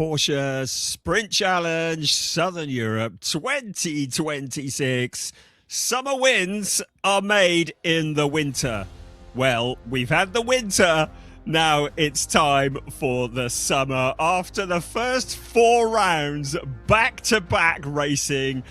Porsche Sprint Challenge Southern Europe 2026. Summer wins are made in the winter. Well, we've had the winter. Now it's time for the summer. After the first 4 rounds, back-to-back racing,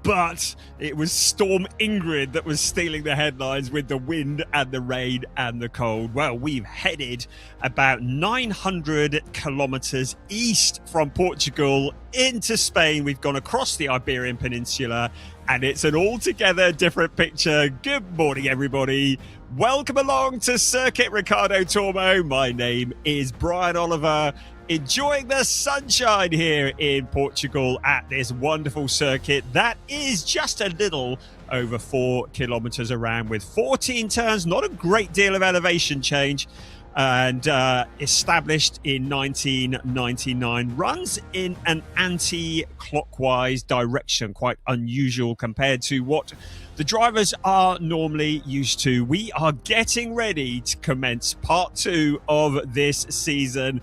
but it was Storm Ingrid that was stealing the headlines with the wind and the rain and the cold. Well, we've headed about 900 kilometers east from Portugal into Spain. We've gone across the Iberian Peninsula, and it's an altogether different picture. Good morning, everybody. Welcome along to Circuit Ricardo Tormo. My name is Brian Oliver. Enjoying the sunshine here in Portugal at this wonderful circuit that is just a little over 4 kilometers around with 14 turns, not a great deal of elevation change, and established in 1999, runs in an anti-clockwise direction, quite unusual compared to what the drivers are normally used to. We are getting ready to commence part 2 of this season.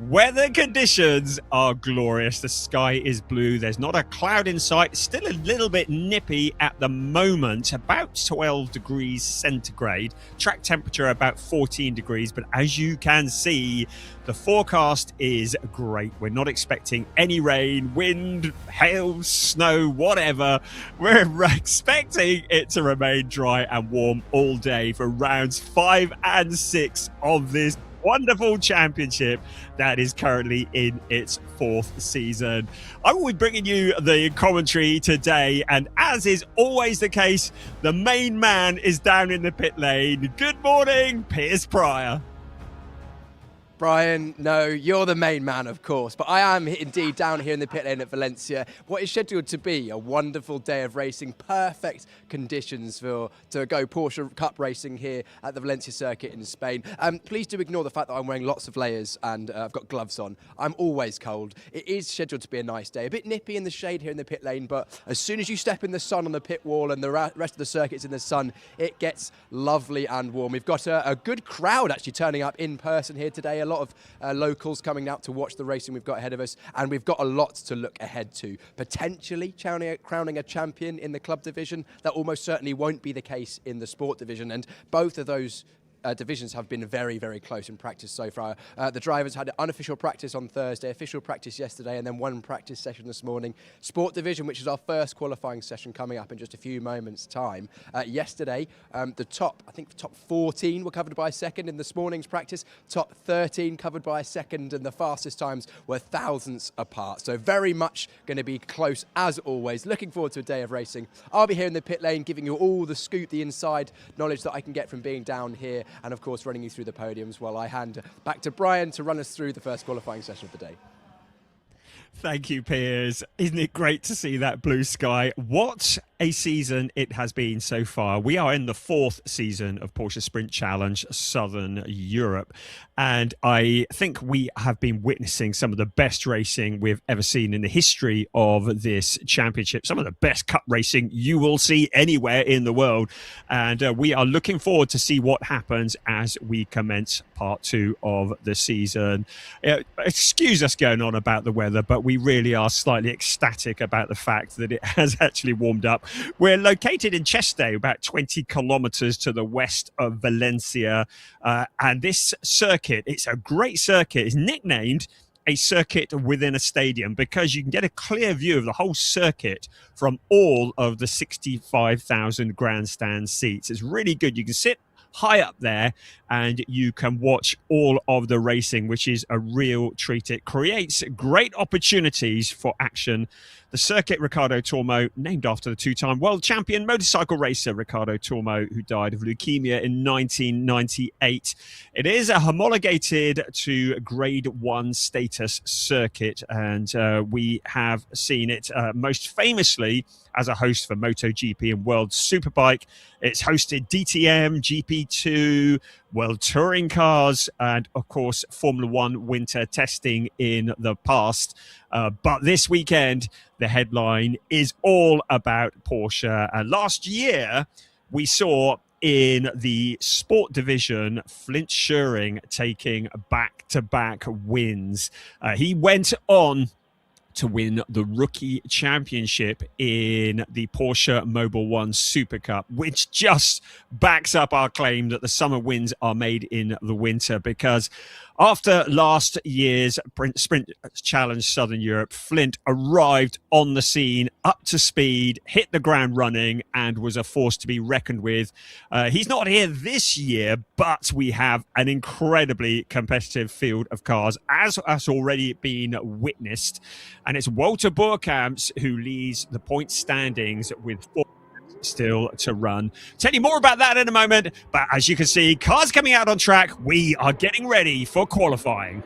Weather conditions are glorious. The sky is blue. There's not a cloud in sight. Still a little bit nippy at the moment, about 12 degrees centigrade. Track temperature about 14 degrees. But as you can see, the forecast is great. We're not expecting any rain, wind, hail, snow, whatever. We're expecting it to remain dry and warm all day for rounds 5 and 6 of this wonderful championship that is currently in its 4th season. I will be bringing you the commentary today, and as is always the case, the main man is down in the pit lane. Good morning, Piers Pryor. Brian, no, you're the main man, of course, but I am indeed down here in the pit lane at Valencia. What is scheduled to be a wonderful day of racing, perfect conditions to go Porsche Cup racing here at the Valencia circuit in Spain. Please do ignore the fact that I'm wearing lots of layers and I've got gloves on. I'm always cold. It is scheduled to be a nice day, a bit nippy in the shade here in the pit lane, but as soon as you step in the sun on the pit wall and the rest of the circuit's in the sun, it gets lovely and warm. We've got a good crowd actually turning up in person here today. A lot of locals coming out to watch the racing we've got ahead of us, and we've got a lot to look ahead to. Potentially crowning a champion in the club division. That almost certainly won't be the case in the sport division, and both of those divisions have been very, very close in practice so far. The drivers had unofficial practice on Thursday, official practice yesterday, and then one practice session this morning. Sport division, which is our first qualifying session coming up in just a few moments' time. Yesterday, the top 14 were covered by a second in this morning's practice, top 13 covered by a second, and the fastest times were thousandths apart. So very much going to be close as always. Looking forward to a day of racing. I'll be here in the pit lane giving you all the scoop, the inside knowledge that I can get from being down here, and of course running you through the podiums while I hand back to Brian to run us through the first qualifying session of the day. Thank you, Piers. Isn't it great to see that blue sky? What a season it has been so far. We are in the 4th season of Porsche Sprint Challenge Southern Europe, and I think we have been witnessing some of the best racing we've ever seen in the history of this championship, some of the best cup racing you will see anywhere in the world, and we are looking forward to see what happens as we commence part 2 of the season. Excuse us going on about the weather, but we really are slightly ecstatic about the fact that it has actually warmed up. We're located in Cheste, about 20 kilometers to the west of Valencia. And this circuit, it's a great circuit. It's nicknamed a circuit within a stadium because you can get a clear view of the whole circuit from all of the 65,000 grandstand seats. It's really good. You can sit high up there and you can watch all of the racing, which is a real treat. It creates great opportunities for action. The Circuit Ricardo Tormo, named after the 2-time world champion motorcycle racer Ricardo Tormo, who died of leukemia in 1998. It is a homologated to Grade 1 status circuit, and we have seen it most famously as a host for MotoGP and World Superbike. It's hosted DTM, GP2, World Touring Cars, and of course Formula One winter testing in the past. But this weekend, the headline is all about Porsche. And last year, we saw in the sport division, Flint Schuring taking back-to-back wins. He went on to win the rookie championship in the Porsche Mobil 1 Super Cup, which just backs up our claim that the summer wins are made in the winter, because after last year's Sprint Challenge Southern Europe, Flint arrived on the scene, up to speed, hit the ground running, and was a force to be reckoned with. He's not here this year, but we have an incredibly competitive field of cars, as has already been witnessed. And it's Walter Boerkamps who leads the point standings with 4 still to run. Tell you more about that in a moment, but as you can see, cars coming out on track, we are getting ready for qualifying.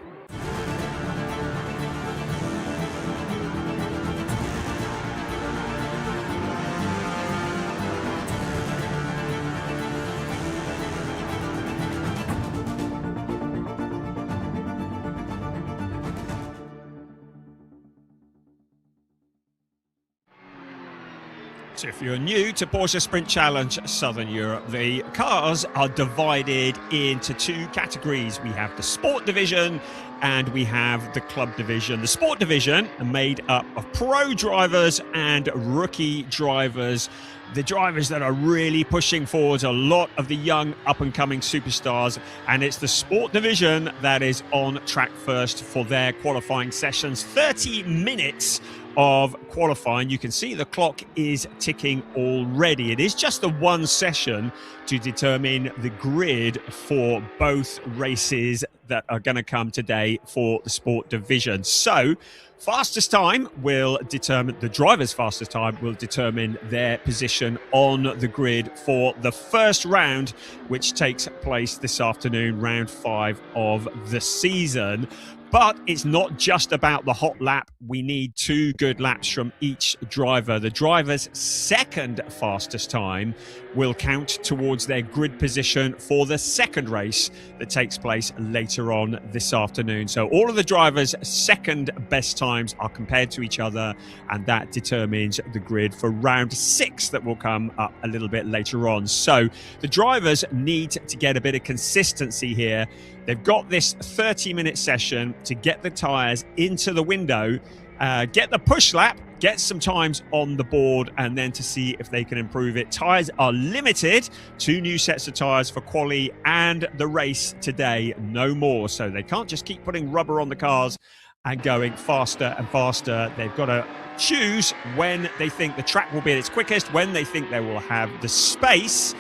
So if you're new to Porsche Sprint Challenge Southern Europe, the cars are divided into 2 categories. We have the sport division and we have the club division. The sport division are made up of pro drivers and rookie drivers, the drivers that are really pushing forwards a lot of the young up-and-coming superstars, and it's the sport division that is on track first for their qualifying sessions. 30 minutes of qualifying. You can see the clock is ticking already. It is just the one session to determine the grid for both races that are going to come today for the sport division. So fastest time will determine, the driver's fastest time will determine their position on the grid for the first round, which takes place this afternoon, round 5 of the season. But it's not just about the hot lap. We need 2 good laps from each driver. The driver's second fastest time will count towards their grid position for the second race that takes place later on this afternoon. So all of the drivers' second best times are compared to each other, and that determines the grid for round 6 that will come up a little bit later on. So the drivers need to get a bit of consistency here. They've got this 30-minute session to get the tyres into the window, get the push lap, get some times on the board, and then to see if they can improve it. Tyres are limited. 2 new sets of tyres for quali and the race today, no more. So they can't just keep putting rubber on the cars and going faster and faster. They've got to choose when they think the track will be at its quickest, when they think they will have the space,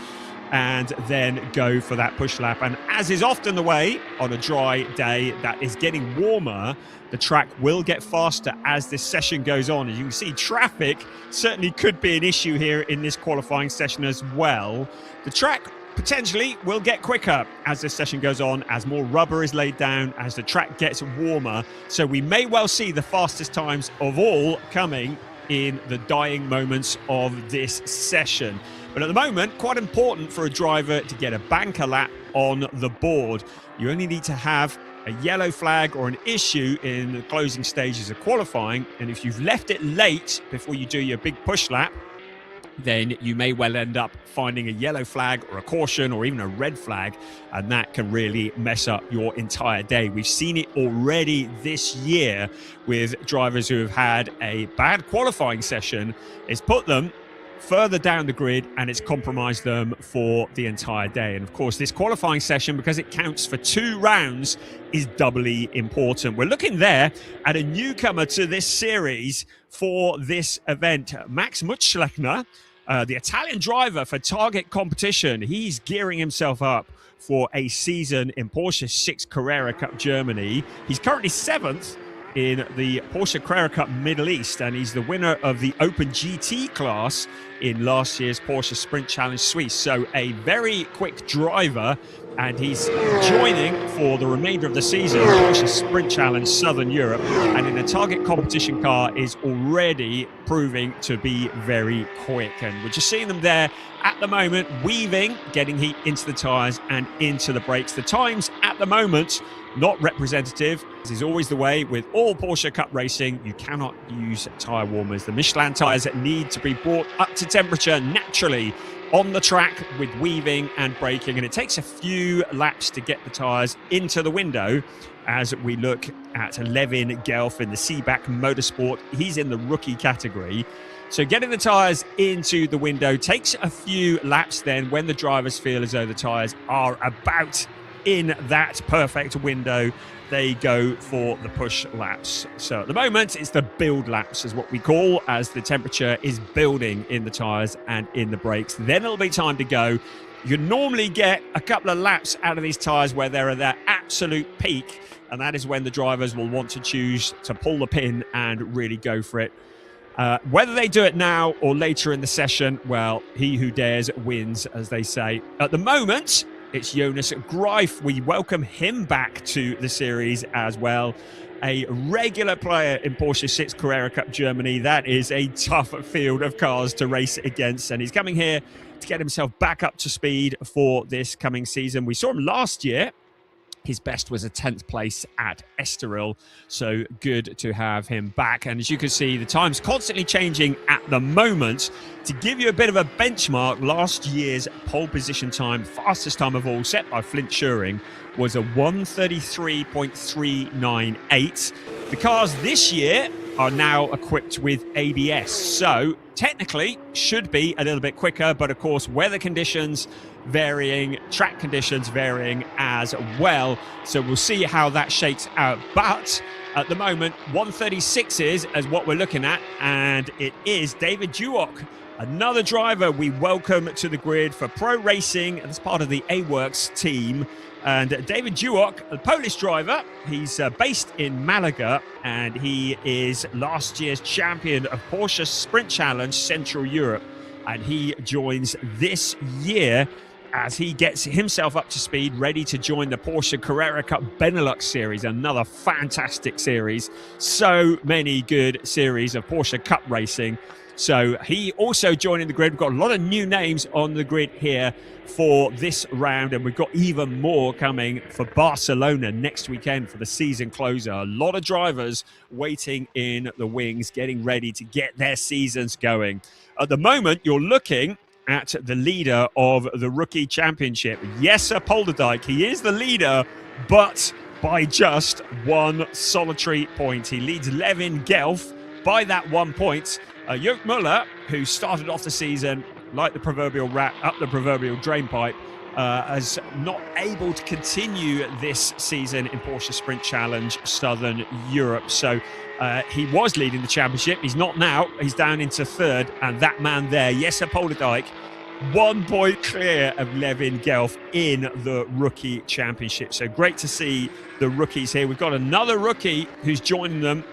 and then go for that push lap. And as is often the way on a dry day that is getting warmer, the track will get faster as this session goes on. As you can see, traffic certainly could be an issue here in this qualifying session as well. The track potentially will get quicker as this session goes on, as more rubber is laid down, as the track gets warmer. So we may well see the fastest times of all coming in the dying moments of this session. But at the moment, quite important for a driver to get a banker lap on the board. You only need to have a yellow flag or an issue in the closing stages of qualifying. And if you've left it late before you do your big push lap, then you may well end up finding a yellow flag or a caution or even a red flag, and that can really mess up your entire day. We've seen it already this year with drivers who have had a bad qualifying session. It's put them further down the grid and it's compromised them for the entire day. And of course, this qualifying session, because it counts for 2 rounds, is doubly important. We're looking there at a newcomer to this series for this event, Max Mutschlechner, the Italian driver for Target Competition. He's gearing himself up for a season in Porsche 6 Carrera Cup Germany. He's currently 7th in the Porsche Carrera Cup Middle East, and he's the winner of the Open GT class in last year's Porsche Sprint Challenge Suisse. So a very quick driver, and he's joining for the remainder of the season Porsche Sprint Challenge Southern Europe, and in a Target Competition car is already proving to be very quick. And we're just seeing them there at the moment, weaving, getting heat into the tyres and into the brakes. The times at the moment, not representative. This is always the way with all Porsche Cup racing. You cannot use tyre warmers. The Michelin tyres need to be brought up to temperature naturally on the track with weaving and braking, and it takes a few laps to get the tyres into the window. As we look at Levin Gelf in the Seaback Motorsport, he's in the rookie category. So getting the tyres into the window takes a few laps. Then when the drivers feel as though the tyres are about in that perfect window, they go for the push laps. So at the moment, it's the build laps is what we call, as the temperature is building in the tyres and in the brakes. Then it'll be time to go. You normally get a couple of laps out of these tyres where they're at their absolute peak, and that is when the drivers will want to choose to pull the pin and really go for it. Whether they do it now or later in the session, well, he who dares wins, as they say. At the moment, it's Jonas Greif. We welcome him back to the series as well. A regular player in Porsche 6 Carrera Cup Germany. That is a tough field of cars to race against, and he's coming here to get himself back up to speed for this coming season. We saw him last year. His best was a 10th place at Estoril, so good to have him back. And as you can see, the time's constantly changing at the moment. To give you a bit of a benchmark, last year's pole position time, fastest time of all, set by Flint Schuring, was a 1:33.398. The cars this year are now equipped with ABS, so technically should be a little bit quicker, but of course weather conditions varying, track conditions varying as well, so we'll see how that shakes out. But at the moment 136 is what we're looking at, and it is David Duok, another driver we welcome to the grid for pro racing as part of the A-Works team. And David Duok, a Polish driver, he's based in Malaga, and he is last year's champion of Porsche Sprint Challenge Central Europe. And he joins this year as he gets himself up to speed, ready to join the Porsche Carrera Cup Benelux Series, another fantastic series. So many good series of Porsche Cup racing. So he also joining the grid. We've got a lot of new names on the grid here for this round, and we've got even more coming for Barcelona next weekend for the season closer. A lot of drivers waiting in the wings, getting ready to get their seasons going. At the moment, you're looking at the leader of the Rookie Championship, Jesse Polderdijk. He is the leader, but by just one solitary point. He leads Levin Gelf by that 1 point. Jörg Müller, who started off the season like the proverbial rat up the proverbial drainpipe, is not able to continue this season in Porsche Sprint Challenge Southern Europe. So he was leading the championship. He's not now. He's down into third. And that man there, Jesse Polderdijk, 1 point clear of Levin Gelf in the Rookie Championship. So great to see the rookies here. We've got another rookie who's joining them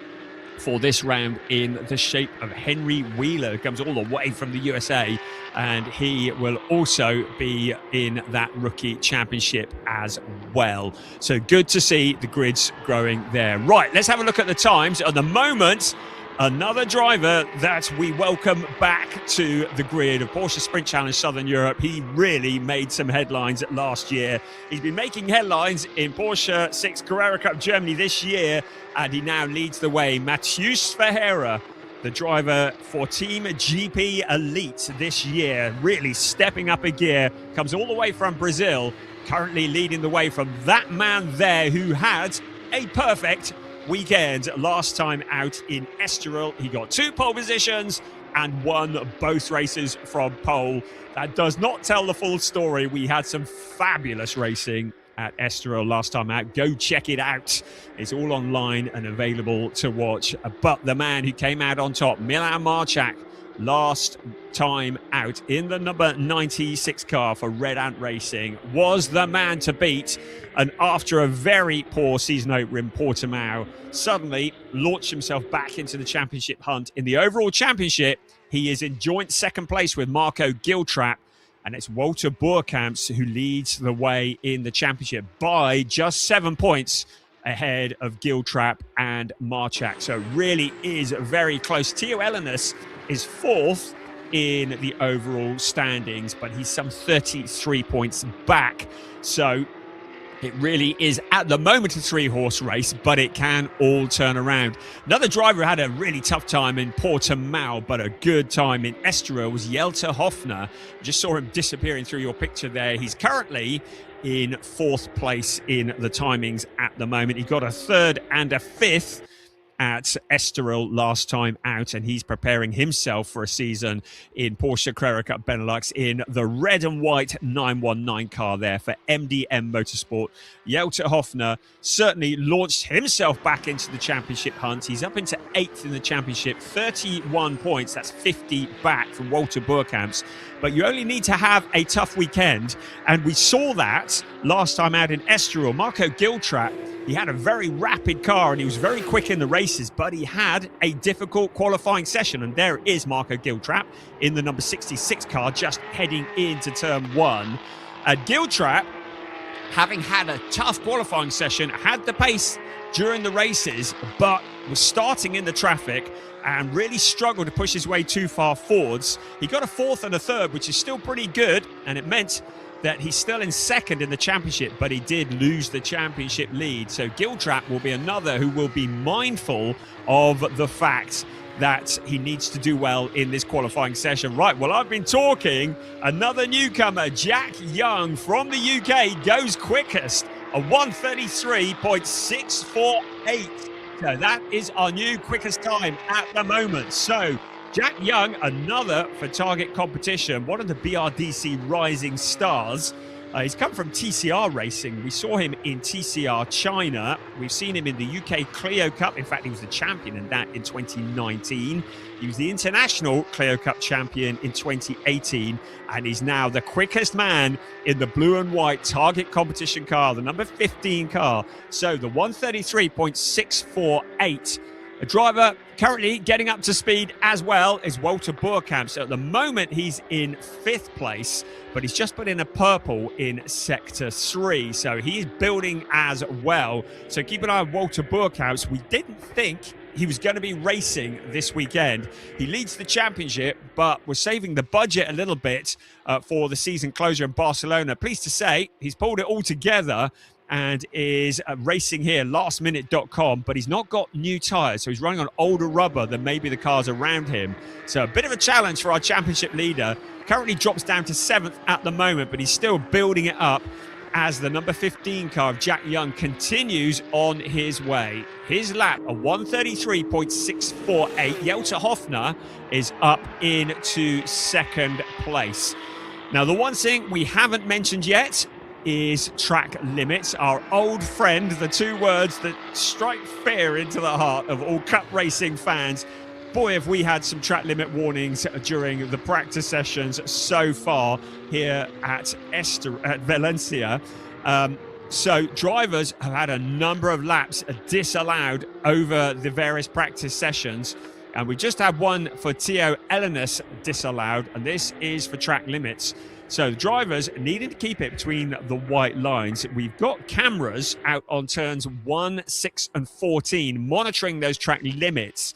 for this round in the shape of Henry Wheeler, who comes all the way from the USA, and he will also be in that Rookie Championship as well. So good to see the grids growing there. Right, let's have a look at the times. At the moment, another driver that we welcome back to the grid of Porsche Sprint Challenge Southern Europe. He really made some headlines last year. He's been making headlines in Porsche 6 Carrera Cup Germany this year, and he now leads the way. Matheus Ferreira, the driver for Team GP Elite this year, really stepping up a gear, comes all the way from Brazil, currently leading the way from that man there who had a perfect weekend last time out in Estoril. He got 2 pole positions and won both races from pole. That does not tell the full story. We had some fabulous racing at Estoril last time out. Go check it out. It's all online and available to watch. But the man who came out on top, Milan Marchak, last time out in the number 96 car for Red Ant Racing, was the man to beat. And after a very poor season opener in Portimao, suddenly launched himself back into the championship hunt. In the overall championship, he is in joint second place with Marco Giltrap, and it's Walter Boerkamps who leads the way in the championship by just 7 points ahead of Giltrap and Marchak. So it really is very close. Theo Ellenis is 4th in the overall standings, but he's some 33 points back. So It really is, at the moment, a 3-horse race, but it can all turn around. Another driver who had a really tough time in Portimao, but a good time in Estoril was Jelte Hofner. Just saw him disappearing through your picture there. He's currently in 4th place in the timings at the moment. He got a 3rd and a 5th at Estoril last time out, and he's preparing himself for a season in Porsche Carrera Cup Benelux in the red and white 919 car there for MDM Motorsport. Jelte Hofner certainly launched himself back into the championship hunt. He's up into 8th in the championship, 31 points. That's 50 back from Walter Burkamp's. But you only need to have a tough weekend, and we saw that last time out in Estoril. Marco Giltrap, he had a very rapid car and he was very quick in the races, but he had a difficult qualifying session. And there is Marco Giltrap in the number 66 car just heading into turn 1. Giltrap, having had a tough qualifying session, had the pace during the races, but was starting in the traffic and really struggled to push his way too far forwards. He got a 4th and a 3rd, which is still pretty good, and it meant that he's still in 2nd in the championship, but he did lose the championship lead. So Giltrap will be another who will be mindful of the fact that he needs to do well in this qualifying session. Right, well, I've been talking. Another newcomer, Jack Young from the UK, goes quickest, a 1:33.648. So that is our new quickest time at the moment. So Jack Young, another for Target competition, one of the BRDC rising stars. He's come from TCR Racing. We saw him in TCR China. We've seen him in the UK Clio Cup. In fact, he was the champion in that in 2019. He was the International Clio Cup champion in 2018. And he's now the quickest man in the blue and white Target competition car, the number 15 car. So the 1:33.648. A driver currently getting up to speed as well is Walter Burkamp. So at the moment, he's in 5th place, but he's just put in a purple in Sector 3. So he's building as well. So keep an eye on Walter Burkamp. We didn't think he was going to be racing this weekend. He leads the championship, but we're saving the budget a little bit for the season closure in Barcelona. Pleased to say he's pulled it all together and is racing here, lastminute.com, but he's not got new tyres, so he's running on older rubber than maybe the cars around him. So a bit of a challenge for our championship leader. Currently drops down to 7th at the moment, but he's still building it up as the number 15 car of Jack Young continues on his way. His lap, a 1:33.648. Jelte Hofner is up into 2nd place. Now, the one thing we haven't mentioned yet is track limits, our old friend, the 2 words that strike fear into the heart of all cup racing fans. Boy, have we had some track limit warnings during the practice sessions so far here at Valencia. So drivers have had a number of laps disallowed over the various practice sessions. And we just had one for Theo Elenis disallowed, and this is for track limits. So the drivers needing to keep it between the white lines. We've got cameras out on turns 1, 6 and 14 monitoring those track limits,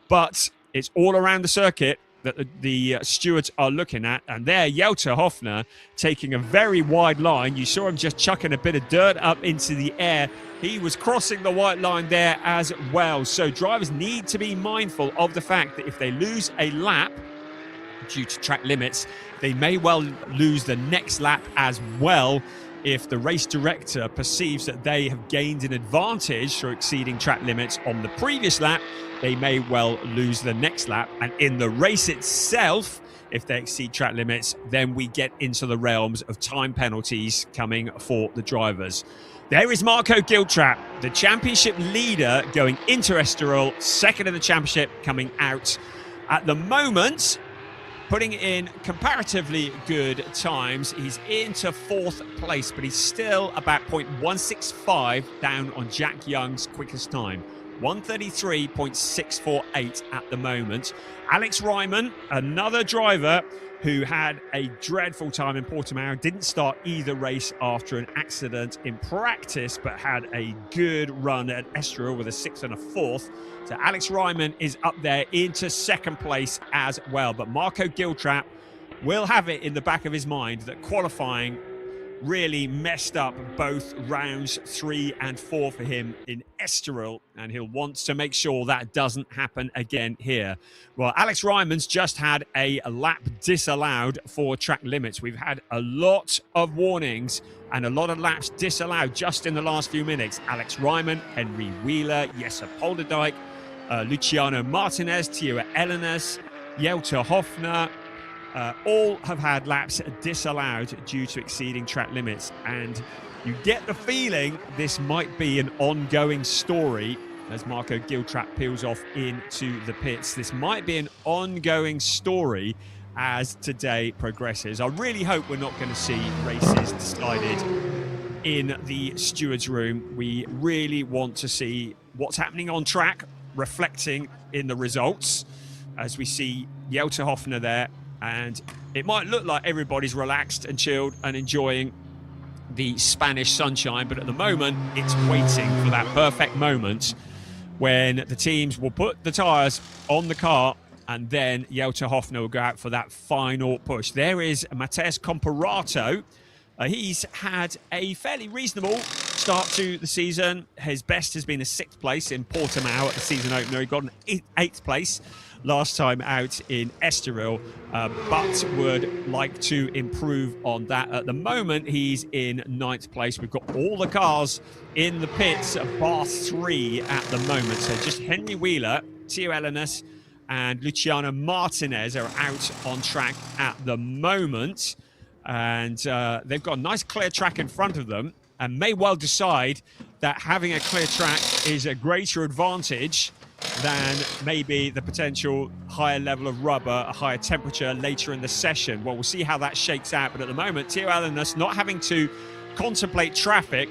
but it's all around the circuit that the stewards are looking at. And there, Jelte Hofner taking a very wide line. You saw him just chucking a bit of dirt up into the air. He was crossing the white line there as well. So drivers need to be mindful of the fact that if they lose a lap due to track limits, they may well lose the next lap as well. If the race director perceives that they have gained an advantage through exceeding track limits on the previous lap, they may well lose the next lap. And in the race itself, if they exceed track limits, then we get into the realms of time penalties coming for the drivers. There is Marco Giltrap, the championship leader going into Estoril, 2nd in the championship coming out. At the moment, putting in comparatively good times. He's into 4th place, but he's still about 0.165 down on Jack Young's quickest time. 1:33.648 at the moment. Alex Ryman, another driver who had a dreadful time in Portimao, didn't start either race after an accident in practice, but had a good run at Estoril with a 6th and a 4th. So Alex Ryman is up there into 2nd place as well. But Marco Giltrap will have it in the back of his mind that qualifying really messed up both rounds 3 and 4 for him in Estoril, and he'll want to make sure that doesn't happen again here. Well, Alex Ryman's just had a lap disallowed for track limits. We've had a lot of warnings and a lot of laps disallowed just in the last few minutes. Alex Ryman, Henry Wheeler, Jesse Polderdijk, Luciano Martinez, Tio Elenes, Jelter Hoffner, all have had laps disallowed due to exceeding track limits. And you get the feeling this might be an ongoing story as Marco Giltrap peels off into the pits. This might be an ongoing story as today progresses. I really hope we're not going to see races decided in the stewards' room. We really want to see what's happening on track reflecting in the results, as we see Jelter Hoffner there. And it might look like everybody's relaxed and chilled and enjoying the Spanish sunshine, but at the moment it's waiting for that perfect moment when the teams will put the tyres on the car and then Jelter Hoffner will go out for that final push. There is Matheus Comparato. He's had a fairly reasonable start to the season. His best has been a 6th place in Portimao at the season opener. He got an 8th place last time out in Estoril, but would like to improve on that. At the moment, he's in 9th place. We've got all the cars in the pits at bar 3 at the moment. So just Henry Wheeler, Tio Elenes, and Luciano Martinez are out on track at the moment. And they've got a nice clear track in front of them and may well decide that having a clear track is a greater advantage than maybe the potential higher level of rubber, a higher temperature later in the session. Well, we'll see how that shakes out. But at the moment, Tio Elenes not having to contemplate traffic,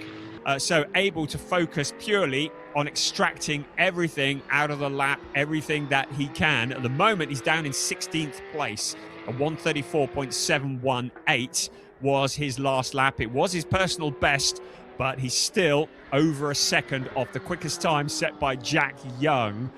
so able to focus purely on extracting everything out of the lap, everything that he can. At the moment, he's down in 16th place. A 134.718 was his last lap. It was his personal best, but he's still over a second off the quickest time set by Jack Young,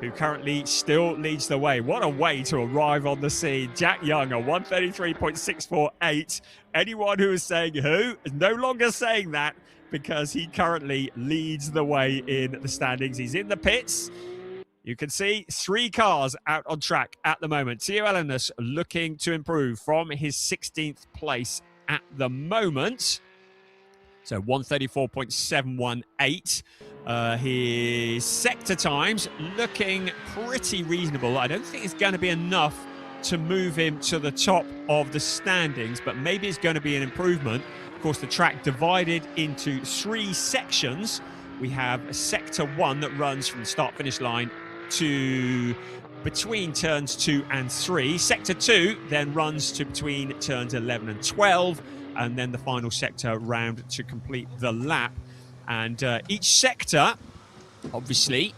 who currently still leads the way. What a way to arrive on the scene. Jack Young, a 133.648. Anyone who is saying who is no longer saying that, because he currently leads the way in the standings. He's in the pits. You can see 3 cars out on track at the moment. Tio Elenes looking to improve from his 16th place at the moment. So 134.718. His sector times looking pretty reasonable. I don't think it's going to be enough to move him to the top of the standings, but maybe it's going to be an improvement. Of course, the track divided into 3 sections. We have a sector 1 that runs from the start-finish line to between turns 2 and 3. Sector 2 then runs to between turns 11 and 12, and then the final sector round to complete the lap. And each sector, obviously,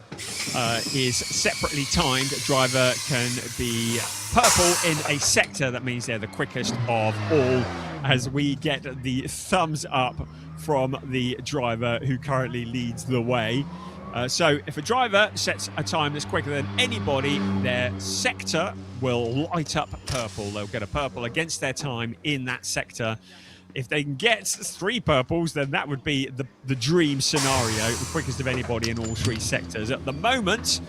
is separately timed. A driver can be purple in a sector. That means they're the quickest of all, as we get the thumbs up from the driver who currently leads the way. So if a driver sets a time that's quicker than anybody, their sector will light up purple. They'll get a purple against their time in that sector. If they can get 3 purples, then that would be the dream scenario, the quickest of anybody in all 3 sectors. At the moment,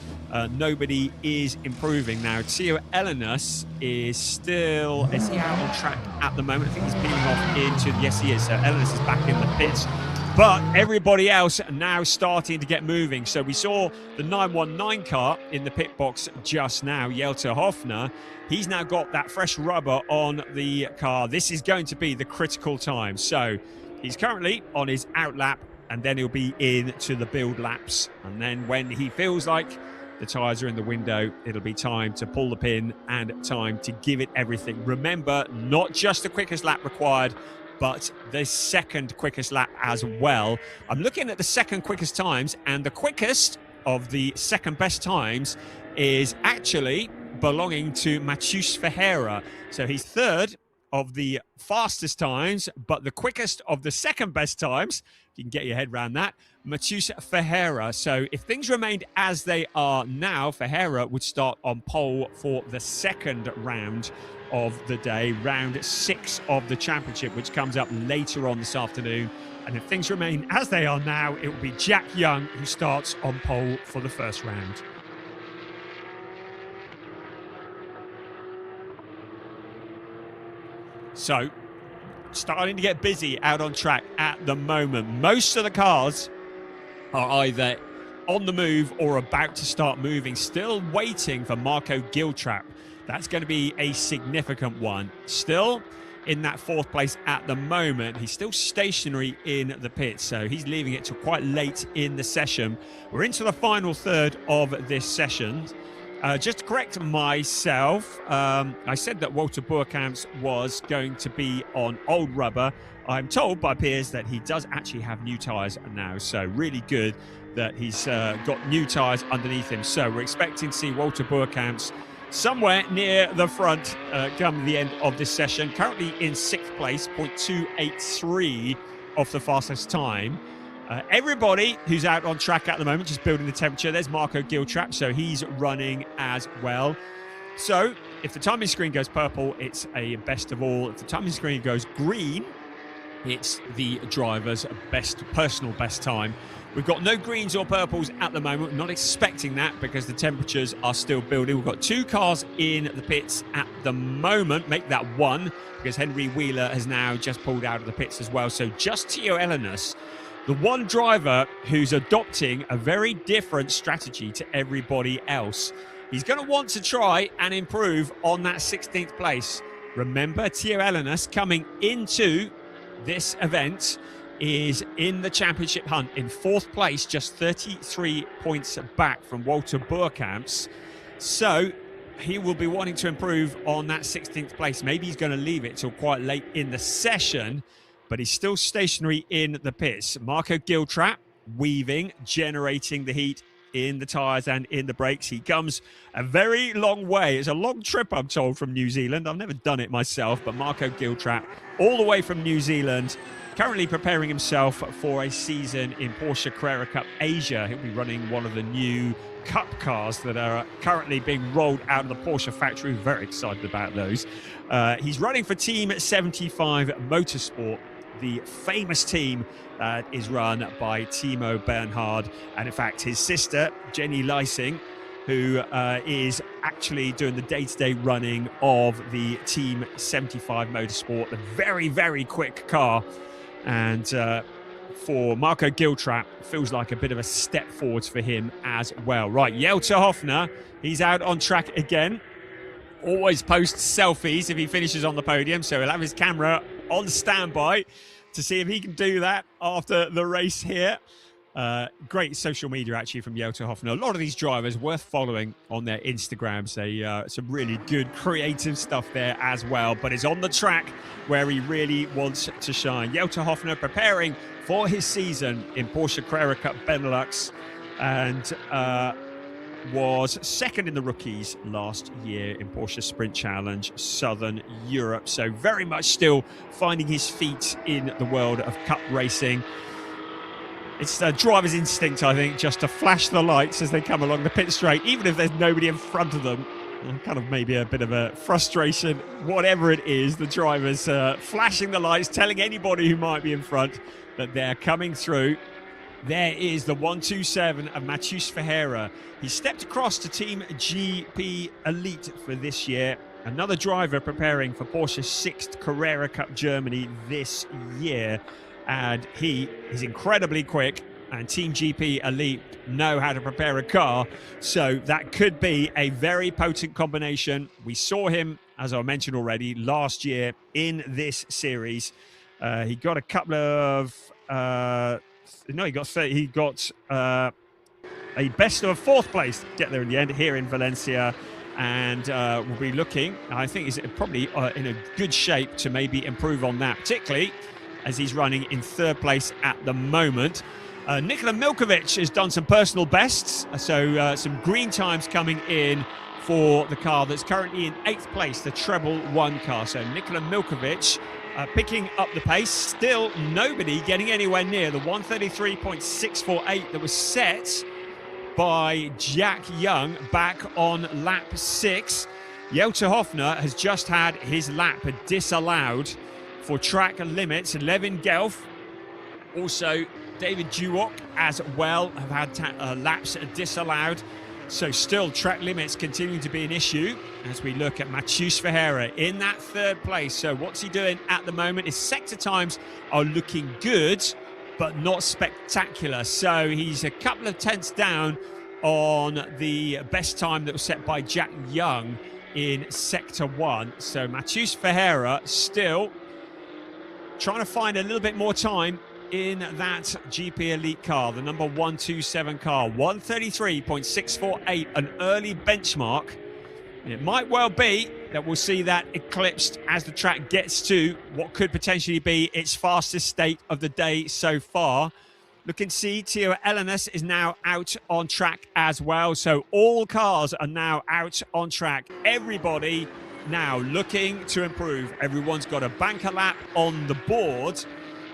nobody is improving. Now, Tio Elenes is still... Is he out on track at the moment? I think he's peeling off into... Yes, he is. So Elenes is back in the pits. But everybody else now starting to get moving. So we saw the 919 car in the pit box just now, Jelter Hoffner. He's now got that fresh rubber on the car. This is going to be the critical time. So he's currently on his out lap, and then he'll be into the build laps. And then when he feels like the tyres are in the window, it'll be time to pull the pin and time to give it everything. Remember, not just the quickest lap required, but the second quickest lap as well. I'm looking at the second quickest times, and the quickest of the second best times is actually belonging to Matheus Ferreira. So he's 3rd of the fastest times, but the quickest of the second best times. You can get your head around that. Matheus Ferreira. So if things remained as they are now, Ferreira would start on pole for the second round of the day, round 6 of the championship, which comes up later on this afternoon. And if things remain as they are now, it will be Jack Young who starts on pole for the first round. So, starting to get busy out on track at the moment. Most of the cars are either on the move or about to start moving, still waiting for Marco Giltrap. That's going to be a significant one. Still in that 4th place at the moment. He's still stationary in the pits, so he's leaving it till quite late in the session. We're into the final third of this session. Just to correct myself, I said that Walter Boerkamps was going to be on old rubber. I'm told by peers that he does actually have new tyres now, so really good that he's got new tyres underneath him. So we're expecting to see Walter Boerkamps somewhere near the front come the end of this session. Currently in 6th place, 0.283 off the fastest time. Everybody who's out on track at the moment, just building the temperature. There's Marco Giltrap, so he's running as well. So if the timing screen goes purple, it's a best of all. If the timing screen goes green, it's the driver's personal best time. We've got no greens or purples at the moment. We're not expecting that because the temperatures are still building. We've got 2 cars in the pits at the moment. Make that 1 because Henry Wheeler has now just pulled out of the pits as well. So just Theo Ellenus, the one driver who's adopting a very different strategy to everybody else. He's going to want to try and improve on that 16th place. Remember, Theo Ellenus coming into this event is in the championship hunt in 4th place, just 33 points back from Walter Boerkamps. So he will be wanting to improve on that 16th place. Maybe he's going to leave it till quite late in the session, but he's still stationary in the pits. Marco Giltrap weaving, generating the heat in the tyres and in the brakes. He comes a very long way. It's a long trip, I'm told, from New Zealand. I've never done it myself, but Marco Giltrap, all the way from New Zealand, currently preparing himself for a season in Porsche Carrera Cup Asia. He'll be running one of the new Cup cars that are currently being rolled out of the Porsche factory. Very excited about those. He's running for Team 75 Motorsport, the famous team that is run by Timo Bernhard, and in fact his sister Jenny Leising, who is actually doing the day-to-day running of the Team 75 Motorsport, a very, very quick car. And for Marco Giltrap, feels like a bit of a step forwards for him as well. Right, Jelter Hoffner, he's out on track again. Always posts selfies if he finishes on the podium, so he'll have his camera on standby to see if he can do that after the race here. Great social media actually from Jelter Hoffner. A lot of these drivers worth following on their Instagrams. They some really good creative stuff there as well, but it's on the track where he really wants to shine. Jelter Hoffner preparing for his season in Porsche Carrera Cup Benelux, and was second in the rookies last year in Porsche Sprint Challenge Southern Europe. So very much still finding his feet in the world of cup racing. It's the driver's instinct, I think, just to flash the lights as they come along the pit straight, even if there's nobody in front of them. Kind of maybe a bit of a frustration, whatever it is, the driver's flashing the lights, telling anybody who might be in front that they're coming through. There is the 127 of Matheus Ferreira. He stepped across to Team GP Elite for this year. Another driver preparing for Porsche's 6th Carrera Cup Germany this year. And he is incredibly quick, and Team GP Elite know how to prepare a car. So that could be a very potent combination. We saw him, as I mentioned already, last year in this series. He got a couple of... he got a best of 4th place, get there in the end here in Valencia, and we'll be looking, I think he's probably in a good shape to maybe improve on that, particularly as he's running in 3rd place at the moment. Nikola Milkovic has done some personal bests, so some green times coming in for the car that's currently in 8th place, the treble one car. So Nikola Milkovic picking up the pace. Still nobody getting anywhere near the 133.648 that was set by Jack Young back on lap 6. Jelter Hofner has just had his lap disallowed for track limits. Levin Gelf, also David Duoc as well, have had laps disallowed. So still track limits continuing to be an issue as we look at Matheus Ferreira in that 3rd place. So what's he doing at the moment? His sector times are looking good, but not spectacular. So he's a couple of tenths down on the best time that was set by Jack Young in sector 1. So Matheus Ferreira still trying to find a little bit more time in that GP Elite car, the number 127 car. 133.648, an early benchmark. It might well be that we'll see that eclipsed as the track gets to what could potentially be its fastest state of the day so far. Look and see, Teo Elenis is now out on track as well. So all cars are now out on track. Everybody now looking to improve. Everyone's got a banker lap on the board,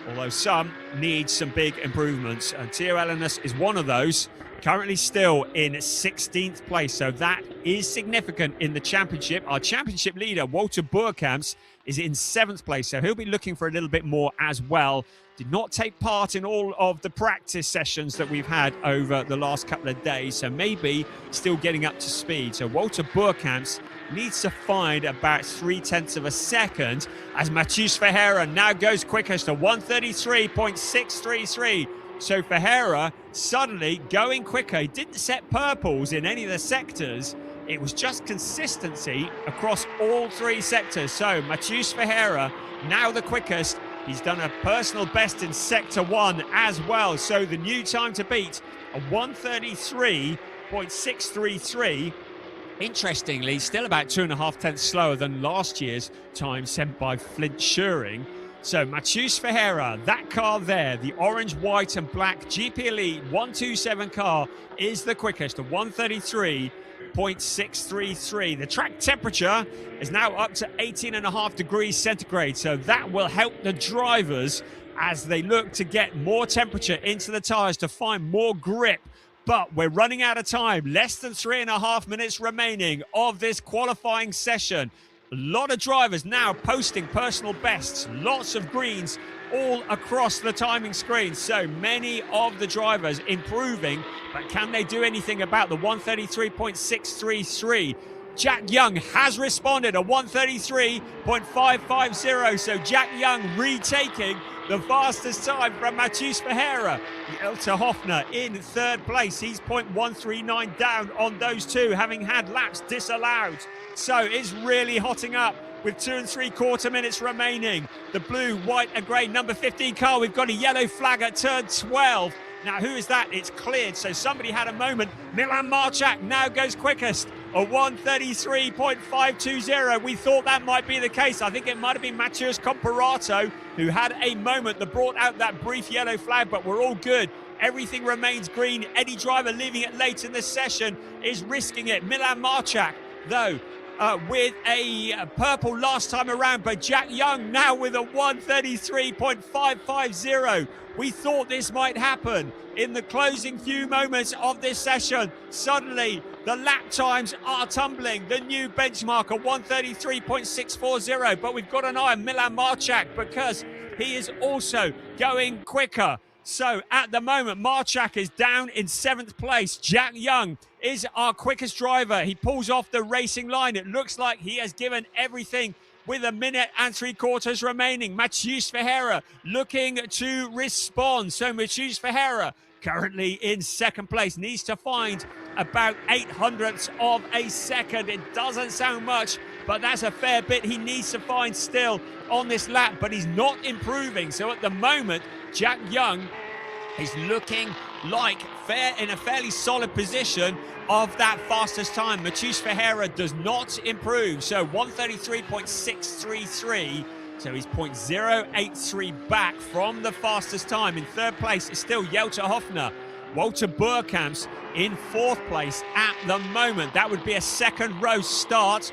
although some need some big improvements. And Teo Elenis is one of those, currently still in 16th place. So that is significant in the championship. Our championship leader, Walter Boerkamps, is in 7th place. So he'll be looking for a little bit more as well. Did not take part in all of the practice sessions that we've had over the last couple of days. So maybe still getting up to speed. So Walter Boerkamps needs to find about 0.3 of a second as Matheus Ferreira now goes quickest to 133.633. So Ferreira suddenly going quicker. He didn't set purples in any of the sectors. It was just consistency across all 3 sectors. So Matheus Ferreira now the quickest. He's done a personal best in sector 1 as well. So the new time to beat, a 133.633. Interestingly, still about 2.5 tenths slower than last year's time sent by Flint Schuring. So Matheus Ferreira, that car there, the orange, white and black GP Elite 127 car, is the quickest, a 133.633. The track temperature is now up to 18.5 degrees centigrade. So that will help the drivers as they look to get more temperature into the tyres to find more grip. But we're running out of time. Less than 3.5 minutes remaining of this qualifying session. A lot of drivers now posting personal bests. Lots of greens all across the timing screen. So many of the drivers improving. But can they do anything about the 133.633? Jack Young has responded, a 133.550. So Jack Young retaking the fastest time from Matheus Ferreira. Jelter Hofner in 3rd place. He's 0.139 down on those two, having had laps disallowed. So it's really hotting up with 2 3/4 minutes remaining. The blue, white and grey number 15 car. We've got a yellow flag at turn 12. Now, who is that? It's cleared, so somebody had a moment. Milan Marchak now goes quickest, a 133.520. We thought that might be the case. I think it might have been Matheus Comparato who had a moment that brought out that brief yellow flag, but we're all good. Everything remains green. Eddie Driver, leaving it late in the session, is risking it. Milan Marchak, though, with a purple last time around, but Jack Young now with a 133.550. We thought this might happen in the closing few moments of this session. Suddenly, the lap times are tumbling. The new benchmark, a 133.640. But we've got an eye on Milan Marchak because he is also going quicker. So at the moment, Marchak is down in 7th place. Jack Young is our quickest driver. He pulls off the racing line. It looks like he has given everything with 1 minute and 3/4 remaining. Matheus Ferreira looking to respond. So Matheus Ferreira currently in 2nd place. Needs to find about 0.08 of a second. It doesn't sound much, but that's a fair bit he needs to find still on this lap, but he's not improving. So at the moment, Jack Young is looking like in a fairly solid position of that fastest time. Matheus Ferreira does not improve. So 133.633. So he's 0.083 back from the fastest time. In 3rd place is still Jelter Hofner Walter Burkamp's in 4th place at the moment. That would be a second row start.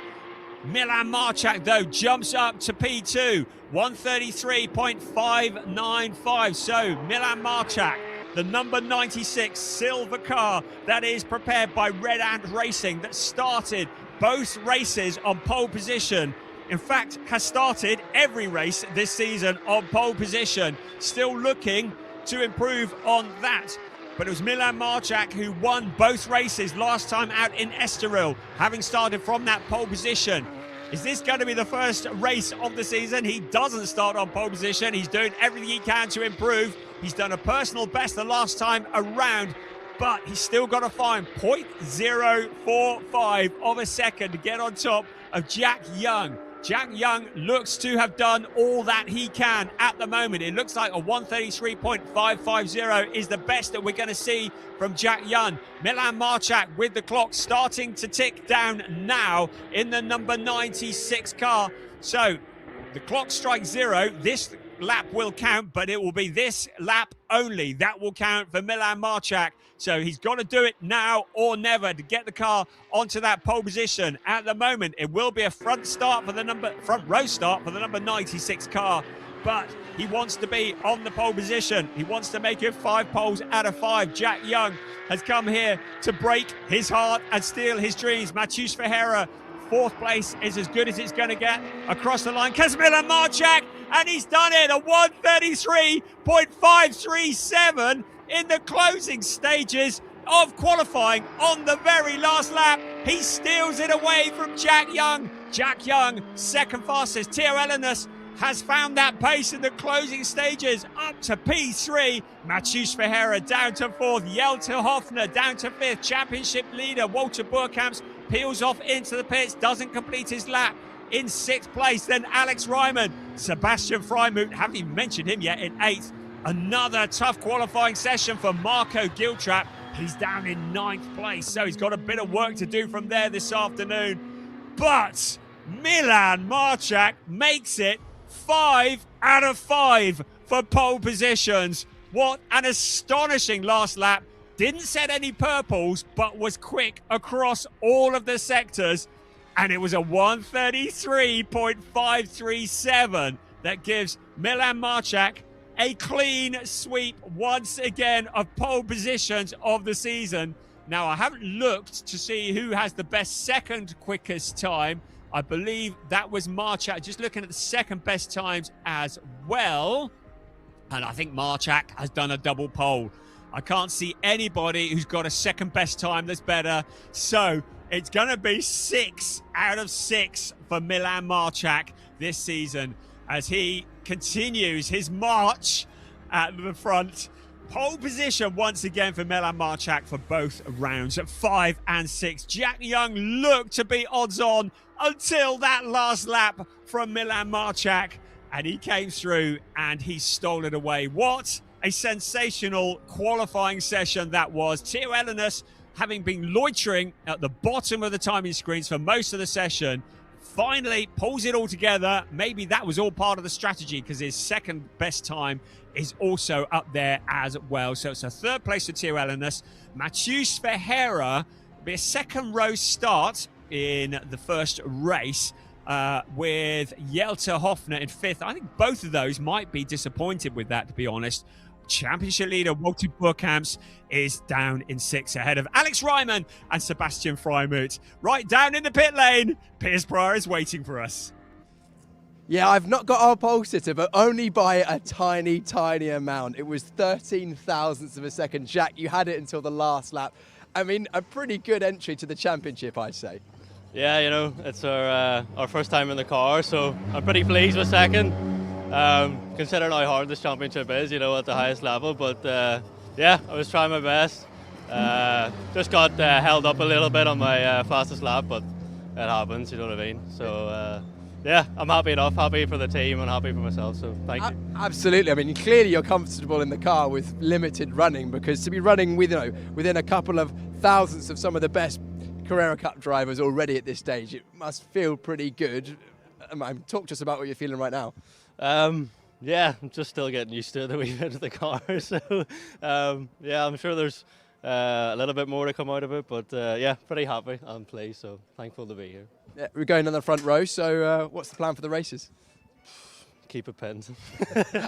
Milan Marchak, though, jumps up to P2, 133.595. So Milan Marchak, the number 96 silver car that is prepared by Red Ant Racing, that started both races on pole position. In fact, has started every race this season on pole position. Still looking to improve on that. But it was Milan Marchak who won both races last time out in Estoril, having started from that pole position. Is this going to be the first race of the season? He doesn't start on pole position. He's doing everything he can to improve. He's done a personal best the last time around, but he's still got to find 0.045 of a second to get on top of Jack Young. Jack Young looks to have done all that he can at the moment. It looks like a 133.550 is the best that we're going to see from Jack Young. Milan Marchak with the clock starting to tick down now in the number 96 car. So the clock strikes 0. This lap will count, but it will be this lap only that will count for Milan Marchak. So he's got to do it now or never to get the car onto that pole position. At the moment, it will be a front row start for the number 96 car, but he wants to be on the pole position. He wants to make it 5 poles out of 5. Jack Young has come here to break his heart and steal his dreams. Mathieu Ferreira, 4th place is as good as it's going to get across the line. Milan Marchak, and he's done it, a 133.537 in the closing stages of qualifying on the very last lap. He steals it away from Jack Young. Jack Young, second fastest. Theo Elenis has found that pace in the closing stages up to P3. Mathieu Ferreira down to 4th. Jelte Hoffner down to 5th. Championship leader Walter Burkamps peels off into the pits, doesn't complete his lap. In 6th place, then Alex Ryman. Sebastian Freimuth, haven't even mentioned him yet, in 8th. Another tough qualifying session for Marco Giltrap. He's down in 9th place, so he's got a bit of work to do from there this afternoon. But Milan Marchak makes it 5 out of 5 for pole positions. What an astonishing last lap. Didn't set any purples, but was quick across all of the sectors. And it was a 133.537 that gives Milan Marchak a clean sweep once again of pole positions of the season. Now, I haven't looked to see who has the best second quickest time. I believe that was Marchak. Just looking at the second best times as well. And I think Marchak has done a double pole. I can't see anybody who's got a second best time that's better. So it's going to be 6 out of 6 for Milan Marchak this season as he continues his march at the front. Pole position once again for Milan Marchak for both rounds at 5 and 6. Jack Young looked to be odds on until that last lap from Milan Marchak, and he came through and he stole it away. What a sensational qualifying session that was. Theo Elenis, having been loitering at the bottom of the timing screens for most of the session, finally pulls it all together. Maybe that was all part of the strategy because his second best time is also up there as well. So it's a 3rd place for Theo Elenis. Mathieu Ferreira will be a second row start in the first race with Jelte Hoffner in 5th. I think both of those might be disappointed with that, to be honest. Championship leader Walter Burkamps is down in 6th ahead of Alex Ryman and Sebastian Freimuth. Right down in the pit lane, Piers Pryor is waiting for us. Yeah, I've not got our pole sitter, but only by a tiny, tiny amount. It was 13 thousandths of a second. Jack, you had it until the last lap. I mean, a pretty good entry to the championship, I'd say. Yeah, you know, it's our first time in the car, so I'm pretty pleased with second. Considering how hard this championship is, you know, at the highest level. But yeah, I was trying my best. Just got held up a little bit on my fastest lap, but it happens, you know what I mean? So yeah, I'm happy enough, happy for the team and happy for myself, so thank you. Absolutely. I mean, clearly you're comfortable in the car with limited running, because to be running with, within a couple of thousandths of some of the best Carrera Cup drivers already at this stage, it must feel pretty good. Talk to us about what you're feeling right now. Yeah, I'm just still getting used to it a wee bit of the car. So, yeah, I'm sure there's a little bit more to come out of it. But yeah, pretty happy and pleased. So thankful to be here. Yeah, we're going on the front row, so what's the plan for the races? Keep it pinned.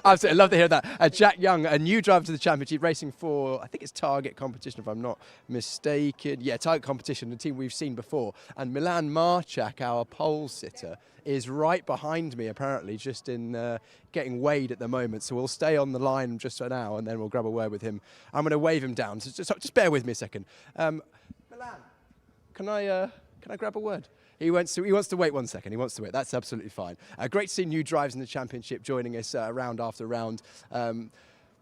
Absolutely, love to hear that. Jack Young, a new driver to the championship, racing for, I think it's Target Competition, if I'm not mistaken. Yeah, Target Competition, the team we've seen before. And Milan Marchak, our pole sitter, is right behind me, apparently, just in getting weighed at the moment. So we'll stay on the line just for now, and then we'll grab a word with him. I'm going to wave him down. So just bear with me a second. Milan, can I grab a word? He wants to wait 1 second. He wants to wait. That's absolutely fine. Great to see new drivers in the championship joining us round after round.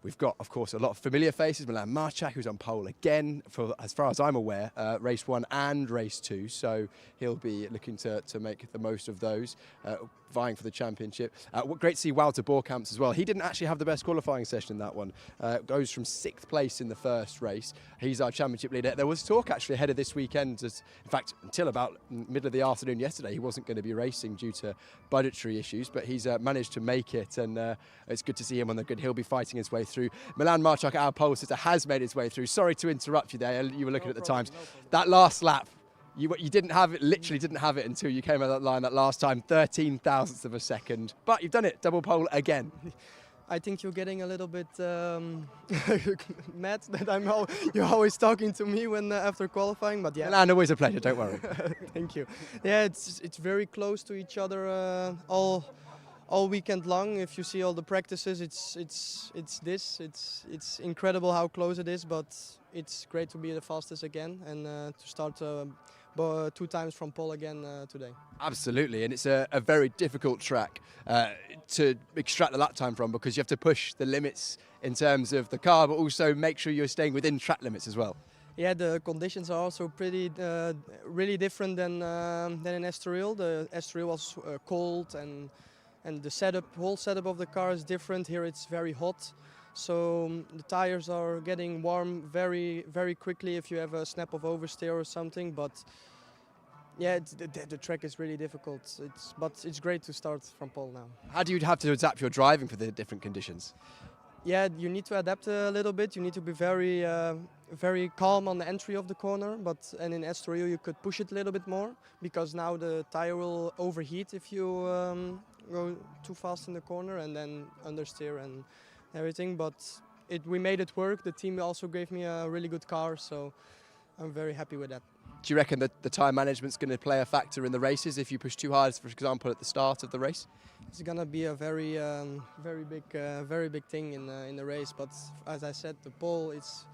We've got, of course, a lot of familiar faces. Milan Marchak, who's on pole again, for as far as I'm aware, race 1 and race 2. So he'll be looking to make the most of those, vying for the championship. Great to see Wouter Borkamps as well. He didn't actually have the best qualifying session in that one. Goes from 6th place in the first race. He's our championship leader. There was talk actually ahead of this weekend, in fact, until about middle of the afternoon yesterday, he wasn't going to be racing due to budgetary issues, but he's managed to make it, and it's good to see him on the grid. He'll be fighting his way through. Milan Marchak, our pole sitter, has made his way through. Sorry to interrupt you there. You were looking at the times. That last lap, you didn't have it, literally didn't have it until you came out that line that last time, 13 thousandths of a second. But you've done it, double pole again. I think you're getting a little bit mad that you're always talking to me when after qualifying, but yeah. Milan, always a pleasure, don't worry. Thank you. Yeah, it's very close to each other all weekend long. If you see all the practices, it's incredible how close it is, but it's great to be the fastest again and to start 2 times from pole again today. Absolutely, and it's a very difficult track to extract the lap time from, because you have to push the limits in terms of the car, but also make sure you're staying within track limits as well. Yeah, the conditions are also pretty, really different than in Estoril. The Estoril was cold, and the whole setup of the car is different. Here it's very hot. So the tires are getting warm very, very quickly if you have a snap of oversteer or something. But yeah, the track is really difficult. But it's great to start from pole now. How do you have to adapt your driving for the different conditions? Yeah, you need to adapt a little bit. You need to be very, very calm on the entry of the corner. And in Estoril you could push it a little bit more, because now the tire will overheat if you go too fast in the corner and then understeer and everything. But we made it work. The team also gave me a really good car, so I'm very happy with that. Do you reckon that the time management's going to play a factor in the races if you push too hard, for example, at the start of the race? It's gonna be a very big thing in the race. But as I said, the pole it's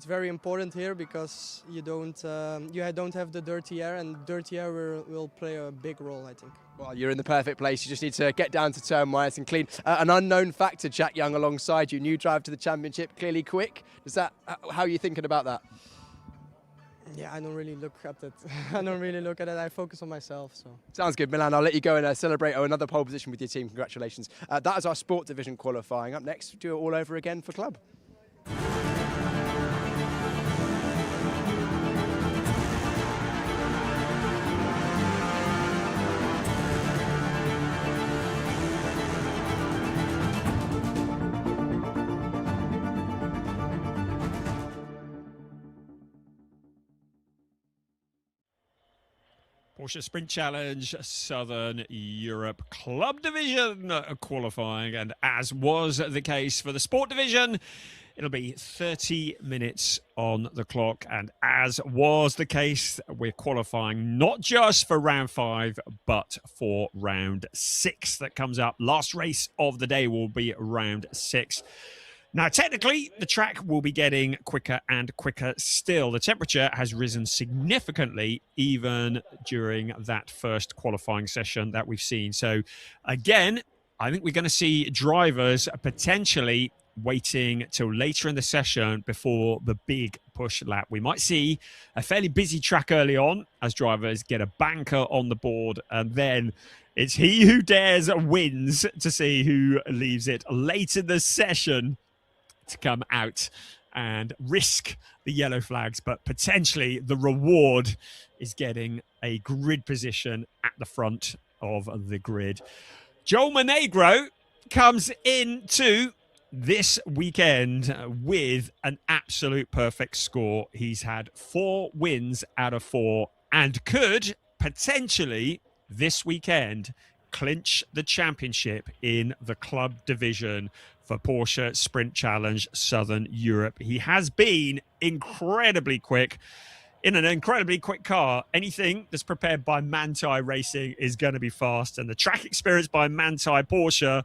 very important here, because you don't have the dirty air, and dirty air will play a big role, I think. Well, you're in the perfect place. You just need to get down to turn one nice and clean. An unknown factor, Jack Young, alongside you. New drive to the championship, clearly quick. How are you thinking about that? Yeah, I don't really look at it. I don't really look at it. I focus on myself. So sounds good, Milan. I'll let you go and celebrate another pole position with your team. Congratulations. That is our sport division qualifying. Up next, do it all over again for club. Porsche Sprint Challenge Southern Europe Club Division qualifying, and as was the case for the Sport Division, it'll be 30 minutes on the clock, and as was the case, we're qualifying not just for round 5 but for round 6 that comes up. Last race of the day will be round 6. Now, technically, the track will be getting quicker and quicker still. The temperature has risen significantly even during that first qualifying session that we've seen. So, again, I think we're going to see drivers potentially waiting till later in the session before the big push lap. We might see a fairly busy track early on as drivers get a banker on the board, and then it's he who dares wins to see who leaves it late in the session to come out and risk the yellow flags, but potentially the reward is getting a grid position at the front of the grid. Joel Monegro comes into this weekend with an absolute perfect score. He's had 4 wins out of 4 and could potentially this weekend clinch the championship in the club division for Porsche Sprint Challenge Southern Europe. He has been incredibly quick in an incredibly quick car. Anything that's prepared by Manthey Racing is going to be fast, and the track experience by Manthey Porsche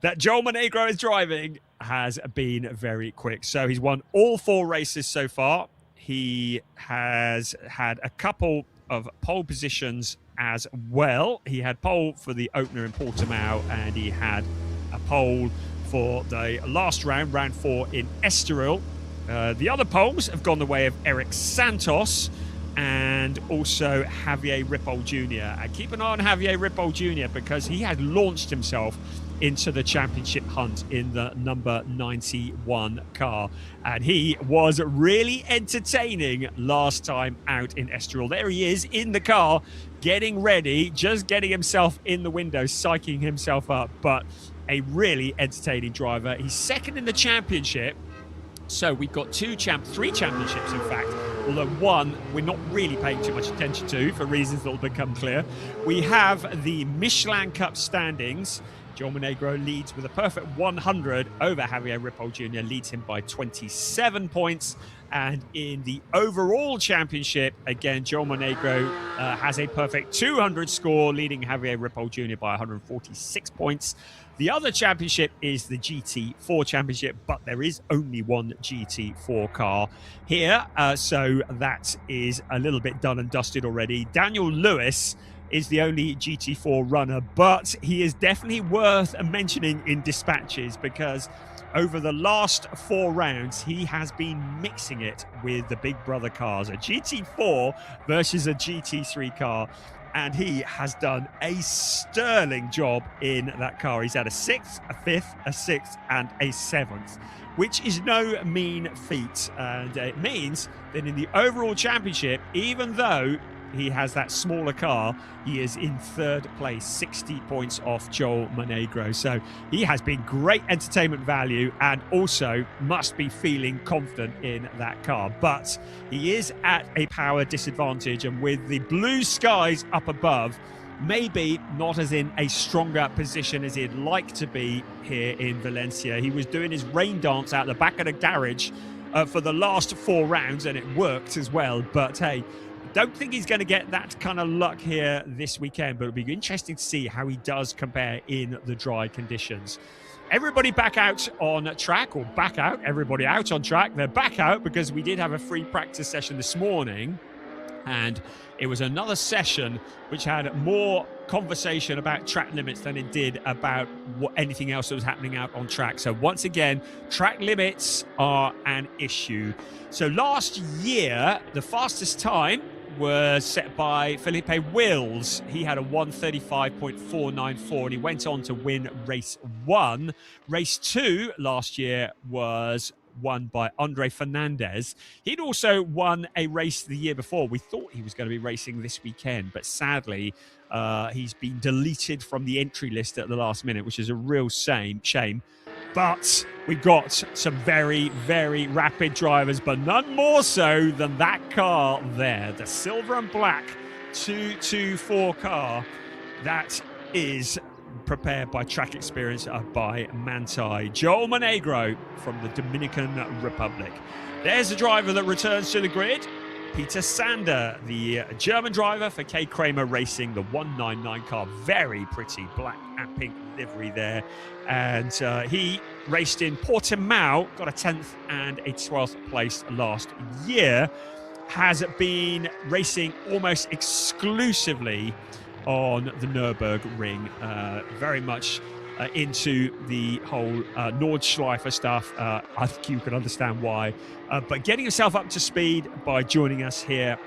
that Joel Monegro is driving has been very quick. So he's won all 4 races so far. He has had a couple of pole positions as well. He had pole for the opener in Portimao, and he had a pole for the last round, round 4 in Estoril. The other poles have gone the way of Eric Santos and also Javier Ripoll Jr. And keep an eye on Javier Ripoll Jr. because he had launched himself into the championship hunt in the number 91 car. And he was really entertaining last time out in Estoril. There he is in the car, getting ready, just getting himself in the window, psyching himself up. But a really entertaining driver. He's second in the championship. So we've got 3 championships, in fact, although one we're not really paying too much attention to for reasons that will become clear. We have the Michelin Cup standings. Joel Monegro leads with a perfect 100 over Javier Ripoll Jr., leads him by 27 points. And in the overall championship, again, Joel Monegro has a perfect 200 score, leading Javier Ripoll Jr. by 146 points. The other championship is the GT4 championship, but there is only one GT4 car here. So that is a little bit done and dusted already. Daniel Lewis is the only GT4 runner, but he is definitely worth mentioning in dispatches because over the last 4 rounds, he has been mixing it with the Big Brother cars, a GT4 versus a GT3 car. And he has done a sterling job in that car. He's had a 6th, a 5th, a 6th, and a 7th, which is no mean feat. And it means that in the overall championship, even though he has that smaller car, he is in 3rd place, 60 points off Joel Monegro. So he has been great entertainment value and also must be feeling confident in that car. But he is at a power disadvantage, and with the blue skies up above, maybe not as in a stronger position as he'd like to be here in Valencia. He was doing his rain dance out the back of the garage for the last 4 rounds, and it worked as well. But hey, don't think he's going to get that kind of luck here this weekend, but it'll be interesting to see how he does compare in the dry conditions. Everybody back out on track, or back out, everybody out on track. They're back out because we did have a free practice session this morning, and it was another session which had more conversation about track limits than it did about anything else that was happening out on track. So once again, track limits are an issue. So last year, the fastest time was set by Felipe Wills. He had a 1:35.494, and he went on to win race 1. Race 2 last year was won by Andre Fernandez. He'd also won a race the year before. We thought he was going to be racing this weekend, but sadly, he's been deleted from the entry list at the last minute, which is a real shame. But we've got some very, very rapid drivers, but none more so than that car there, the silver and black 224 car that is prepared by Track Experience by Manthey. Joel Monegro from the Dominican Republic. There's a driver that returns to the grid. Peter Sander, the German driver for K. Kramer Racing, the 199 car. Very pretty black and pink livery there. And he raced in Portimao, got a 10th and a 12th place last year. Has been racing almost exclusively on the Nürburgring, very much into the whole Nordschleife stuff. I think you can understand why. But getting himself up to speed by joining us here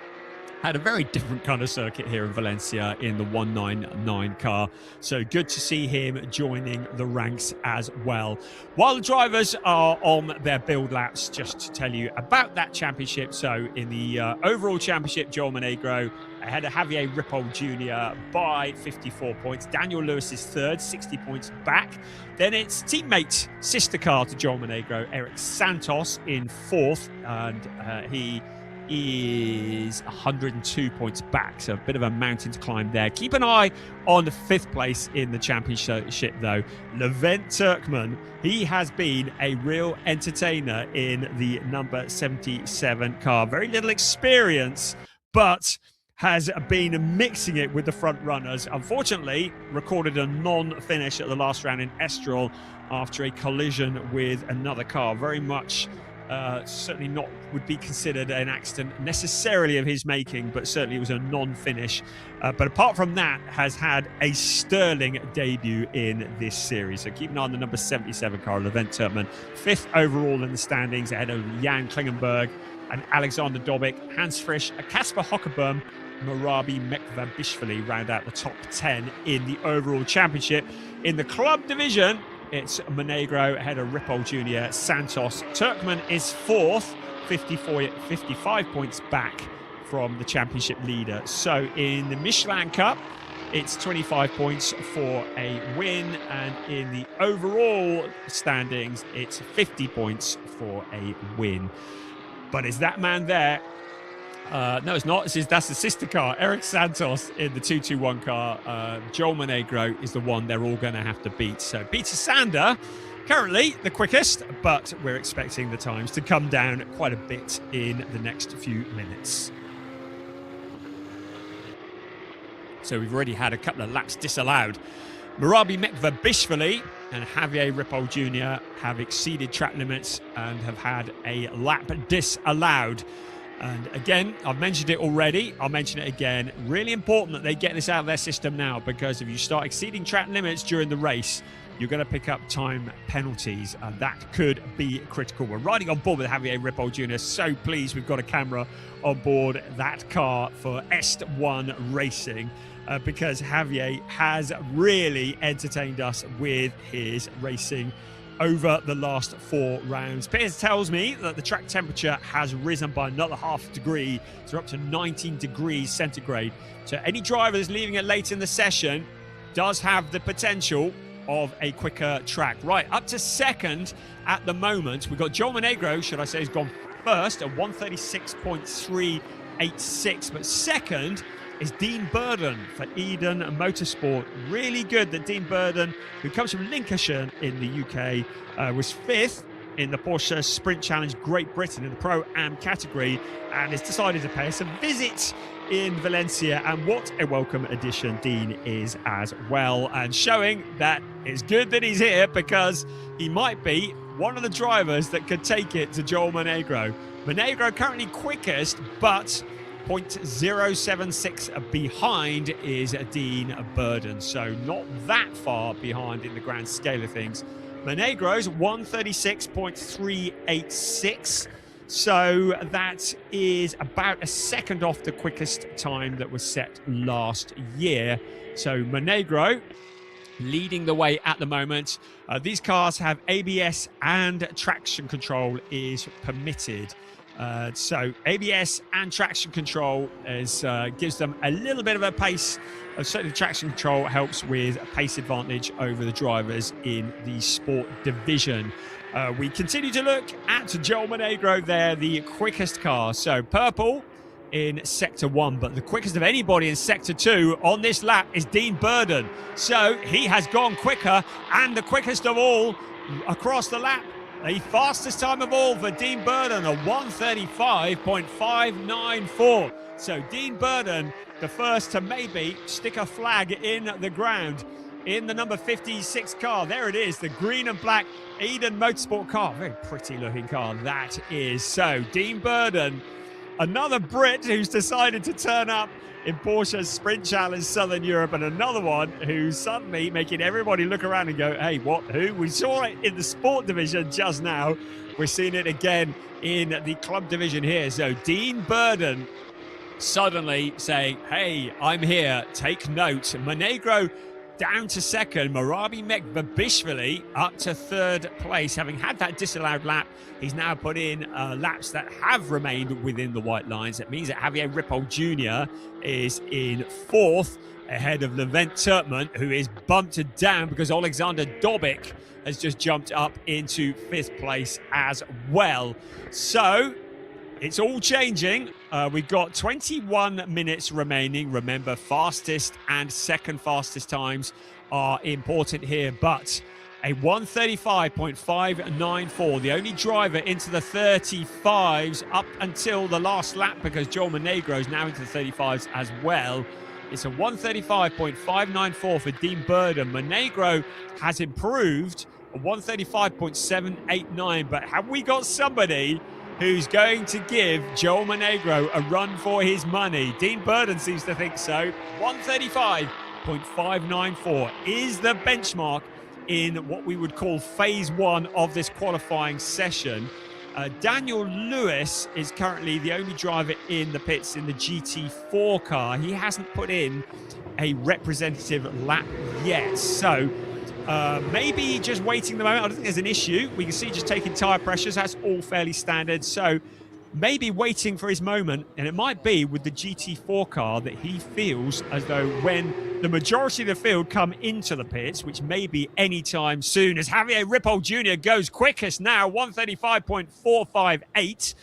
had a very different kind of circuit here in Valencia in the 199 car. So good to see him joining the ranks as well. While the drivers are on their build laps, just to tell you about that championship. So in the overall championship, Joel Monegro, ahead of Javier Ripoll Jr. by 54 points. Daniel Lewis is third, 60 points back. Then it's teammate, sister car to Joel Monegro, Eric Santos in fourth, and he is 102 points back, so a bit of a mountain to climb there. Keep an eye on the fifth place in the championship though. Levent Turkman, he has been a real entertainer in the number 77 car. Very little experience, but has been mixing it with the front runners. Unfortunately, recorded a non-finish at the last round in Estoril after a collision with another car. Very much certainly not would be considered an accident necessarily of his making, but certainly it was a non-finish. But apart from that, has had a sterling debut in this series. So keep an eye on the number 77 car, Levent Turkman, fifth overall in the standings, ahead of Jan Klingenberg and Alexander Dobik. Hans Frisch, Kasper Hockerboom, Marabi Mekvabishvili round out the top 10 in the overall championship. In the club division, it's Monegro ahead of Ripoll Jr., Santos. Turkman is fourth, 55 points back from the championship leader. So in the Michelin Cup, it's 25 points for a win, and in the overall standings, it's 50 points for a win. But is that man there? No, it's not. That's the sister car, Eric Santos in the 221 car. Joel Monegro is the one they're all going to have to beat. So Peter Sander, currently the quickest, but we're expecting the times to come down quite a bit in the next few minutes. So we've already had a couple of laps disallowed. Marabi Mekvabishvili and Javier Ripoll Jr. have exceeded track limits and have had a lap disallowed. And again, I've mentioned it already, I'll mention it again. Really important that they get this out of their system now, because if you start exceeding track limits during the race, you're going to pick up time penalties, and that could be critical. We're riding on board with Javier Ripoll Jr. So pleased we've got a camera on board that car for Est1 Racing, because Javier has really entertained us with his racing over the last 4 rounds. Piers tells me that the track temperature has risen by another half degree, so up to 19 degrees centigrade. So any driver that's leaving it late in the session does have the potential of a quicker track. Right, up to second at the moment. We've got Joel Monegro, should I say, has gone first at 136.386, but second is Dean Burden for Eden Motorsport. Really good that Dean Burden, who comes from Lincolnshire in the UK, was fifth in the Porsche Sprint Challenge Great Britain in the Pro-Am category, and has decided to pay us a visit in Valencia. And what a welcome addition Dean is as well, and showing that it's good that he's here, because he might be one of the drivers that could take it to Joel Monegro. Monegro currently quickest, but 0.076 behind is Dean Burden, so not that far behind in the grand scale of things. Monegro's 136.386, so that is about a second off the quickest time that was set last year. So Monegro leading the way at the moment. These cars have ABS and traction control is permitted. So ABS and traction control gives them a little bit of a pace. Certainly traction control helps with a pace advantage over the drivers in the sport division. We continue to look at Joel Monegro there, the quickest car. So purple in Sector 1, but the quickest of anybody in Sector 2 on this lap is Dean Burden. So he has gone quicker, and the quickest of all across the lap. The fastest time of all for Dean Burden, a 135.594. So Dean Burden, the first to maybe stick a flag in the ground in the number 56 car. There it is, the green and black Eden Motorsport car. Very pretty looking car, that is. So Dean Burden, another Brit who's decided to turn up in Porsche's Sprint Challenge Southern Europe, and another one who's suddenly making everybody look around and go, hey, what, who? We saw it in the sport division just now. We're seeing it again in the club division here. So Dean Burden suddenly saying, hey, I'm here, take note. Monegro down to second. Marabi Mekbabishvili up to third place. Having had that disallowed lap, he's now put in laps that have remained within the white lines. That means that Javier Ripoll Jr. is in fourth, ahead of Levent Turkman, who is bumped down because Alexander Dobik has just jumped up into fifth place as well. So it's all changing. We've got 21 minutes remaining. Remember, fastest and second fastest times are important here, but a 1:35.594, the only driver into the 35s up until the last lap, because Joel Monegro is now into the 35s as well. It's a 1:35.594 for Dean Burden. Monegro has improved, a 1:35.789, but have we got somebody who's going to give Joel Monegro a run for his money? Dean Burden seems to think so. 1:35.594 is the benchmark in what we would call phase one of this qualifying session. Daniel Lewis is currently the only driver in the pits in the GT4 car. He hasn't put in a representative lap yet, so maybe just waiting the moment. I don't think there's an issue. We can see just taking tyre pressures. That's all fairly standard. So maybe waiting for his moment. And it might be with the GT4 car that he feels as though when the majority of the field come into the pits, which may be any time soon, as Javier Ripoll Jr. goes quickest now, 1:35.458.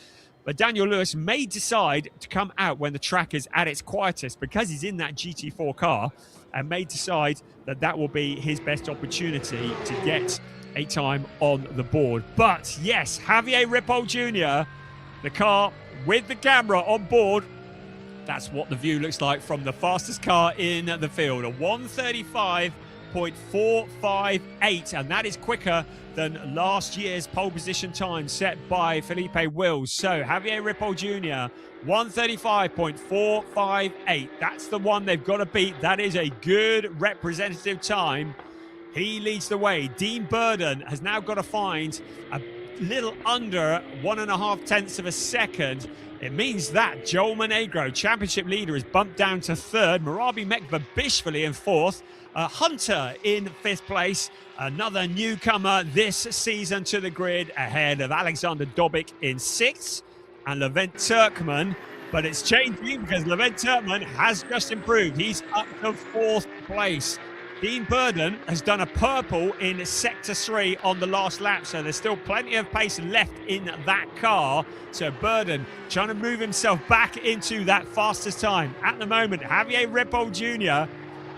But Daniel Lewis may decide to come out when the track is at its quietest because he's in that GT4 car, and may decide that that will be his best opportunity to get a time on the board. But yes, Javier Ripoll Jr., the car with the camera on board, that's what the view looks like from the fastest car in the field. A 1:35.458, and that is quicker than last year's pole position time set by Felipe Wills. So Javier Ripoll Jr., 1:35.458. That's the one they've got to beat. That is a good representative time. He leads the way. Dean Burden has now got to find a little under 1.5 tenths of a second. It means that Joel Monegro, championship leader, is bumped down to third. Marabi Mekbabishvili in fourth. Hunter in fifth place. Another newcomer this season to the grid, ahead of Alexander Dobik in sixth. And Levent Turkman, but it's changing because Levent Turkman has just improved. He's up to fourth place. Dean Burden has done a purple in sector 3 on the last lap, so there's still plenty of pace left in that car. So Burden trying to move himself back into that fastest time. At the moment, Javier Ripoll Jr.,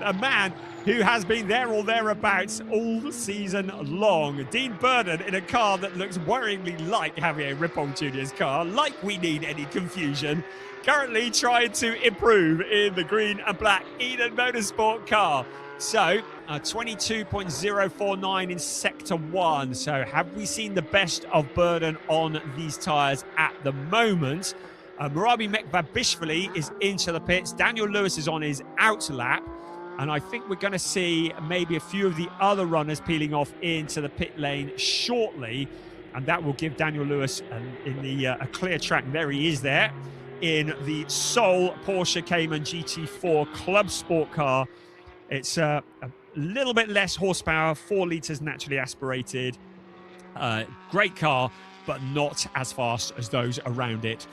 a man who has been there or thereabouts all season long. Dean Burden in a car that looks worryingly like Javier Ripoll Jr.'s car, like we need any confusion. Currently trying to improve in the green and black Eden Motorsport car. So 22.049 in sector 1. So have we seen the best of Burden on these tyres at the moment? Marabi Mekbabishvili is into the pits. Daniel Lewis is on his out lap. And I think we're going to see maybe a few of the other runners peeling off into the pit lane shortly. And that will give Daniel Lewis a clear track. There he is there in the sole Porsche Cayman GT4 Club Sport car. It's a little bit less horsepower, 4 litres naturally aspirated. Great car, but not as fast as those around it.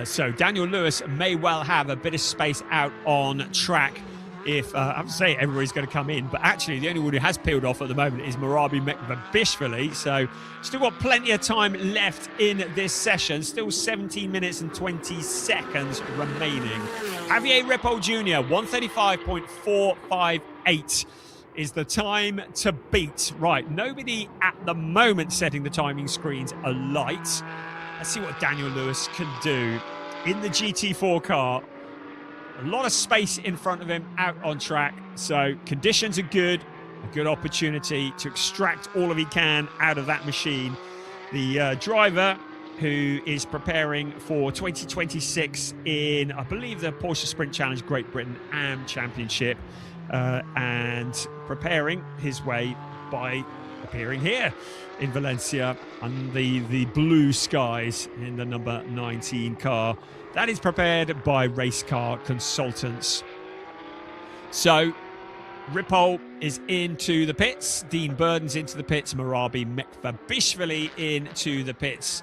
So Daniel Lewis may well have a bit of space out on track if, I have to say, everybody's going to come in. But actually, the only one who has peeled off at the moment is Marabi Mekbabishvili. So still got plenty of time left in this session. Still 17 minutes and 20 seconds remaining. Javier Ripoll Jr., 1:35.458 is the time to beat. Right, nobody at the moment setting the timing screens alight. Let's see what Daniel Lewis can do in the GT4 car. A lot of space in front of him out on track, so conditions are good. A good opportunity to extract all of he can out of that machine. The driver who is preparing for 2026 in, I believe, the Porsche Sprint Challenge Great Britain AM Championship, and preparing his way by appearing here in Valencia on the blue skies in the number 19 car. That is prepared by Race Car Consultants. So Ripoll is into the pits. Dean Burden's into the pits. Marabi Mekvabishvili into the pits.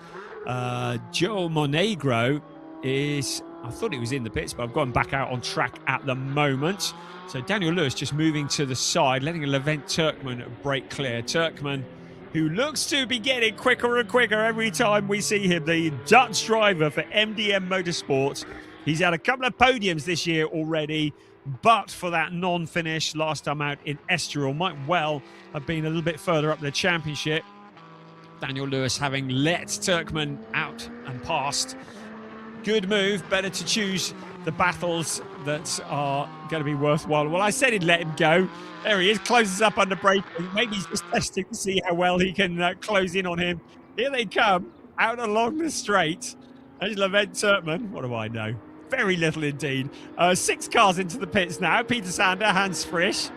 Joe Monegro is, I thought he was in the pits, but I've gone back out on track at the moment. So Daniel Lewis just moving to the side, letting Levent Turkman break clear. Turkman, who looks to be getting quicker and quicker every time we see him, the Dutch driver for MDM Motorsport. He's had a couple of podiums this year already, but for that non-finish last time out in Estoril, might well have been a little bit further up the championship. Daniel Lewis having let Turkman out and past. Good move, better to choose the battles that are going to be worthwhile. Well, I said he'd let him go. There he is, closes up under braking. Maybe he's just testing to see how well he can close in on him. Here they come, out along the straight. There's Levent Turkman. What do I know? Very little indeed. 6 cars into the pits now. Peter Sander, Hans Frisch,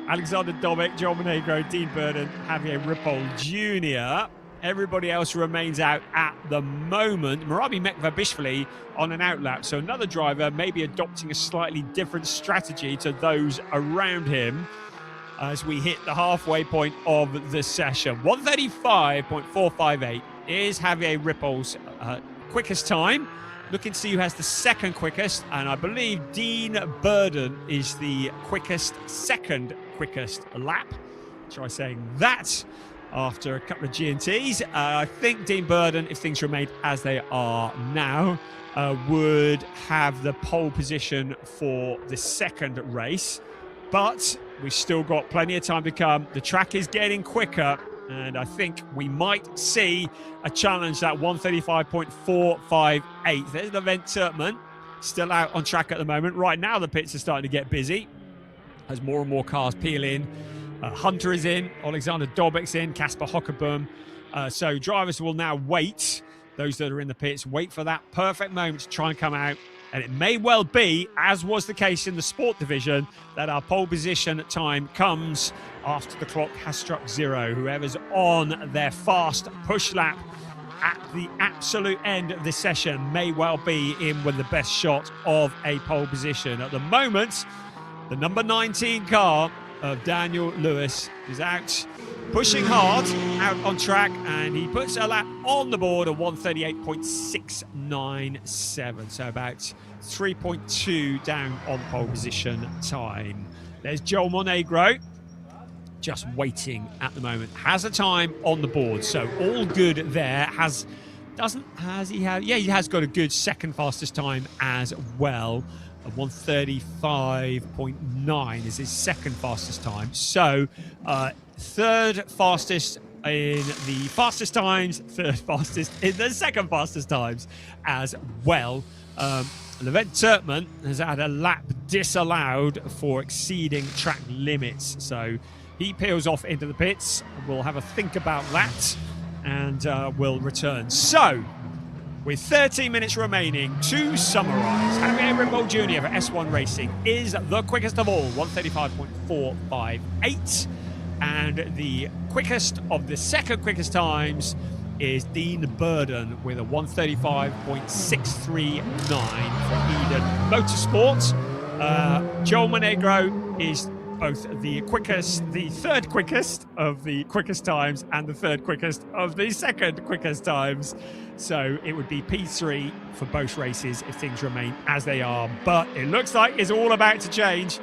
Alexander Dobek, John Monegro, Dean Burden, Javier Ripoll Jr. Everybody else remains out at the moment. Marabi Mekvabishvili on an outlap. So another driver maybe adopting a slightly different strategy to those around him as we hit the halfway point of the session. 1:35.458 is Javier Ripoll's quickest time. Looking to see who has the second quickest, and I believe Dean Burden is the second quickest lap. Try saying that after a couple of G&Ts. I think Dean Burden, if things remain as they are now, would have the pole position for the second race. But we've still got plenty of time to come. The track is getting quicker, and I think we might see a challenge at 1:35.458. There's Levent Turkman, still out on track at the moment. Right now, the pits are starting to get busy as more and more cars peel in. Hunter is in, Alexander Dobek's in, Kasper Hockerboom. So drivers will now wait, those that are in the pits, wait for that perfect moment to try and come out. And it may well be, as was the case in the sport division, that our pole position time comes after the clock has struck 0. Whoever's on their fast push lap at the absolute end of this session may well be in with the best shot of a pole position. At the moment, the number 19 car of Daniel Lewis is out, pushing hard, out on track, and he puts a lap on the board at 1:38.697. So about 3.2 down on pole position time. There's Joel Monegro, just waiting at the moment. Has a time on the board, so all good there. He has got a good second fastest time as well. 1:35.9 is his second fastest time. So third fastest in the fastest times, third fastest in the second fastest times as well. Levent Turkman has had a lap disallowed for exceeding track limits. So he peels off into the pits. We'll have a think about that and we'll return. So, with 13 minutes remaining to summarise, Javier Ripoll Jr. for S1 Racing is the quickest of all, 1:35.458. And the quickest of the second quickest times is Dean Burden with a 1:35.639 for Eden Motorsport. Joel Monegro is both the third quickest of the quickest times and the third quickest of the second quickest times. So it would be P3 for both races if things remain as they are. But it looks like it's all about to change.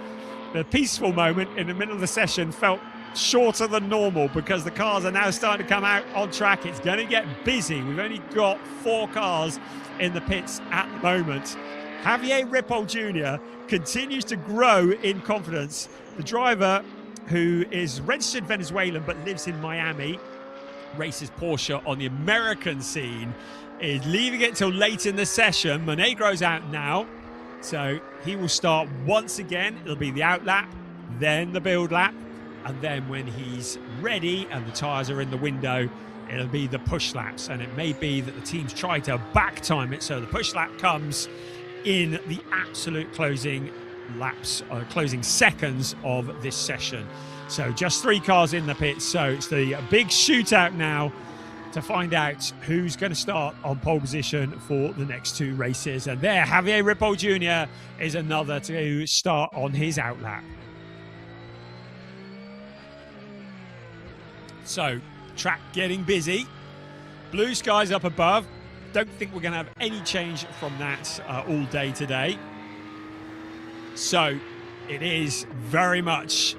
The peaceful moment in the middle of the session felt shorter than normal because the cars are now starting to come out on track. It's going to get busy. We've only got 4 cars in the pits at the moment. Javier Ripoll Jr. continues to grow in confidence. The driver, who is registered Venezuelan but lives in Miami, races Porsche on the American scene, is leaving it till late in the session. Monegro's out now, so he will start once again. It'll be the out lap, then the build lap, and then when he's ready and the tyres are in the window, it'll be the push laps. And it may be that the teams try to back time it, so the push lap comes in the absolute closing laps, closing seconds of this session. So just 3 cars in the pits. So it's the big shootout now to find out who's going to start on pole position for the next 2 races. And there, Javier Ripoll Jr. is another to start on his out lap. So, track getting busy. Blue skies up above. Don't think we're going to have any change from that all day today. So, it is very much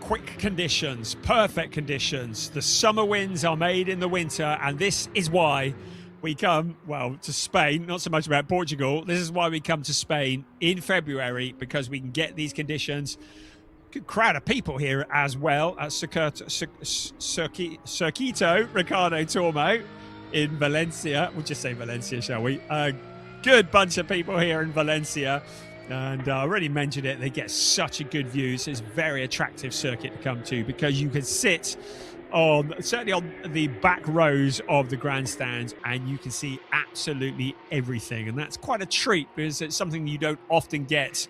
quick conditions, perfect conditions. The summer wins are made in the winter, and this is why we come, well, to Spain, not so much about Portugal. This is why we come to Spain in February, because we can get these conditions. Good crowd of people here as well at Circuito Ricardo Tormo in Valencia. We'll just say Valencia, shall we? A good bunch of people here in Valencia. And I already mentioned it, they get such a good view. It's a very attractive circuit to come to because you can sit on, certainly on the back rows of the grandstands, and you can see absolutely everything. And that's quite a treat because it's something you don't often get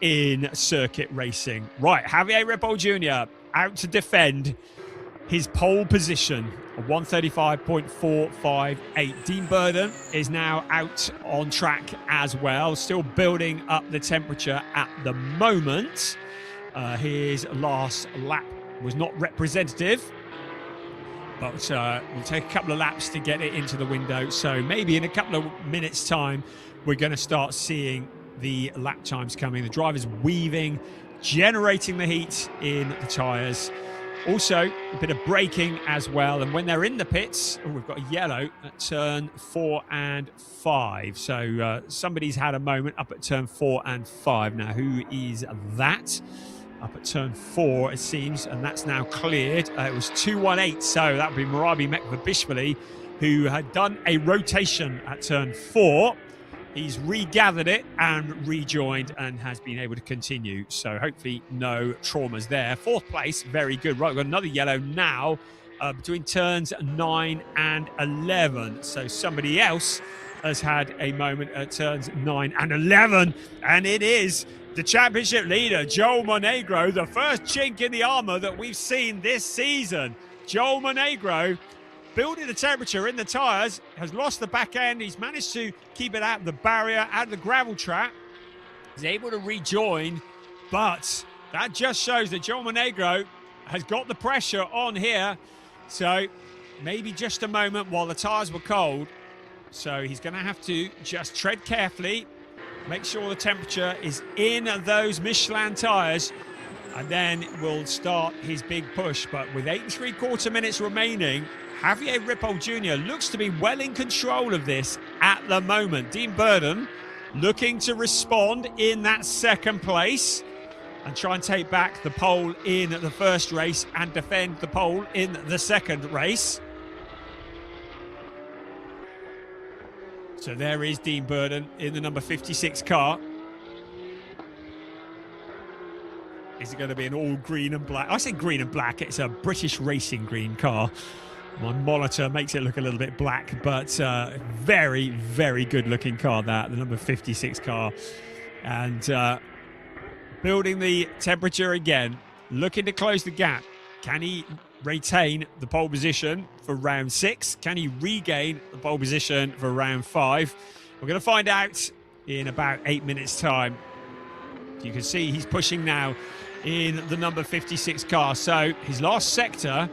in circuit racing. Right, Javier Ripoll Jr. out to defend his pole position. A 135.458. Dean Burden is now out on track as well, still building up the temperature at the moment. His last lap was not representative, but we'll take a couple of laps to get it into the window. So maybe in a couple of minutes' time, we're going to start seeing the lap times coming. The driver's weaving, generating the heat in the tyres. Also, a bit of braking as well. And when they're in the pits, we've got a yellow at turn 4 and 5. So somebody's had a moment up at turn 4 and 5. Now, who is that? Up at turn 4, it seems, and that's now cleared. It was 218, so that would be Marabi Mekvabishvili, who had done a rotation at turn 4. He's regathered it and rejoined and has been able to continue. So hopefully no traumas there. 4th place, very good. Right, we've got another yellow now between turns 9 and 11. So somebody else has had a moment at turns 9 and 11. And it is the championship leader, Joel Monegro, the first chink in the armour that we've seen this season. Joel Monegro, building the temperature in the tyres, has lost the back end. He's managed to keep it out of the barrier, out of the gravel trap. He's able to rejoin, but that just shows that Joel Monegro has got the pressure on here. So maybe just a moment while the tyres were cold. So he's going to have to just tread carefully, make sure the temperature is in those Michelin tyres, and then we'll start his big push. But with 8 3/4 minutes remaining, Javier Ripoll Jr. looks to be well in control of this at the moment. Dean Burden looking to respond in that 2nd place and try and take back the pole in the first race and defend the pole in the 2nd race. So there is Dean Burden in the number 56 car. Is it going to be an all green and black? I say green and black. It's a British racing green car. My monitor makes it look a little bit black, but very, very good looking car, that, the number 56 car. And building the temperature again, looking to close the gap. Can he retain the pole position for round 6? Can he regain the pole position for round 5? We're going to find out in about 8 minutes' time. You can see he's pushing now in the number 56 car. So his last sector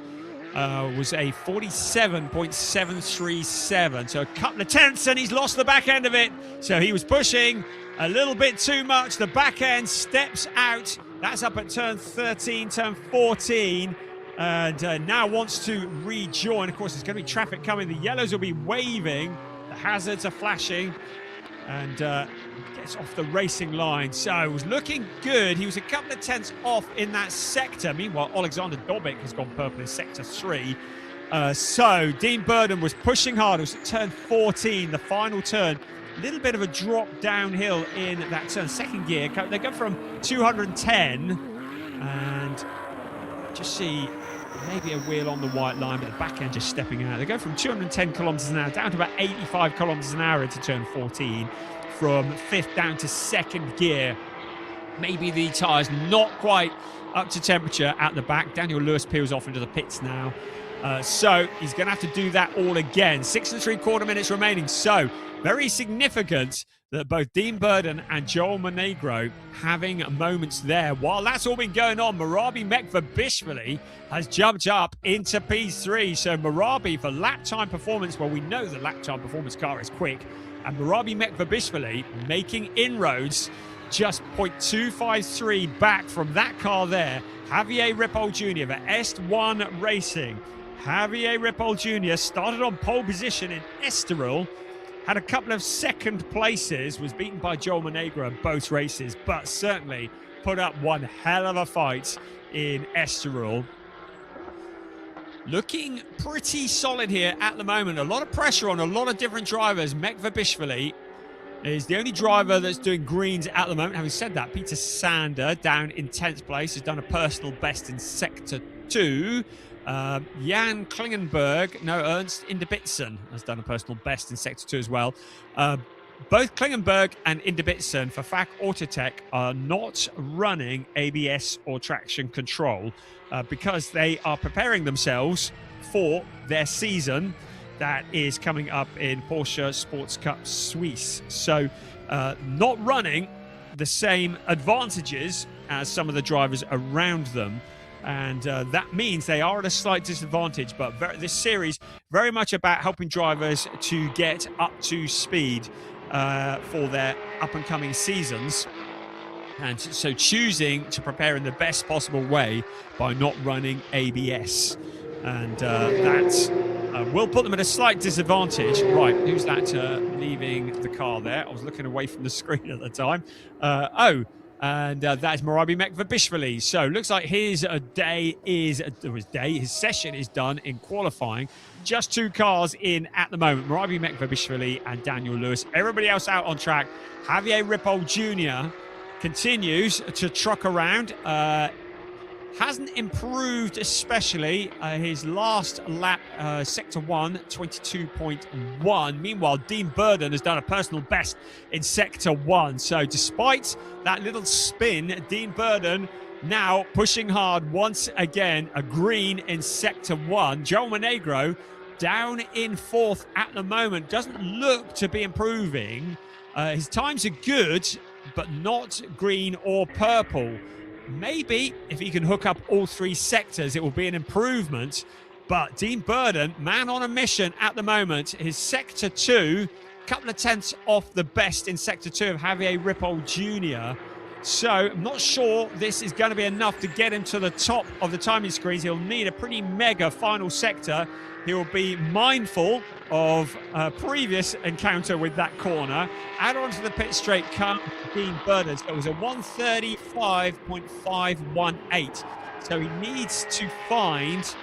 was a 47.737, so a couple of tenths, and he's lost the back end of it. So he was pushing a little bit too much. The back end steps out. That's up at turn 13, turn 14, and now wants to rejoin. Of course, there's going to be traffic coming. The yellows will be waving. The hazards are flashing, and gets off the racing line. So it was looking good. He was a couple of tenths off in that sector. Meanwhile, Alexander Dobic has gone purple in sector 3. So Dean Burden was pushing hard. It was at turn 14, the final turn. A little bit of a drop downhill in that turn. 2nd gear. They go from 210 and just see maybe a wheel on the white line, but the back end just stepping out. They go from 210 kilometers an hour down to about 85 kilometers an hour into turn 14. From 5th down to 2nd gear. Maybe the tyres not quite up to temperature at the back. Daniel Lewis peels off into the pits now. So he's going to have to do that all again. 6 3/4 minutes remaining. So very significant that both Dean Burden and Joel Monegro having moments there. While that's all been going on, Marabi Mekvabishvili has jumped up into P3. So Marabi for lap time performance, well, we know the lap time performance car is quick. And Marabi Mekvabishvili making inroads, just 0.253 back from that car there. Javier Ripoll Jr. for S1 Racing. Javier Ripoll Jr. started on pole position in Estoril, had a couple of second places, was beaten by Joel Monegro in both races, but certainly put up one hell of a fight in Estoril. Looking pretty solid here at the moment. A lot of pressure on a lot of different drivers. Mekvabishvili is the only driver that's doing greens at the moment. Having said that, Peter Sander down in 10th place has done a personal best in Sector 2. Jan Ernst Inderbitzen has done a personal best in Sector 2 as well. Both Klingenberg and Inderbitzen for FAC Autotech are not running ABS or traction control because they are preparing themselves for their season that is coming up in Porsche Sports Cup Suisse. So not running the same advantages as some of the drivers around them. And that means they are at a slight disadvantage. But this series very much about helping drivers to get up to speed for their up-and-coming seasons. And so choosing to prepare in the best possible way by not running ABS. And that will put them at a slight disadvantage. Right, who's that leaving the car there? I was looking away from the screen at the time. And that's Marabi Mekvabishvili. So looks like his session is done in qualifying. Just two cars in at the moment, Marabi Mekvabishvili and Daniel Lewis. Everybody else out on track. Javier Ripoll Jr. continues to truck around. Hasn't improved especially. His last lap, Sector 1, 22.1. Meanwhile, Dean Burden has done a personal best in Sector 1. So despite that little spin, Dean Burden now pushing hard once again. A green in Sector 1. Joel Monegro down in 4th at the moment. Doesn't look to be improving. His times are good, but not green or purple. Maybe if he can hook up all three sectors, it will be an improvement. But Dean Burden, man on a mission at the moment. His Sector 2, a couple of tenths off the best in Sector 2 of Javier Ripoll Jr. So I'm not sure this is going to be enough to get him to the top of the timing screens. He'll need a pretty mega final sector. He will be mindful of a previous encounter with that corner. Out onto the pit straight come Dean Burden. So it was a 135.518. So he needs to find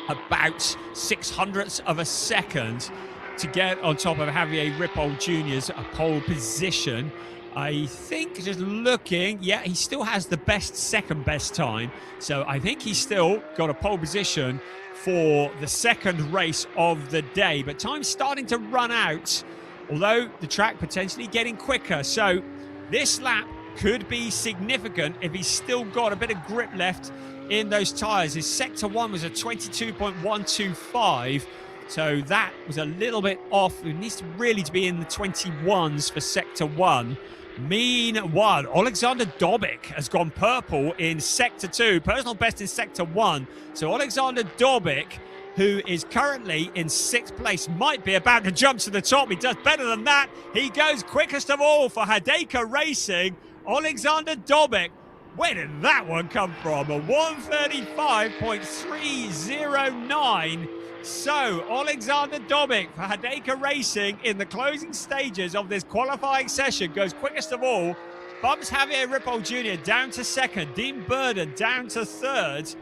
about 0.06 of a second to get on top of Javier Ripoll Jr.'s pole position. I think just looking, yeah, he still has the second best time. So I think he's still got a pole position for the second race of the day. But time's starting to run out, although the track potentially getting quicker. So this lap could be significant if he's still got a bit of grip left in those tyres. His Sector 1 was a 22.125. So that was a little bit off. It needs to really to be in the 21s for Sector 1. Meanwhile, Alexander Dobik has gone purple in Sector 2. Personal best in Sector 1. So Alexander Dobik, who is currently in 6th place, might be about to jump to the top. He does better than that. He goes quickest of all for Hadeka Racing. Alexander Dobik. Where did that one come from? A 135.309. So, Alexander Dobik for Hadeka Racing in the closing stages of this qualifying session goes quickest of all. Bumps Javier Ripoll Jr. down to 2nd. Dean Burden down to 3rd.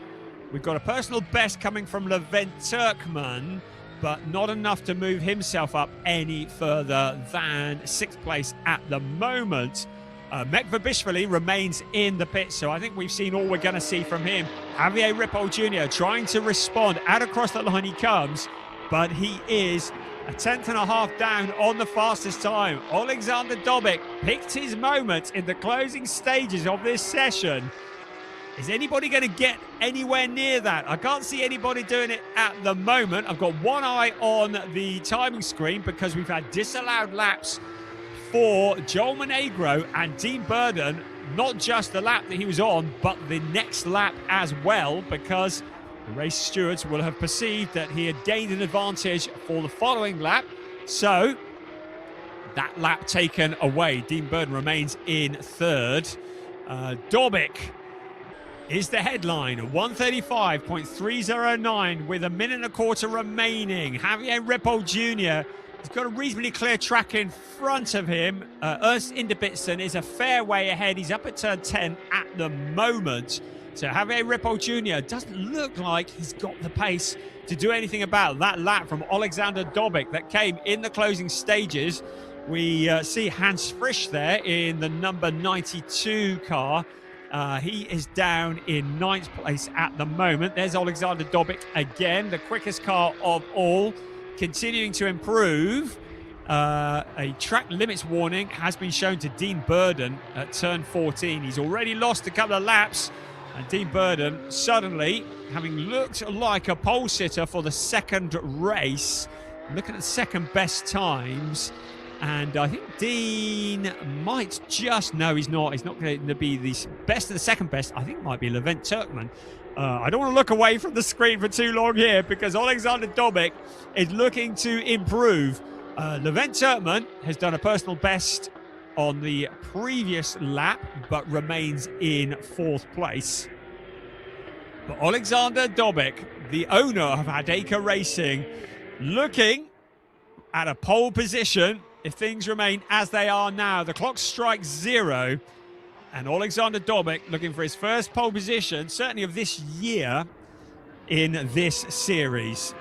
We've got a personal best coming from Levent Turkman, but not enough to move himself up any further than 6th place at the moment. Mekvabishvili remains in the pit, so I think we've seen all we're going to see from him. Javier Ripoll Jr. trying to respond. Out across the line he comes, but he is a 10.5 down on the fastest time. Alexander Dobik picked his moment in the closing stages of this session. Is anybody going to get anywhere near that? I can't see anybody doing it at the moment. I've got one eye on the timing screen because we've had disallowed laps for Joel Monegro and Dean Burden, not just the lap that he was on, but the next lap as well, because the race stewards will have perceived that he had gained an advantage for the following lap. So that lap taken away. Dean Burden remains in third. Dobic is the headline, 135.309 with a minute and a quarter remaining. Javier Ripoll Jr. has got a reasonably clear track in front of him. Ernst Inderbitzen is a fair way ahead. He's up at turn 10 at the moment. So Javier Ripoll Jr. doesn't look like he's got the pace to do anything about that lap from Alexander Dobic that came in the closing stages. We see Hans Frisch there in the number 92 car. He is down in 9th place at the moment. There's Alexander Dobic again, the quickest car of all, continuing to improve. A track limits warning has been shown to Dean Burden at turn 14. He's already lost a couple of laps, and Dean Burden suddenly, having looked like a pole sitter for the second race, looking at the second best times. And I think Dean might just... No, he's not. He's not going to be the best of the second best. I think it might be Levent Turkman. I don't want to look away from the screen for too long here, because Alexander Dobic is looking to improve. Levent Turkman has done a personal best on the previous lap, but remains in 4th place. But Alexander Dobic, the owner of Hadeka Racing, looking at a pole position. If things remain as they are now, the clock strikes 0, and Alexander Dobic looking for his first pole position, certainly of this year, in this series.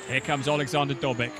Here comes Alexander Dobic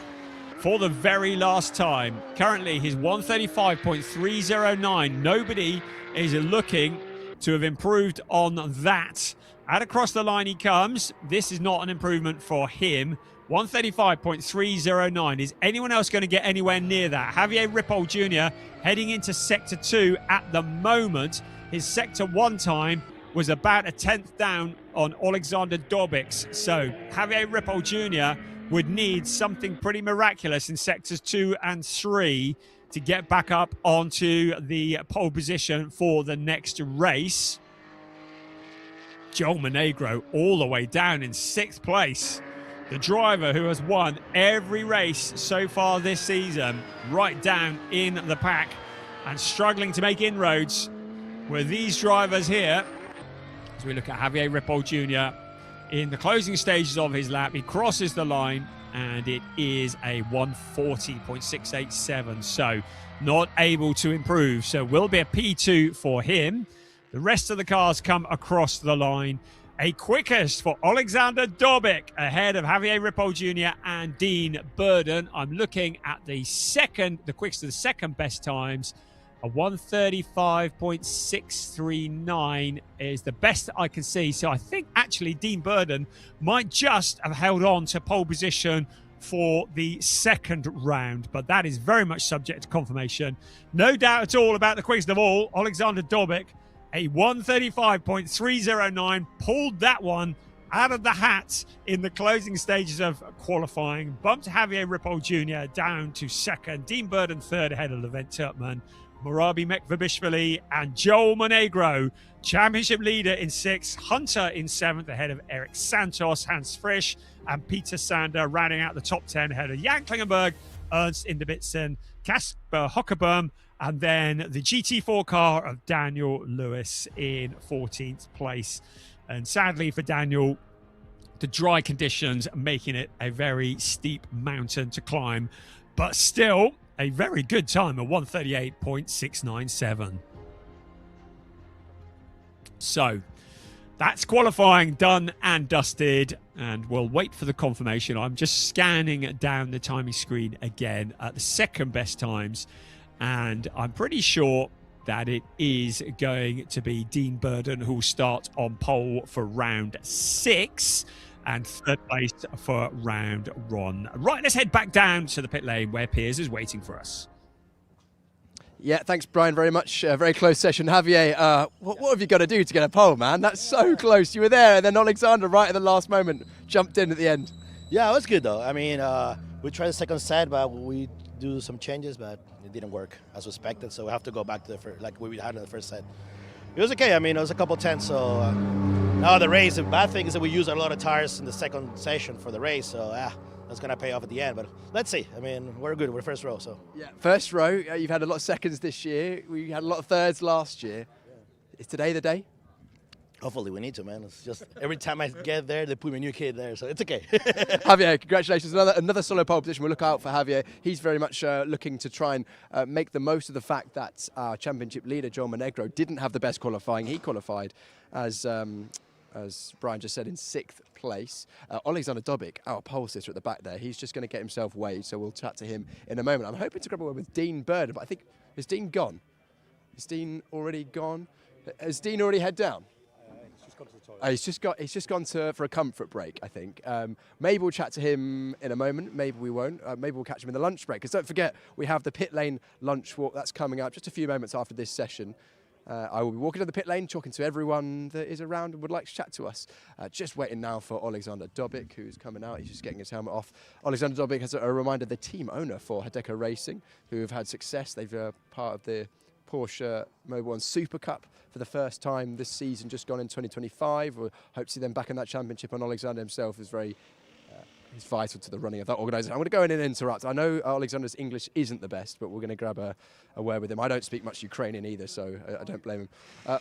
for the very last time. Currently, he's 135.309. Nobody is looking to have improved on that. Out across the line he comes. This is not an improvement for him. 135.309. Is anyone else going to get anywhere near that? Javier Ripoll Jr. heading into Sector 2 at the moment. His Sector 1 time was about a 10th down on Alexander Dobic's. So Javier Ripoll Jr. would need something pretty miraculous in Sectors 2 and 3 to get back up onto the pole position for the next race. Joel Monegro all the way down in 6th place. The driver who has won every race so far this season, right down in the pack and struggling to make inroads with these drivers here. As we look at Javier Ripoll Jr. in the closing stages of his lap, he crosses the line and it is a 140.687. So not able to improve. So will be a P2 for him. The rest of the cars come across the line. A quickest for Alexander Dobic ahead of Javier Ripoll Jr. and Dean Burden. I'm looking at the quickest of the second best times. A 135.639 is the best that I can see. So I think actually Dean Burden might just have held on to pole position for the second round, but that is very much subject to confirmation. No doubt at all about the quickest of all, Alexander Dobic. A 135.309, pulled that one out of the hat in the closing stages of qualifying. Bumped Javier Ripoll Jr. down to second. Dean Burden third ahead of Levent Turkman. Morabi Mekvabishvili and Joel Monegro, championship leader in 6th. Hunter in 7th ahead of Eric Santos. Hans Frisch and Peter Sander rounding out the top 10 ahead of Jan Klingenberg, Ernst Inderbitzen, Kasper Hockerbaum, and then the GT4 car of Daniel Lewis in 14th place. And sadly for Daniel, the dry conditions making it a very steep mountain to climb. But still, a very good time of 138.697. So, that's qualifying done and dusted, and we'll wait for the confirmation. I'm just scanning down the timing screen again at the second best times. And I'm pretty sure that it is going to be Dean Burden who will start on pole for round 6 and third place for round 1. Right, let's head back down to the pit lane where Piers is waiting for us. Yeah, thanks, Brian, very much. Very close session. Javier, what have you got to do to get a pole, man? That's so close. You were there, and then Alexander, right at the last moment, jumped in at the end. Yeah, it was good, though. I mean, we tried the second set, but we do some changes, but it didn't work as expected. So we have to go back to like we had in the first set. It was okay. I mean, it was a couple tenths. So now the race. The bad thing is that we used a lot of tires in the second session for the race. So that's going to pay off at the end. But let's see. I mean, we're good. We're first row. So Yeah, first row. You've had a lot of seconds this year. We had a lot of thirds last year. Is today the day? hopefully we need to, man. It's just every time I get there, they put me a new kid there, so it's okay. Javier, congratulations. Another solo pole position. We'll look out for Javier. He's very much looking to try and make the most of the fact that our championship leader, Joel Monegro, didn't have the best qualifying. He qualified as Brian just said, in 6th place. Alexander Dobic, our pole sitter at the back there, he's just going to get himself weighed, so we'll chat to him in a moment. I'm hoping to grab a word with Dean Bird, but I think, is Dean gone? Is Dean already gone? Has Dean already head down? He's just gone for a comfort break, I think. Maybe we'll chat to him in a moment. Maybe we won't. Maybe we'll catch him in the lunch break. Because don't forget, we have the pit lane lunch walk that's coming up just a few moments after this session. I will be walking to the pit lane, talking to everyone that is around and would like to chat to us. Just waiting now for Alexander Dobic, who's coming out. He's just getting his helmet off. Alexander Dobic has a reminder, the team owner for Hideko Racing, who have had success. They've part of the Porsche Mobil 1 Super Cup for the first time this season, just gone in 2025. We'll hope to see them back in that championship, and Alexander himself is very he's vital to the running of that organisation. I'm going to go in and interrupt. I know Alexander's English isn't the best, but we're going to grab a word with him. I don't speak much Ukrainian either, so I don't blame him.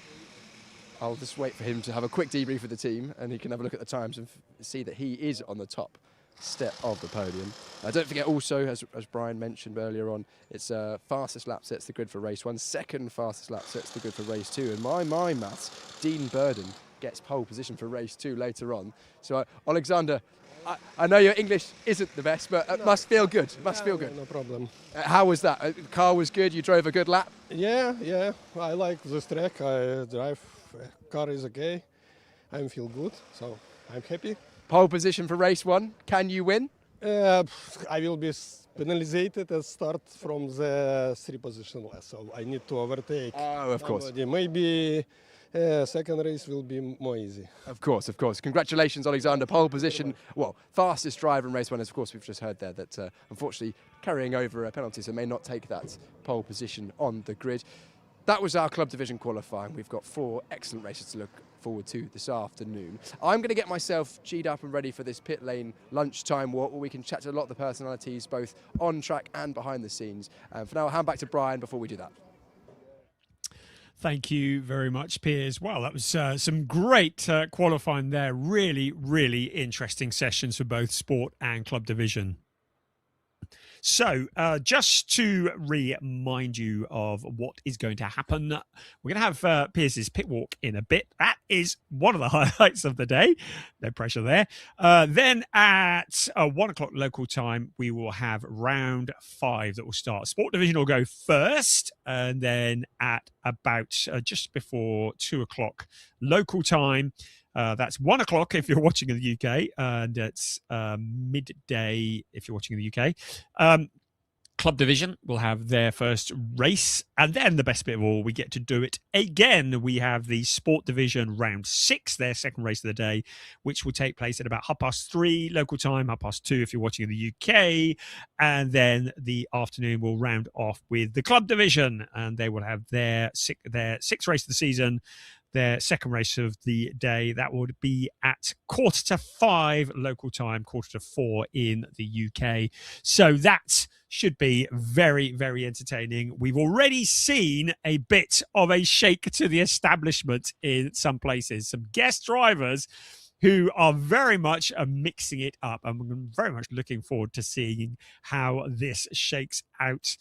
I'll just wait for him to have a quick debrief with the team, and he can have a look at the times and see that he is on the top step of the podium. Don't forget also, as Brian mentioned earlier on, it's fastest lap sets the grid for race 1, second fastest lap sets the grid for race 2, and my maths, Dean Burden gets pole position for race 2 later on. So Alexander, I know your English isn't the best, but it must feel good. Must feel good. No problem. How was that? The car was good. You drove a good lap. Yeah. I like this track. I drive. Car is okay. I feel good, so I'm happy. Pole position for race 1. Can you win? I will be penalized and start from the 3 position less, so I need to overtake. Oh, of course. Somebody. Maybe second race will be more easy. Of course. Congratulations, Alexander. Pole position, well, fastest driver in race 1, as of course we've just heard there, that unfortunately carrying over a penalty, so may not take that pole position on the grid. That was our club division qualifying. We've got 4 excellent races to look forward to this afternoon. I'm going to get myself G'd up and ready for this pit lane lunchtime walk, where we can chat to a lot of the personalities, both on track and behind the scenes. For now, I'll hand back to Brian before we do that. Thank you very much, Piers. Well, that was some great qualifying there. Really, really interesting sessions for both sport and club division. So just to remind you of what is going to happen, we're going to have Piers's pit walk in a bit. That is one of the highlights of the day. No pressure there. Then at 1 o'clock local time, we will have round 5 that will start. Sport division will go first, and then at about just before 2 o'clock local time, that's 1 o'clock if you're watching in the UK, and it's midday if you're watching in the UK. Club division will have their first race, and then the best bit of all, we get to do it again. We have the sport division round 6, their second race of the day, which will take place at about 3:30 local time, 2:30 if you're watching in the UK, and then the afternoon will round off with the club division, and they will have their sixth race of the season. Their second race of the day, that would be at 4:45 local time, 4:45 in the UK. So that should be very, very entertaining. We've already seen a bit of a shake to the establishment in some places. Some guest drivers who are very much mixing it up. I'm very much looking forward to seeing how this shakes out.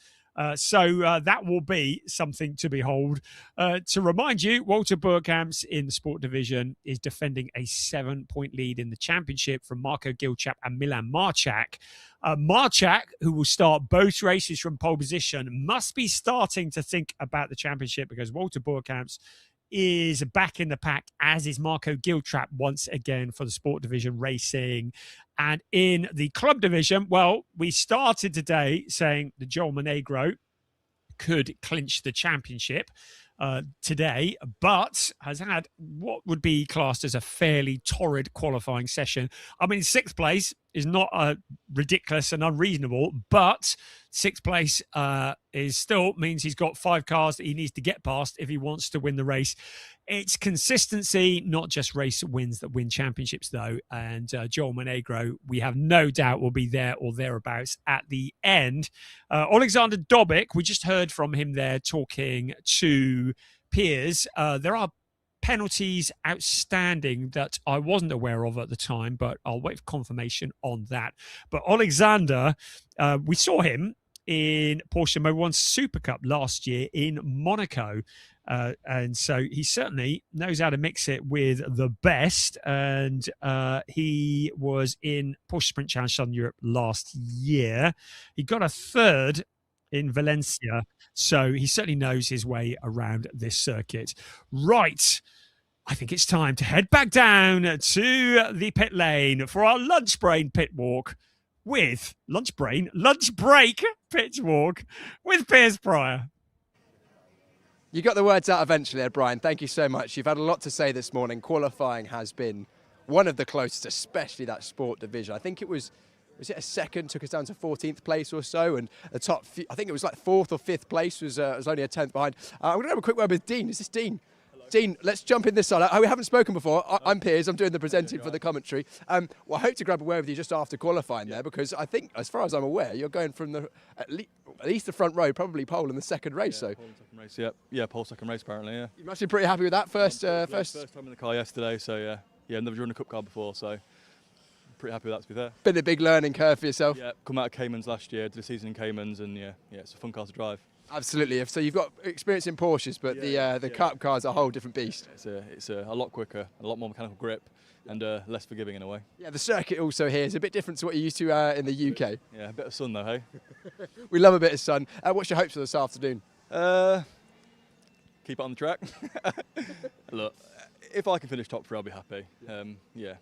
So that will be something to behold. To remind you, Walter Burkamps in the sport division is defending a 7-point lead in the championship from Marco Gilchap and Milan Marchak. Marchak, who will start both races from pole position, must be starting to think about the championship, because Walter Burkamps is back in the pack, as is Marco Giltrap once again for the sport division racing. And in the club division, well, we started today saying that Joel Monegro could clinch the championship today, but has had what would be classed as a fairly torrid qualifying session. I mean, 6th place, is not ridiculous and unreasonable, but sixth place is still means he's got 5 cars that he needs to get past if he wants to win the race. It's consistency, not just race wins that win championships, though. And Joel Monegro, we have no doubt, will be there or thereabouts at the end. Alexander Dobic, we just heard from him there talking to Piers. There are penalties outstanding that I wasn't aware of at the time, but I'll wait for confirmation on that. But Alexander, we saw him in Porsche Mobil 1 Super Cup last year in Monaco. And so he certainly knows how to mix it with the best. And he was in Porsche Sprint Challenge Southern Europe last year. He got a 3rd in Valencia. So he certainly knows his way around this circuit. Right. I think it's time to head back down to the pit lane for our lunch break pit walk with lunch break pit walk with Piers Pryor. You got the words out eventually there, Brian. Thank you so much. You've had a lot to say this morning. Qualifying has been one of the closest, especially that sport division. I think it was it a second, took us down to 14th place or so, and the top few, I think it was like 4th or 5th place was only a 10th behind. I'm going to have a quick word with Dean. Is this Dean? Dean, let's jump in this side. We haven't spoken before. I'm Piers. I'm doing the presenting for the commentary. Well, I hope to grab a word with you just after qualifying there, because I think, as far as I'm aware, you're going from the at least the front row, probably pole in the second race. So pole second race, yeah, pole second race apparently. Yeah. You must be pretty happy with that first. First time in the car yesterday, so yeah, never driven a cup car before, so pretty happy with that, to be fair. Been a big learning curve for yourself. Yeah, come out of Caymans last year, did a season in Caymans, and yeah, it's a fun car to drive. Absolutely. So you've got experience in Porsches, but the Cup car is a whole different beast. It's a lot quicker, a lot more mechanical grip, and less forgiving in a way. Yeah, the circuit also here is a bit different to what you're used to in the UK. Yeah, a bit of sun though, hey? We love a bit of sun. What's your hopes for this afternoon? Keep it on the track. Look, if I can finish top 3, I'll be happy. Yeah,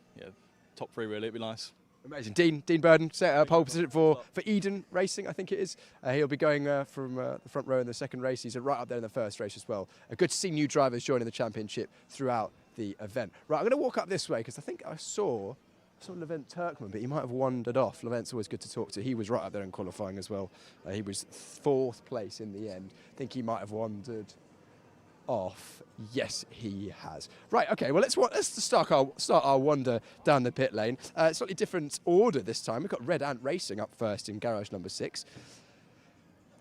top 3 really, it'd be nice. Amazing. Dean Burden set a pole position for Eden Racing, I think it is. He'll be going from the front row in the second race. He's right up there in the first race as well. Good to see new drivers joining the championship throughout the event. Right, I'm going to walk up this way because I think I saw Levent Turkman, but he might have wandered off. Levent's always good to talk to. He was right up there in qualifying as well. He was 4th place in the end. I think he might have wandered off. Yes, he has. Right, okay, well, let's start our wander down the pit lane. Slightly different order this time. We've got Red Ant Racing up first in garage number 6.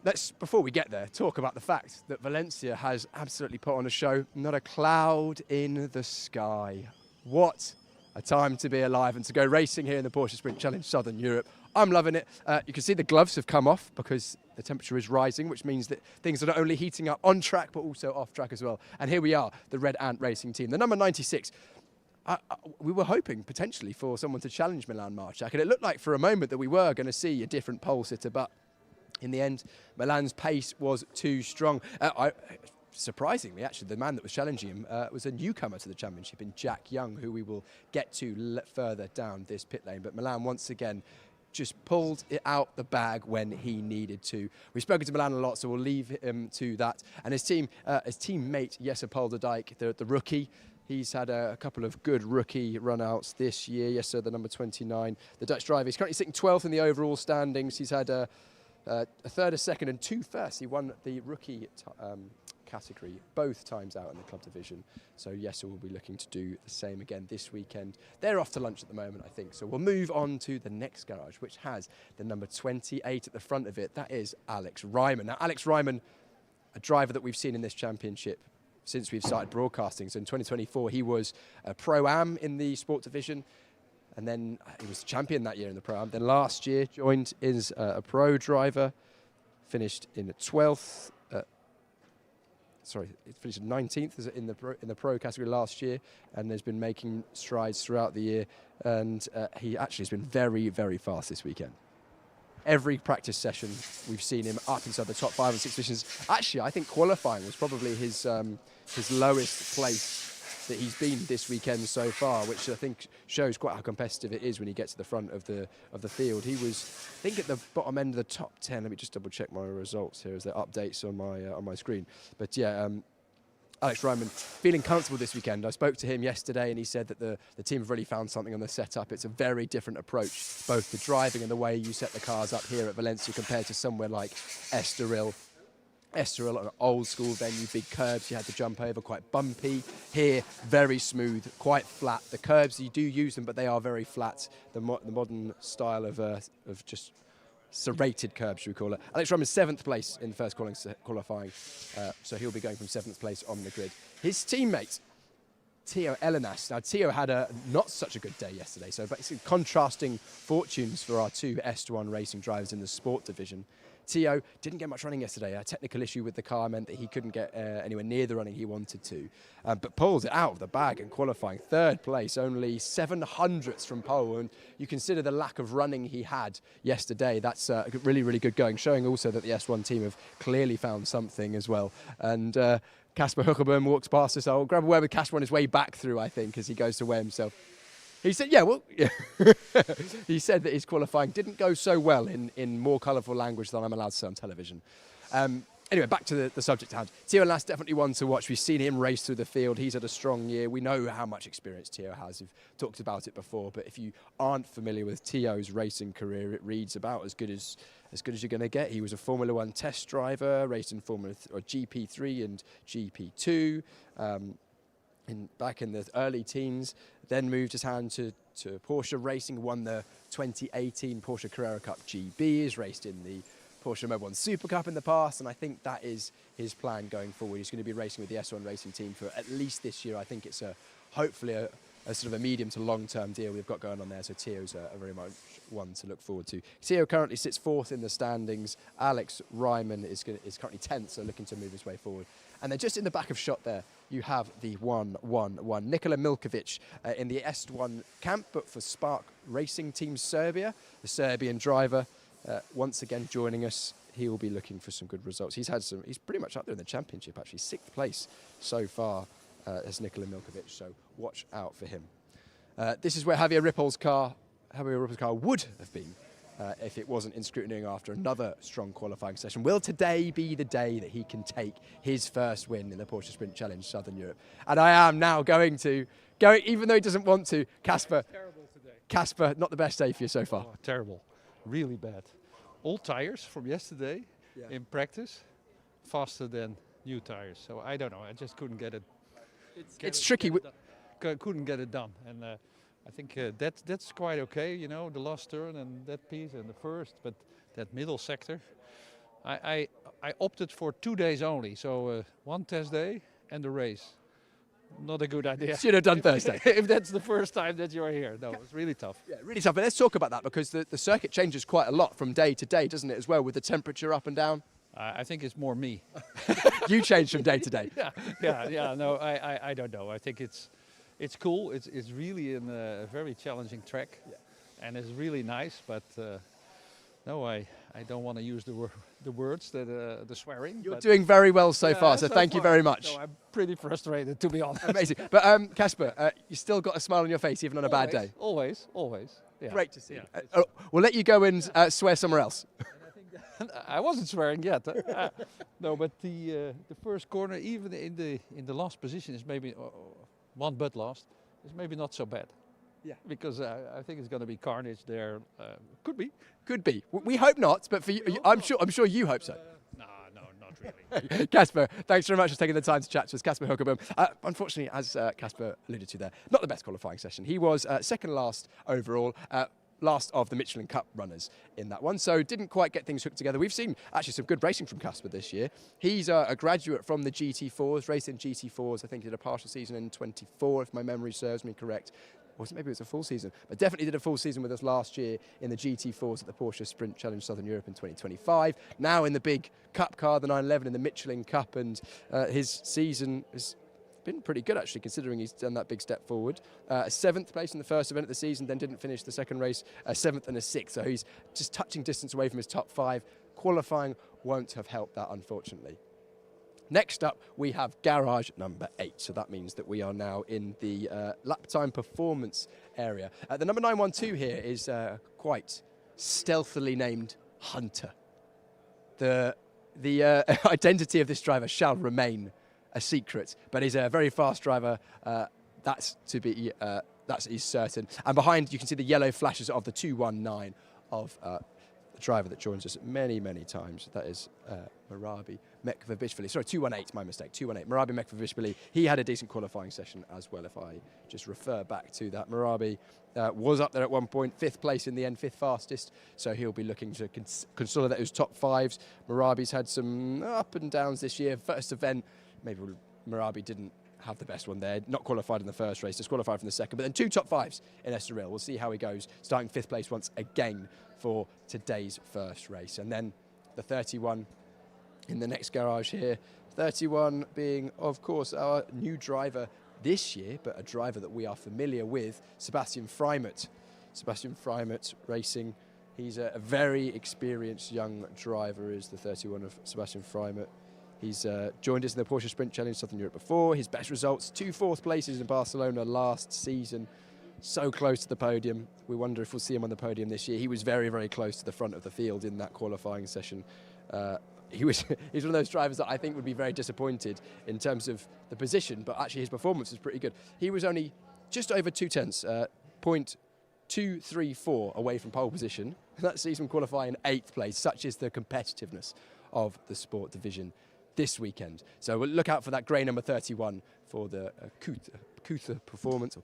Let's, before we get there, talk about the fact that Valencia has absolutely put on a show. Not a cloud in the sky. What a time to be alive and to go racing here in the Porsche Sprint Challenge Southern Europe. I'm loving it. You can see the gloves have come off because the temperature is rising, which means that things are not only heating up on track, but also off track as well. And here we are, the Red Ant Racing team. The number 96, we were hoping potentially for someone to challenge Milan Marchak, and it looked like for a moment that we were going to see a different pole sitter, but in the end, Milan's pace was too strong. Surprisingly, actually, the man that was challenging him was a newcomer to the championship in Jack Young, who we will get to further down this pit lane. But Milan, once again, just pulled it out the bag when he needed to. We've spoken to Milan a lot, so we'll leave him to that. And his teammate, Jesse Polderdijk, the rookie, he's had a couple of good rookie run-outs this year. Yes, sir, the number 29, the Dutch driver. He's currently sitting 12th in the overall standings. He's had a 3rd, a 2nd, and 2 firsts. He won the rookie category both times out in the club division. So yes, we'll be looking to do the same again this weekend. They're off to lunch at the moment, I think. So we'll move on to the next garage, which has the number 28 at the front of it. That is Alex Ryman. Now, Alex Ryman, a driver that we've seen in this championship since we've started broadcasting. So in 2024, he was a Pro-Am in the sport division. And then he was champion that year in the Pro-Am. Then last year, joined as a pro driver, finished in the 12th. He finished 19th in the pro category last year, and has been making strides throughout the year. And he actually has been very, very fast this weekend. Every practice session, we've seen him up inside the top 5 and 6 positions. Actually, I think qualifying was probably his lowest place that he's been this weekend so far, which I think shows quite how competitive it is when he gets to the front of the field. He was, I think, at the bottom end of the top 10. Let me just double check my results here as there are updates on my screen. But yeah, Alex Ryman feeling comfortable this weekend. I spoke to him yesterday and he said that the team have really found something on the setup. It's a very different approach, both the driving and the way you set the cars up here at Valencia compared to somewhere like Estoril. Estoril, an old school venue, big curbs you had to jump over, quite bumpy. Here, very smooth, quite flat. The curbs, you do use them, but they are very flat. The modern style of just serrated curb, should we call it. Alex Ryman's 7th place in the first qualifying, so he'll be going from 7th place on the grid. His teammate, Teo Elenas. Now, Teo had a not such a good day yesterday, so basically contrasting fortunes for our two S1 racing drivers in the sport division. Teo didn't get much running yesterday. A technical issue with the car meant that he couldn't get anywhere near the running he wanted to, but pulls it out of the bag in qualifying. 3rd place, only 700ths from pole, and you consider the lack of running he had yesterday. That's really, really good going, showing also that the S1 team have clearly found something as well. And Casper Huckelboom walks past us. I'll grab a word with Casper on his way back through, I think, as he goes to weigh himself. He said, he said that his qualifying didn't go so well in more colourful language than I'm allowed to say on television. Anyway, back to the subject at hand. Teo Elenas definitely one to watch. We've seen him race through the field. He's had a strong year. We know how much experience Teo has. We've talked about it before, but if you aren't familiar with Teo's racing career, it reads about as good as you're going to get. He was a Formula 1 test driver, raced in GP3 and GP2. Back in the early teens, then moved his hand to Porsche racing, won the 2018 Porsche Carrera Cup GB, has raced in the Porsche Mobil 1 Super Cup in the past, and I think that is his plan going forward. He's going to be racing with the S1 racing team for at least this year. I think it's hopefully a sort of a medium to long-term deal we've got going on there, so Teo's a very much one to look forward to. Teo currently sits 4th in the standings. Alex Ryman is currently 10th, so looking to move his way forward. And then just in the back of shot there, you have the 1-1-1. Nikola Milkovic in the S1 camp, but for Spark Racing Team Serbia. The Serbian driver once again joining us. He will be looking for some good results. He's pretty much up there in the championship, actually. 6th place so far as Nikola Milkovic, so watch out for him. This is where Javier Ripoll's car would have been if it wasn't in scrutiny after another strong qualifying session. Will today be the day that he can take his first win in the Porsche Sprint Challenge Southern Europe? And I am now going, even though he doesn't want to, Casper. Terrible today. Casper, not the best day for you so far. Oh, terrible. Really bad. Old tires from yesterday in practice, faster than new tires. So I don't know. I just couldn't get it. It's tricky. Couldn't get it done. And I think that's quite okay, you know, the last turn and that piece and the first, but that middle sector, I opted for 2 days only, so 1 test day and the race. Not a good idea. Should have done Thursday. If that's the first time that you're here. No, it's really tough. Yeah, really tough. But let's talk about that because the circuit changes quite a lot from day to day, doesn't it, as well, with the temperature up and down? I think it's more me. You change from day to day. Yeah. No, I don't know. I think it's cool. It's really a very challenging track, and it's really nice. But no, I don't want to use the words the swearing. You're doing very well so far. So thank you very much. No, I'm pretty frustrated, to be honest. Amazing. But Casper, you still got a smile on your face even on a bad day. Always. Yeah. Great to see. Yeah. We'll let you go and swear somewhere else. I wasn't swearing yet. No, but the first corner, even in the last position, is maybe one but last. Is maybe not so bad. Yeah. Because I think it's going to be carnage there. Could be. Could be. We hope not, but for you, I'm sure you hope so. No, not really. Casper, thanks very much for taking the time to chat to us. Casper Huckelboom. Unfortunately, as Casper alluded to there, not the best qualifying session. He was second last overall. Last of the Michelin Cup runners in that one, so didn't quite get things hooked together. We've seen actually some good racing from Casper this year. He's a graduate from the GT4s, raced in GT4s. I think he did a partial season in 24, if my memory serves me correct. Or maybe it was a full season, but definitely did a full season with us last year in the GT4s at the Porsche Sprint Challenge Southern Europe in 2025. Now in the big Cup car, the 911 in the Michelin Cup, and his season is been pretty good actually, considering he's done that big step forward. 7th place in the first event of the season, then didn't finish the second race, 7th and a 6th, so he's just touching distance away from his top 5. Qualifying won't have helped that, unfortunately. Next up, we have garage number 8, so that means that we are now in the lap time performance area. The number 912 here is quite stealthily named Hunter. The identity of this driver shall remain a secret, but he's a very fast driver. That's is certain. And behind, you can see the yellow flashes of the 219 of the driver that joins us many, many times. That is Marabi Mekvavishvili. Sorry, 218, my mistake, 218. Marabi Mekvavishvili, he had a decent qualifying session as well, if I just refer back to that. Marabi was up there at one point, 5th place in the end, 5th fastest, so he'll be looking to consolidate those top 5s. Marabi's had some up and downs this year. First event, maybe Marabi didn't have the best one there, not qualified in the first race, disqualified from the second, but then 2 top 5s in Estoril. We'll see how he goes, starting 5th place once again for today's first race. And then the 31 in the next garage here. 31 being, of course, our new driver this year, but a driver that we are familiar with, Sebastian Freimert. Sebastian Freimert racing. He's a very experienced young driver, is the 31 of Sebastian Freimert. He's joined us in the Porsche Sprint Challenge Southern Europe before. His best results, 2 4th places in Barcelona last season. So close to the podium. We wonder if we'll see him on the podium this year. He was very, very close to the front of the field in that qualifying session. He's one of those drivers that I think would be very disappointed in terms of the position, but actually his performance was pretty good. He was only just over 2 tenths, 0.234 away from pole position. That sees him qualify in 8th place. Such is the competitiveness of the sport division this weekend. So we'll look out for that grey number 31 for the Kuta performance,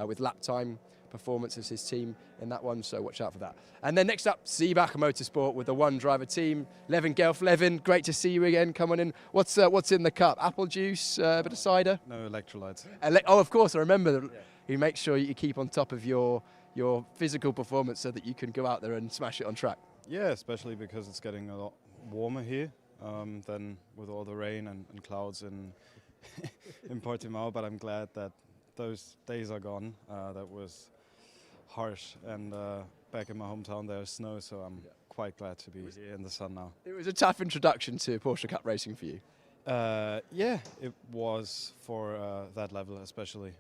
with lap time performance as his team in that one, so watch out for that. And then next up, Seebach Motorsport with the 1 driver team. Levin Gelf. Levin, great to see you again. Come on in. What's in the cup? Apple juice, a bit of cider? No, electrolytes. Oh, of course, I remember. You make sure you keep on top of your physical performance so that you can go out there and smash it on track. Yeah, especially because it's getting a lot warmer here than with all the rain and clouds in Portimao, but I'm glad that those days are gone. That was harsh, and back in my hometown there's snow, so I'm quite glad to be here in the sun now. It was a tough introduction to Porsche Cup racing for you. Yeah, it was for that level especially.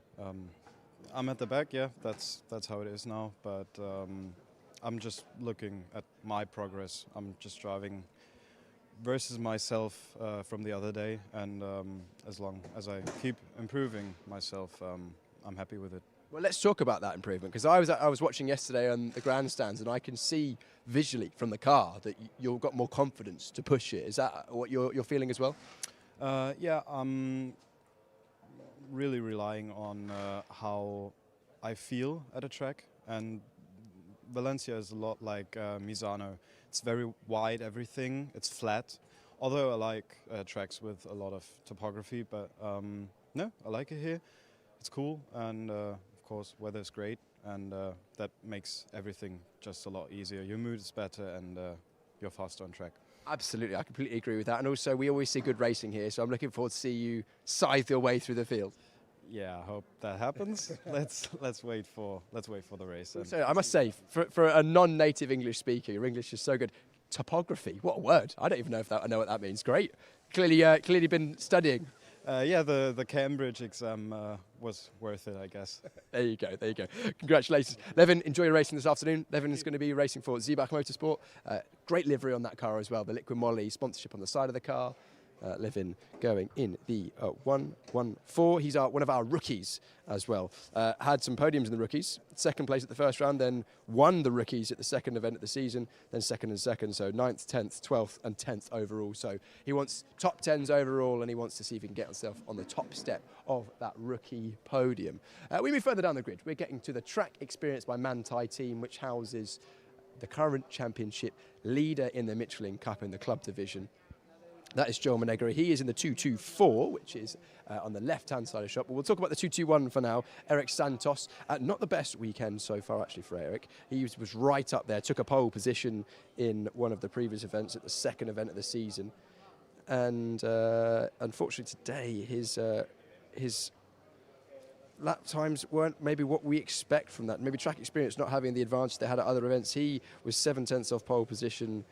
I'm at the back, yeah, that's how it is now, but I'm just looking at my progress. I'm just driving versus myself from the other day, and as long as I keep improving myself, I'm happy with it. Well, let's talk about that improvement, because I was watching yesterday on the grandstands, and I can see visually from the car that you've got more confidence to push it. Is that what you're feeling as well? Yeah, I'm really relying on how I feel at a track, and Valencia is a lot like Misano. It's very wide, everything. It's flat. Although I like tracks with a lot of topography, but no, I like it here. It's cool, and of course, weather's great, and that makes everything just a lot easier. Your mood is better, and you're faster on track. Absolutely, I completely agree with that. And also, we always see good racing here, so I'm looking forward to see you scythe your way through the field. Yeah, I hope that happens. let's wait for the race. So I must say, for a non-native English speaker, your English is so good. Topography, what a word! I don't even know I know what that means. Great, clearly been studying. Yeah, the Cambridge exam was worth it, I guess. There you go. Congratulations. Levin, enjoy your racing this afternoon. Levin is going to be racing for Seebach Motorsport. Great livery on that car as well, the Liquid Moly sponsorship on the side of the car. Levin going in the 114. He's one of our rookies as well. Had some podiums in the rookies. 2nd place at the first round, then won the rookies at the 2nd event of the season, then 2nd and 2nd, so 9th, 10th, 12th and 10th overall. So he wants top 10s overall, and he wants to see if he can get himself on the top step of that rookie podium. We move further down the grid. We're getting to the Track Experience by Manthai team, which houses the current championship leader in the Michelin Cup in the club division. That is Joel Monegro. He is in the 224, which is on the left-hand side of the shop. But we'll talk about the 221 for now. Eric Santos, not the best weekend so far, actually, for Eric. He was right up there, took a pole position in one of the previous events at the 2nd event of the season. And unfortunately today, his lap times weren't maybe what we expect from that. Maybe Track Experience not having the advantage they had at other events. He was 7 tenths off pole position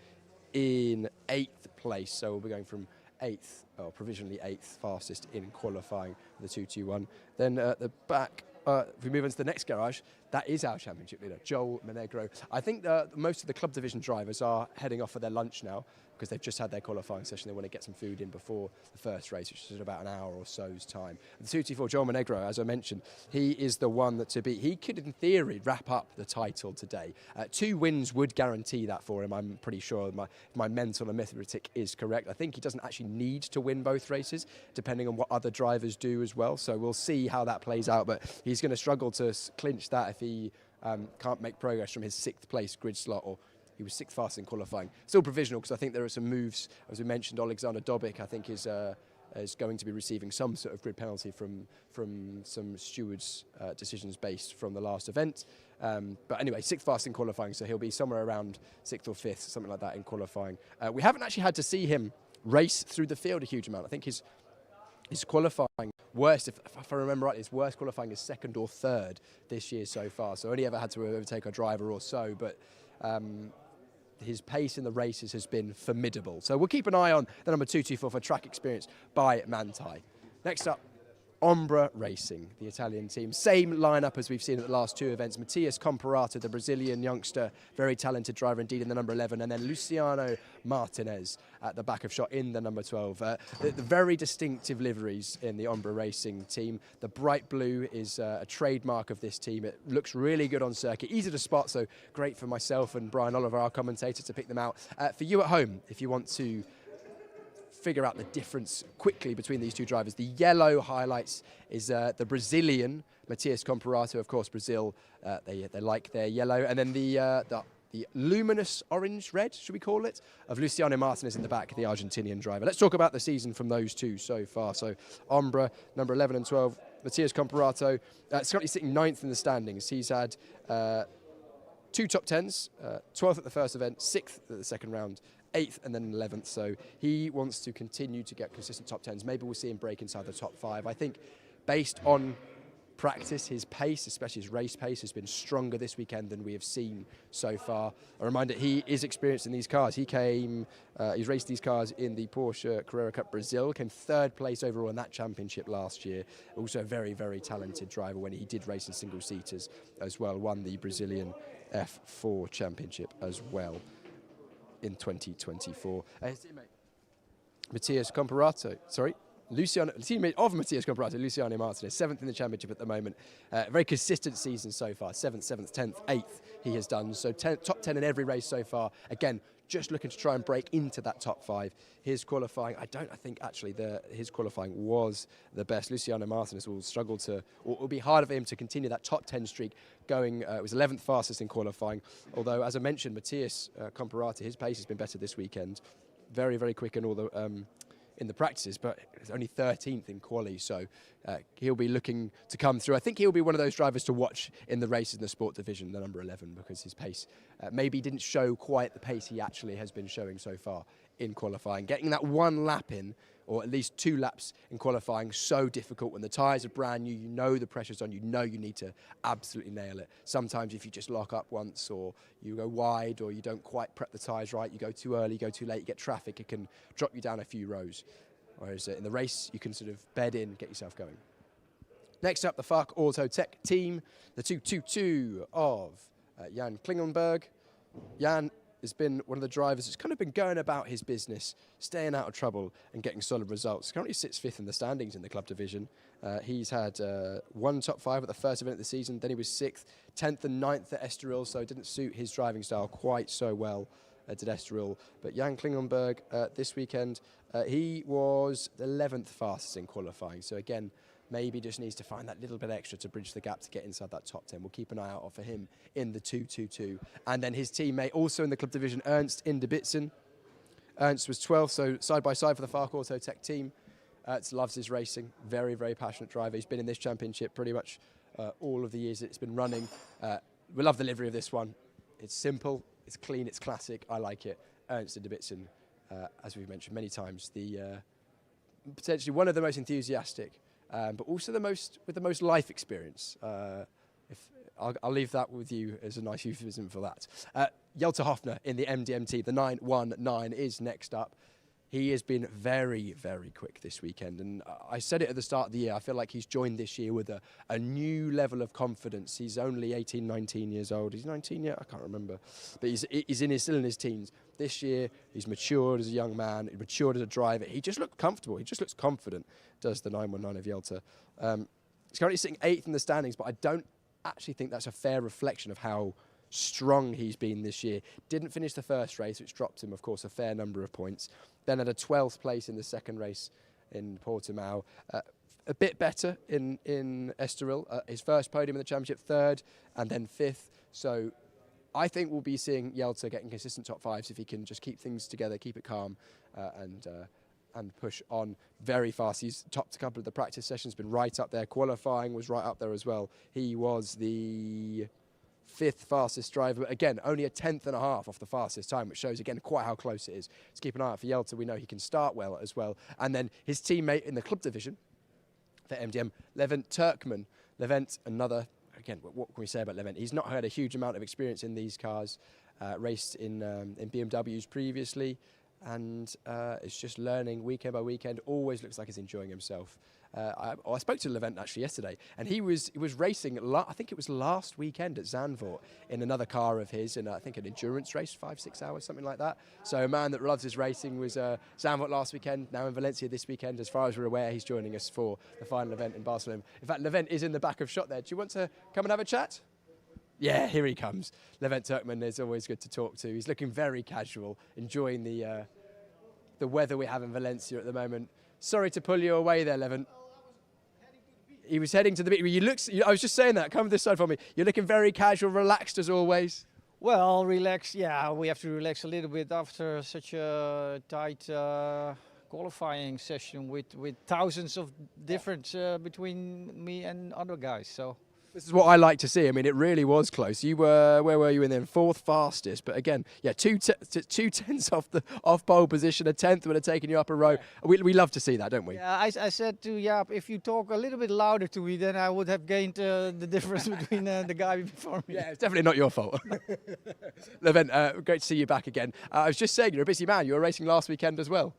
in 8th place, so we'll be going from 8th, or provisionally 8th fastest in qualifying the 221. Then at the back, if we move into the next garage, That is our championship leader, Joel Monegro. I think most of the club division drivers are heading off for their lunch now because they've just had their qualifying session. They want to get some food in before the first race, which is in about an hour or so's time. The 224 Joel Monegro, as I mentioned, he is the one that to beat. He could, in theory, wrap up the title today. 2 wins would guarantee that for him. I'm pretty sure my mental arithmetic is correct. I think he doesn't actually need to win both races, depending on what other drivers do as well. So we'll see how that plays out. But he's going to struggle to clinch that if he can't make progress from his 6th place grid slot, or he was 6th fastest in qualifying. Still provisional, because I think there are some moves, as we mentioned. Alexander Dobic, I think, is going to be receiving some sort of grid penalty from some stewards' decisions based from the last event. But anyway, 6th fastest in qualifying, so he'll be somewhere around 6th or 5th, something like that in qualifying. We haven't actually had to see him race through the field a huge amount. I think his qualifying worst, if I remember right, his worst qualifying is 2nd or 3rd this year so far. So only ever had to overtake a driver or so, but his pace in the races has been formidable. So we'll keep an eye on the number 224 for track experience by Manthey. Next up, Ombra Racing, the Italian team. Same lineup as we've seen at the last 2 events. Matias Comparato, the Brazilian youngster, very talented driver indeed in the number 11, and then Luciano Martinez at the back of shot in the number 12. The very distinctive liveries in the Ombra Racing team. The bright blue is a trademark of this team. It looks really good on circuit, easy to spot, so great for myself and Brian Oliver, our commentator, to pick them out. For you at home, if you want to figure out the difference quickly between these 2 drivers, the yellow highlights is the Brazilian Matias Comparato. Of course, Brazil, they like their yellow, and then the luminous orange-red, should we call it, of Luciano Martinez in the back, the Argentinian driver. Let's talk about the season from those 2 so far. So Ombra, number 11 and 12, Matias Comparato, currently sitting 9th in the standings. He's had 2 top 10s, 12th at the first event, 6th at the second round, 8th and then 11th, so he wants to continue to get consistent top 10s. Maybe we'll see him break inside the top 5. I think based on practice, his pace, especially his race pace, has been stronger this weekend than we have seen so far. A reminder, he is experienced in these cars. He's raced these cars in the Porsche Carrera Cup Brazil, came 3rd place overall in that championship last year. Also a very, very talented driver when he did race in single-seaters as well. Won the Brazilian F4 championship as well in 2024. His teammate, Matias Comparato, teammate of Matias Comparato, Luciano Martinez, 7th in the championship at the moment. Very consistent season so far, 7th, 10th, 8th he has done. So top 10 in every race so far. Again, just looking to try and break into that top 5. His qualifying, I think actually his qualifying was the best. Luciano Martinez will struggle to, or it will be harder for him to continue that top 10 streak going. It was 11th fastest in qualifying. Although, as I mentioned, Matias Comparato, his pace has been better this weekend. Very, very quick in all the in the practices, but it's only 13th in quali, so he'll be looking to come through. I think he'll be one of those drivers to watch in the races in the sport division, the number 11, because his pace maybe didn't show quite the pace he actually has been showing so far in qualifying. Getting that 1 lap in, or at least 2 laps in qualifying, so difficult when the tyres are brand new, you know the pressure's on, you know you need to absolutely nail it. Sometimes if you just lock up once, or you go wide, or you don't quite prep the tyres right, you go too early, you go too late, you get traffic, it can drop you down a few rows. Whereas in the race, you can sort of bed in, get yourself going. Next up, the FARC Auto Tech team, the 222 of Jan Klingenberg. Jan has been one of the drivers that's kind of been going about his business, staying out of trouble and getting solid results. Currently sits 5th in the standings in the club division. He's had 1 top 5 at the first event of the season, then he was 6th, 10th and 9th at Estoril, so it didn't suit his driving style quite so well at Estoril. But Jan Klingenberg this weekend, he was 11th fastest in qualifying, so again, maybe just needs to find that little bit extra to bridge the gap to get inside that top 10. We'll keep an eye out for him in the 222. And then his teammate, also in the club division, Ernst Indebitzen. Ernst was 12th, so side by side for the FARC Auto Tech team. Ernst loves his racing, very, very passionate driver. He's been in this championship pretty much all of the years it's been running. We love the livery of this one. It's simple, it's clean, it's classic. I like it. Ernst Indebitzen, as we've mentioned many times, potentially one of the most enthusiastic, but also with the most life experience. I'll leave that with you as a nice euphemism for that. Jelte Hoffner in the MDM team, the 919 is next up. He has been very, very quick this weekend. And I said it at the start of the year, I feel like he's joined this year with a new level of confidence. He's only 18, 19 years old. He's 19 yet? I can't remember. But he's still in his teens. This year, he's matured as a young man, he's matured as a driver. He just looked comfortable. He just looks confident, does the 919 of Jelta. He's currently sitting 8th in the standings, but I don't actually think that's a fair reflection of how strong he's been this year. Didn't finish the first race, which dropped him, of course, a fair number of points. Then had a 12th place in the second race in Portimao. A bit better in Estoril. His first podium in the championship, 3rd, and then 5th. So I think we'll be seeing Jelta getting consistent top 5s if he can just keep things together, keep it calm, and push on very fast. He's topped a couple of the practice sessions, been right up there. Qualifying was right up there as well. He was the 5th fastest driver, but again, only a 10th and a half off the fastest time, which shows again quite how close it is. Let's keep an eye out for Jelta. We know he can start well as well. And then his teammate in the club division for MDM, Levent Turkman. Levent, another, again, what can we say about Levent? He's not had a huge amount of experience in these cars, raced in BMWs previously, and is just learning weekend by weekend. Always looks like he's enjoying himself. I spoke to Levent actually yesterday, and he was racing, I think it was last weekend at Zandvoort in another car of his, in I think an endurance race, 5-6 hours, something like that. So a man that loves his racing was Zandvoort last weekend, now in Valencia this weekend. As far as we're aware, he's joining us for the final event in Barcelona. In fact, Levent is in the back of shot there. Do you want to come and have a chat? Yeah, here he comes. Levent Turkman is always good to talk to. He's looking very casual, enjoying the weather we have in Valencia at the moment. Sorry to pull you away there, Levent. He was heading to the beach. I was just saying that. Come this side for me. You're looking very casual, relaxed as always. Well, relax. Yeah, we have to relax a little bit after such a tight qualifying session with thousands of difference between me and other guys. So this is what I like to see. I mean, it really was close. You were, where were you in then? 4th fastest, but again, yeah, two tenths off pole position, a 10th would have taken you up a row. We love to see that, don't we? yeah, I said to Jaap, if you talk a little bit louder to me, then I would have gained the difference between the guy before me. Yeah, it's definitely not your fault. Levent, great to see you back again. I was just saying, you're a busy man. You were racing last weekend as well.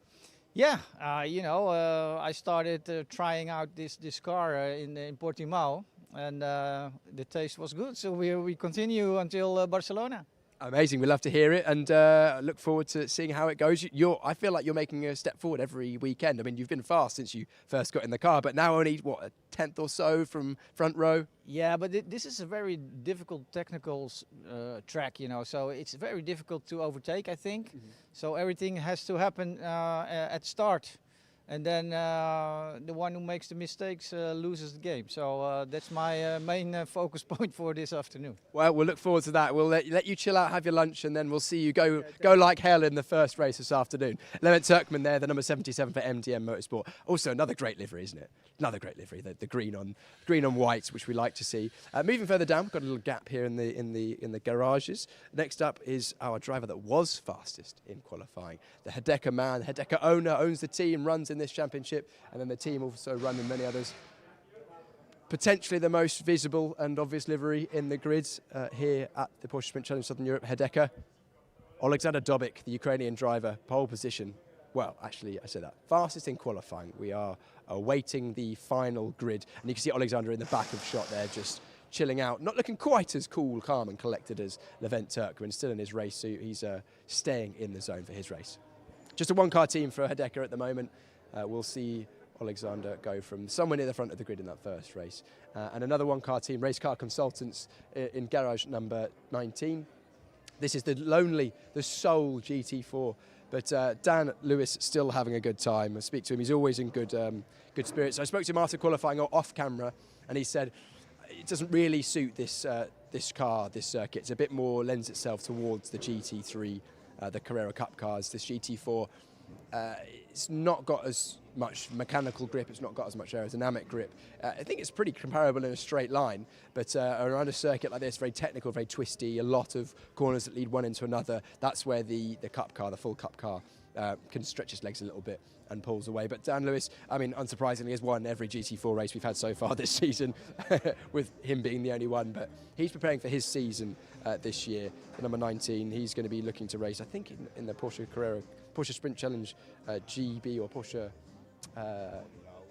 Yeah, I started trying out this car in Portimao. And the taste was good, so we continue until Barcelona. Amazing, we love to hear it, and look forward to seeing how it goes. I feel like you're making a step forward every weekend. I mean, you've been fast since you first got in the car, but now only, what, a 10th or so from front row? Yeah, but this is a very difficult technical track, so it's very difficult to overtake, I think. Mm-hmm. So everything has to happen at start. And then the one who makes the mistakes loses the game. So that's my main focus point for this afternoon. Well, we'll look forward to that. We'll let you chill out, have your lunch, and then we'll see you go like hell in the first race this afternoon. Levent Turkman there, the number 77 for MDM Motorsport. Also another great livery, isn't it? Another great livery, the green on white, which we like to see. Moving further down, we've got a little gap here in the garages. Next up is our driver that was fastest in qualifying, the Hideka man, Hideka owner, owns the team, runs in this championship, and then the team also run in many others. Potentially the most visible and obvious livery in the grids here at the Porsche Sprint Challenge Southern Europe. Hideka, Alexander Dobik, the Ukrainian driver, pole position. Well, actually, I said that. Fastest in qualifying. We are awaiting the final grid, and you can see Alexander in the back of shot there, just chilling out, not looking quite as cool, calm, and collected as Levent Turkman. Still in his race suit. He's staying in the zone for his race. Just a one-car team for Hideka at the moment. We'll see Alexander go from somewhere near the front of the grid in that first race. And another one-car team, Race Car Consultants, in garage number 19. This is the sole GT4. But Dan Lewis still having a good time. I speak to him, he's always in good spirits. I spoke to him after qualifying off camera, and he said it doesn't really suit this car, this circuit. It's a bit more, lends itself towards the GT3, the Carrera Cup cars. This GT4, it's not got as much mechanical grip, it's not got as much aerodynamic grip. I think it's pretty comparable in a straight line, but around a circuit like this, very technical, very twisty, a lot of corners that lead one into another. That's where the cup car, the full cup car, can stretch his legs a little bit and pulls away. But Dan Lewis, I mean, unsurprisingly, has won every GT4 race we've had so far this season, with him being the only one. But he's preparing for his season this year. The number 19, he's going to be looking to race, I think, in the Porsche Sprint Challenge GB, or Porsche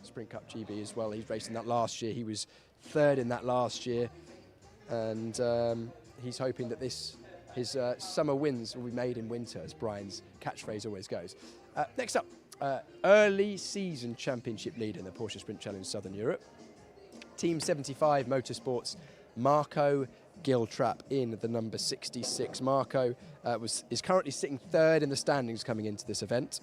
Sprint Cup GB as well. He's racing that last year. He was third in that last year, and he's hoping that his summer wins will be made in winter, as Brian's catchphrase always goes. Next up, early season championship leader in the Porsche Sprint Challenge Southern Europe. Team 75 Motorsports, Marco Giltrap in the number 66. Marco is currently sitting third in the standings coming into this event.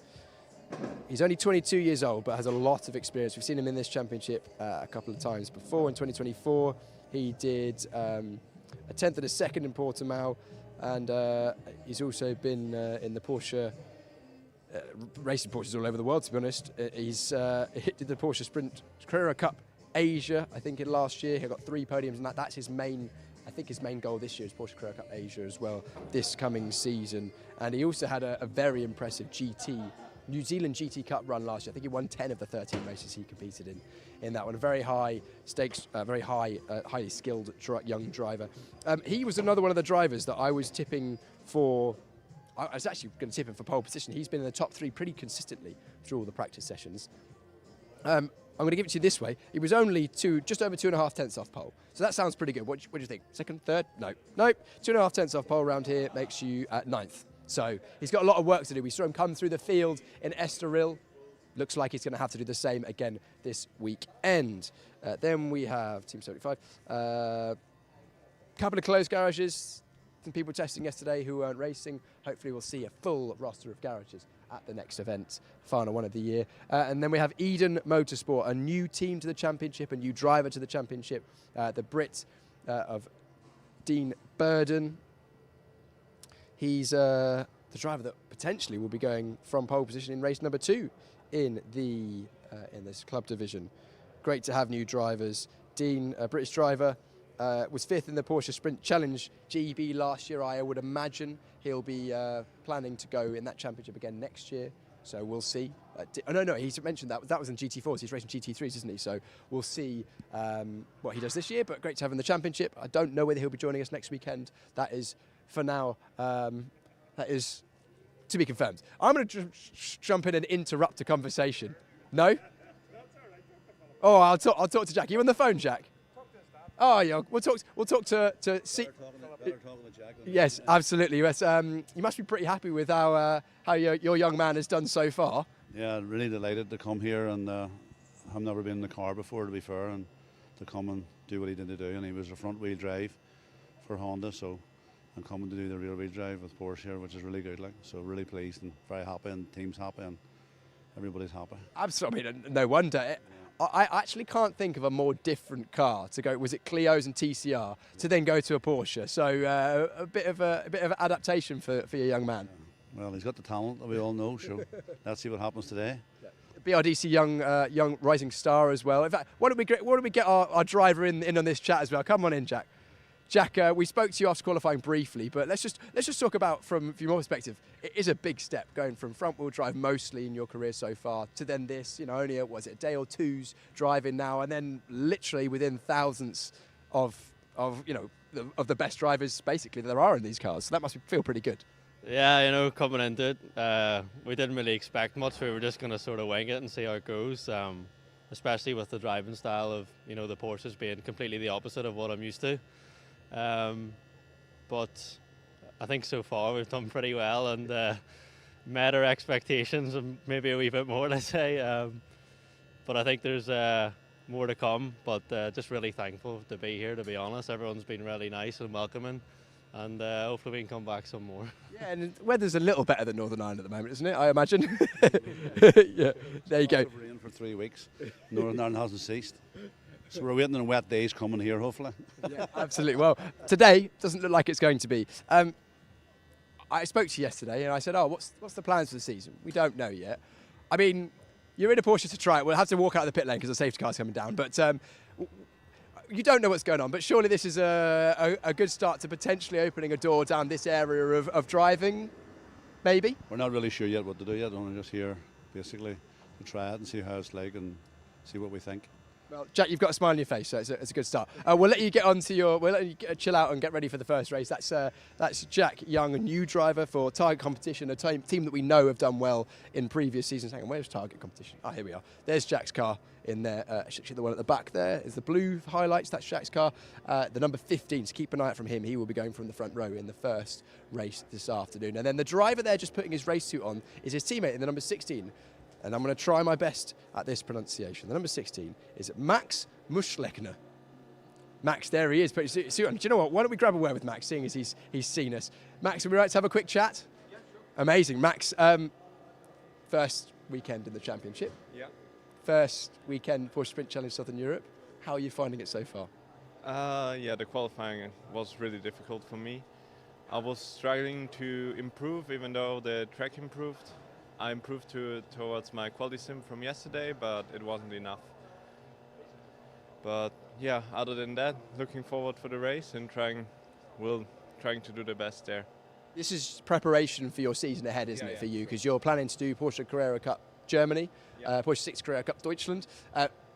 He's only 22 years old, but has a lot of experience. We've seen him in this championship a couple of times before. In 2024, he did a 10th and a 2nd in Portimao, and he's also been in the Porsche, racing Porsches all over the world, to be honest. He's did the Porsche Sprint Carrera Cup Asia, I think, in last year. He got 3 podiums, and that's his main, I think his main goal this year is Porsche Carrera Cup Asia as well, this coming season. And he also had a very impressive New Zealand GT Cup run last year. I think he won 10 of the 13 races he competed in that one. A very high stakes, very highly skilled young driver. He was another one of the drivers that I was tipping for. I was actually going to tip him for pole position. He's been in the top 3 pretty consistently through all the practice sessions. I'm going to give it to you this way. He was only just over 2.5 tenths off pole. So that sounds pretty good. What do you think? Second, third? Nope. 2.5 tenths off pole around here makes you 9th. So he's got a lot of work to do. We saw him come through the field in Estoril. Looks like he's going to have to do the same again this weekend. Then we have Team 75. Couple of closed garages. Some people testing yesterday who weren't racing. Hopefully we'll see a full roster of garages at the next event, final one of the year. And then we have Eden Motorsport, a new team to the championship, a new driver to the championship. The Brit of Dean Burden. He's the driver that potentially will be going from pole position in race number 2 in this club division. Great to have new drivers. Dean, a British driver, was 5th in the Porsche Sprint Challenge GB last year. I would imagine he'll be planning to go in that championship again next year. So we'll see. No, he's mentioned that was in GT4s. He's racing GT3s, isn't he? So we'll see what he does this year. But great to have him in the championship. I don't know whether he'll be joining us next weekend. That is, for now, that is to be confirmed. I'm going to jump in and interrupt a conversation. No? Oh, I'll talk to Jack. Are you on the phone, Jack? Oh, yeah. We'll talk to see. Better talking to Jack. Yes, absolutely. Yes, you must be pretty happy with how your young man has done so far. Yeah, really delighted to come here, and I've never been in the car before, to be fair, and to come and do what he did to do. And he was a front wheel drive for Honda, so I'm coming to do the rear wheel drive with Porsche here, which is really good. So really pleased and very happy, and the team's happy, and everybody's happy. Absolutely, no wonder. I actually can't think of a more different car to go. Was it Clio's and TCR to then go to a Porsche? So a bit of adaptation for your young man. Well, he's got the talent that we all know. So let's see what happens today. BRDC young rising star as well. In fact, why don't we get our driver in on this chat as well? Come on in, Jack. Jack, we spoke to you after qualifying briefly, but let's just talk about from your perspective. It is a big step going from front wheel drive mostly in your career so far to then this. Only a day or two's driving now, and then literally within thousands of the best drivers basically there are in these cars. So that must feel pretty good. Yeah, coming into it, we didn't really expect much. We were just going to sort of wing it and see how it goes. Especially with the driving style of the Porsches being completely the opposite of what I'm used to. But I think so far we've done pretty well and met our expectations and maybe a wee bit more, let's say. But I think there's more to come, but just really thankful to be here, to be honest. Everyone's been really nice and welcoming, and hopefully we can come back some more. Yeah, and the weather's a little better than Northern Ireland at the moment, isn't it? I imagine. Yeah, there you go. Rain for 3 weeks. Northern Ireland hasn't ceased. So we're waiting on wet days coming here, hopefully. Yeah, absolutely. Well, today doesn't look like it's going to be. I spoke to you yesterday and I said, what's the plans for the season? We don't know yet. I mean, you're in a Porsche to try it. We'll have to walk out of the pit lane because the safety car's coming down. But you don't know what's going on. But surely this is a good start to potentially opening a door down this area of driving? maybe? We're not really sure yet what to do yet. Only just here, basically, to try it and see how it's like and see what we think. Well, Jack, you've got a smile on your face, so it's a good start. We'll let you get on to we'll let you chill out and get ready for the first race. That's Jack Young, a new driver for Target Competition, a team that we know have done well in previous seasons. Hang on, where's Target Competition? Here we are. There's Jack's car in there. Actually, the one at the back there is the blue highlights. That's Jack's car. The number 15, so keep an eye out from him. He will be going from the front row in the first race this afternoon. And then the driver there just putting his race suit on is his teammate in the number 16. And I'm going to try my best at this pronunciation. The number 16 is Max Muschlechner. Max, there he is, putting his suit on. Do you know what? Why don't we grab a word with Max, seeing as he's seen us. Max, are we right to have a quick chat? Yeah, sure. Amazing. Max, first weekend in the championship. Yeah. First weekend Porsche Sprint Challenge Southern Europe. How are you finding it so far? Yeah, the qualifying was really difficult for me. I was struggling to improve, even though the track improved. I improved towards my quality sim from yesterday, but it wasn't enough. But yeah, other than that, looking forward for the race and trying to do the best there. This is preparation for your season ahead, isn't it, for you? Because you're planning to do Porsche Carrera Cup Germany, Porsche 6 Carrera Cup Deutschland.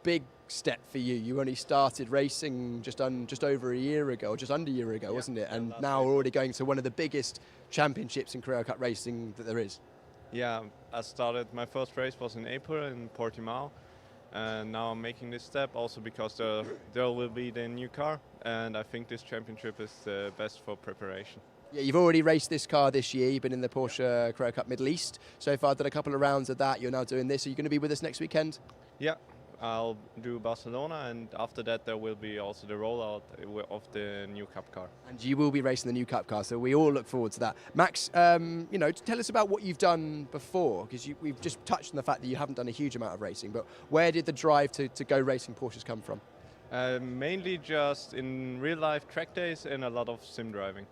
Big step for you. You only started racing just over a year ago, or just under a year ago, wasn't it? And now we're already going to one of the biggest championships in Carrera Cup racing that there is. Yeah, my first race was in April in Portimao, and now I'm making this step also because there will be the new car, and I think this championship is the best for preparation. Yeah, you've already raced this car this year. You've been in the Porsche Carrera Cup Middle East so far, done a couple of rounds of that. You're now doing this. Are you going to be with us next weekend? Yeah, I'll do Barcelona, and after that there will be also the rollout of the new Cup car. And you will be racing the new Cup car, so we all look forward to that. Max, tell us about what you've done before, because we've just touched on the fact that you haven't done a huge amount of racing, but where did the drive to go racing Porsches come from? Mainly just in real life track days and a lot of sim driving.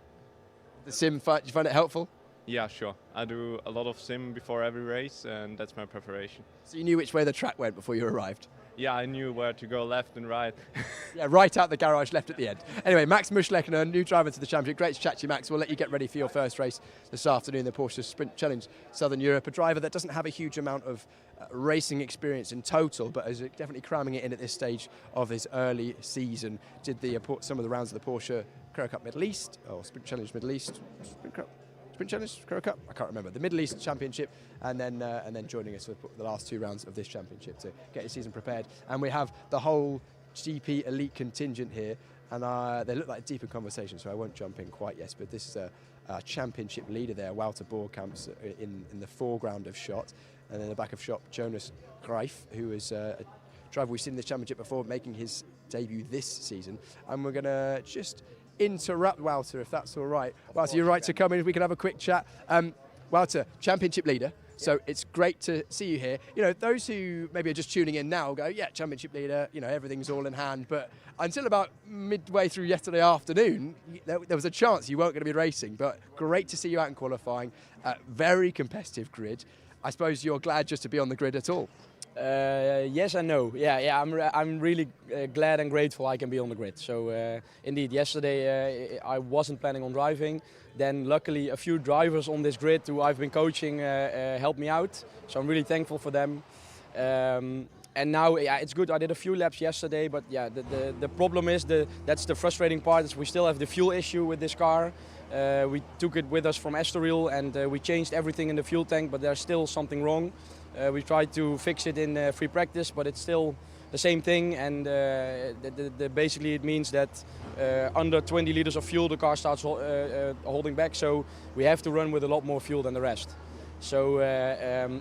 The sim, do you find it helpful? Yeah, sure. I do a lot of sim before every race, and that's my preparation. So you knew which way the track went before you arrived? Yeah, I knew where to go left and right. Yeah, right out the garage, left at the end. Anyway, Max Muschlechner, new driver to the championship. Great to chat to you, Max. We'll let you get ready for your first race this afternoon, the Porsche Sprint Challenge Southern Europe. A driver that doesn't have a huge amount of racing experience in total, but is definitely cramming it in at this stage of his early season. Did some of the rounds of the Porsche Carrera Cup Middle East, or Sprint Challenge Middle East, Sprint Challenge, Carrera Cup, I can't remember, the Middle East Championship, and then joining us for the last two rounds of this championship to get his season prepared. And we have the whole GP elite contingent here, and they look like deeper conversations, so I won't jump in quite yet, but this is a championship leader there, Wouter Boerkamps, in the foreground of shot, and in the back of shot, Jonas Greif, who is a driver we've seen in this championship before, making his debut this season. And we're going to just interrupt Wouter, if that's all right. Wouter, you're right to come in, if we can have a quick chat. Wouter, championship leader, so it's great to see you here. You know, those who maybe are just tuning in now go, yeah, championship leader, you know, everything's all in hand, but until about midway through yesterday afternoon, there was a chance you weren't going to be racing, but great to see you out in qualifying. Very competitive grid. I suppose you're glad just to be on the grid at all. Yes and no. Yeah. I'm really glad and grateful I can be on the grid. So indeed, yesterday I wasn't planning on driving. Then luckily a few drivers on this grid who I've been coaching helped me out. So I'm really thankful for them. And now, it's good. I did a few laps yesterday, but yeah, the problem is that's the frustrating part. Is we still have the fuel issue with this car. We took it with us from Estoril and we changed everything in the fuel tank, but there's still something wrong. We tried to fix it in free practice, but it's still the same thing, and basically it means that under 20 liters of fuel the car starts holding back, so we have to run with a lot more fuel than the rest. So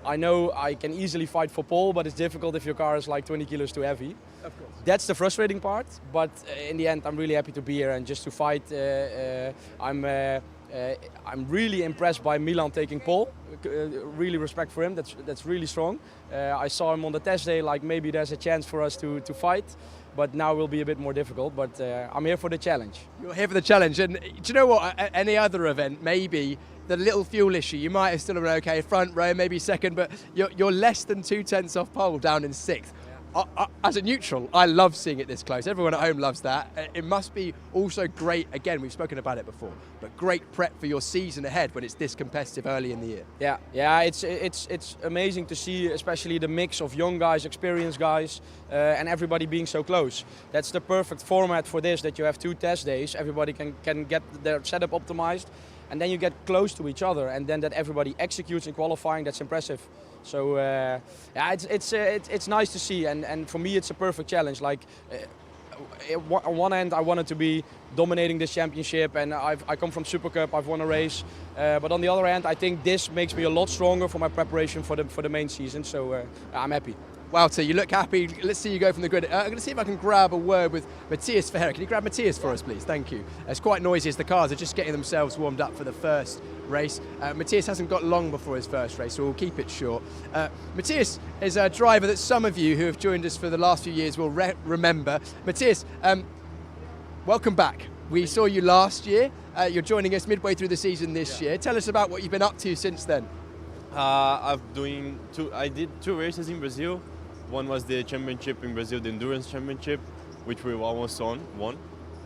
I know I can easily fight for pole, but it's difficult if your car is like 20 kilos too heavy. Of course. That's the frustrating part, but in the end I'm really happy to be here and just to fight. I'm really impressed by Milan taking pole. Really respect for him. That's really strong. I saw him on the test day, like maybe there's a chance for us to fight, but now will be a bit more difficult. But I'm here for the challenge. You're here for the challenge, and do you know what? Any other event, maybe the little fuel issue, you might have still been okay, front row, maybe second, but you're less than 2/10 off pole, down in 6th. As a neutral, I love seeing it this close. Everyone at home loves that. It must be also great, again, we've spoken about it before, but great prep for your season ahead when it's this competitive early in the year. Yeah, it's amazing to see, especially the mix of young guys, experienced guys, and everybody being so close. That's the perfect format for this, that you have 2 test days, everybody can get their setup optimized, and then you get close to each other, and then that everybody executes in qualifying, that's impressive. So yeah, it's nice to see, and for me it's a perfect challenge. Like on one end I wanted to be dominating this championship, and I come from Super Cup, I've won a race, but on the other hand I think this makes me a lot stronger for my preparation for the main season. So I'm happy. Wouter, you look happy. Let's see you go from the grid. I'm going to see if I can grab a word with Matthias Ferreira. Can you grab Matthias for us, please? Thank you. It's quite noisy as the cars are just getting themselves warmed up for the first race. Matthias hasn't got long before his first race, so we'll keep it short. Matthias is a driver that some of you who have joined us for the last few years will remember. Matthias, welcome back. We saw you last year. You're joining us midway through the season this year. Tell us about what you've been up to since then. I did 2 races in Brazil. One was the championship in Brazil, the endurance championship, which we almost won,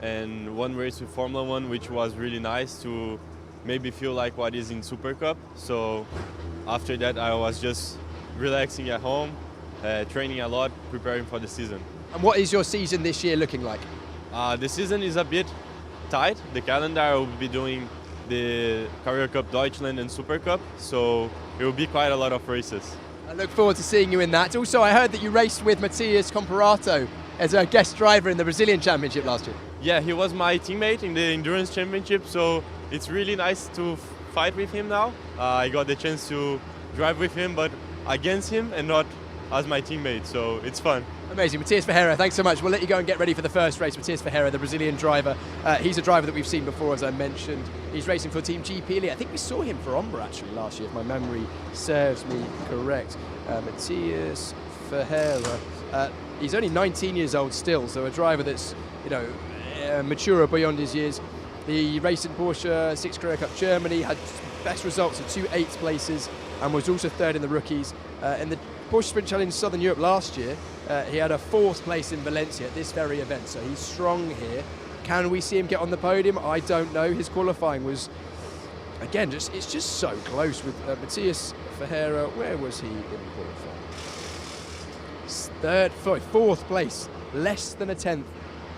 and 1 race with Formula 1, which was really nice to maybe feel like what is in Super Cup. So after that, I was just relaxing at home, training a lot, preparing for the season. And what is your season this year looking like? The season is a bit tight. The calendar, I will be doing the Career Cup Deutschland and Super Cup, so it will be quite a lot of races. I look forward to seeing you in that. Also, I heard that you raced with Matias Comparato as a guest driver in the Brazilian Championship last year. Yeah, he was my teammate in the Endurance Championship, so it's really nice to fight with him now. I got the chance to drive with him, but against him and not as my teammate, so it's fun. Amazing. Matthias Ferreira, thanks so much. We'll let you go and get ready for the first race. Matthias Ferreira, the Brazilian driver. He's a driver that we've seen before, as I mentioned. He's racing for Team GP Elite. I think we saw him for Ombra actually last year, if my memory serves me correct. Matthias Ferreira. He's only 19 years old still, so a driver that's, mature beyond his years. He raced in Porsche 6 Career Cup Germany, had best results of 2 8th places, and was also 3rd in the rookies. In the Porsche Sprint Challenge Southern Europe last year, he had a 4th place in Valencia at this very event, so he's strong here. Can we see him get on the podium? I don't know. His qualifying was, again, it's just so close with Matthias Ferreira. Where was he in qualifying? 4th place, less than a 10th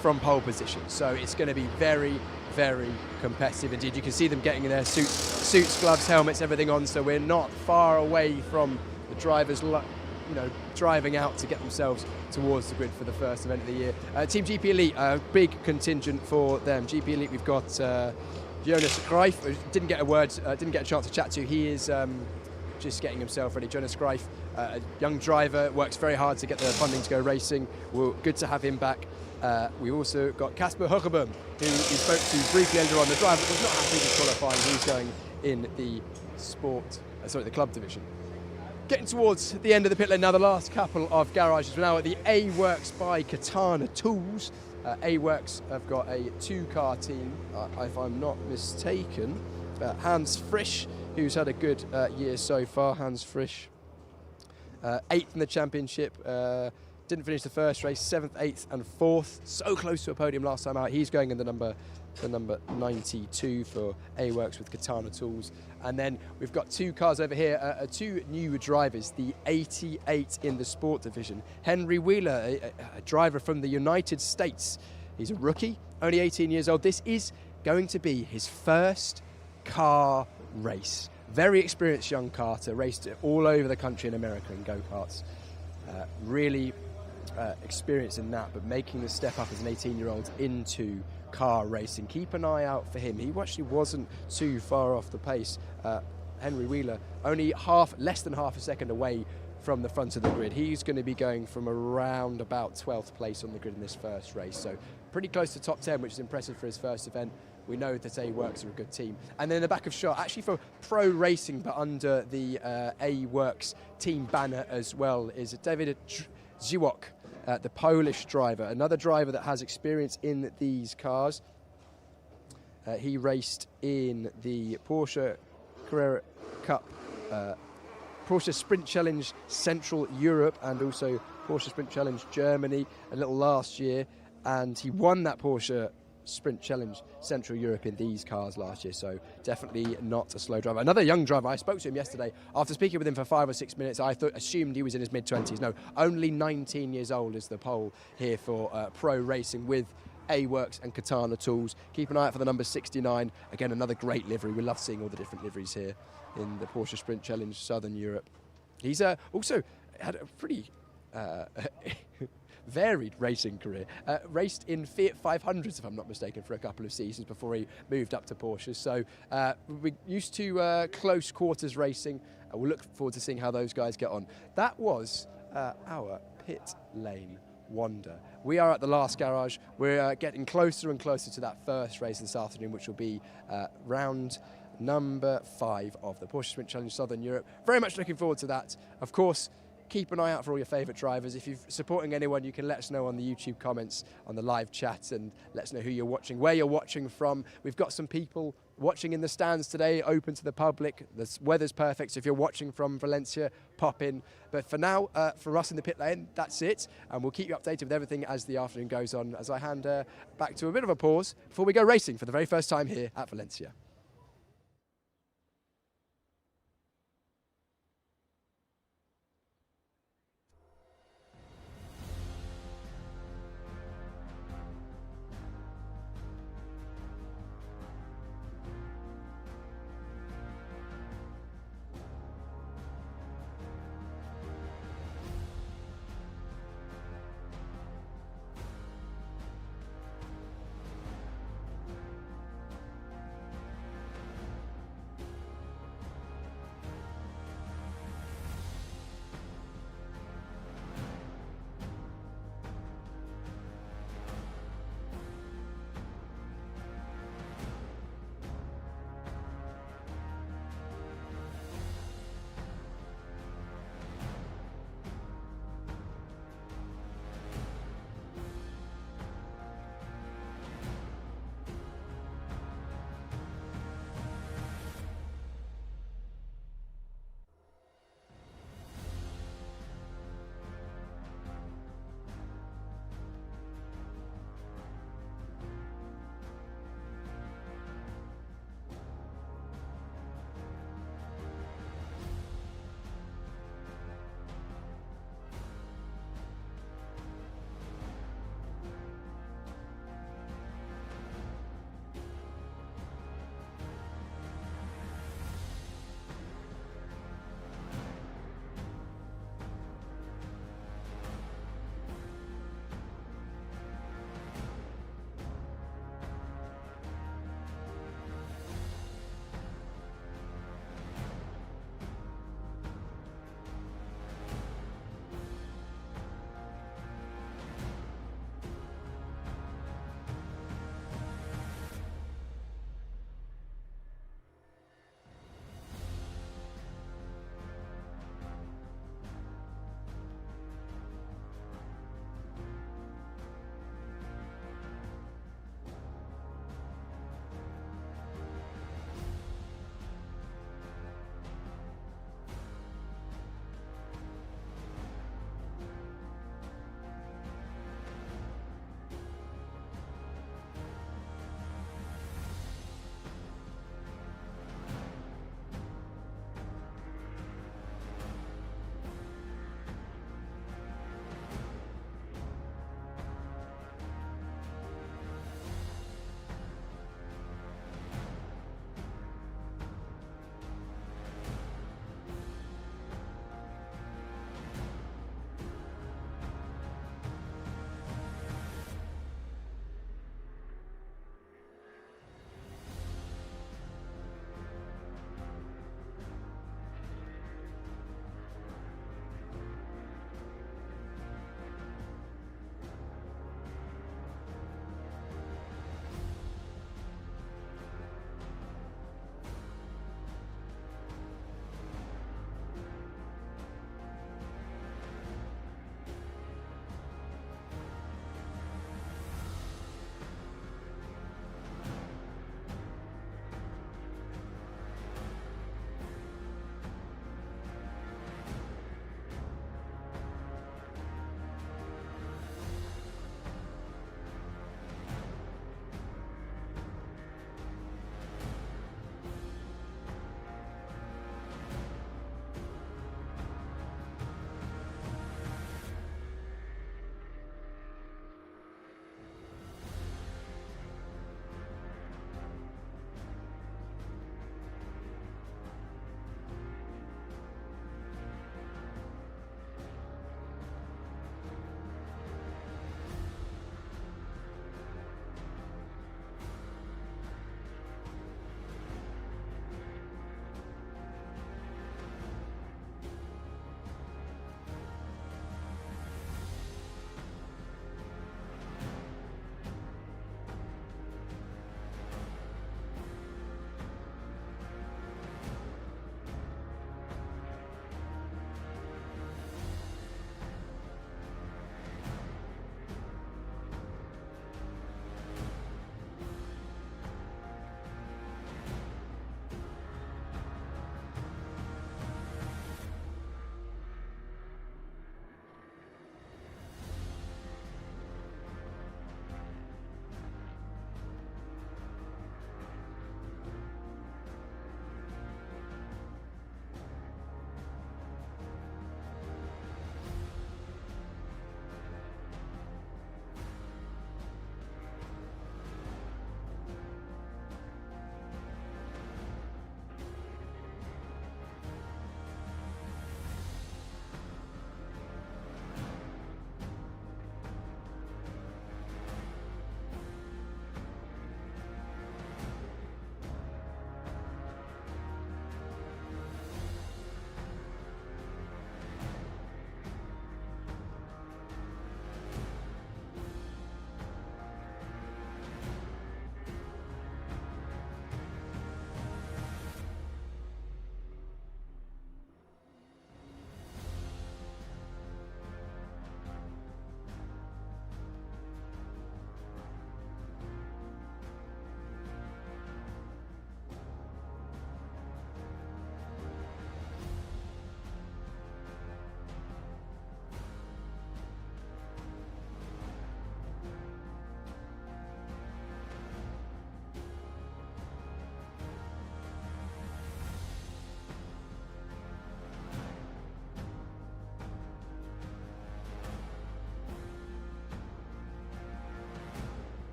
from pole position. So it's going to be very, very competitive indeed. You can see them getting in their suits, gloves, helmets, everything on. So we're not far away from the drivers, driving out to get themselves towards the grid for the first event of the year. Team GP Elite, a big contingent for them. GP Elite, we've got Jonas Greif, didn't get a chance to chat to. He is just getting himself ready. Jonas Greif, a young driver, works very hard to get the funding to go racing. Well, good to have him back. We also got Casper Hochebom, who we spoke to briefly earlier on. The driver was not happy with qualifying. He's going in the club division. Getting towards the end of the pit lane now, the last couple of garages. We're now at the A-Works by Katana Tools. A-Works have got a 2-car team, if I'm not mistaken. Hans Frisch, who's had a good year so far. Hans Frisch, 8th in the championship. Didn't finish the first race, 7th, 8th and 4th. So close to a podium last time out. He's going in the number 92 for A-Works with Katana Tools. And then we've got 2 cars over here, 2 new drivers, the 88 in the sport division. Henry Wheeler, a driver from the United States. He's a rookie, only 18 years old. This is going to be his first car race. Very experienced young karter, raced all over the country in America in go-karts. Really experienced in that, but making the step up as an 18-year-old into car racing. Keep an eye out for him. He actually wasn't too far off the pace. Henry Wheeler, only less than half a second away from the front of the grid. He's going to be going from around about 12th place on the grid in this first race. So pretty close to top 10, which is impressive for his first event. We know that A-Works are a good team. And then in the back of shot, actually for pro racing, but under the A-Works team banner as well, is David Ziwok, the Polish driver, another driver that has experience in these cars. He raced in the Porsche Carrera Cup Porsche Sprint Challenge Central Europe and also Porsche Sprint Challenge Germany a little last year, and he won that Porsche Sprint Challenge Central Europe in these cars last year, so definitely not a slow driver. Another young driver, I spoke to him yesterday. After speaking with him for 5 or 6 minutes, I assumed he was in his mid-20s. No, only 19 years old is the poll here for pro racing with A-Works and Katana tools. Keep an eye out for the number 69. Again, another great livery. We love seeing all the different liveries here in the Porsche Sprint Challenge Southern Europe. He's also had a pretty varied racing career. Raced in Fiat 500s, if I'm not mistaken, for a couple of seasons before he moved up to Porsche. So we're used to close quarters racing. We'll look forward to seeing how those guys get on. That was our pit lane wonder. We are at the last garage. We're getting closer and closer to that first race this afternoon, which will be round number 5 of the Porsche Sprint Challenge Southern Europe. Very much looking forward to that. Of course, keep an eye out for all your favourite drivers. If you're supporting anyone, you can let us know on the YouTube comments, on the live chat, and let us know who you're watching, where you're watching from. We've got some people watching in the stands today, open to the public. The weather's perfect, so if you're watching from Valencia, pop in. But for now, for us in the pit lane, that's it. And we'll keep you updated with everything as the afternoon goes on, as I hand back to a bit of a pause before we go racing for the very first time here at Valencia.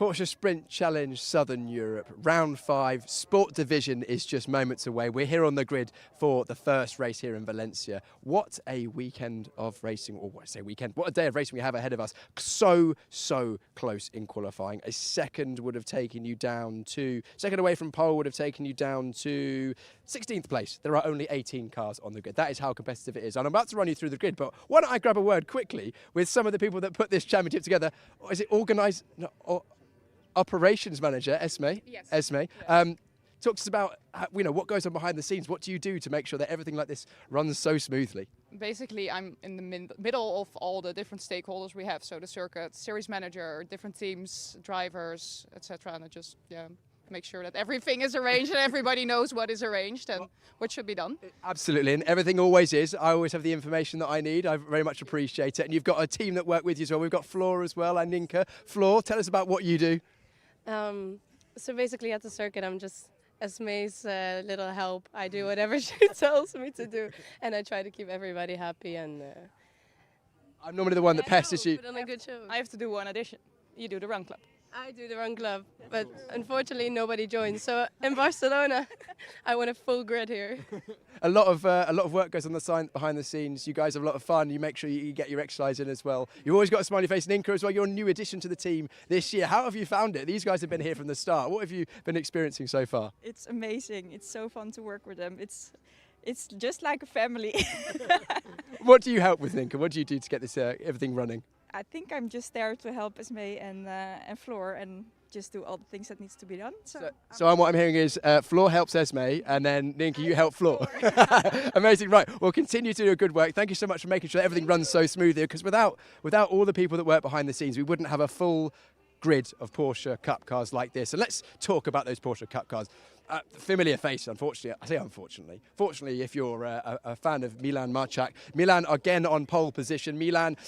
Porsche Sprint Challenge Southern Europe, round 5, Sport Division is just moments away. We're here on the grid for the first race here in Valencia. What a weekend of racing, or what I say weekend, what a day of racing we have ahead of us. So close in qualifying. A second would have taken you down to, second away from pole would have taken you down to 16th place. There are only 18 cars on the grid. That is how competitive it is. And I'm about to run you through the grid, but why don't I grab a word quickly with some of the people that put this championship together. Is it organised? No, operations manager, Esme. Yes. Esme. Yes. Talk to us about what goes on behind the scenes. What do you do to make sure that everything like this runs so smoothly? Basically, I'm in the middle of all the different stakeholders we have. So the circuit, series manager, different teams, drivers, etc. And I just make sure that everything is arranged and everybody knows what is arranged and what should be done. Absolutely, and everything always is. I always have the information that I need. I very much appreciate it. And you've got a team that work with you as well. We've got Floor as well and Ninka. Floor, tell us about what you do. So basically at the circuit, I'm just Esme's little help. I do whatever she tells me to do, and I try to keep everybody happy. And I'm normally the one that pesters you. put on a good show. I have to do one addition. You do the run club. I do the run club, but unfortunately nobody joins. So in Barcelona, I want a full grid here. A lot of work goes on the side behind the scenes. You guys have a lot of fun. You make sure you get your exercise in as well. You've always got a smiley face. Ninka as well. You're a new addition to the team this year. How have you found it? These guys have been here from the start. What have you been experiencing so far? It's amazing. It's so fun to work with them. It's just like a family. What do you help with, Ninka? What do you do to get this everything running? I think I'm just there to help Esme and Floor and just do all the things that needs to be done. So what I'm hearing is Floor helps Esme, and then Ninka, you help Floor. Amazing, right? Well, continue to do good work. Thank you so much for making sure that everything runs so smoothly. Because without all the people that work behind the scenes, we wouldn't have a full grid of Porsche Cup cars like this. So let's talk about those Porsche Cup cars. Familiar face, unfortunately. I say unfortunately. Fortunately, if you're a fan of Milan Marchak. Milan again on pole position. Milan,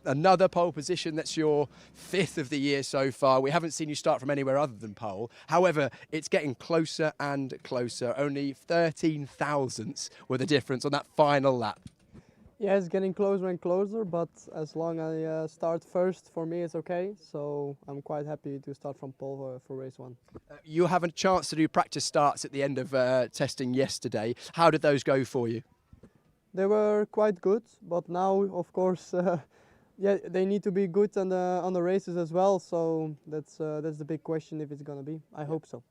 another pole position. That's your 5th of the year so far. We haven't seen you start from anywhere other than pole. However, it's getting closer and closer. Only 13 thousandths were the difference on that final lap. Yeah, it's getting closer and closer, but as long as I start first, for me it's okay. So I'm quite happy to start from pole for race 1. You have a chance to do practice starts at the end of testing yesterday. How did those go for you? They were quite good, but now, of course, they need to be good on the races as well. So that's the big question if it's gonna be. I hope so.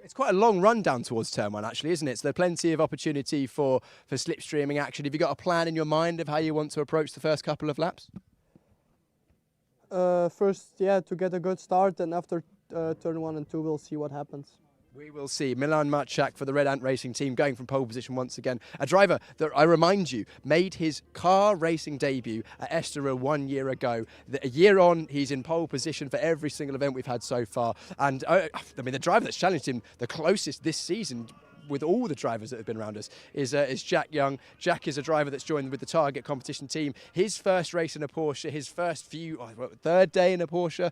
It's quite a long run down towards turn 1, actually, isn't it? So there's plenty of opportunity for slipstreaming action. Have you got a plan in your mind of how you want to approach the first couple of laps? First, to get a good start, and after turn 1 and 2, we'll see what happens. We will see. Milan Marchak for the Red Ant Racing team going from pole position once again. A driver that, I remind you, made his car racing debut at Estoril 1 year ago. A year on, he's in pole position for every single event we've had so far. And the driver that's challenged him the closest this season with all the drivers that have been around us is Jack Young. Jack is a driver that's joined with the Target competition team. His first race in a Porsche, his third day in a Porsche.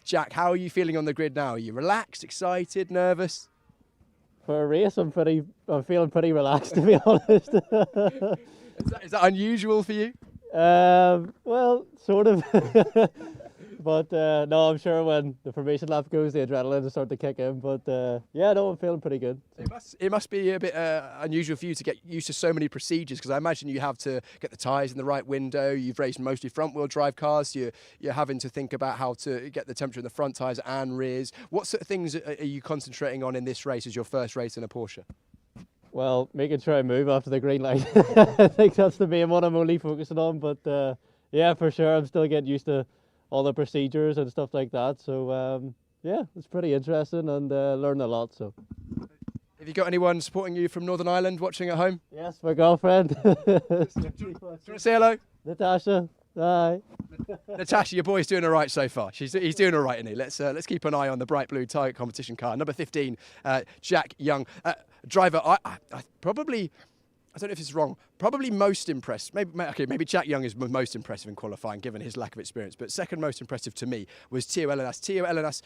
Jack, how are you feeling on the grid now? Are you relaxed, excited, nervous? For a race, I'm feeling pretty relaxed, to be honest. Is that unusual for you? Well, sort of. But no, I'm sure when the formation lap goes, the adrenaline will start to kick in. But I'm feeling pretty good. It must be a bit unusual for you to get used to so many procedures, because I imagine you have to get the tyres in the right window. You've raced mostly front-wheel drive cars. You're having to think about how to get the temperature in the front tyres and rears. What sort of things are you concentrating on in this race as your first race in a Porsche? Well, making sure I move after the green light. I think that's the main one I'm only focusing on. But for sure, I'm still getting used to all the procedures and stuff like that. So it's pretty interesting and learn a lot. So, have you got anyone supporting you from Northern Ireland watching at home? Yes, my girlfriend. Do you want to say hello? Natasha. Hi. Natasha, your boy's doing all right so far. He's doing all right, isn't he? Let's keep an eye on the bright blue Target competition car. Number 15, Jack Young. Driver, I probably, I don't know if it's wrong, probably most impressed. Maybe Jack Young is most impressive in qualifying given his lack of experience, but second most impressive to me was Teo Elenas.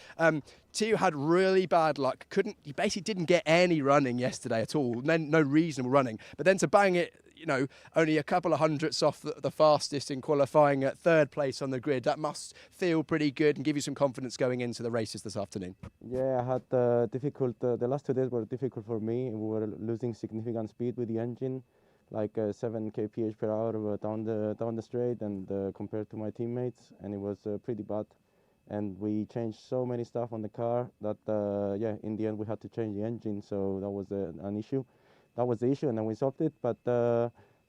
Teo had really bad luck. He basically didn't get any running yesterday at all. No reasonable running. But then to bang it, you know, only a couple of hundredths off the fastest in qualifying at third place on the grid. That must feel pretty good and give you some confidence going into the races this afternoon. Yeah, I had the last 2 days were difficult for me. We were losing significant speed with the engine, like 7 kph per hour down the straight, and compared to my teammates, and it was pretty bad. And we changed so many stuff on the car that yeah, in the end we had to change the engine, so that was an issue. That was the issue, and then we solved it. But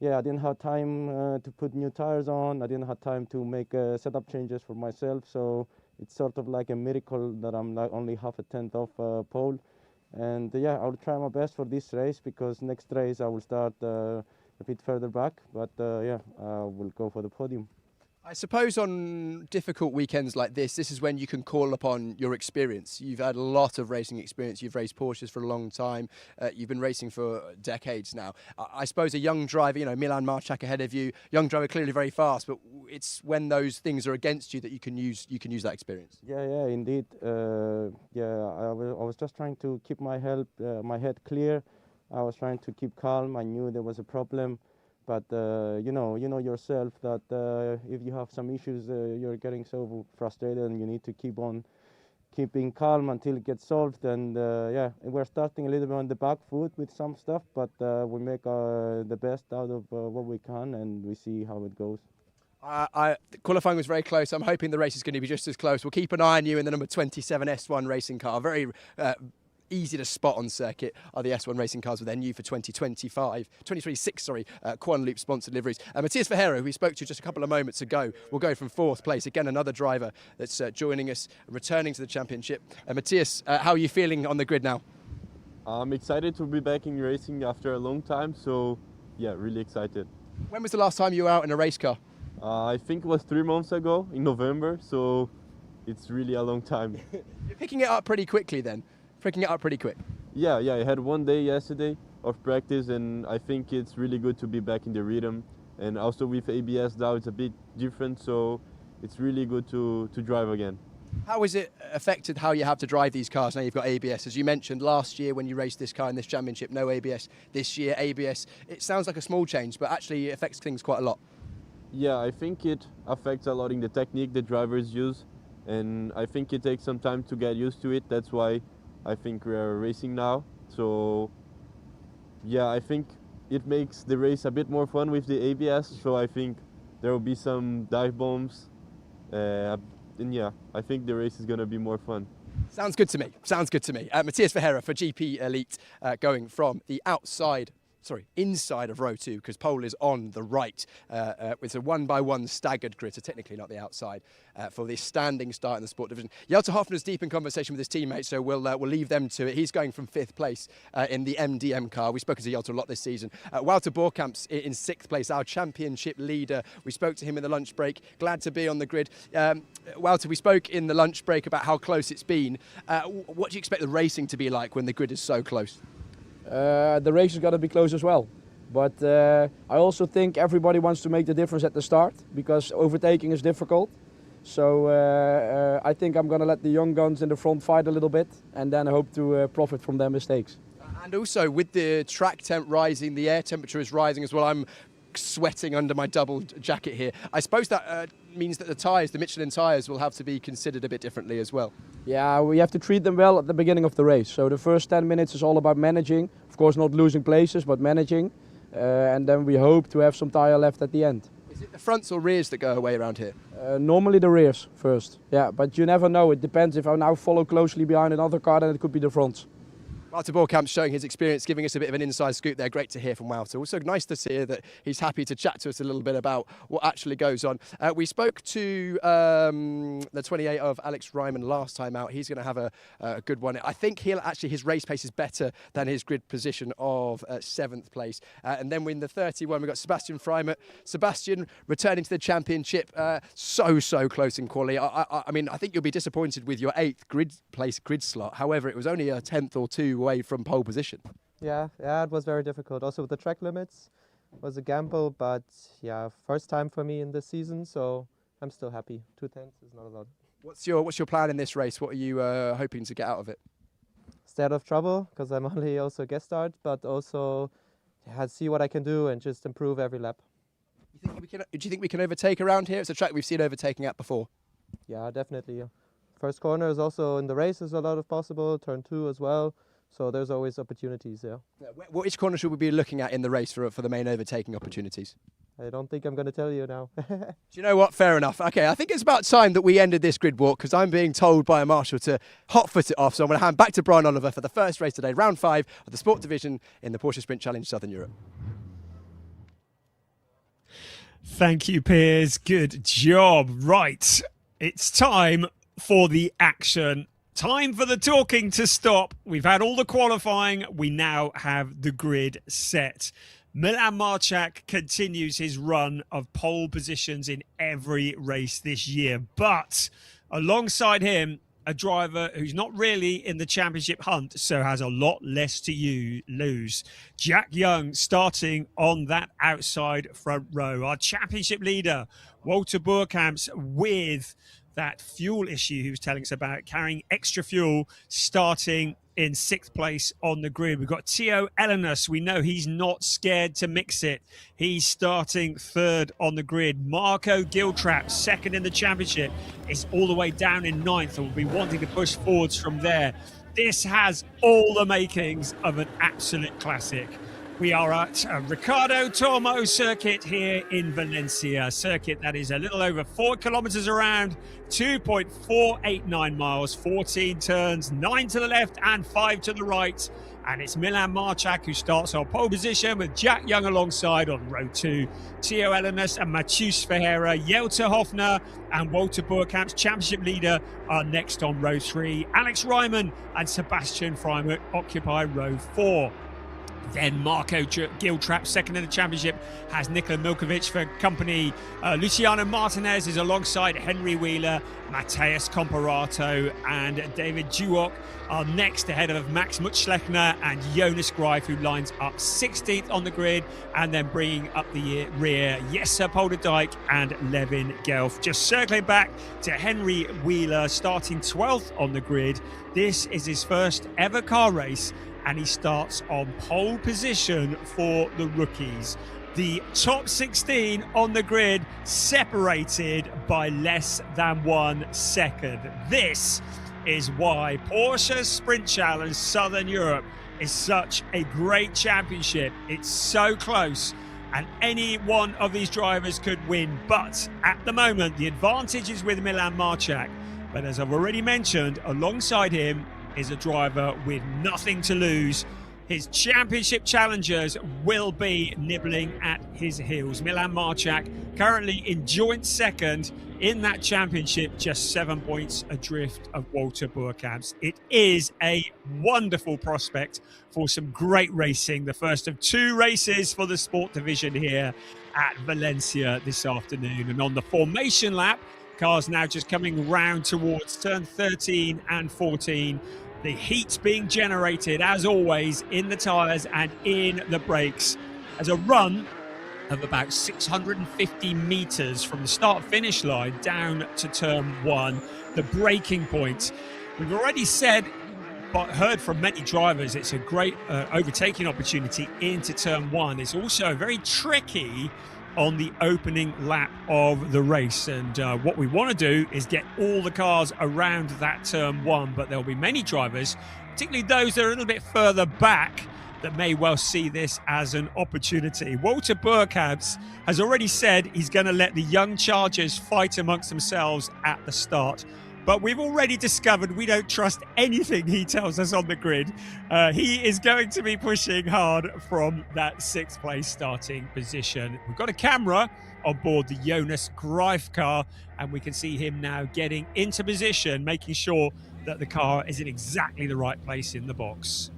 yeah, I didn't have time to put new tires on. I didn't have time to make setup changes for myself. So it's sort of like a miracle that I'm like only half a tenth off pole. And yeah, I'll try my best for this race, because next race I will start a bit further back. But yeah, I will go for the podium. I suppose on difficult weekends like this is when you can call upon your experience. You've had a lot of racing experience. You've raced Porsches for a long time. You've been racing for decades now. I suppose a young driver, you know, Milan Marchak ahead of you, young driver, clearly very fast, but it's when those things are against you that you can use that experience. Yeah, indeed. Yeah, I was just trying to keep my head clear. I was trying to keep calm. I knew there was a problem. But you know yourself that if you have some issues, you're getting so frustrated, and you need to keep on keeping calm until it gets solved. And yeah, we're starting a little bit on the back foot with some stuff, but we make the best out of what we can, and we see how it goes. Qualifying was very close. I'm hoping the race is going to be just as close. We'll keep an eye on you in the number 27 S1 racing car. Very easy to spot on circuit are the S1 racing cars with their new for 2026, Quan Loop sponsored liveries. Matthias Ferreira, who we spoke to just a couple of moments ago, will go from 4th place. Again, another driver that's joining us, returning to the championship. Matthias, how are you feeling on the grid now? I'm excited to be back in racing after a long time, so yeah, really excited. When was the last time you were out in a race car? I think it was 3 months ago in November, so it's really a long time. You're picking it up pretty quickly then? Picking it up pretty quick? Yeah, I had 1 day yesterday of practice, and I think it's really good to be back in the rhythm. And also with ABS now it's a bit different, so it's really good to drive again. How has it affected how you have to drive these cars now you've got ABS? As you mentioned, last year when you raced this car in this championship, no ABS. This year, ABS. It sounds like a small change, but actually it affects things quite a lot. Yeah, I think it affects a lot in the technique the drivers use, and I think it takes some time to get used to it. That's why I think we're racing now. So yeah, I think it makes the race a bit more fun with the ABS. So I think there will be some dive bombs. And yeah, I think the race is going to be more fun. Sounds good to me. Matthias Ferreira for GP Elite going from the inside of row 2, because pole is on the right. It's a 1x1 staggered grid, so technically not the outside, for this standing start in the sport division. Jelte Hoffner's deep in conversation with his teammates, so we'll leave them to it. He's going from 5th place in the MDM car. We've spoken to Jelte a lot this season. Wouter Boorkamp's in 6th place, our championship leader. We spoke to him in the lunch break. Glad to be on the grid. Wouter, we spoke in the lunch break about how close it's been. What do you expect the racing to be like when the grid is so close? The race has got to be close as well. But I also think everybody wants to make the difference at the start, because overtaking is difficult. So I think I'm going to let the young guns in the front fight a little bit, and then I hope to profit from their mistakes. And also with the track temp rising, the air temperature is rising as well. I'm sweating under my double jacket here. I suppose that means that the tyres, the Michelin tyres, will have to be considered a bit differently as well. Yeah, we have to treat them well at the beginning of the race. So the first 10 minutes is all about managing. Of course, not losing places, but managing. And then we hope to have some tyre left at the end. Is it the fronts or rears that go away around here? Normally the rears first. Yeah, but you never know. It depends. If I now follow closely behind another car, then it could be the fronts. Wouter Boorkamp showing his experience, giving us a bit of an inside scoop there. Great to hear from Wouter. Also nice to hear that he's happy to chat to us a little bit about what actually goes on. We spoke to the 28 of Alex Ryman last time out. He's going to have a good one. I think his race pace is better than his grid position of 7th place. And then in the 31, we've got Sebastian Freimuth. Sebastian returning to the championship, so close in quality. I mean, I think you'll be disappointed with your 8th grid slot. However, it was only a 10th or 2 away from pole position. Yeah, it was very difficult. Also with the track limits, it was a gamble, but yeah, first time for me in this season, so I'm still happy. 2 tenths is not a lot. What's your plan in this race? What are you hoping to get out of it? Stay out of trouble, because I'm only also guest start, but also see what I can do and just improve every lap. Do you think we can overtake around here? It's a track we've seen overtaking at before. Yeah, definitely. Yeah. First corner is also in the race is a lot of possible, turn 2 as well. So there's always opportunities, yeah. Which corner should we be looking at in the race for the main overtaking opportunities? I don't think I'm going to tell you now. Do you know what? Fair enough. Okay, I think it's about time that we ended this grid walk because I'm being told by a marshal to hot-foot it off. So I'm going to hand back to Brian Oliver for the first race today, round 5 of the Sport Division in the Porsche Sprint Challenge Southern Europe. Thank you, Piers. Good job. Right, it's time for the action. Time for the talking to stop. We've had all the qualifying. We now have the grid set. Milan Marchak continues his run of pole positions in every race this year. But alongside him, a driver who's not really in the championship hunt, so has a lot less to lose. Jack Young starting on that outside front row. Our championship leader, Walter Boerkamps, with that fuel issue he was telling us about, carrying extra fuel, starting in 6th place on the grid. We've got Theo Elenas. We know he's not scared to mix it. He's starting 3rd on the grid. Marco Giltrap, 2nd in the championship, is all the way down in 9th and will be wanting to push forwards from there. This has all the makings of an absolute classic. We are at Ricardo Tormo circuit here in Valencia, a circuit that is a little over 4 kilometers around, 2.489 miles, 14 turns, 9 to the left and 5 to the right. And it's Milan Marchak who starts on pole position with Jack Young alongside on row 2. Theo Elenas and Mathieu Ferreira, Jelter Hofner and Walter Boerkamps, championship leader, are next on row 3. Alex Ryman and Sebastian Freimuth occupy row 4. Then Marco Giltrap, 2nd in the championship, has Nikola Milkovic for company. Luciano Martinez is alongside Henry Wheeler. Matthias Comparato and David Duoc are next ahead of Max Mutschlechner and Jonas Greif, who lines up 16th on the grid, and then bringing up the rear Jesse Polderdijk and Levin Gelf. Just circling back to Henry Wheeler, starting 12th on the grid. This is his first ever car race, and he starts on pole position for the rookies. The top 16 on the grid separated by less than 1 second. This is why Porsche Sprint Challenge Southern Europe is such a great championship. It's so close and any one of these drivers could win. But at the moment, the advantage is with Milan Marchak. But as I've already mentioned, alongside him is a driver with nothing to lose. His championship challengers will be nibbling at his heels. Milan Marchak currently in joint 2nd in that championship, just 7 points adrift of Walter Boerkamps. It is a wonderful prospect for some great racing. The first of 2 races for the Sport Division here at Valencia this afternoon. And on the formation lap, cars now just coming round towards turn 13 and 14. The heat's being generated, as always, in the tyres and in the brakes. As a run of about 650 metres from the start-finish line down to turn 1, the braking point. We've already said, but heard from many drivers, it's a great overtaking opportunity into turn 1. It's also very tricky on the opening lap of the race, and what we want to do is get all the cars around that turn 1, but there'll be many drivers, particularly those that are a little bit further back, that may well see this as an opportunity. Walter Boerkamps has already said he's going to let the young Chargers fight amongst themselves at the start. But we've already discovered we don't trust anything he tells us on the grid. He is going to be pushing hard from that 6th place starting position. We've got a camera on board the Jonas Greif car, and we can see him now getting into position, making sure that the car is in exactly the right place in the box.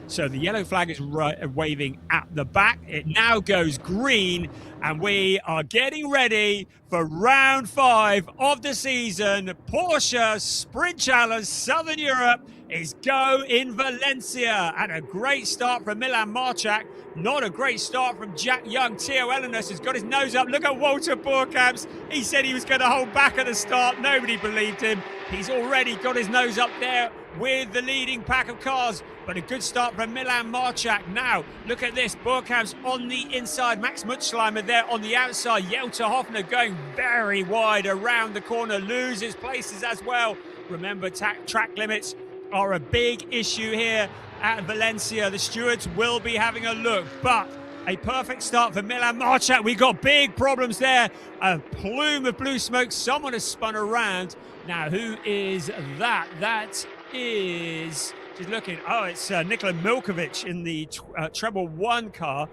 So the yellow flag is waving at the back. It now goes green, and we are getting ready for round 5 of the season. Porsche Sprint Challenge Southern Europe is go in Valencia. And a great start from Milan Marchak. Not a great start from Jack Young. Theo Elenas has got his nose up. Look at Walter Boerkamps. He said he was going to hold back at the start. Nobody believed him. He's already got his nose up there with the leading pack of cars, but a good start from Milan Marchak. Now, look at this, Burkamp's on the inside, Max Mutschleimer there on the outside, Jelte Hoffner going very wide around the corner, loses places as well. Remember, track limits are a big issue here at Valencia. The stewards will be having a look, but a perfect start for Milan Marchak. We got big problems there. A plume of blue smoke. Someone has spun around. Now, who is that? That is, just looking, oh, it's Nikola Milkovic in the treble 1 car.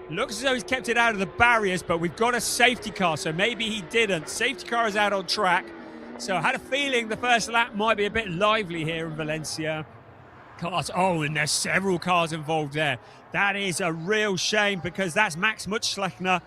Looks as though he's kept it out of the barriers, but we've got a safety car, so maybe he didn't. Safety car is out on track. So I had a feeling the first lap might be a bit lively here in Valencia. Cars, oh, and there's several cars involved there. That is a real shame, because that's Max Mutschleimer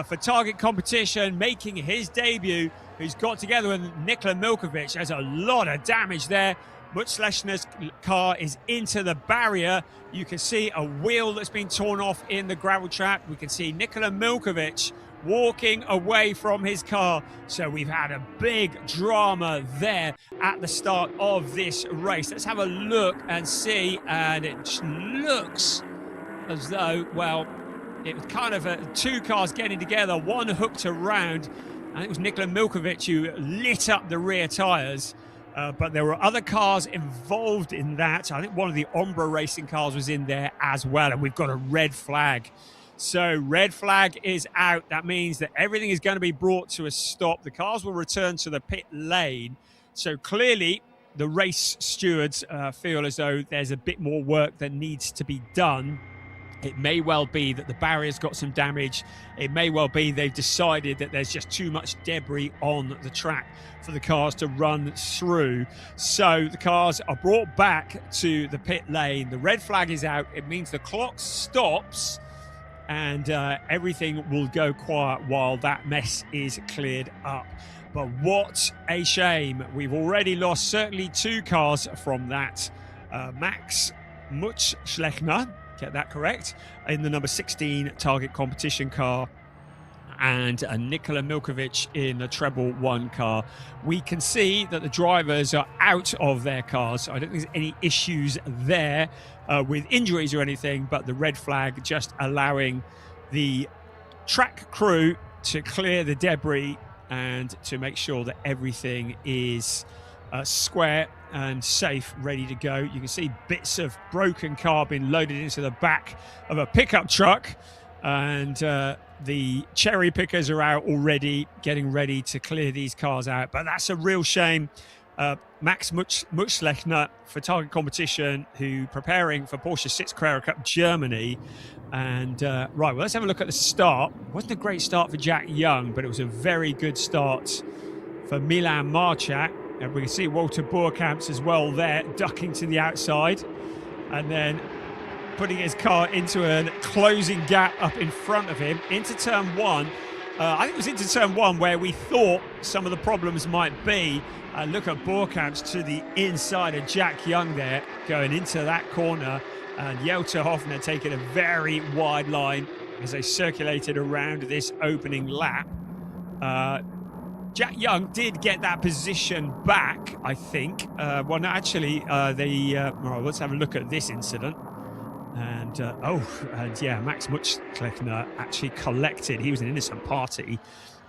for Target Competition making his debut, who's got together with Nikola Milkovic. There's a lot of damage there. Mutschleimer's car is into the barrier. You can see a wheel that's been torn off in the gravel trap. We can see Nikola Milkovic walking away from his car. So we've had a big drama there at the start of this race. Let's have a look and see, and it looks as though, well, it was kind of two cars getting together, one hooked around. I think it was Nikola Milkovic who lit up the rear tyres, but there were other cars involved in that. I think one of the Ombra racing cars was in there as well, and we've got a red flag. So red flag is out. That means that everything is going to be brought to a stop. The cars will return to the pit lane. So clearly the race stewards feel as though there's a bit more work that needs to be done. It may well be that the barrier's got some damage. It may well be they've decided that there's just too much debris on the track for the cars to run through. So the cars are brought back to the pit lane. The red flag is out. It means the clock stops, and everything will go quiet while that mess is cleared up. But what a shame. We've already lost certainly 2 cars from that. Max Mutschleimer, get that correct, in the number 16 Target Competition car, and Nikola Milkovic in the treble 1 car. We can see that the drivers are out of their cars. I don't think there's any issues there with injuries or anything, but the red flag just allowing the track crew to clear the debris and to make sure that everything is square and safe, ready to go. You can see bits of broken car being loaded into the back of a pickup truck, and the cherry pickers are out already, getting ready to clear these cars out. But that's a real shame. Max Mutschleimer for Target Competition, who preparing for Porsche 6 Carrera Cup Germany. And right, well, let's have a look at the start. Wasn't a great start for Jack Young, but it was a very good start for Milan Marchak. And we can see Walter Boerkamps as well there, ducking to the outside, and then putting his car into a closing gap up in front of him into turn 1. I think it was into turn 1 where we thought some of the problems might be. Look at Boerkamps to the inside of Jack Young there, going into that corner, and Jelte Hoffner taking a very wide line as they circulated around this opening lap. Jack Young did get that position back, I think. Well, no, actually, well, let's have a look at this incident. And, yeah, Max Mutschleimer actually collected, he was an innocent party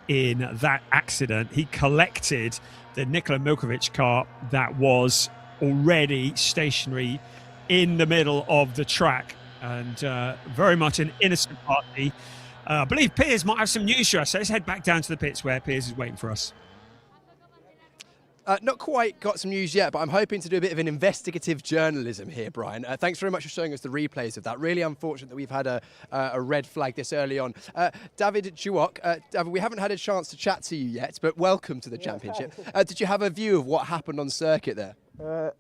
in that accident. He collected the Nikola Milkovic car that was already stationary in the middle of the track, and very much an innocent party. I believe Piers might have some news for us, so let's head back down to the pits where Piers is waiting for us. Not quite got some news yet, but I'm hoping to do a bit of an investigative journalism here, Brian. Thanks very much for showing us the replays of that. Really unfortunate that we've had a red flag this early on. David Juok, David, we haven't had a chance to chat to you yet, but welcome to the championship. Did you have a view of what happened on circuit there?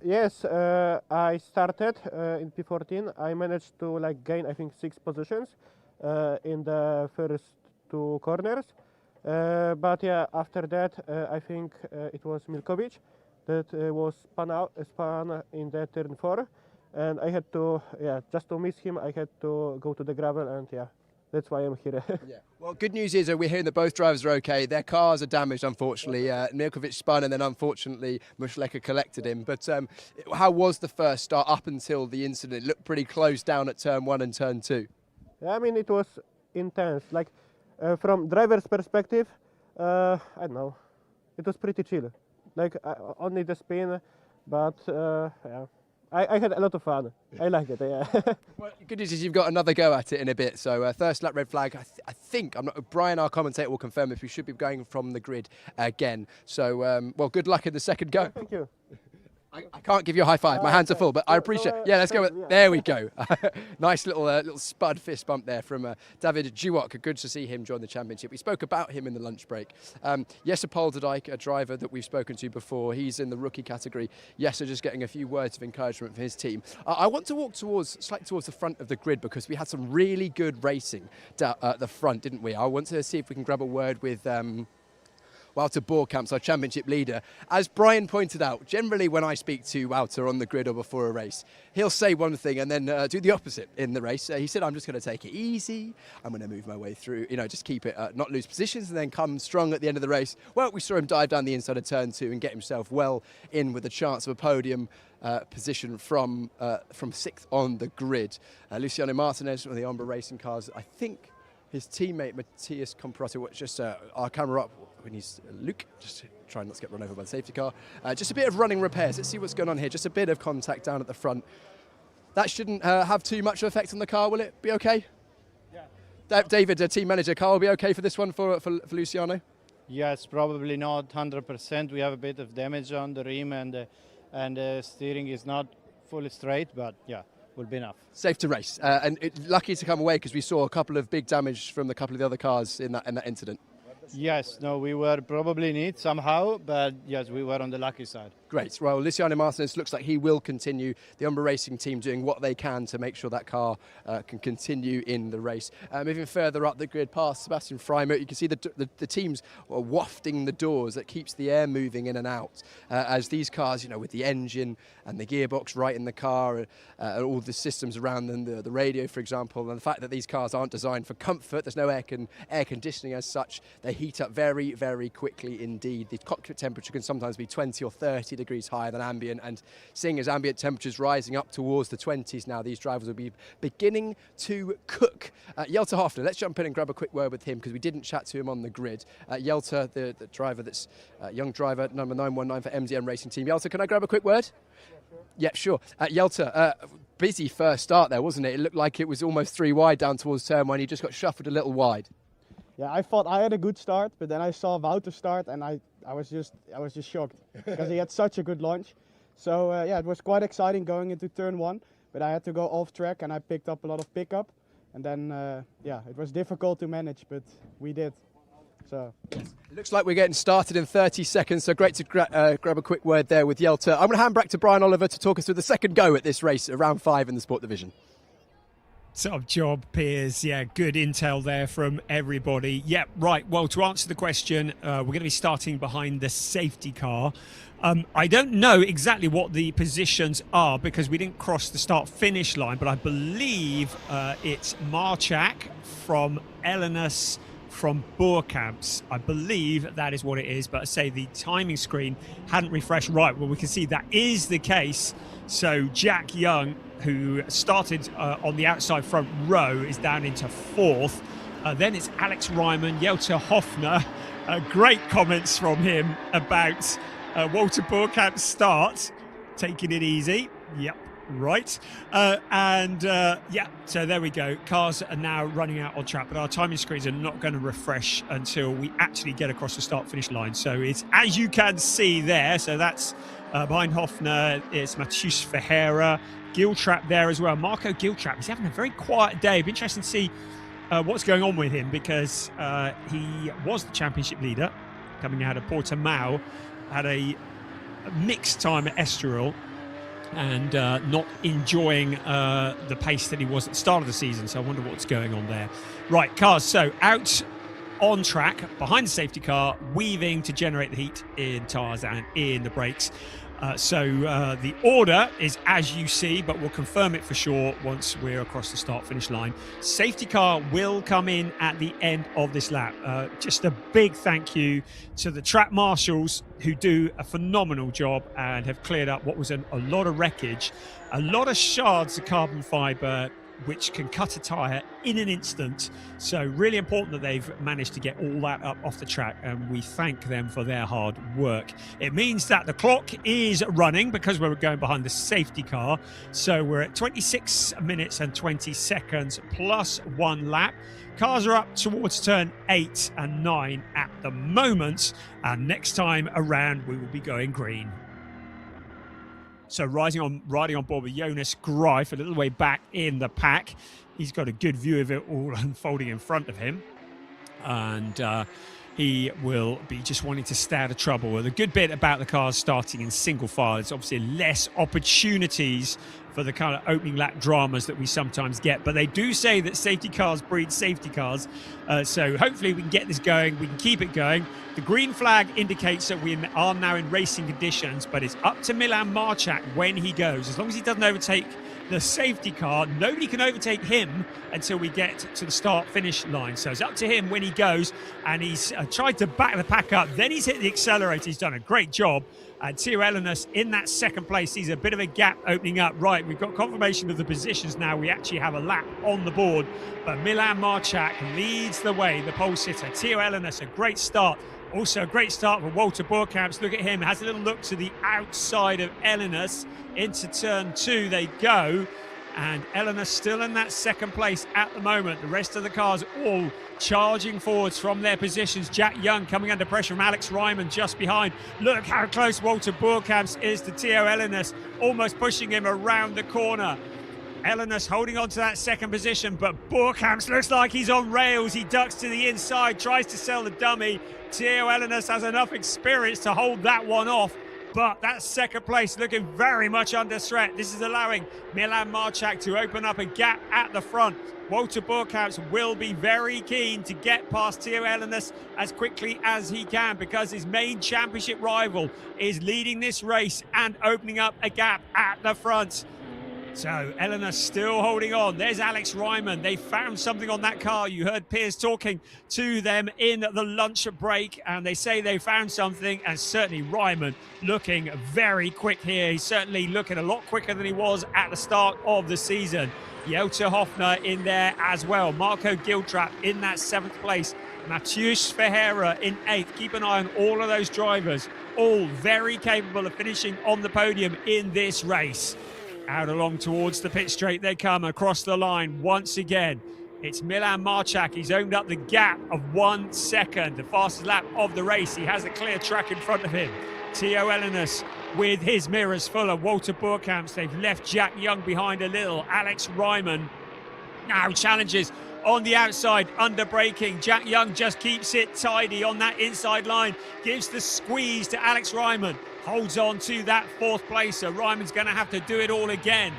Yes, I started in P14. I managed to gain, I think, 6 positions in the first 2 corners. But yeah, after that, I think it was Milkovic that was spun in the turn 4, and I had to, just to miss him, I had to go to the gravel, and That's why I'm here. Yeah. Well, good news is we're hearing that both drivers are okay. Their cars are damaged, unfortunately. Milkovic spun and then, unfortunately, Muszleka collected him. But how was the first start up until the incident? It looked pretty close down at turn 1 and turn 2. Yeah, I mean, it was intense. Like, from driver's perspective, I don't know, it was pretty chill. Like, only the spin, but yeah. I had a lot of fun. I like it, yeah. Well, good news is you've got another go at it in a bit. So first lap red flag, I think, Brian, our commentator, will confirm if we should be going from the grid again. So, well, good luck in the second go. Thank you. I can't give you a high five. My hands are full, but I appreciate it. Yeah, let's go. There we go. Nice little spud fist bump there from David Dziwok. Good to see him join the championship. We spoke about him in the lunch break. Jesse Polderdijk, a driver that we've spoken to before, he's in the rookie category. Jesse just getting a few words of encouragement for his team. I want to walk slightly towards the front of the grid because we had some really good racing at the front, didn't we? I want to see if we can grab a word with Wouter Boerkamps, our championship leader. As Brian pointed out, generally when I speak to Wouter on the grid or before a race, he'll say one thing and then do the opposite in the race. He said, I'm just going to take it easy. I'm going to move my way through, just keep it, not lose positions and then come strong at the end of the race. Well, we saw him dive down the inside of turn 2 and get himself well in with a chance of a podium position from 6th on the grid. Luciano Martinez from the Ombra Racing Cars, I think his teammate Matthias Comparato, just our camera up when he's Luke, just trying not to get run over by the safety car. Just a bit of running repairs. Let's see what's going on here. Just a bit of contact down at the front. That shouldn't have too much effect on the car, will it? Be okay? Yeah. David, team manager, car will be okay for this one for Luciano? Yes, probably not 100%. We have a bit of damage on the rim and the steering is not fully straight, but yeah. Will be enough. Safe to race, and lucky to come away because we saw a couple of big damage from a couple of the other cars in that incident. Yes, no, we were probably in it somehow, but yes, we were on the lucky side. Great. Well, Luciano Martinez looks like he will continue. The Umbra Racing team doing what they can to make sure that car can continue in the race. Moving further up the grid past Sebastian Freimuth, you can see the teams are wafting the doors that keeps the air moving in and out as these cars, with the engine and the gearbox right in the car, all the systems around them, the radio, for example, and the fact that these cars aren't designed for comfort, there's no air conditioning as such, they heat up very, very quickly indeed. The cockpit temperature can sometimes be 20 or 30 degrees higher than ambient, and seeing as ambient temperatures rising up towards the 20s now, these drivers will be beginning to cook. Jelte Hoffner, let's jump in and grab a quick word with him because we didn't chat to him on the grid. Jelte, the driver that's young driver, number 919 for MDM Racing Team. Jelte, can I grab a quick word? Yeah, sure. Jelte, busy first start there, wasn't it? It looked like it was almost 3 wide down towards turn 1. He just got shuffled a little wide. Yeah, I thought I had a good start, but then I saw Wouter start and I was just shocked because he had such a good launch. So yeah, it was quite exciting going into turn 1, but I had to go off track and I picked up a lot of pickup, and then yeah, it was difficult to manage, but we did. So it looks like we're getting started in 30 seconds, so great to grab a quick word there with Jelte. I'm going to hand back to Brian Oliver to talk us through the second go at this race, round 5 in the Sport Division. Top job, Piers. Yeah, good intel there from everybody. Yeah, right. Well, to answer the question, we're going to be starting behind the safety car. I don't know exactly what the positions are because we didn't cross the start-finish line, but I believe it's Marchak from Elenus from Boerkamps. I believe that is what it is, but I say the timing screen hadn't refreshed right. Well, we can see that is the case. So Jack Young, who started on the outside front row, is down into 4th. Then it's Alex Ryman, Jelte Hoffner. Great comments from him about Wouter Boerkamp's start. Taking it easy. Yep, right. Yeah, so there we go. Cars are now running out on track, but our timing screens are not going to refresh until we actually get across the start-finish line. So it's, as you can see there, so that's behind Hoffner, it's Matheus Ferreira. Giltrap there as well. Marco Giltrap, he's having a very quiet day. It'd be interesting to see what's going on with him because he was the championship leader coming out of Portimao, had a mixed time at Estoril and not enjoying the pace that he was at the start of the season. So I wonder what's going on there. Right, cars, so out on track, behind the safety car, weaving to generate the heat in tyres and in the brakes. So the order is as you see, but we'll confirm it for sure once we're across the start-finish line. Safety car will come in at the end of this lap. Just a big thank you to the track marshals who do a phenomenal job and have cleared up what was a lot of wreckage, a lot of shards of carbon fibre, which can cut a tyre in an instant. So really important that they've managed to get all that up off the track, and we thank them for their hard work. It means that the clock is running because we're going behind the safety car. So we're at 26 minutes and 20 seconds plus 1 lap. Cars are up towards turn 8 and 9 at the moment, and next time around we will be going green. So riding on board with Jonas Greif a little way back in the pack. He's got a good view of it all unfolding in front of him. And he will be just wanting to stay out of trouble. Well, the good bit about the cars starting in single file is obviously less opportunities for the kind of opening lap dramas that we sometimes get. But they do say that safety cars breed safety cars. So hopefully we can get this going. We can keep it going. The green flag indicates that we are now in racing conditions, but it's up to Milan Marchak when he goes. As long as he doesn't overtake the safety car, nobody can overtake him until we get to the start-finish line. So it's up to him when he goes, and he's tried to back the pack up. Then he's hit the accelerator. He's done a great job. And Theo Elenis in that second place sees a bit of a gap opening up. Right, we've got confirmation of the positions now. We actually have a lap on the board. But Milan Marchak leads the way, the pole sitter. Theo Elenis, a great start. Also a great start for Walter Boerkamps. Look at him, has a little look to the outside of Elenis. Into turn 2 they go. And Elenis still in that second place at the moment. The rest of the cars all charging forwards from their positions. Jack Young coming under pressure from Alex Ryman just behind. Look how close Walter Boerkamps is to Theo Elenis, almost pushing him around the corner. Elenis holding on to that second position, but Boerkamps looks like he's on rails. He ducks to the inside, tries to sell the dummy. Theo Elenis has enough experience to hold that one off, but that second place looking very much under threat. This is allowing Milan Marchak to open up a gap at the front. Walter Boerkamps will be very keen to get past Theo Elenis as quickly as he can, because his main championship rival is leading this race and opening up a gap at the front. So Elenis still holding on. There's Alex Ryman. They found something on that car. You heard Piers talking to them in the lunch break, and they say they found something, and certainly Ryman looking very quick here. He's certainly looking a lot quicker than he was at the start of the season. Jelter Hoffner in there as well. Marco Giltrap in that 7th place. Mathieu Ferreira in 8th. Keep an eye on all of those drivers, all very capable of finishing on the podium in this race. Out along towards the pit straight they come, across the line once again. It's Milan Marchak. He's opened up the gap of 1 second, the fastest lap of the race. He has a clear track in front of him. Theo Elenis with his mirrors full of Walter Boerkamps. They've left Jack Young behind a little. Alex Ryman now challenges on the outside, under braking. Jack Young just keeps it tidy on that inside line, gives the squeeze to Alex Ryman. Holds on to that 4th place, so Ryman's going to have to do it all again.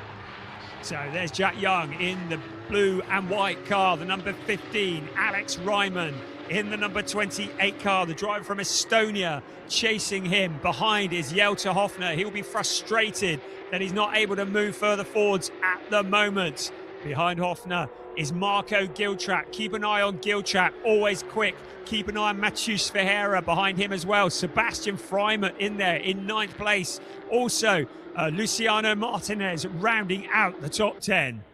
So there's Jack Young in the blue and white car, the number 15. Alex Ryman in the number 28 car, the driver from Estonia, chasing him. Behind is Jelter Hoffner. He'll be frustrated that he's not able to move further forwards at the moment. Behind Hoffner is Marco Giltrap. Keep an eye on Giltrap, always quick. Keep an eye on Mathieu Ferreira behind him as well. Sebastian Freimer in there in 9th place. Also, Luciano Martinez rounding out the top 10.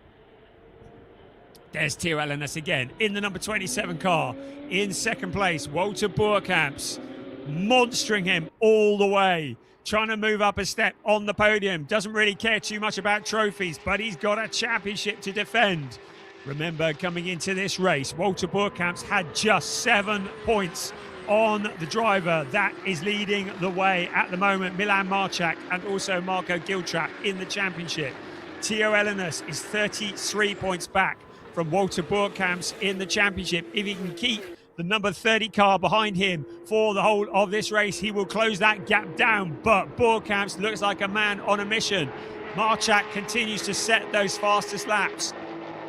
There's Theo Elenis again in the number 27 car. In 2nd place, Walter Boerkamps, monstering him all the way. Trying to move up a step on the podium. Doesn't really care too much about trophies, but he's got a championship to defend. Remember, coming into this race, Walter Boerkamps had just 7 points on the driver that is leading the way at the moment, Milan Marchak, and also Marco Giltrap in the championship. Theo Elenis is 33 points back from Walter Boerkamps in the championship. If he can keep the number 30 car behind him for the whole of this race, he will close that gap down. But Boerkamps looks like a man on a mission. Marchak continues to set those fastest laps.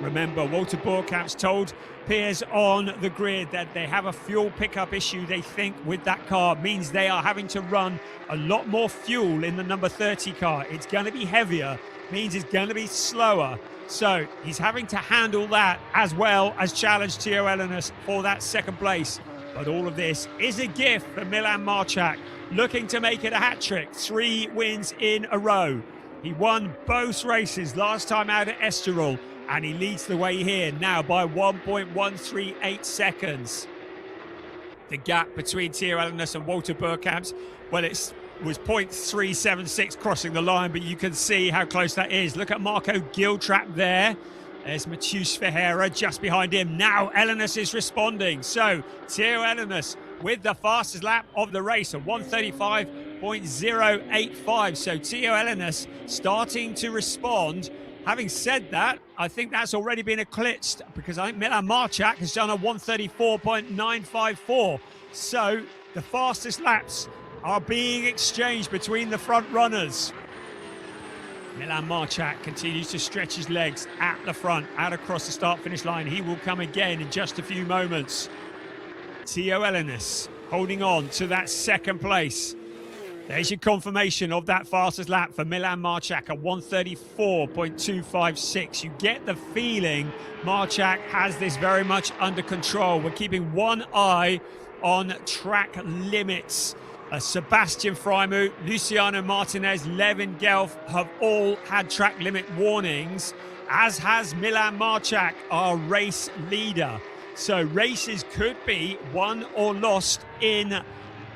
Remember, Walter Boerkamp's told peers on the grid that they have a fuel pickup issue, they think, with that car. Means they are having to run a lot more fuel in the number 30 car. It's going to be heavier, means it's going to be slower. So he's having to handle that as well as challenge Tio Ellenis for that second place. But all of this is a gift for Milan Marchak, looking to make it a hat-trick, 3 wins in a row. He won both races last time out at Estoril, and he leads the way here now by 1.138 seconds. The gap between Tio Ellenis and Walter Boerkamp, well, it was 0.376 crossing the line, but you can see how close that is. Look at Marco Giltrap there. There's Matheus Ferreira just behind him. Now Ellenis is responding. So Tio Ellenis with the fastest lap of the race, a 1:35.085. So Tio Ellenis starting to respond. Having said that, I think that's already been eclipsed because I think Milan Marchak has done a 1:34.954. So the fastest laps are being exchanged between the front runners. Milan Marchak continues to stretch his legs at the front, out across the start-finish line. He will come again in just a few moments. Tio Ellenis holding on to that second place. There's your confirmation of that fastest lap for Milan Marchak, a 1:34.256. You get the feeling Marchak has this very much under control. We're keeping one eye on track limits. Sebastian Freimuth, Luciano Martinez, Levin Gelf have all had track limit warnings, as has Milan Marchak, our race leader. So races could be won or lost in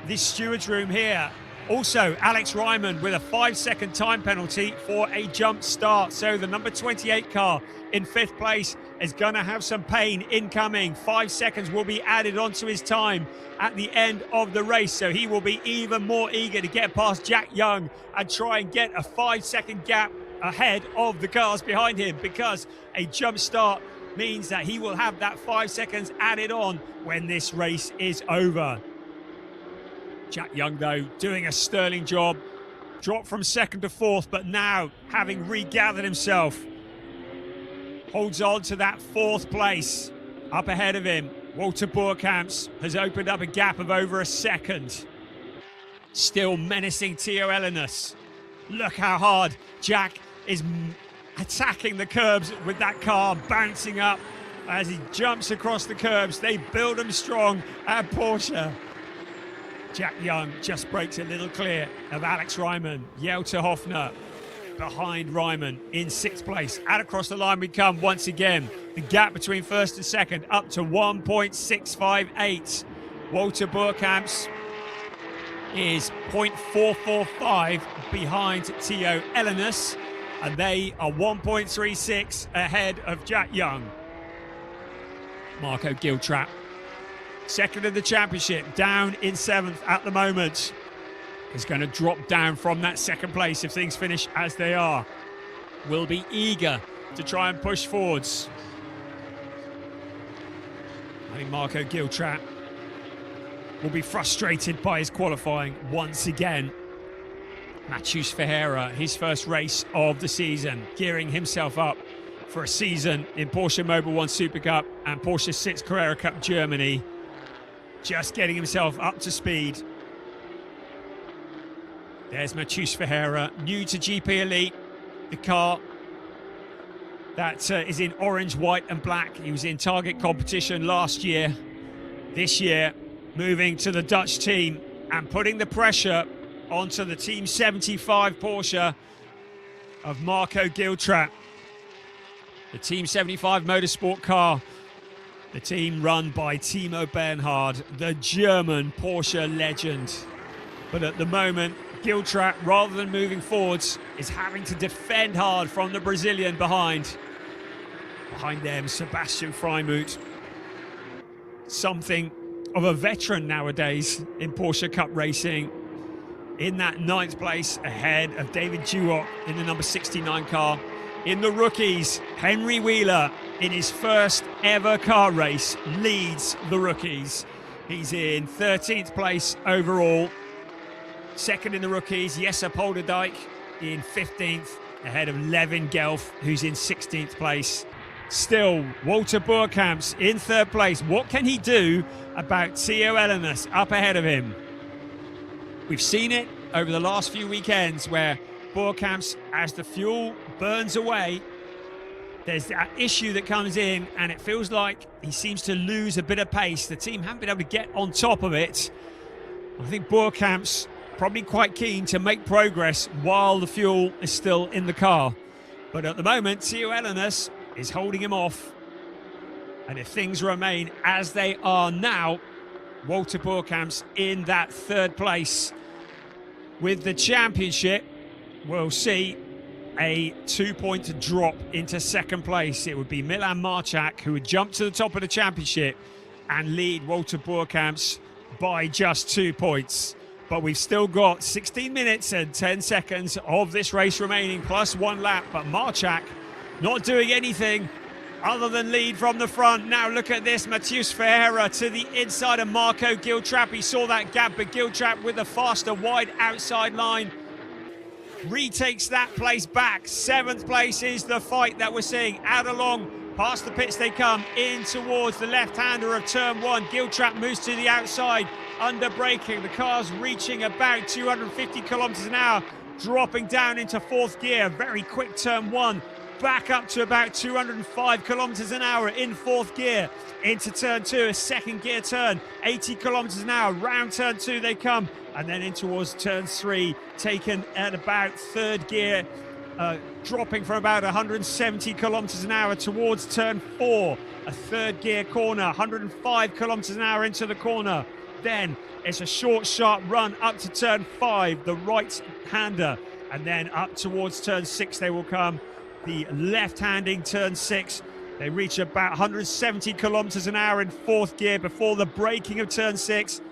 this steward's room here. Also, Alex Ryman with a 5-second time penalty for a jump start. So the number 28 car in 5th place is going to have some pain incoming. 5 seconds will be added onto his time at the end of the race. So he will be even more eager to get past Jack Young and try and get a 5-second gap ahead of the cars behind him, because a jump start means that he will have that 5 seconds added on when this race is over. Jack Young, though, doing a sterling job. Dropped from 2nd to 4th, but now, having regathered himself, holds on to that 4th place. Up ahead of him, Walter Boerkamp has opened up a gap of over a second. Still menacing Tio Ellenis. Look how hard Jack is attacking the curbs with that car, bouncing up as he jumps across the curbs. They build him strong at Porsche. Jack Young just breaks a little clear of Alex Ryman. Jelter Hofner behind Ryman in 6th place. Out across the line we come once again. The gap between 1st and 2nd up to 1.658. Walter Boerkamp is 0.445 behind Tio Ellenis, and they are 1.36 ahead of Jack Young. Marco Giltrap, 2nd in the championship, down in 7th at the moment. Is going to drop down from that 2nd place if things finish as they are. Will be eager to try and push forwards. I think Marco Giltrap will be frustrated by his qualifying once again. Matheus Ferreira, his first race of the season, gearing himself up for a season in Porsche Mobil 1 Super Cup and Porsche 6 Carrera Cup Germany. Just getting himself up to speed. There's Matheus Ferreira, new to GP Elite, the car that is in orange, white and black. He was in target competition last year. This year, moving to the Dutch team and putting the pressure onto the Team 75 Porsche of Marco Giltrap. The Team 75 motorsport car, the team run by Timo Bernhard, the German Porsche legend. But at the moment, Giltrap, rather than moving forwards, is having to defend hard from the Brazilian behind. Behind them, Sebastian Freimuth. Something of a veteran nowadays in Porsche Cup racing. In that 9th place, ahead of David Duoc in the number 69 car. In the rookies, Henry Wheeler, in his first ever car race, leads the rookies. He's in 13th place overall. 2nd in the rookies, Jesse Polderdijk in 15th, ahead of Levin Gelf, who's in 16th place. Still, Walter Boerkamps in third place. What can he do about Theo Ellenis up ahead of him? We've seen it over the last few weekends where Boerkamps, as the fuel burns away, there's that issue that comes in and it feels like he seems to lose a bit of pace. The team haven't been able to get on top of it. I think Boerkamps probably quite keen to make progress while the fuel is still in the car. But at the moment, Theo Ellenis is holding him off. And if things remain as they are now, Walter Boerkamps in that third place. With the championship, we'll see a 2-point drop into second place. It would be Milan Marchak who would jump to the top of the championship and lead Walter Boerkamps by just 2 points. But we've still got 16 minutes and 10 seconds of this race remaining, plus 1 lap. But Marchak not doing anything other than lead from the front. Now look at this, Matheus Ferreira to the inside of Marco Giltrap. He saw that gap, but Giltrap with a faster wide outside line retakes that place back. 7th place is the fight that we're seeing. Out along, past the pits they come, in towards the left-hander of turn 1. Giltrap moves to the outside, under braking. The car's reaching about 250 kilometers an hour, dropping down into 4th gear. Very quick turn 1. Back up to about 205 kilometers an hour in 4th gear. Into turn 2, a 2nd gear turn, 80 kilometers an hour. Round turn 2 they come, and then in towards turn 3, taken at about 3rd gear, dropping from about 170 kilometers an hour towards turn 4. A 3rd gear corner, 105 kilometers an hour into the corner. Then it's a short, sharp run up to turn 5, the right-hander, and then up towards turn 6 they will come. The left-handing turn 6, they reach about 170 kilometers an hour in 4th gear before the braking of turn 6.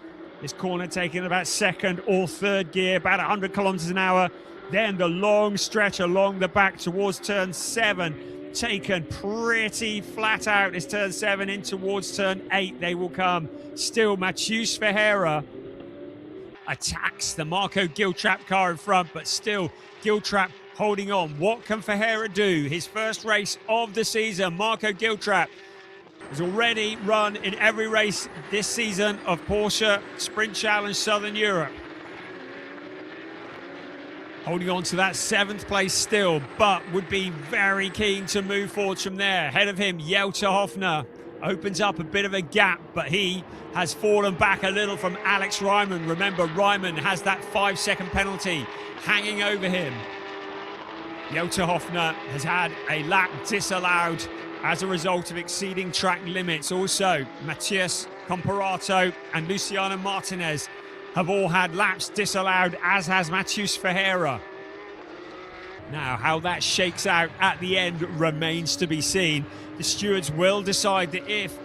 This corner taking about 2nd or 3rd gear, about 100 kilometers an hour. Then the long stretch along the back towards turn 7, taken pretty flat out as turn 7 in towards turn 8 they will come. Still, Matheus Ferreira attacks the Marco Giltrap car in front, but still Giltrap holding on. What can Ferreira do? His first race of the season. Marco Giltrap has already run in every race this season of Porsche Sprint Challenge Southern Europe. Holding on to that 7th place still, but would be very keen to move forward from there. Ahead of him, Jelter Hofner opens up a bit of a gap, but he has fallen back a little from Alex Ryman. Remember, Ryman has that 5-second penalty hanging over him. Jelter Hofner has had a lap disallowed as a result of exceeding track limits. Also, Matias Comparato and Luciano Martinez have all had laps disallowed, as has Matheus Ferreira. Now, how that shakes out at the end remains to be seen. The stewards will decide that if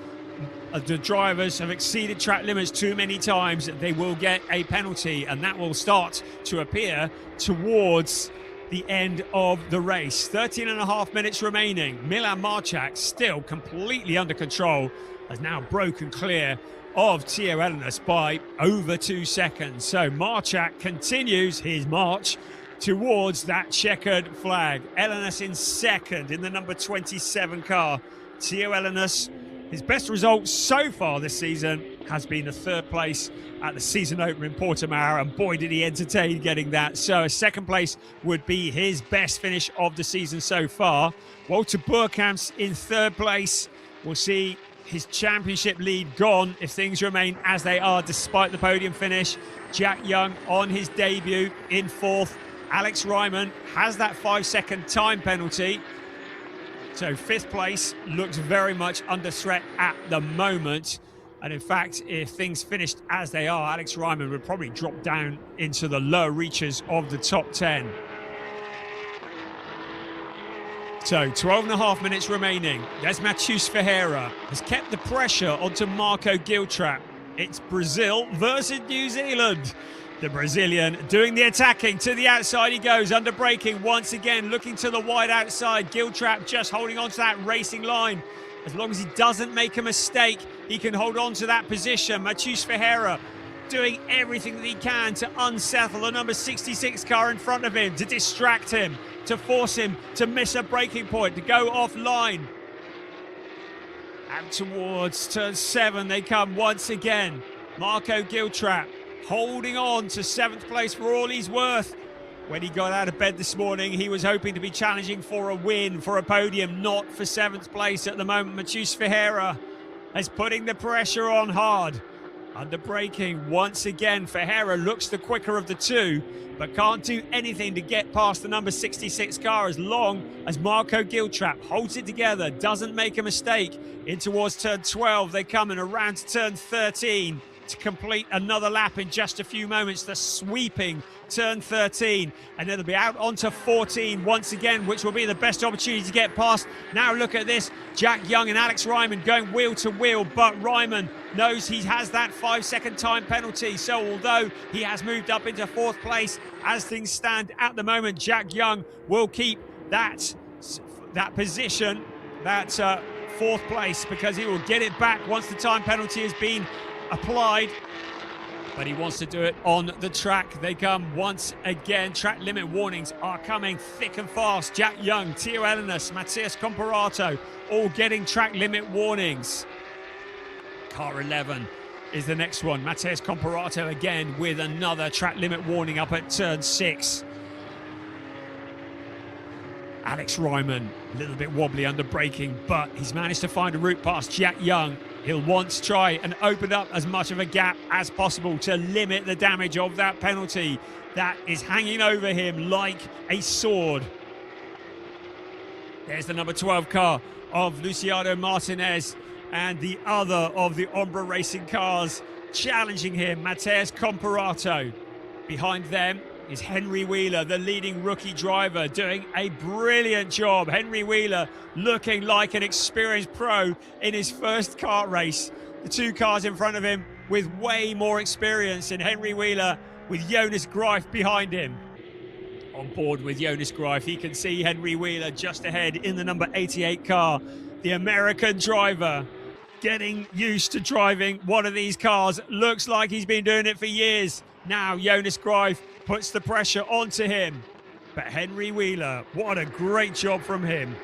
the drivers have exceeded track limits too many times, they will get a penalty, and that will start to appear towards the end of the race. 13.5 minutes remaining. Milan Marchak, still completely under control, has now broken clear of Theo Ellenis by over 2 seconds. So Marchak continues his march towards that checkered flag. Ellenis in 2nd in the number 27 car. Theo Ellenis, his best result so far this season has been the 3rd place at the season opener in Portimao, and boy did he entertain getting that. So a 2nd place would be his best finish of the season so far. Walter Boerkamps in 3rd place. We'll see his championship lead gone if things remain as they are despite the podium finish. Jack Young on his debut in 4th. Alex Ryman has that 5-second time penalty. So 5th place looks very much under threat at the moment. And in fact, if things finished as they are, Alex Ryman would probably drop down into the lower reaches of the top 10. So 12.5 minutes remaining. There's Matheus Ferreira, has kept the pressure onto Marco Giltrap. It's Brazil versus New Zealand. The Brazilian doing the attacking, to the outside he goes, under braking once again, looking to the wide outside. Giltrap just holding on to that racing line. As long as he doesn't make a mistake, he can hold on to that position. Matheus Ferreira doing everything that he can to unsettle the number 66 car in front of him, to distract him, to force him to miss a braking point, to go offline. Out towards turn 7 they come once again. Marco Giltrap holding on to 7th place for all he's worth. When he got out of bed this morning, he was hoping to be challenging for a win, for a podium, not for 7th place at the moment. Matheus Ferreira is putting the pressure on hard. Under braking once again, Ferreira looks the quicker of the two, but can't do anything to get past the number 66 car as long as Marco Giltrap holds it together, doesn't make a mistake. In towards turn 12, they come in around to turn 13 to complete another lap in just a few moments. The sweeping turn 13, and it'll be out onto 14 once again, which will be the best opportunity to get past. Now look at this, Jack Young and Alex Ryman going wheel to wheel, but Ryman knows he has that 5-second time penalty. So although he has moved up into 4th place, as things stand at the moment, Jack Young will keep that position, that 4th place, because he will get it back once the time penalty has been applied. But he wants to do it on the track. They come once again. Track limit warnings are coming thick and fast. Jack Young, Teo Elenis, Matthias Comparato, all getting track limit warnings. Car 11 is the next one. Matthias Comparato again with another track limit warning up at turn 6. Alex Ryman, a little bit wobbly under braking, but he's managed to find a route past Jack Young. He'll want to try and open up as much of a gap as possible to limit the damage of that penalty that is hanging over him like a sword. There's the number 12 car of Luciano Martinez and the other of the Ombra Racing cars challenging him, Matthias Comparato. Behind them is Henry Wheeler, the leading rookie driver, doing a brilliant job. Henry Wheeler looking like an experienced pro in his first kart race. The two cars in front of him with way more experience, and Henry Wheeler with Jonas Greif behind him. On board with Jonas Greif, he can see Henry Wheeler just ahead in the number 88 car. The American driver getting used to driving one of these cars. Looks like he's been doing it for years. Now Jonas Greif puts the pressure onto him. But Henry Wheeler, what a great job from him.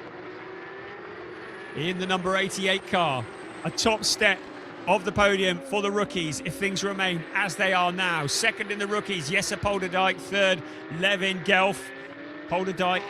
In the number 88 car, a top step of the podium for the rookies if things remain as they are now. Second in the rookies, Jesse Polderdijk. Third, Levin Gelf. Polderdijk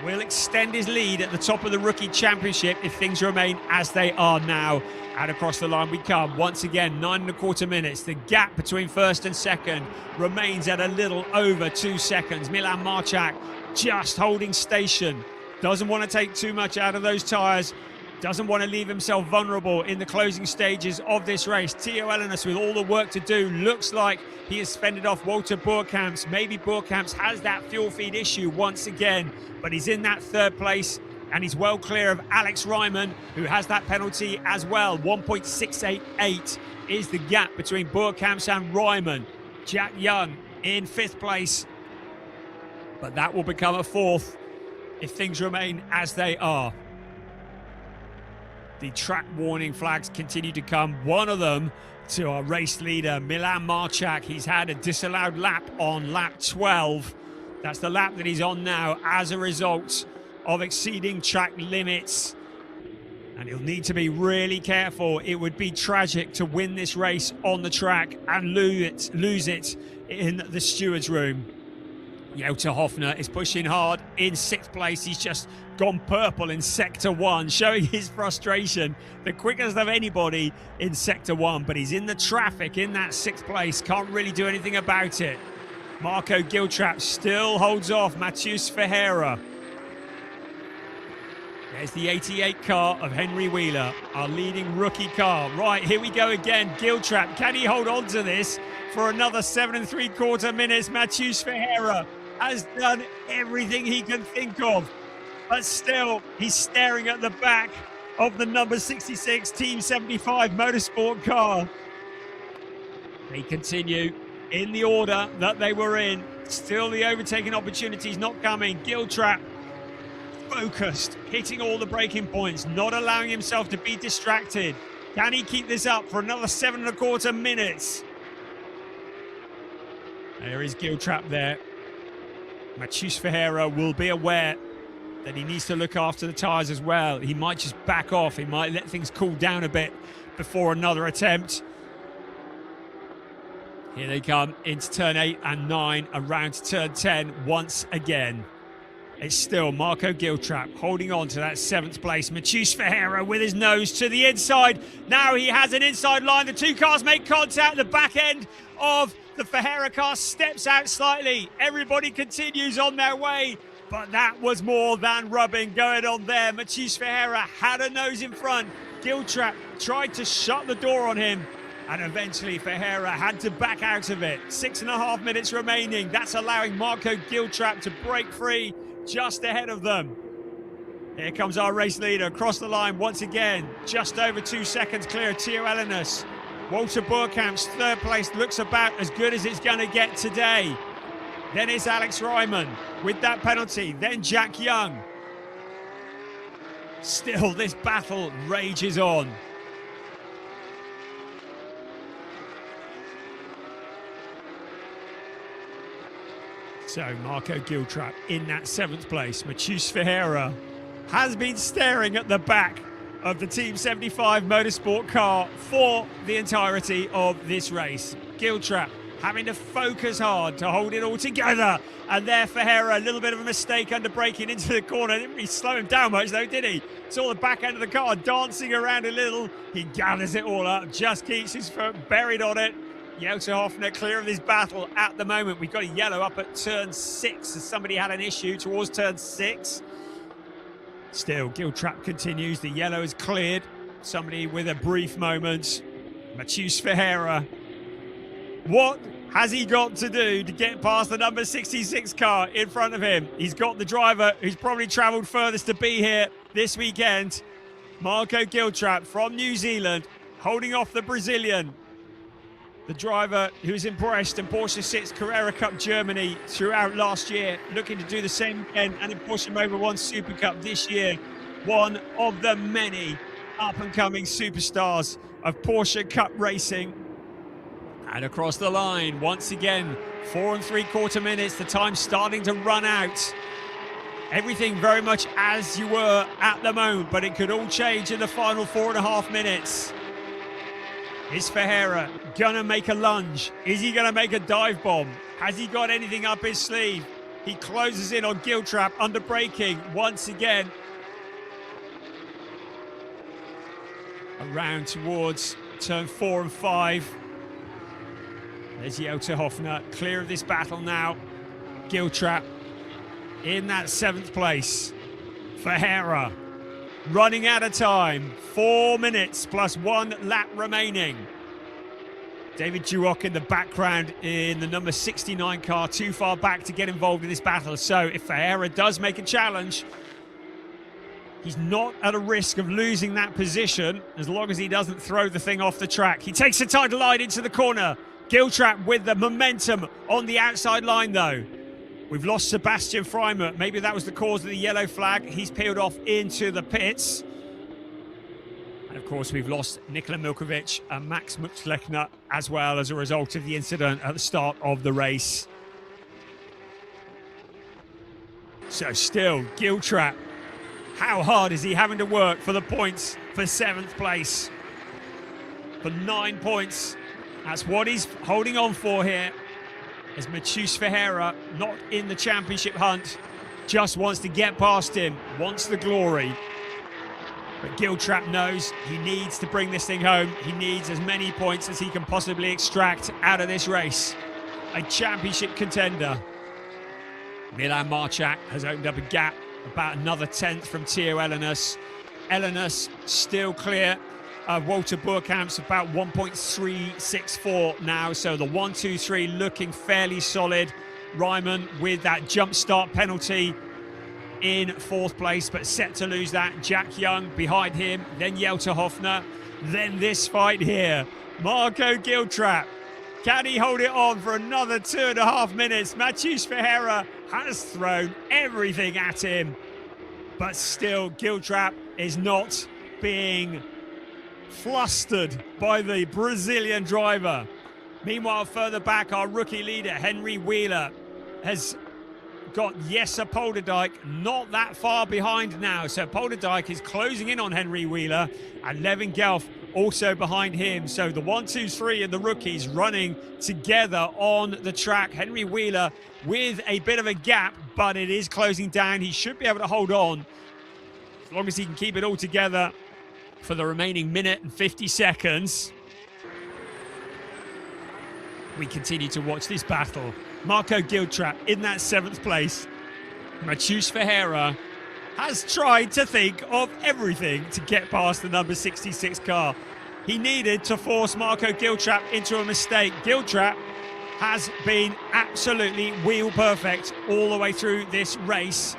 will extend his lead at the top of the rookie championship if things remain as they are now. Out across the line we come. Once again, 9.25 minutes. The gap between first and second remains at a little over 2 seconds. Milan Marchak just holding station. Doesn't want to take too much out of those tyres. Doesn't want to leave himself vulnerable in the closing stages of this race. Teo Elenis with all the work to do. Looks like he has fended off Walter Boerkamps. Maybe Boerkamps has that fuel feed issue once again, but he's in that 3rd place. And he's well clear of Alex Ryman, who has that penalty as well. 1.688 is the gap between Boerkamps and Ryman. Jack Young in 5th place, but that will become a 4th if things remain as they are. The track warning flags continue to come. One of them to our race leader, Milan Marchak. He's had a disallowed lap on lap 12. That's the lap that he's on now as a result of exceeding track limits, and he'll need to be really careful. It would be tragic to win this race on the track and lose it in the stewards room. Jota Hoffner is pushing hard in 6th place. He's just gone purple in sector 1, showing his frustration, the quickest of anybody in sector 1, but he's in the traffic in that 6th place, can't really do anything about it. Marco Giltrap still holds off Matheus Ferreira. There's the 88 car of Henry Wheeler, our leading rookie car. Right, here we go again. Giltrap, can he hold on to this for another 7.75 minutes? Matheus Ferreira has done everything he can think of, but still, he's staring at the back of the number 66 Team 75 motorsport car. They continue in the order that they were in. Still, the overtaking opportunities not coming. Giltrap focused, hitting all the braking points, not allowing himself to be distracted. Can he keep this up for another 7.25 minutes? There is Giltrap there. Matheus Ferreira will be aware that he needs to look after the tyres as well. He might just back off. He might let things cool down a bit before another attempt. Here they come into turn 8 and 9, around to turn 10 once again. It's still Marco Giltrap holding on to that 7th place. Matheus Ferreira with his nose to the inside. Now he has an inside line. The two cars make contact. The back end of the Ferreira car steps out slightly. Everybody continues on their way, but that was more than rubbing going on there. Matheus Ferreira had a nose in front. Giltrap tried to shut the door on him, and eventually Ferreira had to back out of it. 6.5 minutes remaining. That's allowing Marco Giltrap to break free just ahead of them. Here comes our race leader across the line once again, just over 2 seconds clear of Theo Ellenis. Walter Burkamp's 3rd place looks about as good as it's going to get today. Then it's Alex Ryman with that penalty, then Jack Young. Still, this battle rages on. So Marco Giltrap in that 7th place. Matheus Ferreira has been staring at the back of the Team 75 motorsport car for the entirety of this race. Giltrap having to focus hard to hold it all together. And there Ferreira, a little bit of a mistake under braking into the corner. Didn't really slow him down much though, did he? Saw the back end of the car dancing around a little. He gathers it all up, just keeps his foot buried on it. Jota Hoffner clear of this battle at the moment. We've got a yellow up at turn 6 as somebody had an issue towards turn 6. Still, Giltrap continues. The yellow is cleared. Somebody with a brief moment. Matheus Ferreira. What has he got to do to get past the number 66 car in front of him? He's got the driver who's probably travelled furthest to be here this weekend. Marco Giltrap from New Zealand, holding off the Brazilian. The driver who's impressed in Porsche 6 Carrera Cup Germany throughout last year, looking to do the same again, and in Porsche Mobil 1 Super Cup this year. One of the many up-and-coming superstars of Porsche Cup racing. And across the line, once again, 4 3/4 minutes, the time starting to run out. Everything very much as you were at the moment, but it could all change in the final 4.5 minutes. Is Ferreira gonna make a lunge? Is he gonna make a dive bomb? Has he got anything up his sleeve? He closes in on Giltrap under braking once again. Around towards turn 4 and 5. There's Jota Hoffner clear of this battle now. Giltrap in that 7th place. Ferreira running out of time. 4 minutes plus 1 lap remaining. David Duoc in the background in the number 69 car, too far back to get involved in this battle. So if Ferreira does make a challenge, he's not at a risk of losing that position as long as he doesn't throw the thing off the track. He takes the title line into the corner. Giltrap with the momentum on the outside line though. We've lost Sebastian Freimer. Maybe that was the cause of the yellow flag. He's peeled off into the pits. And of course, we've lost Nikola Milkovic and Max Mutzlechner as well as a result of the incident at the start of the race. So still, Giltrap, how hard is he having to work for the points for 7th place? For 9 points. That's what he's holding on for here. As Matheus Ferreira, not in the championship hunt, just wants to get past him, wants the glory. But Giltrap knows he needs to bring this thing home. He needs as many points as he can possibly extract out of this race. A championship contender. Milan Marchak has opened up a gap, about another 10th from Theo Ellenis. Ellenis still clear. Walter Burkamp's about 1.364 now, so the 1, 2, 3 looking fairly solid. Ryman with that jump start penalty in 4th place, but set to lose that. Jack Young behind him, then Jota Hoffner, then this fight here. Marco Giltrap, can he hold it on for another 2.5 minutes? Matheus Ferreira has thrown everything at him, but still Giltrap is not being flustered by the Brazilian driver. Meanwhile, further back, our rookie leader, Henry Wheeler, has got Jesse Polderdijk not that far behind now. So Polderdijk is closing in on Henry Wheeler, and Levin Gelf also behind him. So the 1, 2, 3 and the rookies running together on the track. Henry Wheeler with a bit of a gap, but it is closing down. He should be able to hold on as long as he can keep it all together for the remaining minute and 50 seconds. We continue to watch this battle. Marco Giltrap in that 7th place. Mathieu Ferreira has tried to think of everything to get past the number 66 car. He needed to force Marco Giltrap into a mistake. Giltrap has been absolutely wheel perfect all the way through this race.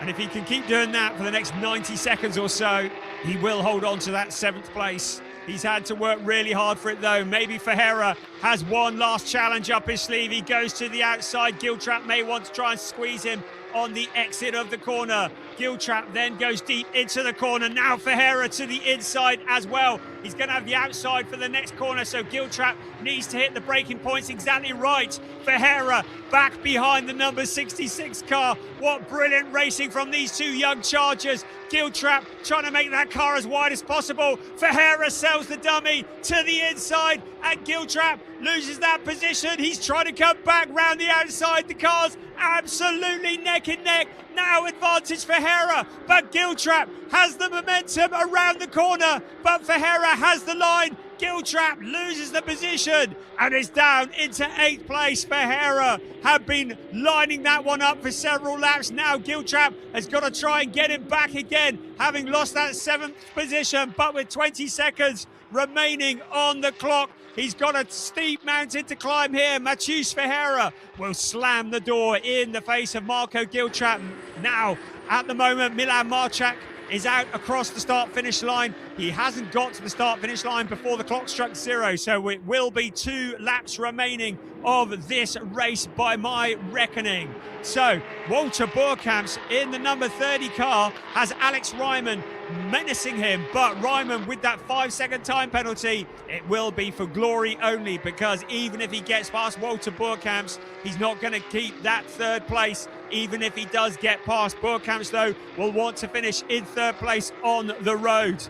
And if he can keep doing that for the next 90 seconds or so, he will hold on to that 7th place. He's had to work really hard for it though. Maybe Ferreira has one last challenge up his sleeve. He goes to the outside. Giltrap may want to try and squeeze him on the exit of the corner. Giltrap then goes deep into the corner. Now Ferreira to the inside as well. He's going to have the outside for the next corner, so Giltrap needs to hit the braking points exactly right. Ferreira back behind the number 66 car. What brilliant racing from these two young chargers. Giltrap trying to make that car as wide as possible. Ferreira sells the dummy to the inside, and Giltrap loses that position. He's trying to come back round the outside. The car's absolutely neck and neck. Now advantage Ferreira, but Giltrap has the momentum around the corner, but Ferreira has the line. Giltrap loses the position and is down into 8th place. Ferreira have been lining that one up for several laps. Now Giltrap has got to try and get him back again, having lost that 7th position, but with 20 seconds remaining on the clock. He's got a steep mountain to climb here. Mathieu Ferreira will slam the door in the face of Marco Giltrap. Now, at the moment, Milan Marchak is out across the start-finish line. He hasn't got to the start-finish line before the clock struck 0, so it will be 2 laps remaining of this race by my reckoning. So, Walter Boerkamps in the number 30 car has Alex Ryman menacing him, but Ryman with that 5-second time penalty, it will be for glory only, because even if he gets past Walter Boerkamps, he's not going to keep that 3rd place. Even if he does get past Boerkamps, though, will want to finish in 3rd place on the road.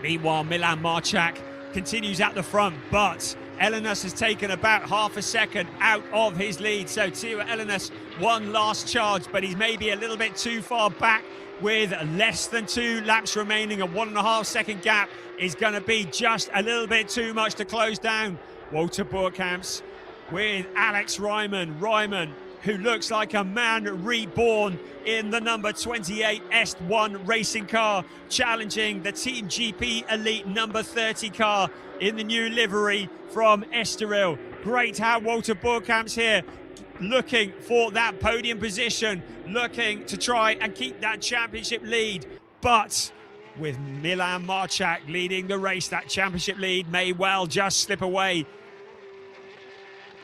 Meanwhile, Milan Marchak continues at the front, but Elenas has taken about half a second out of his lead. So Teo Elenas, one last charge, but he's maybe a little bit too far back with less than 2 laps remaining. A 1.5 second gap is going to be just a little bit too much to close down. Walter Boerkamps with Alex Ryman. Ryman, who looks like a man reborn in the number 28 S1 racing car, challenging the Team GP Elite number 30 car in the new livery from Estoril. Great how Walter Boerkamps here looking for that podium position, looking to try and keep that championship lead. But with Milan Marchak leading the race, that championship lead may well just slip away.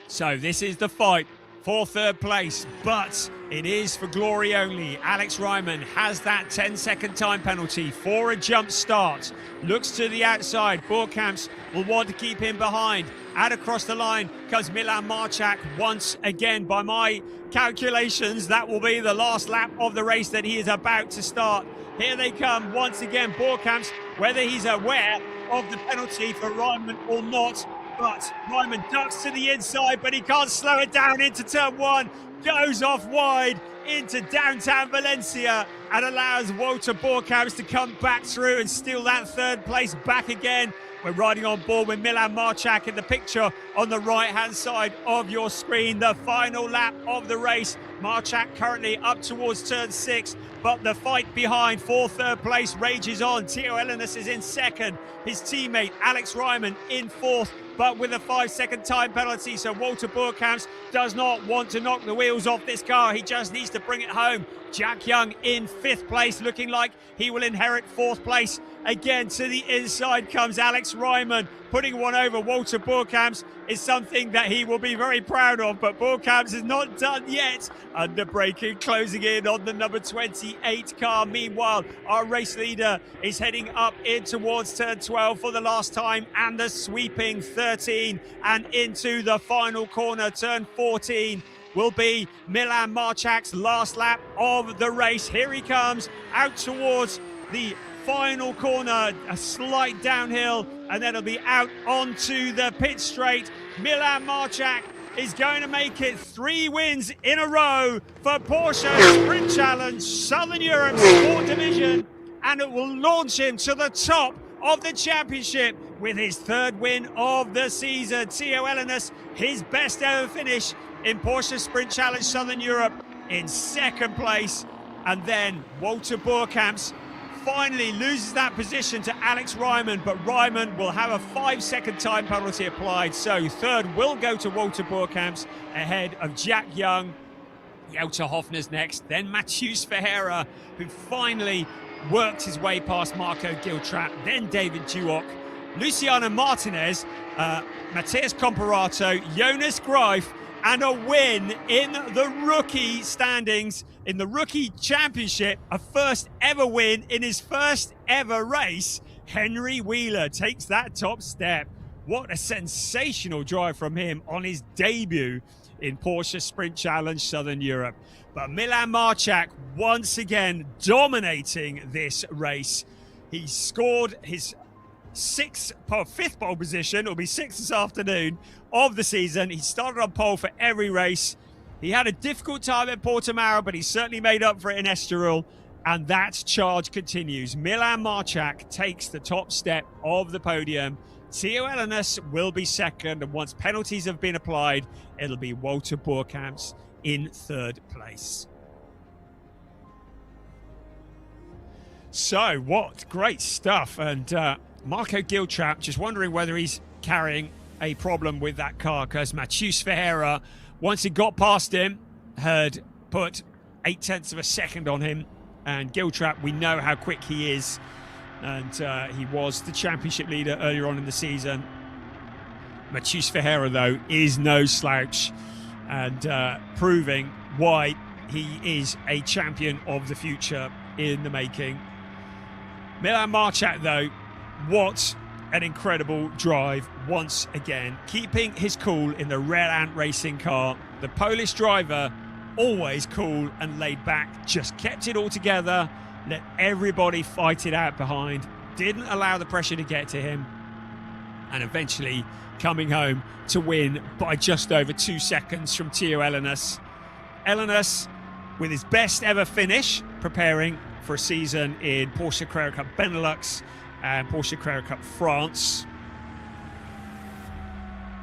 So this is the fight for 3rd place, but it is for glory only. Alex Ryman has that 10-second time penalty for a jump start. Looks to the outside. Boerkamps will want to keep him behind. Out across the line comes Milan Marchak once again. By my calculations, that will be the last lap of the race that he is about to start. Here they come once again. Boerkamps, whether he's aware of the penalty for Ryman or not, but Ryman ducks to the inside, but he can't slow it down into turn 1. Goes off wide into downtown Valencia and allows Walter Boerkamps to come back through and steal that 3rd place back again. We're riding on board with Milan Marchak in the picture on the right-hand side of your screen. The final lap of the race. Marchak currently up towards turn 6, but the fight behind for 3rd place rages on. Teo Elenas is in 2nd. His teammate Alex Ryman in 4th, but with a 5-second time penalty. So Walter Boerkamps does not want to knock the wheels off this car. He just needs to bring it home. Jack Young in 5th place, looking like he will inherit 4th place. Again, to the inside comes Alex Ryman. Putting one over Walter Boerkamps is something that he will be very proud of, but Boerkamps is not done yet. Under braking, closing in on the number 28 car. Meanwhile, our race leader is heading up in towards turn 12 for the last time, and the sweeping 13, and into the final corner, turn 14. will be Milan Marčak's last lap of the race. Here he comes out towards the final corner, a slight downhill, and then it'll be out onto the pit straight. Milan Marčak is going to make it 3 wins in a row for Porsche Sprint Challenge Southern Europe Sport Division, and it will launch him to the top of the championship with his 3rd win of the season. Theo Ellenis, his best ever finish in Porsche Sprint Challenge Southern Europe, in 2nd place. And then Walter Boerkamps finally loses that position to Alex Ryman, but Ryman will have a 5-second time penalty applied. So 3rd will go to Walter Boerkamps ahead of Jack Young. Jota Hoffner's next, then Matheus Ferreira, who finally worked his way past Marco Giltrap, then David Duoc, Luciano Martinez, Matthias Comparato, Jonas Greif, and a win in the rookie standings, in the rookie championship, a first ever win in his first ever race. Henry Wheeler takes that top step. What a sensational drive from him on his debut in Porsche Sprint Challenge Southern Europe. But Milan Marčak once again dominating this race. He scored his 5th pole position, it'll be 6th this afternoon, of the season. He started on pole for every race. He had a difficult time at Portimao, but he certainly made up for it in Estoril, and that charge continues. Milan Marčak takes the top step of the podium. Theo Ellenis will be 2nd, and once penalties have been applied, it'll be Walter Boerkamps in 3rd place. So, what great stuff. And Marco Giltrap, just wondering whether he's carrying a problem with that car, because Matheus Ferreira, once he got past him, had put 0.8 of a second on him. And Giltrap, we know how quick he is. And he was the championship leader earlier on in the season. Matheus Ferreira, though, is no slouch, and proving why he is a champion of the future in the making. Milan Marčak, though, what an incredible drive once again. Keeping his cool in the Red Ant racing car. The Polish driver, always cool and laid back, just kept it all together, let everybody fight it out behind, didn't allow the pressure to get to him, and eventually coming home to win by just over 2 seconds from Theo Ellenis. Ellenis with his best ever finish, preparing for a season in Porsche Carrera Cup Benelux and Porsche Carrera Cup France.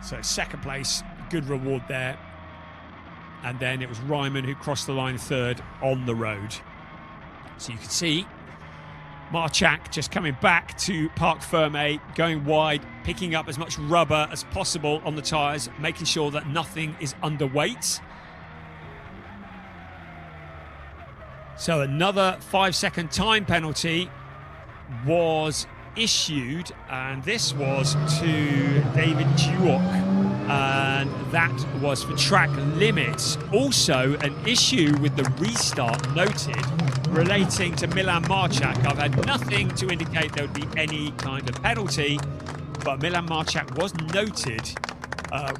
So 2nd place, good reward there. And then it was Ryman who crossed the line 3rd on the road. So you can see Marčak just coming back to Parc Fermé, going wide, picking up as much rubber as possible on the tyres, making sure that nothing is underweight. So another 5-second time penalty was issued, and this was to David Duoc, and that was for track limits. Also an issue with the restart noted relating to Milan Marčak. I've had nothing to indicate there would be any kind of penalty, but Milan Marčak was noted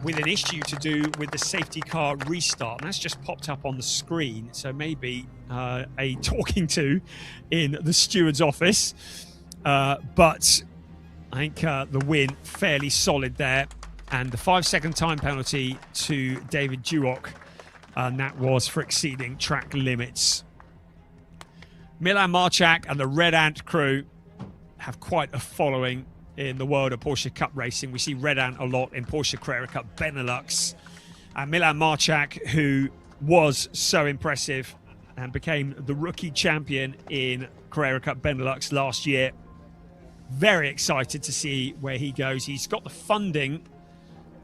with an issue to do with the safety car restart, and that's just popped up on the screen, so maybe a talking to in the steward's office. But I think the win fairly solid there, and the 5-second time penalty to David Duoc, and that was for exceeding track limits. Milan Marčak and the Red Ant crew have quite a following in the world of Porsche Cup racing. We see Red Ant a lot in Porsche Carrera Cup Benelux. And Milan Marčak, who was so impressive and became the rookie champion in Carrera Cup Benelux last year. Very excited to see where he goes. He's got the funding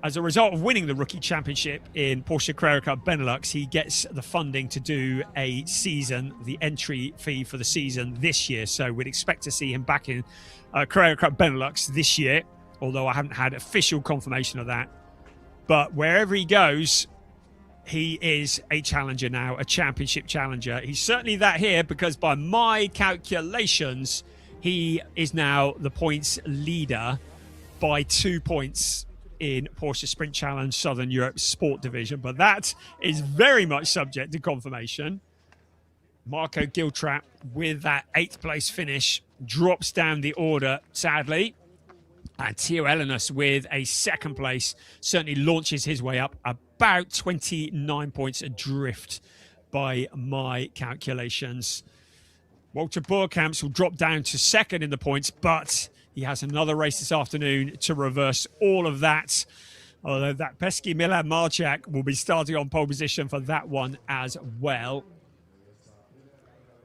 as a result of winning the rookie championship in Porsche Carrera Cup Benelux. He gets the funding to do a season, the entry fee for the season this year. So we'd expect to see him back in Carrera Cup Benelux this year, although I haven't had official confirmation of that. But wherever he goes, he is a challenger now, a championship challenger. He's certainly that here, because by my calculations, he is now the points leader by 2 points in Porsche Sprint Challenge Southern Europe Sport Division, but that is very much subject to confirmation. Marco Giltrap, with that 8th place finish, drops down the order, sadly. And Theo Elenos, with a 2nd place, certainly launches his way up about 29 points adrift by my calculations. Walter Boerkamps will drop down to 2nd in the points, but he has another race this afternoon to reverse all of that. Although that pesky Milan Marchak will be starting on pole position for that one as well.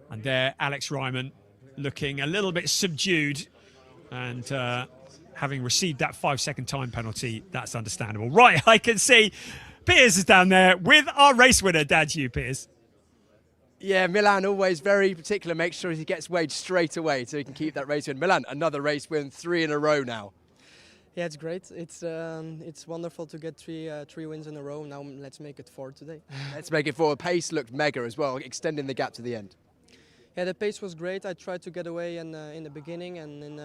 And there, Alex Ryman looking a little bit subdued and having received that 5-second time penalty. That's understandable. Right, I can see Piers is down there with our race winner. Down to you, Piers. Yeah, Milan always very particular, makes sure he gets waged straight away so he can keep that race win. Milan, another race win, 3 in a row now. Yeah, it's great. It's wonderful to get three wins in a row. Now let's make it 4 today. Let's make it 4. Pace looked mega as well, extending the gap to the end. Yeah, the pace was great. I tried to get away in the beginning, and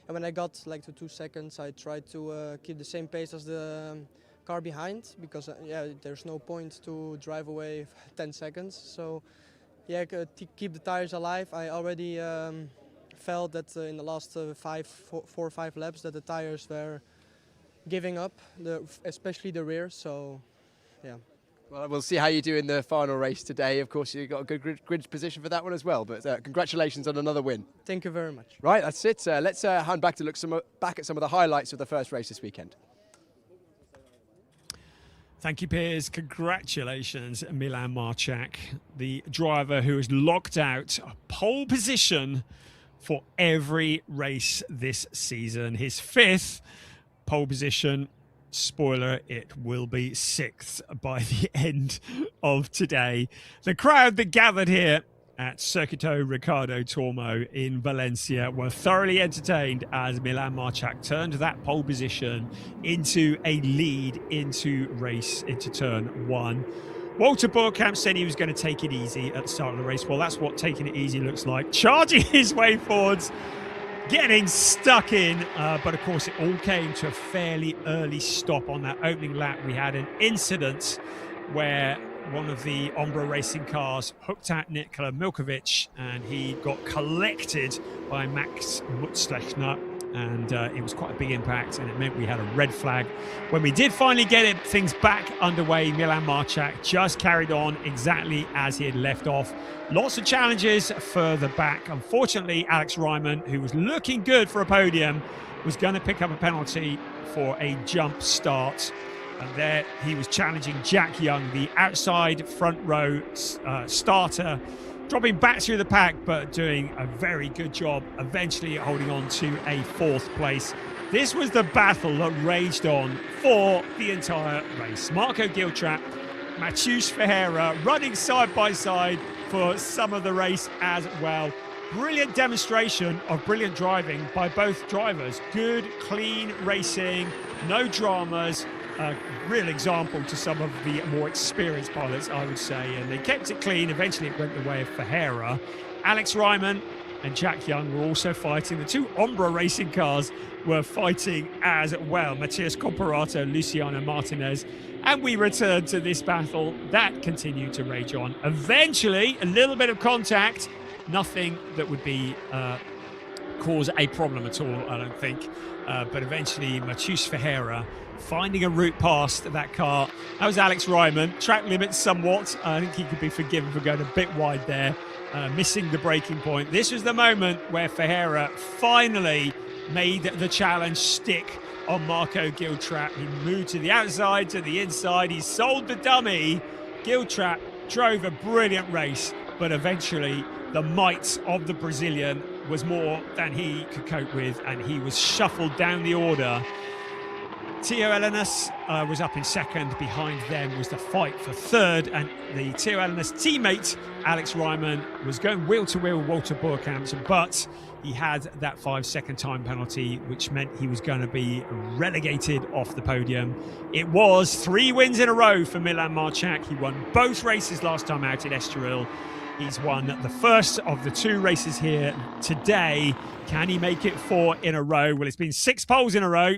when I got like to 2 seconds, I tried to keep the same pace as the car behind, because yeah, there's no point to drive away 10 seconds. So yeah, to keep the tires alive. I already felt that in the last 4 or 5 laps that the tires were giving up, especially the rear. So yeah. Well, we'll see how you do in the final race today. Of course, you got a good grid position for that one as well. But congratulations on another win. Thank you very much. Right, that's it. Let's hand back to look back at some of the highlights of the first race this weekend. Thank you, Piers. Congratulations, Milan Marchak, the driver who has locked out a pole position for every race this season. His 5th pole position. Spoiler, it will be 6th by the end of today. The crowd that gathered here at Circuito Ricardo Tormo in Valencia were thoroughly entertained as Milan Marchak turned that pole position into a lead into turn 1. Walter Boerkamp said he was going to take it easy at the start of the race. Well, that's what taking it easy looks like. Charging his way forwards, getting stuck in, but of course it all came to a fairly early stop on that opening lap. We had an incident where one of the Ombra racing cars hooked out Nikola Milkovic, and he got collected by Max Mutzlechner, and it was quite a big impact, and it meant we had a red flag. When we did finally get things back underway, Milan Marchak just carried on exactly as he had left off. Lots of challenges further back. Unfortunately, Alex Ryman, who was looking good for a podium, was going to pick up a penalty for a jump start. And there he was challenging Jack Young, the outside front row starter, dropping back through the pack, but doing a very good job, eventually holding on to a 4th place. This was the battle that raged on for the entire race. Marco Giltrap, Mathieu Ferreira running side by side for some of the race as well. Brilliant demonstration of brilliant driving by both drivers. Good, clean racing, no dramas. A real example to some of the more experienced pilots, I would say. And they kept it clean. Eventually it went the way of Ferreira. Alex Ryman and Jack Young were also fighting. The 2 Ombra racing cars were fighting as well. Matias Comparato, Luciano Martinez. And we returned to this battle that continued to rage on. Eventually, a little bit of contact. Nothing that would be cause a problem at all, I don't think. But eventually, Mathieu Ferreira finding a route past that car. That was Alex Ryman. Track limits somewhat. I think he could be forgiven for going a bit wide there, missing the braking point. This was the moment where Ferreira finally made the challenge stick on Marco Giltrap. He moved to the outside, to the inside. He sold the dummy. Giltrap drove a brilliant race, but eventually the might of the Brazilian was more than he could cope with, and he was shuffled down the order. Theo Elenos was up in 2nd. Behind them was the fight for 3rd, and the Theo Elenos teammate Alex Ryman was going wheel to wheel with Walter Boerkamp, but he had that 5-second time penalty, which meant he was going to be relegated off the podium. It was 3 wins in a row for Milan Marchak. He won both races last time out in Estoril. He's won the first of the 2 races here today. Can he make it 4 in a row? Well, it's been 6 poles in a row.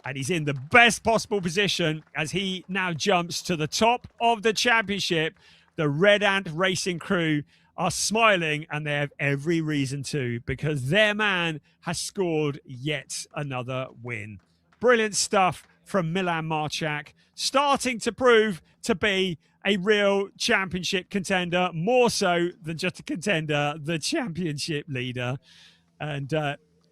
and he's in the best possible position as he now jumps to the top of the championship. The Red Ant Racing crew are smiling, and they have every reason to, because their man has scored yet another win. Brilliant stuff from Milan Marchak, starting to prove to be a real championship contender, more so than just a contender, the championship leader. And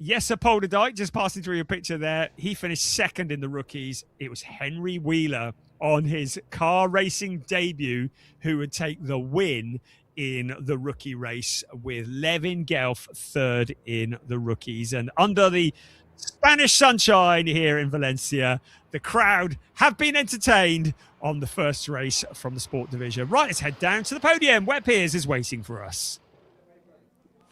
Jesse Polderdijk, just passing through your picture there, he finished second in the rookies. It was Henry Wheeler on his car racing debut who would take the win in the rookie race, with Levin Gelf third in the rookies. And under the Spanish sunshine here in Valencia, the crowd have been entertained on the first race from the sport division. Right, let's head down to the podium where Piers is waiting for us.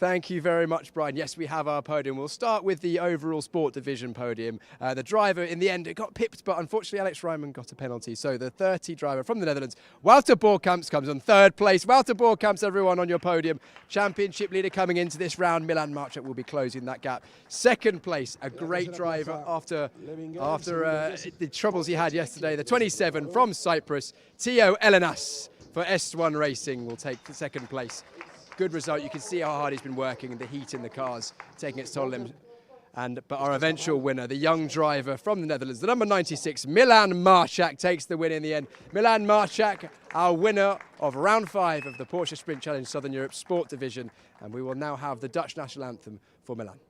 Thank you very much, Brian. Yes, we have our podium. We'll start with the overall sport division podium. The driver, in the end, it got pipped, but unfortunately Alex Ryman got a penalty. So the 30 driver from the Netherlands, Wouter Boorkamps, comes on third place. Wouter Boorkamps, everyone on your podium. Championship leader coming into this round. Milan Marchak will be closing that gap. Second place, a great driver after the troubles he had yesterday. The 27 from Cyprus, Teo Elenas for S1 Racing will take the second place. Good result. You can see how hard he's been working and the heat in the cars taking its toll on him. But our eventual winner, the young driver from the Netherlands, the number 96, Milan Marchak, takes the win in the end. Milan Marchak, our winner of round 5 of the Porsche Sprint Challenge Southern Europe Sport Division. And we will now have the Dutch national anthem for Milan.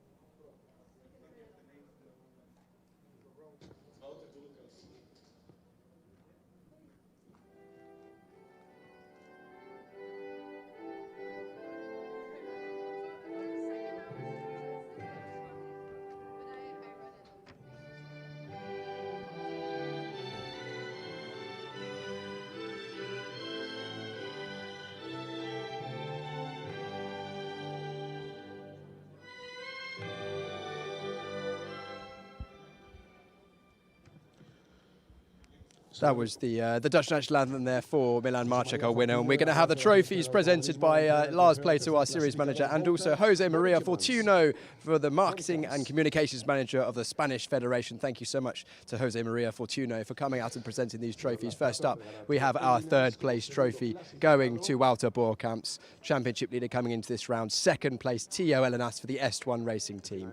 That was the Dutch national anthem there for Milan Marchak, our winner. And we're going to have the trophies presented by Lars Plato, our series manager, and also Jose Maria Fortuno for the marketing and communications manager of the Spanish Federation. Thank you so much to Jose Maria Fortuno for coming out and presenting these trophies. First up, we have our third place trophy going to Wouter Boorkamps, championship leader coming into this round. Second place, Teo Elenas for the S1 Racing team.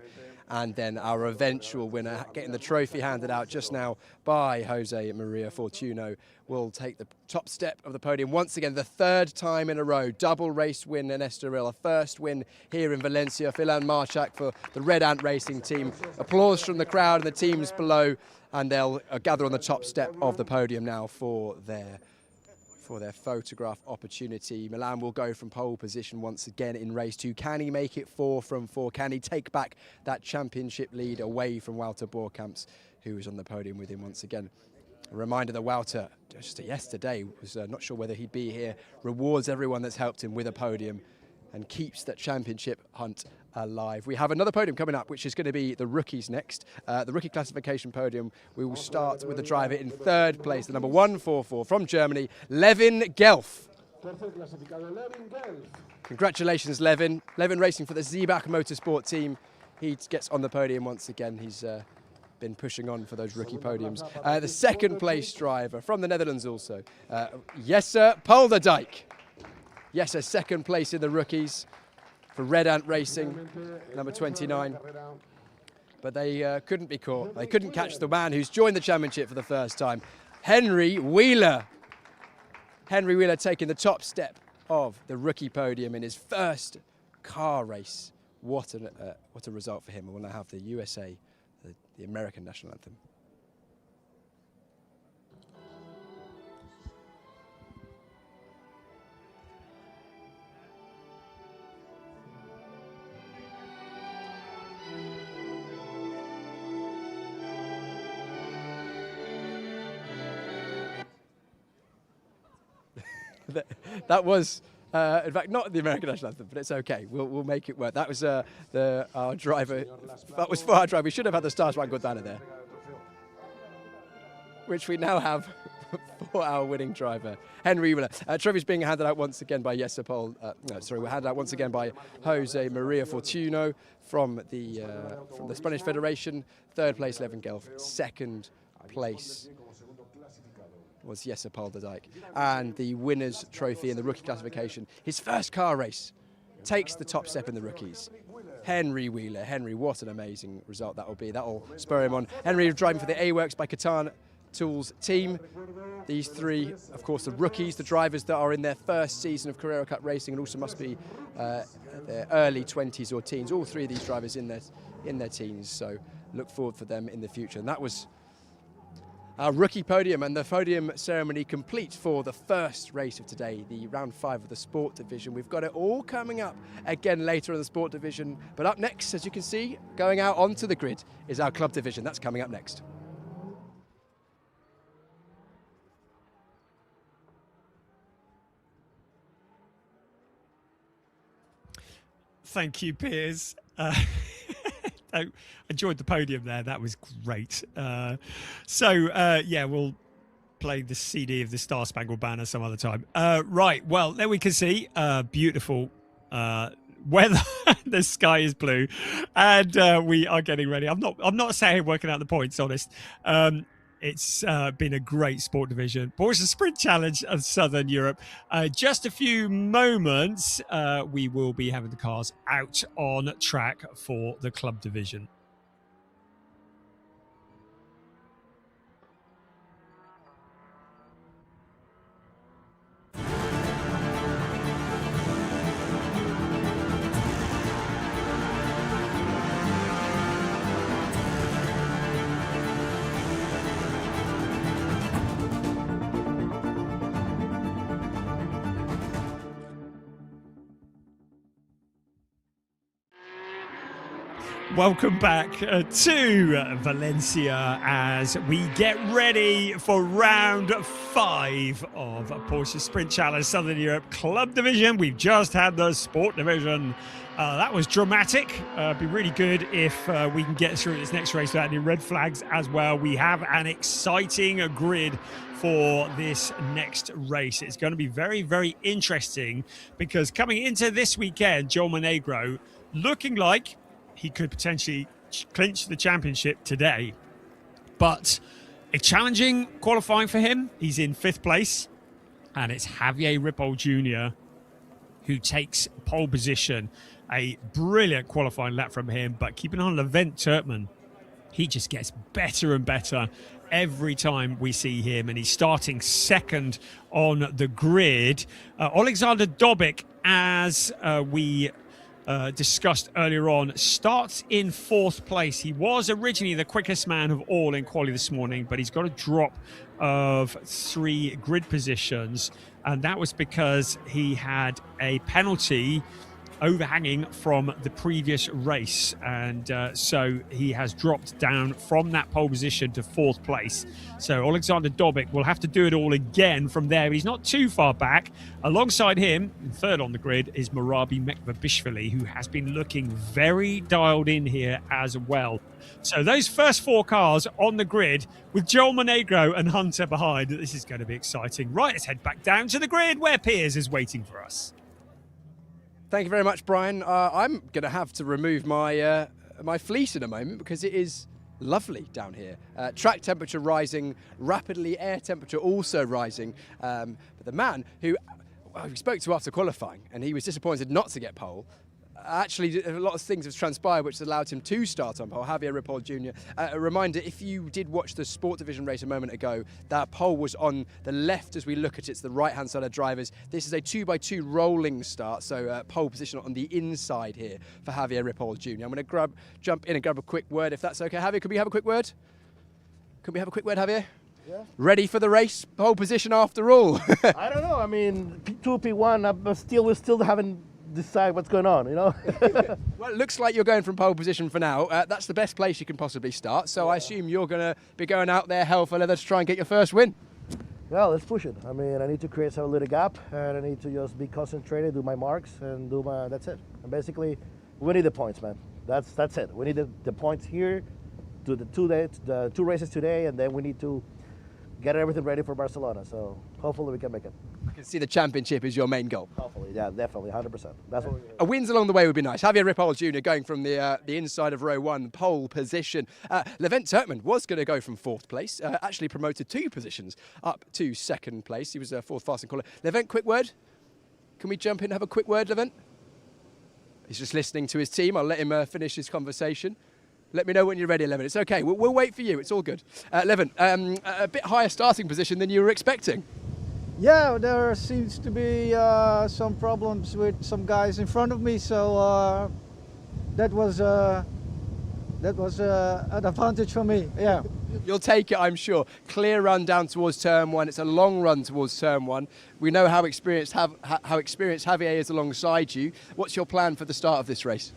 And then our eventual winner, getting the trophy handed out just now by Jose Maria Fortuno, will take the top step of the podium once again, the third time in a row. Double race win in Estoril, a first win here in Valencia. Milan Marchak for the Red Ant Racing team. Applause from the crowd and the teams below, and they'll gather on the top step of the podium now for their photograph opportunity. Milan will go from pole position once again in race 2. Can he make it 4 from 4? Can he take back that championship lead away from Wouter Boorkamps, who is on the podium with him once again? A reminder that Wouter, just yesterday, was not sure whether he'd be here, rewards everyone that's helped him with a podium and keeps that championship hunt alive. We have another podium coming up, which is going to be the rookies next. The rookie classification podium. We will start with the driver in third place, the number 144 from Germany, Levin Gelf. Congratulations, Levin. Levin racing for the Ziebach Motorsport team. He gets on the podium once again. He's been pushing on for those rookie podiums. The second place driver from the Netherlands also, Jesse Polderdijk. Jesse, second place in the rookies for Red Ant Racing, number 29. But they couldn't be caught. They couldn't catch the man who's joined the championship for the first time, Henry Wheeler. Henry Wheeler taking the top step of the rookie podium in his first car race. What a result for him. And we'll now have the USA, the American national anthem. That was, in fact, not the American national anthem, but it's okay. We'll make it work. That was our driver. That was for our driver. We should have had the Stars One Godana there, which we now have for our winning driver, Henry Wheeler. Trophies being handed out once again by we're handed out once again by Jose Maria Fortuno from the Spanish Federation. Third place, Levin Gelf. Second place was Jesse Paul de Dijk. And the winner's trophy in the rookie classification, his first car race, takes the top step in the rookies. Henry Wheeler. Henry, what an amazing result that will be. That will spur him on. Henry driving for the A-Works by Catan Tools team. These three, of course, the rookies, the drivers that are in their first season of Carrera Cup racing and also must be their early 20s or teens. All three of these drivers in their teens, so look forward for them in the future. And that was our rookie podium, and the podium ceremony complete for the first race of today, the round 5 of the sport division. We've got it all coming up again later in the sport division, but up next, as you can see, going out onto the grid is our club division. That's coming up next. Thank you, Piers. I enjoyed the podium there. That was great. We'll play the CD of the Star Spangled Banner some other time. Right, well, there we can see beautiful weather. The sky is blue, and we are getting ready. I'm not saying working out the points, honest. It's been a great sport division. Porsche Sprint Challenge of Southern Europe. Just a few moments, we will be having the cars out on track for the club division. Welcome back to Valencia as we get ready for round 5 of Porsche Sprint Challenge Southern Europe Club Division. We've just had the Sport Division. That was dramatic. It'd be really good if we can get through this next race without any red flags as well. We have an exciting grid for this next race. It's going to be very, very interesting because coming into this weekend, Joel Monegro looking like he could potentially clinch the championship today. But a challenging qualifying for him. He's in 5th place. And it's Javier Ripoll Jr. who takes pole position. A brilliant qualifying lap from him. But keeping on Levent Turkman, he just gets better and better every time we see him. And he's starting 2nd on the grid. Alexander Dobik, as we discussed earlier on, starts in 4th place. He was originally the quickest man of all in quali this morning, but he's got a drop of 3 grid positions, and that was because he had a penalty overhanging from the previous race, and so he has dropped down from that pole position to 4th place. So Alexander Dobik will have to do it all again from there, but he's not too far back. Alongside him, 3rd on the grid, is Marabi Mekvabishvili, who has been looking very dialed in here as well. So those first 4 cars on the grid with Joel Monegro and Hunter behind. This is going to be exciting. Right, let's head back down to the grid where Piers is waiting for us. Thank you very much, Brian. I'm going to have to remove my my fleece in a moment because it is lovely down here. Track temperature rising rapidly, air temperature also rising. But the man who we spoke to after qualifying, and he was disappointed not to get pole. Actually, a lot of things have transpired which allowed him to start on pole, Javier Ripoll Jr. A reminder, if you did watch the Sport Division race a moment ago, that pole was on the left as we look at it. It's the right-hand side of drivers. This is a 2x2 rolling start, so pole position on the inside here for Javier Ripoll Jr. I'm going to jump in and grab a quick word, if that's okay. Javier, could we have a quick word? Could we have a quick word, Javier? Yeah. Ready for the race? Pole position after all. I don't know. I mean, P2, P1, but we still haven't decide what's going on, you know. Well, it looks like you're going from pole position for now. That's the best place you can possibly start, so I assume you're going to be going out there hell for leather to try and get your first win. Well, let's push it. I mean, I need to create some little gap, and I need to just be concentrated, do my marks, and that's it. And basically, we need the points, man. That's it. We need the points here to the 2 races today, and then we need to get everything ready for Barcelona. So hopefully we can make it. I can see the championship is your main goal. Hopefully, yeah, definitely, 100%. That's what we're A wins along the way would be nice. Javier Ripoll Jr. going from the inside of row 1, pole position. Levent Turkman was going to go from 4th place, actually promoted 2 positions up to 2nd place. He was 4th fastest caller. Levent, quick word? Can we jump in and have a quick word, Levent? He's just listening to his team. I'll let him finish his conversation. Let me know when you're ready, Levent. It's okay. We'll wait for you. It's all good. Levent, a bit higher starting position than you were expecting. Yeah, there seems to be some problems with some guys in front of me, so that was an advantage for me. Yeah. You'll take it, I'm sure. Clear run down towards turn 1. It's a long run towards turn 1. We know how experienced Javier is alongside you. What's your plan for the start of this race?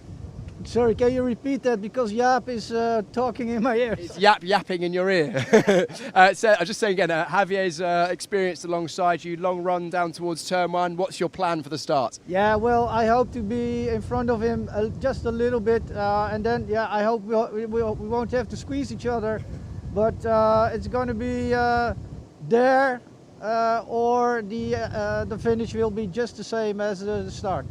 Sorry, can you repeat that? Because Jaap is talking in my ear. It's yapping in your ear. So I'm just saying again, Javier's experienced alongside you. Long run down towards turn 1. What's your plan for the start? Yeah, well, I hope to be in front of him just a little bit, and then I hope we won't have to squeeze each other. But it's going to be there, or the finish will be just the same as the start.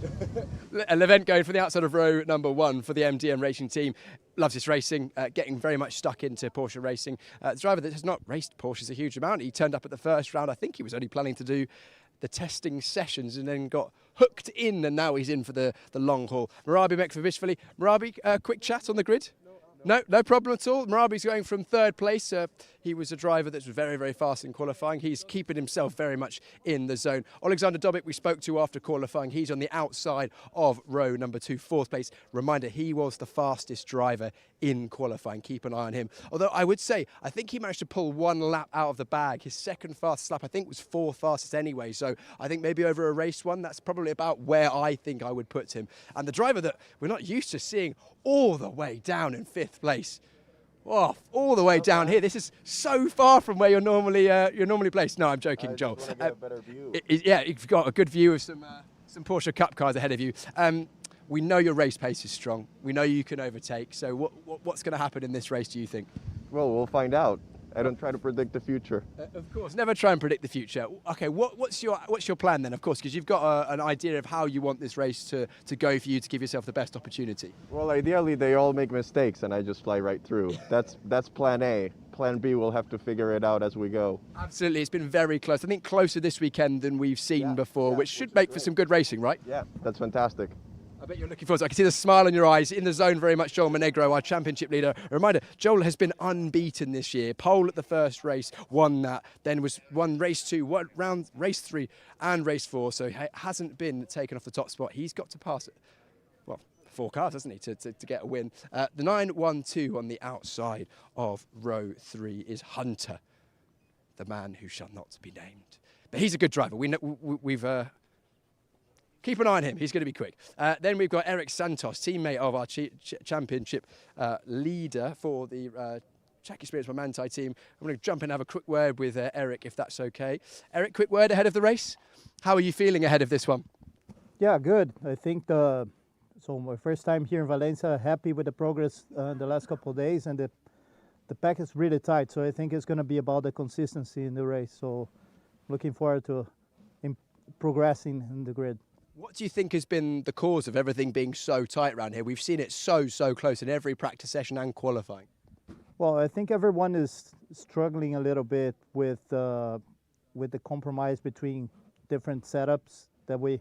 Levent going for the outside of row number 1 for the MDM racing team. Loves his racing, getting very much stuck into Porsche racing. The driver that has not raced Porsches a huge amount. He turned up at the first round. I think he was only planning to do the testing sessions and then got hooked in, and now he's in for the long haul. Murabi Mekvavishvili. Murabi, quick chat on the grid? No problem at all. Murabi's going from 3rd place. He was a driver that was very, very fast in qualifying. He's keeping himself very much in the zone. Alexander Dobic, we spoke to after qualifying. He's on the outside of row number 2, 4th place. Reminder, he was the fastest driver in qualifying. Keep an eye on him. Although I would say, I think he managed to pull 1 lap out of the bag. His 2nd fastest lap, I think, was 4th fastest anyway. So I think maybe over a race 1, that's probably about where I think I would put him. And the driver that we're not used to seeing all the way down in 5th place. Oh, all the way down here. This is so far from where you're normally placed. No, I'm joking, Joel. Get a better view. Yeah, you've got a good view of some Porsche Cup cars ahead of you. We know your race pace is strong. We know you can overtake. So what's going to happen in this race, do you think? Well, we'll find out. I don't try to predict the future. Of course, never try and predict the future. Okay, what's your plan then, of course, because you've got an idea of how you want this race to go for you to give yourself the best opportunity. Well, ideally, they all make mistakes and I just fly right through. That's plan A. Plan B, we'll have to figure it out as we go. Absolutely, it's been very close. I think closer this weekend than we've seen before, which should make for some good racing, right? Yeah, that's fantastic. I bet you're looking forward to it. I can see the smile on your eyes. In the zone very much, Joel Monegro, our championship leader. A reminder, Joel has been unbeaten this year. Pole at the first race, won that. Then won race 2, race 3 and race 4. So he hasn't been taken off the top spot. He's got to pass it. Well, 4 cars, hasn't he, to get a win. The 9-1-2 on the outside of row 3 is Hunter, the man who shall not be named. But he's a good driver. We've keep an eye on him. He's going to be quick. Then we've got Eric Santos, teammate of our championship leader for the Track Experience by Manthey team. I'm going to jump in and have a quick word with Eric, if that's okay. Eric, quick word ahead of the race. How are you feeling ahead of this one? Yeah, good. I think so my first time here in Valencia, happy with the progress the last couple of days, and the pack is really tight. So I think it's going to be about the consistency in the race. So looking forward to progressing in the grid. What do you think has been the cause of everything being so tight around here? We've seen it so close in every practice session and qualifying. Well, I think everyone is struggling a little bit with the compromise between different setups that we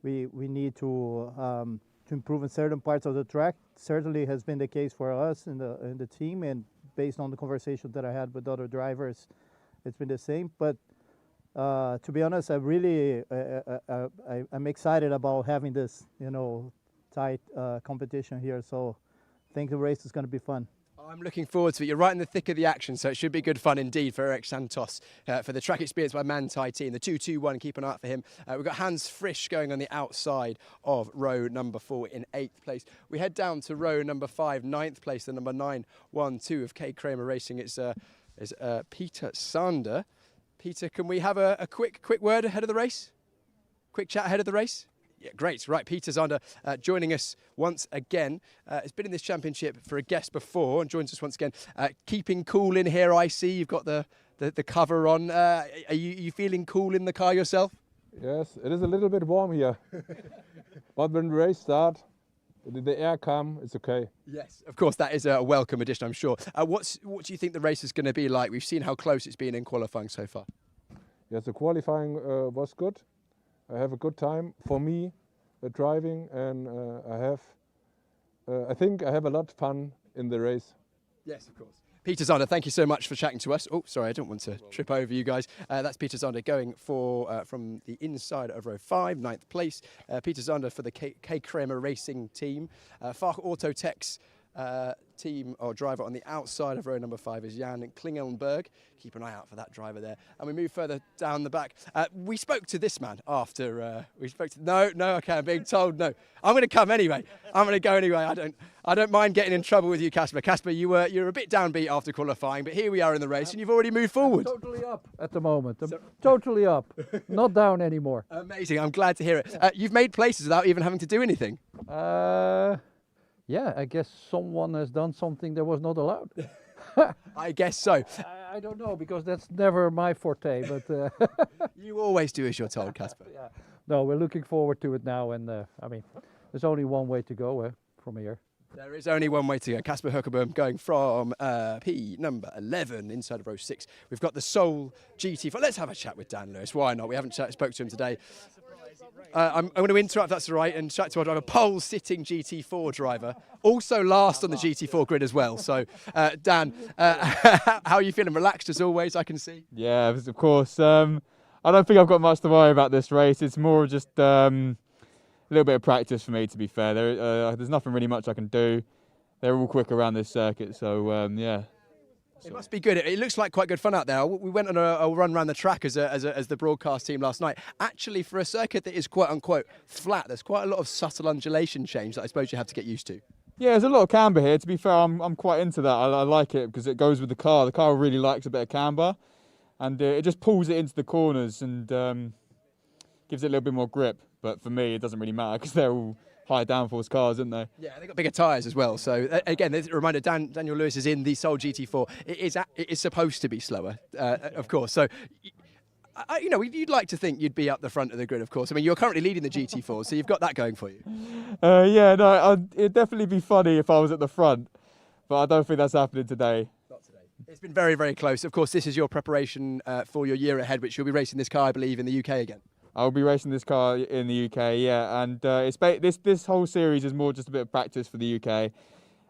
need to improve in certain parts of the track. Certainly has been the case for us in the team, and based on the conversation that I had with other drivers, it's been the same. But to be honest, I'm excited about having this, tight competition here. So I think the race is going to be fun. I'm looking forward to it. You're right in the thick of the action, so it should be good fun indeed for Eric Santos, for the Track Experience by Manthey team, the 2-2-1. Keep an eye out for him. We've got Hans Frisch going on the outside of row number 4 in 8th place. We head down to row number 5, 9th place, the number 9-1-2 of K. Kramer Racing. It's Peter Sander. Peter, can we have a quick word ahead of the race? Quick chat ahead of the race? Yeah, great. Right, Peter Sander joining us once again. Has been in this championship for a guest before and joins us once again. Keeping cool in here, I see. You've got the the cover on. Are you feeling cool in the car yourself? Yes, it is a little bit warm here. But when the race starts, the air comes, it's okay. Yes, of course, that is a welcome addition, I'm sure. What do you think the race is going to be like? We've seen how close it's been in qualifying so far. Yes, the qualifying was good. I have a good time for me driving, and I think I have a lot of fun in the race. Yes, of course. Peter Zander, thank you so much for chatting to us. Oh, sorry, I don't want to trip over you guys. That's Peter Zander going for from the inside of row 5, 9th place. Peter Zander for the K Kramer Racing team. Fach Autotech's team or driver on the outside of row number 5 is Jan Klingelnberg. Keep an eye out for that driver there. And we move further down the back. We spoke to this man after no, okay, I'm being told no. I'm going to come anyway. I'm going to go anyway. I don't mind getting in trouble with you, Casper. Casper, you're a bit downbeat after qualifying, but here we are in the race, and you've already moved forward. I'm totally up at the moment. I'm totally up, not down anymore. Amazing. I'm glad to hear it. You've made places without even having to do anything. Yeah, I guess someone has done something that was not allowed. I guess so. I don't know, because that's never my forte, but... You always do as you're told, Casper. Yeah. No, we're looking forward to it now, and I mean, there's only one way to go from here. There is only one way to go. Casper Huckerboom going from P number 11 inside of row 6. We've got the Soul GT4. Let's have a chat with Dan Lewis. Why not? We haven't spoke to him today. I'm going to interrupt, if that's all right, and chat to our driver, pole-sitting GT4 driver, also last on the GT4 grid as well. So, Dan, how are you feeling? Relaxed as always, I can see. Yeah, of course. I don't think I've got much to worry about this race. It's more just a little bit of practice for me, to be fair. There's nothing really much I can do. They're all quick around this circuit, so yeah. It must be good. It looks like quite good fun out there. We went on a run around the track as the broadcast team last night. Actually, for a circuit that is quote-unquote flat, there's quite a lot of subtle undulation change that I suppose you have to get used to. Yeah, there's a lot of camber here. To be fair, I'm quite into that. I like it because it goes with the car. The car really likes a bit of camber, and it just pulls it into the corners and gives it a little bit more grip. But for me, it doesn't really matter because they're all high downforce cars, aren't they? Yeah, they've got bigger tyres as well. So again, there's a reminder, Daniel Lewis is in the Soul GT4. It is supposed to be slower, of course. So, you'd like to think you'd be up the front of the grid, of course. I mean, you're currently leading the GT4, so you've got that going for you. Yeah, no, it'd definitely be funny if I was at the front, but I don't think that's happening today. Not today. It's been very, very close. Of course, this is your preparation for your year ahead, which you'll be racing this car, I believe, in the UK again. I'll be racing this car in the UK, yeah, and this whole series is more just a bit of practice for the UK,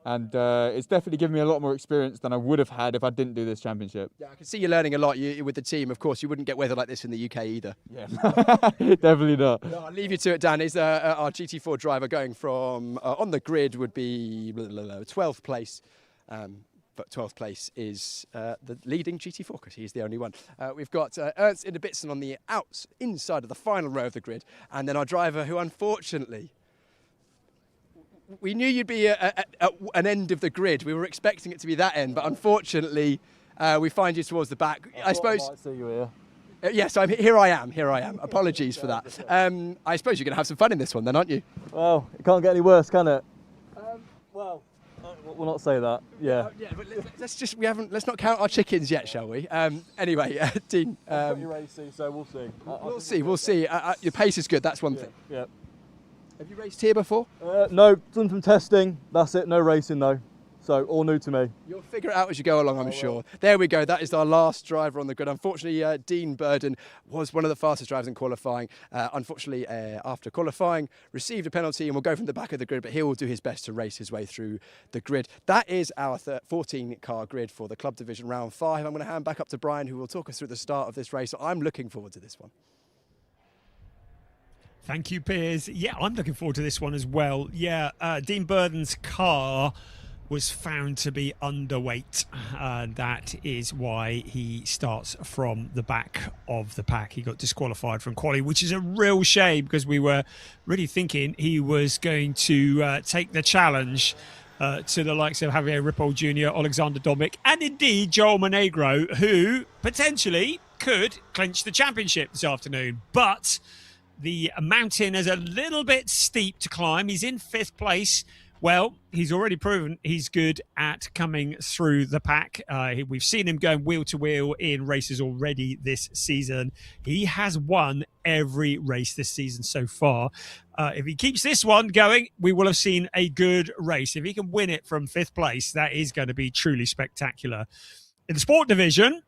and it's definitely given me a lot more experience than I would have had if I didn't do this championship. Yeah, I can see you learning a lot with the team. Of course, you wouldn't get weather like this in the UK either. Yeah, definitely not. No, I'll leave you to it, Dan. Is our GT4 driver going from on the grid would be 12th place. But 12th place is the leading GT4 because he's the only one. We've got Ernst Inderbitzen on the inside of the final row of the grid, and then our driver who unfortunately, we knew you'd be at an end of the grid. We were expecting it to be that end, but unfortunately we find you towards the back. I suppose. I might see you here. Yes, here I am. Apologies for that. I suppose you're going to have some fun in this one then, aren't you? Well, it can't get any worse, can it? Well, we'll not say that. Yeah. But let's not count our chickens yet, shall we? Anyway, Dean. Pretty racy, so we'll see. We'll see. Your pace is good. That's one thing. Yeah. Have you raced here before? No, done some testing. That's it. No racing though. So all new to me. You'll figure it out as you go along, I'm sure. There we go. That is our last driver on the grid. Unfortunately, Dean Burden was one of the fastest drivers in qualifying. Unfortunately, after qualifying, received a penalty and will go from the back of the grid, but he will do his best to race his way through the grid. That is our 14-car grid for the Club Division Round 5. I'm going to hand back up to Brian, who will talk us through the start of this race. I'm looking forward to this one. Thank you, Piers. Yeah, I'm looking forward to this one as well. Yeah, Dean Burden's car was found to be underweight. That is why he starts from the back of the pack. He got disqualified from quali, which is a real shame because we were really thinking he was going to take the challenge to the likes of Javier Ripoll Jr., Alexander Domic, and indeed Joel Monegro, who potentially could clinch the championship this afternoon. But the mountain is a little bit steep to climb. He's in 5th place Well, he's already proven he's good at coming through the pack. We've seen him going wheel to wheel in races already this season. He has won every race this season so far. If he keeps this one going, we will have seen a good race. If he can win it from 5th place, that is going to be truly spectacular. In the sport division,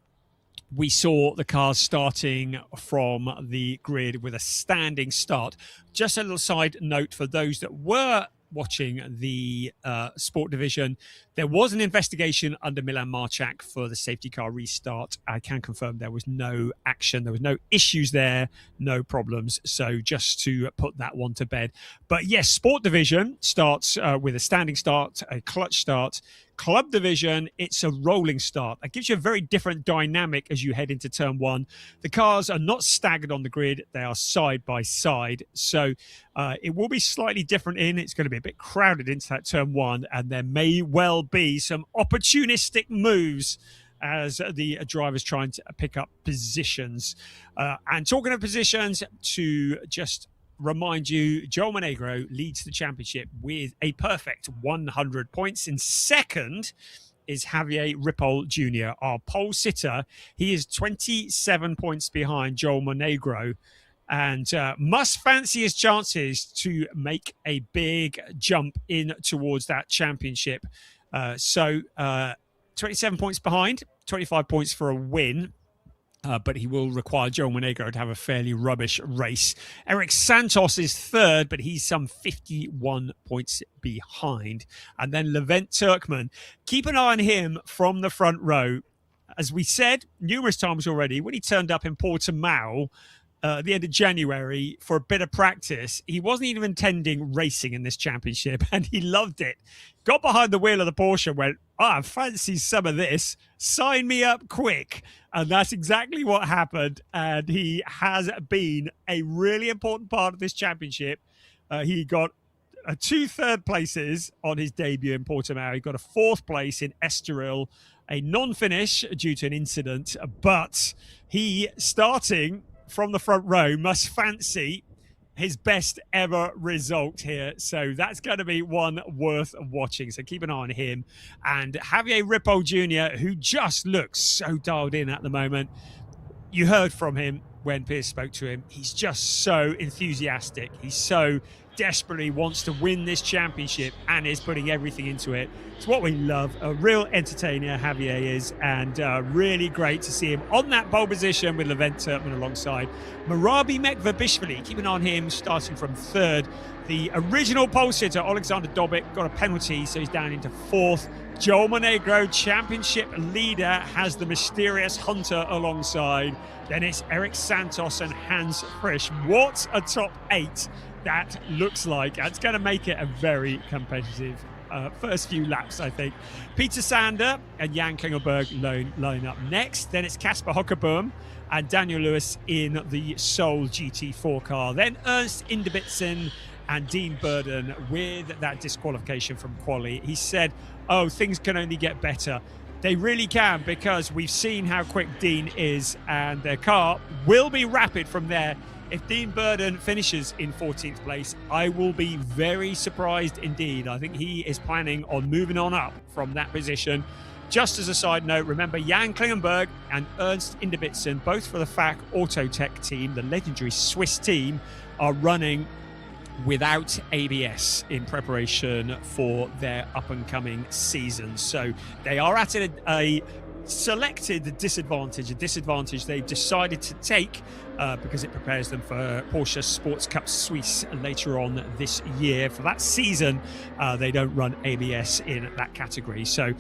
we saw the cars starting from the grid with a standing start. Just a little side note for those that were watching the sport division, there was an investigation under Milan Marchak for the safety car restart. I can confirm there was no action, there was no issues there, no problems. So just to put that one to bed. But yes, sport division starts with a standing start, a clutch start. Club division, it's a rolling start. That gives you a very different dynamic as you head into turn 1. The cars are not staggered on the grid, they are side by side. So it will be slightly different it's going to be a bit crowded into that turn 1, and there may well be some opportunistic moves as the drivers trying to pick up positions. And talking of positions, to just remind you, Joel Monegro leads the championship with a perfect 100 points. In second is Javier Ripoll Jr., our pole sitter. He is 27 points behind Joel Monegro and must fancy his chances to make a big jump in towards that championship. 27 points behind, 25 points for a win. But he will require Joel Monegro to have a fairly rubbish race. Eric Santos is third, but he's some 51 points behind. And then Levent Turkman. Keep an eye on him from the front row. As we said numerous times already, when he turned up in Portimao at the end of January for a bit of practice, he wasn't even intending racing in this championship, and he loved it. Got behind the wheel of the Porsche and went, I fancy some of this. Sign me up quick. And that's exactly what happened. And he has been a really important part of this championship. He got 2 third places on his debut in Portimao. He got a 4th place in Estoril, a non-finish due to an incident. But he, starting from the front row, must fancy his best ever result here. So that's going to be one worth watching. So keep an eye on him. And Javier Ripoll Jr., who just looks so dialed in at the moment. You heard from him when Piers spoke to him. He's just so enthusiastic. He so desperately wants to win this championship and is putting everything into it. It's what we love. A real entertainer, Javier is, and really great to see him on that pole position with Levent Turkman alongside Marabi Mekvabishvili. Keep an eye on him, starting from 3rd. The original pole sitter, Alexander Dobic, got a penalty, so he's down into 4th. Joel Monegro, championship leader, has the mysterious Hunter alongside. Then it's Eric Santos and Hans Frisch. What a top 8 that looks like. It's going to make it a very competitive first few laps, I think. Peter Sander and Jan Klingelberg line up next. Then it's Casper Hockerboom and Daniel Lewis in the Soul GT4 car. Then Ernst Inderbitzen and Dean Burden with that disqualification from quali. He said, things can only get better. They really can, because we've seen how quick Dean is, and their car will be rapid from there. If Dean Burden finishes in 14th place, I will be very surprised indeed. I think he is planning on moving on up from that position. Just as a side note, remember Jan Klingenberg and Ernst Inderbitzen, both for the FAC Autotech team, the legendary Swiss team, are running without ABS in preparation for their up-and-coming season. So they are at a selected disadvantage, a disadvantage they've decided to take because it prepares them for Porsche Sports Cup Suisse later on this year. For that season, they don't run ABS in that category. So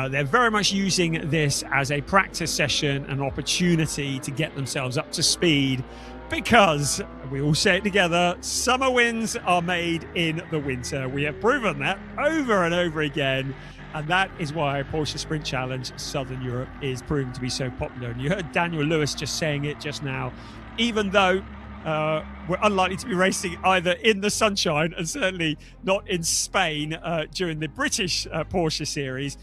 they're very much using this as a practice session, an opportunity to get themselves up to speed, because we all say it together, summer wins are made in the winter. We have proven that over and over again. And that is why Porsche Sprint Challenge Southern Europe is proving to be so popular. And you heard Daniel Lewis just saying it just now. Even though we're unlikely to be racing either in the sunshine and certainly not in Spain during the British Porsche series,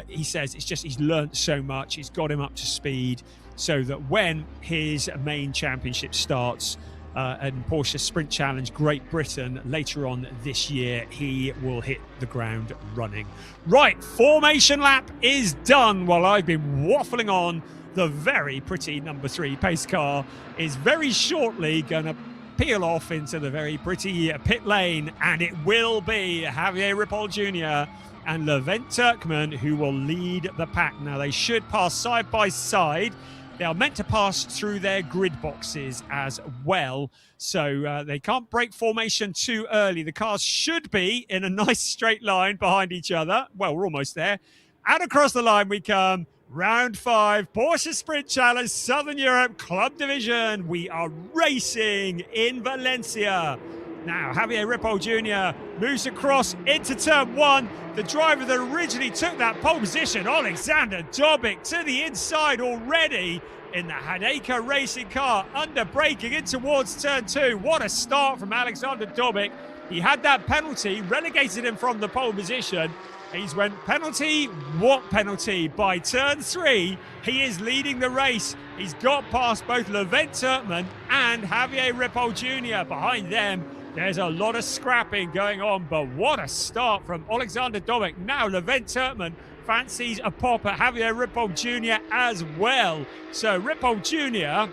he says it's just he's learnt so much. It's got him up to speed so that when his main championship starts, and Porsche Sprint Challenge Great Britain later on this year. He will hit the ground running. Right, formation lap is done while I've been waffling on. The very pretty number 3 pace car is very shortly going to peel off into the very pretty pit lane, and it will be Javier Ripoll Jr. and Levent Turkman who will lead the pack. Now, they should pass side by side. They are meant to pass through their grid boxes as well, so they can't break formation too early. The cars should be in a nice straight line behind each other. Well, we're almost there. And across the line we come. Round 5, Porsche Sprint Challenge, Southern Europe Club Division. We are racing in Valencia. Now, Javier Ripoll Jr. moves across into turn 1. The driver that originally took that pole position, Alexander Dobic, to the inside already in the Hadeka racing car, under braking in towards turn 2. What a start from Alexander Dobic. He had that penalty, relegated him from the pole position. He's went penalty, what penalty? By turn 3, he is leading the race. He's got past both Levent Turkman and Javier Ripoll Jr. Behind them, there's a lot of scrapping going on, but what a start from Alexander Dobic. Now Levent Turkman fancies a pop at Javier Ripoll Jr. as well. So Ripoll Jr.,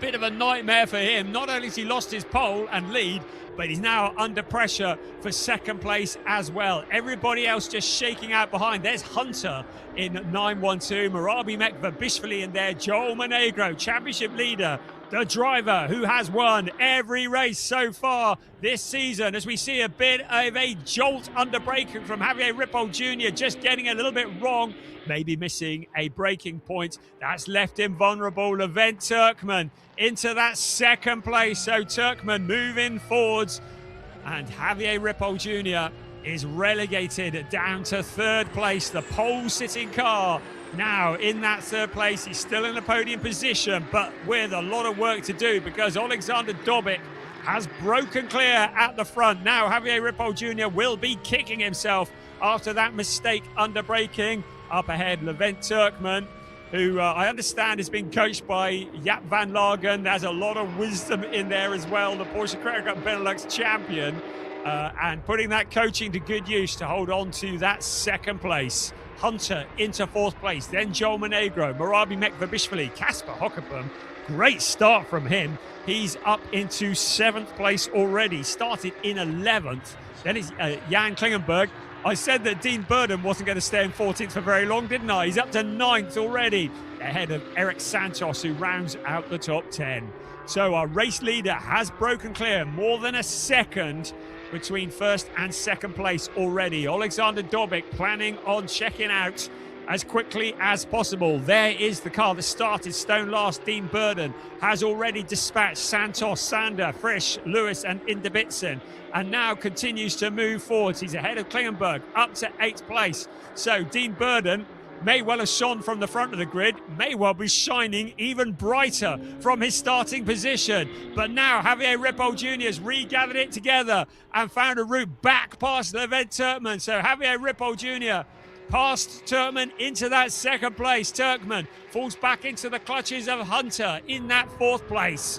bit of a nightmare for him. Not only has he lost his pole and lead, but he's now under pressure for second place as well. Everybody else just shaking out behind. There's Hunter in 912, Marabi Mekvabishvili in there, Joel Monegro, championship leader, the driver who has won every race so far this season, as we see a bit of a jolt under braking from Javier Ripoll Jr., just getting a little bit wrong, maybe missing a braking point. That's left him vulnerable. Levent Turkman into that second place. So Turkman moving forwards, and Javier Ripoll Jr. is relegated down to third place. The pole sitting car now in that third place. He's still in the podium position, but with a lot of work to do, because Alexander Dobic has broken clear at the front. Now Javier Ripoll Jr. will be kicking himself after that mistake under braking. Up ahead, Levent Turkman, who I understand has been coached by Jaap van Lagen. There's a lot of wisdom in there as well. The Porsche Carrera Cup Benelux champion, and putting that coaching to good use to hold on to that second place. Hunter into fourth place, then Joel Monegro, Marabi Mekvabishvili, Kasper Hockepum. Great start from him. He's up into 7th place already, started in 11th. Then it's Jan Klingenberg. I said that Dean Burden wasn't going to stay in 14th for very long, didn't I? He's up to 9th already, ahead of Eric Santos, who rounds out the top 10. So our race leader has broken clear, more than a second between first and second place already. Alexander Dobic planning on checking out as quickly as possible. There is the car that started stone last. Dean Burden has already dispatched Santos, Sander, Frisch, Lewis and Inderbitzen, and now continues to move forwards. He's ahead of Klingenberg, up to 8th place. So Dean Burden may well have shone from the front of the grid, may well be shining even brighter from his starting position. But now Javier Ripoll Jr. has regathered it together and found a route back past Levent Turkman. So Javier Ripoll Jr. past Turkman into that second place. Turkman falls back into the clutches of Hunter in that 4th place.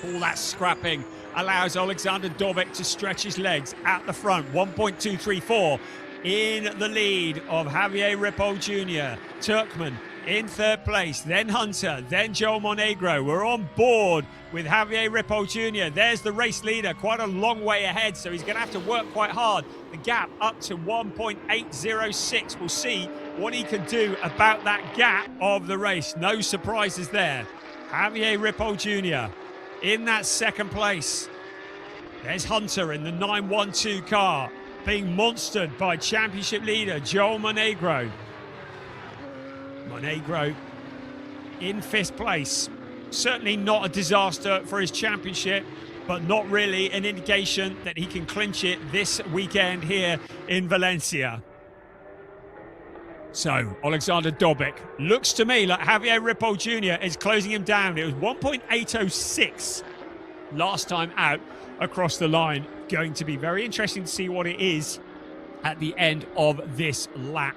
All that scrapping allows Alexander Dobic to stretch his legs at the front. 1.234 in the lead of Javier Ripoll Jr. Turkman in 3rd place, then Hunter, then Joel Monegro. We're on board with Javier Ripoll Jr. There's the race leader, quite a long way ahead, so he's going to have to work quite hard. The gap up to 1.806. We'll see what he can do about that gap of the race. No surprises there. Javier Ripoll Jr. in that 2nd place. There's Hunter in the 912 car, being monstered by championship leader Joel Monegro. Monegro in 5th place. Certainly not a disaster for his championship, but not really an indication that he can clinch it this weekend here in Valencia. So Alexander Dobic looks to me like Javier Ripoll Jr. is closing him down. It was 1.806 last time out across the line. Going to be very interesting to see what it is at the end of this lap.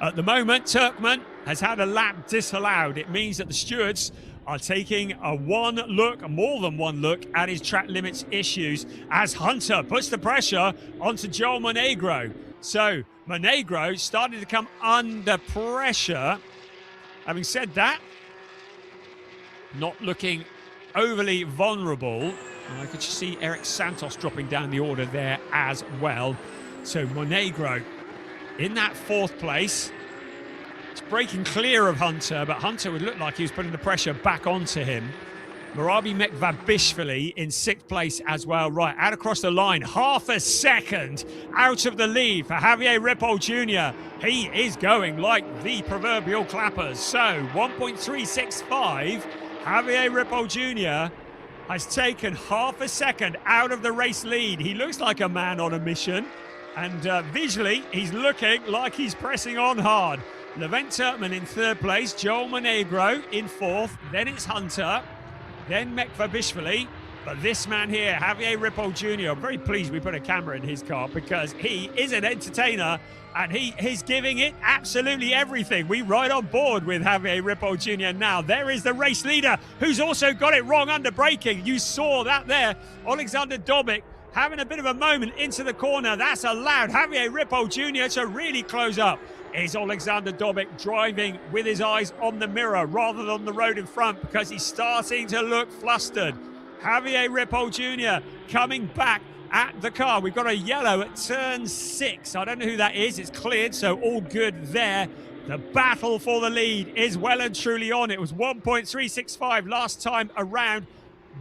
At the moment, Turkman has had a lap disallowed. It means that the stewards are taking a more than one look at his track limits issues as Hunter puts the pressure onto Joel Monegro. So Monegro started to come under pressure. Having said that, not looking overly vulnerable. I could see Eric Santos dropping down the order there as well. So Monegro in that 4th place. It's breaking clear of Hunter, but Hunter would look like he was putting the pressure back onto him. Marabi Mekvabishvili in 6th place as well. Right, out across the line, half a second out of the lead for Javier Ripoll Jr. He is going like the proverbial clappers. So 1.365, Javier Ripoll Jr. has taken half a second out of the race lead. He looks like a man on a mission, and visually he's looking like he's pressing on hard. Levent Turkman in 3rd place, Joel Monegro in 4th, then it's Hunter, then Mekvabishvili. But this man here, Javier Ripoll Jr., I'm very pleased we put a camera in his car because he is an entertainer and he is giving it absolutely everything. We ride on board with Javier Ripoll Jr. now. There is the race leader who's also got it wrong under braking. You saw that there. Alexander Dobic having a bit of a moment into the corner. That's allowed Javier Ripoll Jr. to really close up. Is Alexander Dobic driving with his eyes on the mirror rather than the road in front because he's starting to look flustered. Javier Ripoll Jr. coming back at the car. We've got a yellow at turn 6. I don't know who that is. It's cleared, so all good there. The battle for the lead is well and truly on. It was 1.365 last time around.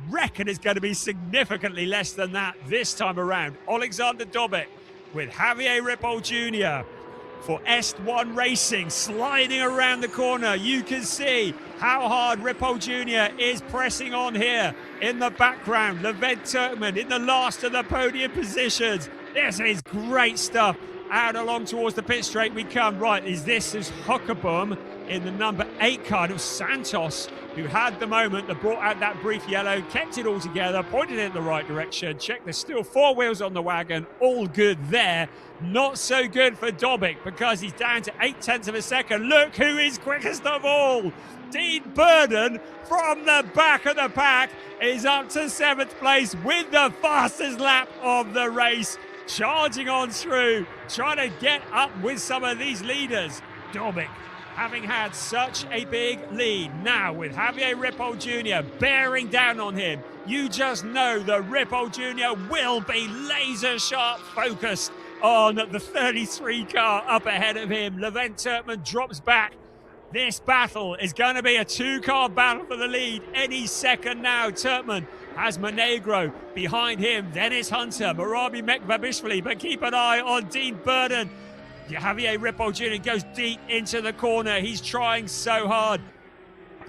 Reckon it's going to be significantly less than that this time around. Alexander Dobic with Javier Ripoll Jr. for Est1 Racing, sliding around the corner. You can see how hard Ripoll Jr. is pressing on here. In the background, Levent Turkman in the last of the podium positions. This is great stuff. Out along towards the pit straight we come. Right, is Huckabum in the number 8 car. It was Santos who had the moment that brought out that brief yellow, kept it all together, pointed it in the right direction. Check, there's still 4 wheels on the wagon. All good there. Not so good for Dobic because he's down to 0.8 of a second. Look who is quickest of all. Dean Burden from the back of the pack is up to 7th place with the fastest lap of the race. Charging on through, trying to get up with some of these leaders. Dobic having had such a big lead. Now with Javier Ripoll Jr. bearing down on him. You just know that Ripoll Jr. will be laser sharp focused on the 33 car up ahead of him. Levent Turkman drops back. This battle is going to be a 2-car battle for the lead any second now. Turkman has Monegro behind him. Then it's Hunter, Marabi Mekvabishvili, but keep an eye on Dean Burden. Javier Ripoll Jr. goes deep into the corner. He's trying so hard.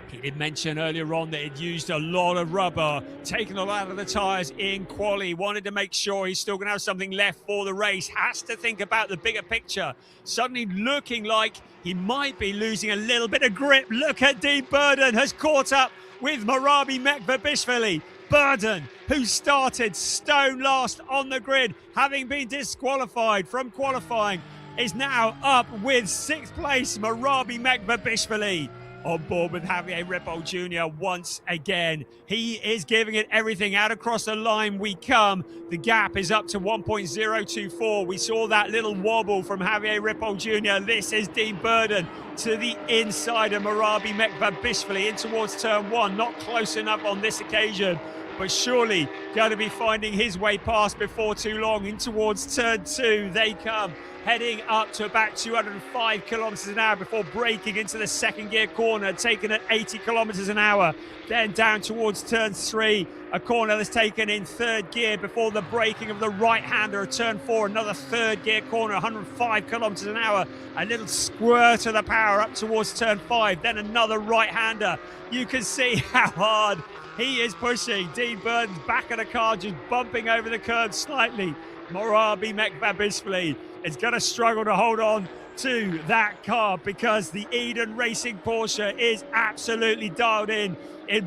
He did mention earlier on that he'd used a lot of rubber, taken a lot of the tyres in quali, wanted to make sure he's still going to have something left for the race, has to think about the bigger picture. Suddenly looking like he might be losing a little bit of grip. Look at Dean Burden has caught up with Marabi Mekvabishvili. Burden, who started stone last on the grid, having been disqualified from qualifying, is now up with 6th place Marabi Mekvabishvili. On board with Javier Ripoll Jr. once again. He is giving it everything. Out across the line we come. The gap is up to 1.024. We saw that little wobble from Javier Ripoll Jr. This is Dean Burden to the inside of Marabi Mekvabishvili in towards turn 1. Not close enough on this occasion, but surely going to be finding his way past before too long. In towards turn 2 they come, heading up to about 205 kilometers an hour before braking into the 2nd gear corner, taken at 80 kilometers an hour. Then down towards turn 3, a corner that's taken in 3rd gear before the braking of the right-hander of turn 4, another 3rd gear corner, 105 kilometers an hour. A little squirt of the power up towards turn 5, then another right-hander. You can see how hard he is pushing. Dean Burden's back of the car just bumping over the curb slightly. Marabi Mekvabishvili is going to struggle to hold on to that car because the Eden Racing Porsche is absolutely dialed in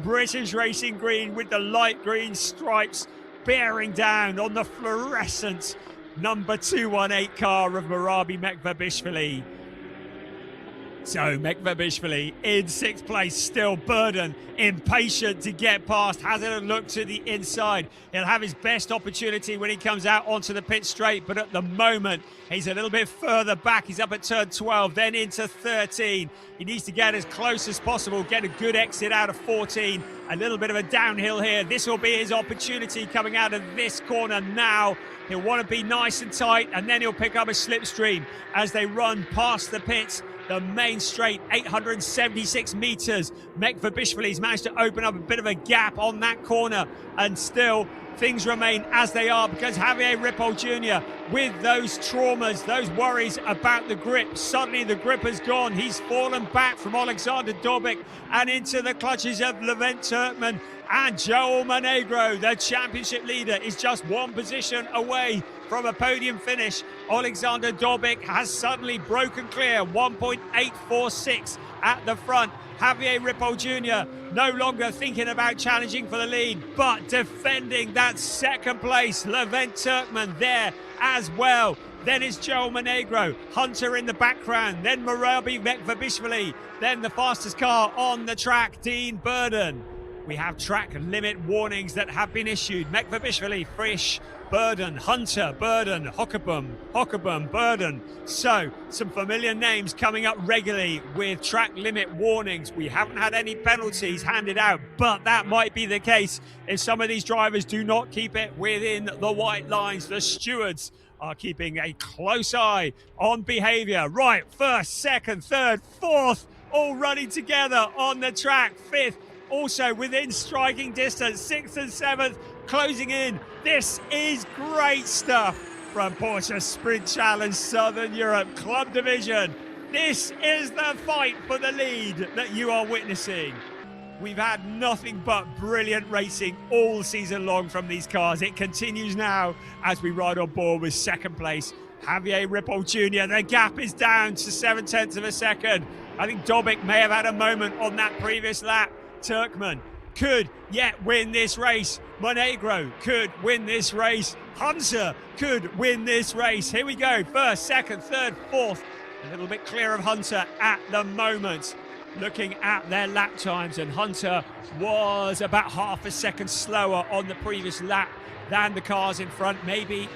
British racing green with the light green stripes bearing down on the fluorescent number 218 car of Marabi Mekvabishvili. So Mekvabishvili in 6th place, still Burden, impatient to get past, hasn't a look to the inside. He'll have his best opportunity when he comes out onto the pit straight, but at the moment he's a little bit further back. He's up at turn 12, then into 13. He needs to get as close as possible, get a good exit out of 14. A little bit of a downhill here. This will be his opportunity coming out of this corner now. He'll want to be nice and tight, and then he'll pick up a slipstream as they run past the pits. The main straight, 876 metres. Mekvabishvili's managed to open up a bit of a gap on that corner, and still things remain as they are because Javier Ripoll Jr., with those traumas, those worries about the grip, suddenly the grip has gone. He's fallen back from Alexander Dobic and into the clutches of Levent Turkman. And Joel Monegro, the championship leader, is just one position away from a podium finish. Alexander Dobic has suddenly broken clear, 1.846 at the front. Javier Ripoll Jr. no longer thinking about challenging for the lead, but defending that second place. Levent Turkman there as well. Then it's Joel Monegro, Hunter in the background, then Murabi Mekvabishvili, then the fastest car on the track, Dean Burden. We have track limit warnings that have been issued. Mekvabishvili, Frisch, Burden, Hunter, Burden, Hockebum, Burden. So, some familiar names coming up regularly with track limit warnings. We haven't had any penalties handed out, but that might be the case if some of these drivers do not keep it within the white lines. The stewards are keeping a close eye on behaviour. Right, first, second, third, fourth, all running together on the track. Fifth, also within striking distance. 6th and 7th closing in. This is great stuff from Porsche Sprint Challenge Southern Europe Club Division. This is the fight for the lead that you are witnessing. We've had nothing but brilliant racing all season long from these cars. It continues now as we ride on board with second place Javier Ripoll Jr. The gap is down to 0.7 of a second. I think Dobic may have had a moment on that previous lap. Turkman could yet win this race. Monegro could win this race. Hunter could win this race. Here we go. First, second, third, fourth. A little bit clear of Hunter at the moment. Looking at their lap times, and Hunter was about half a second slower on the previous lap than the cars in front. Maybe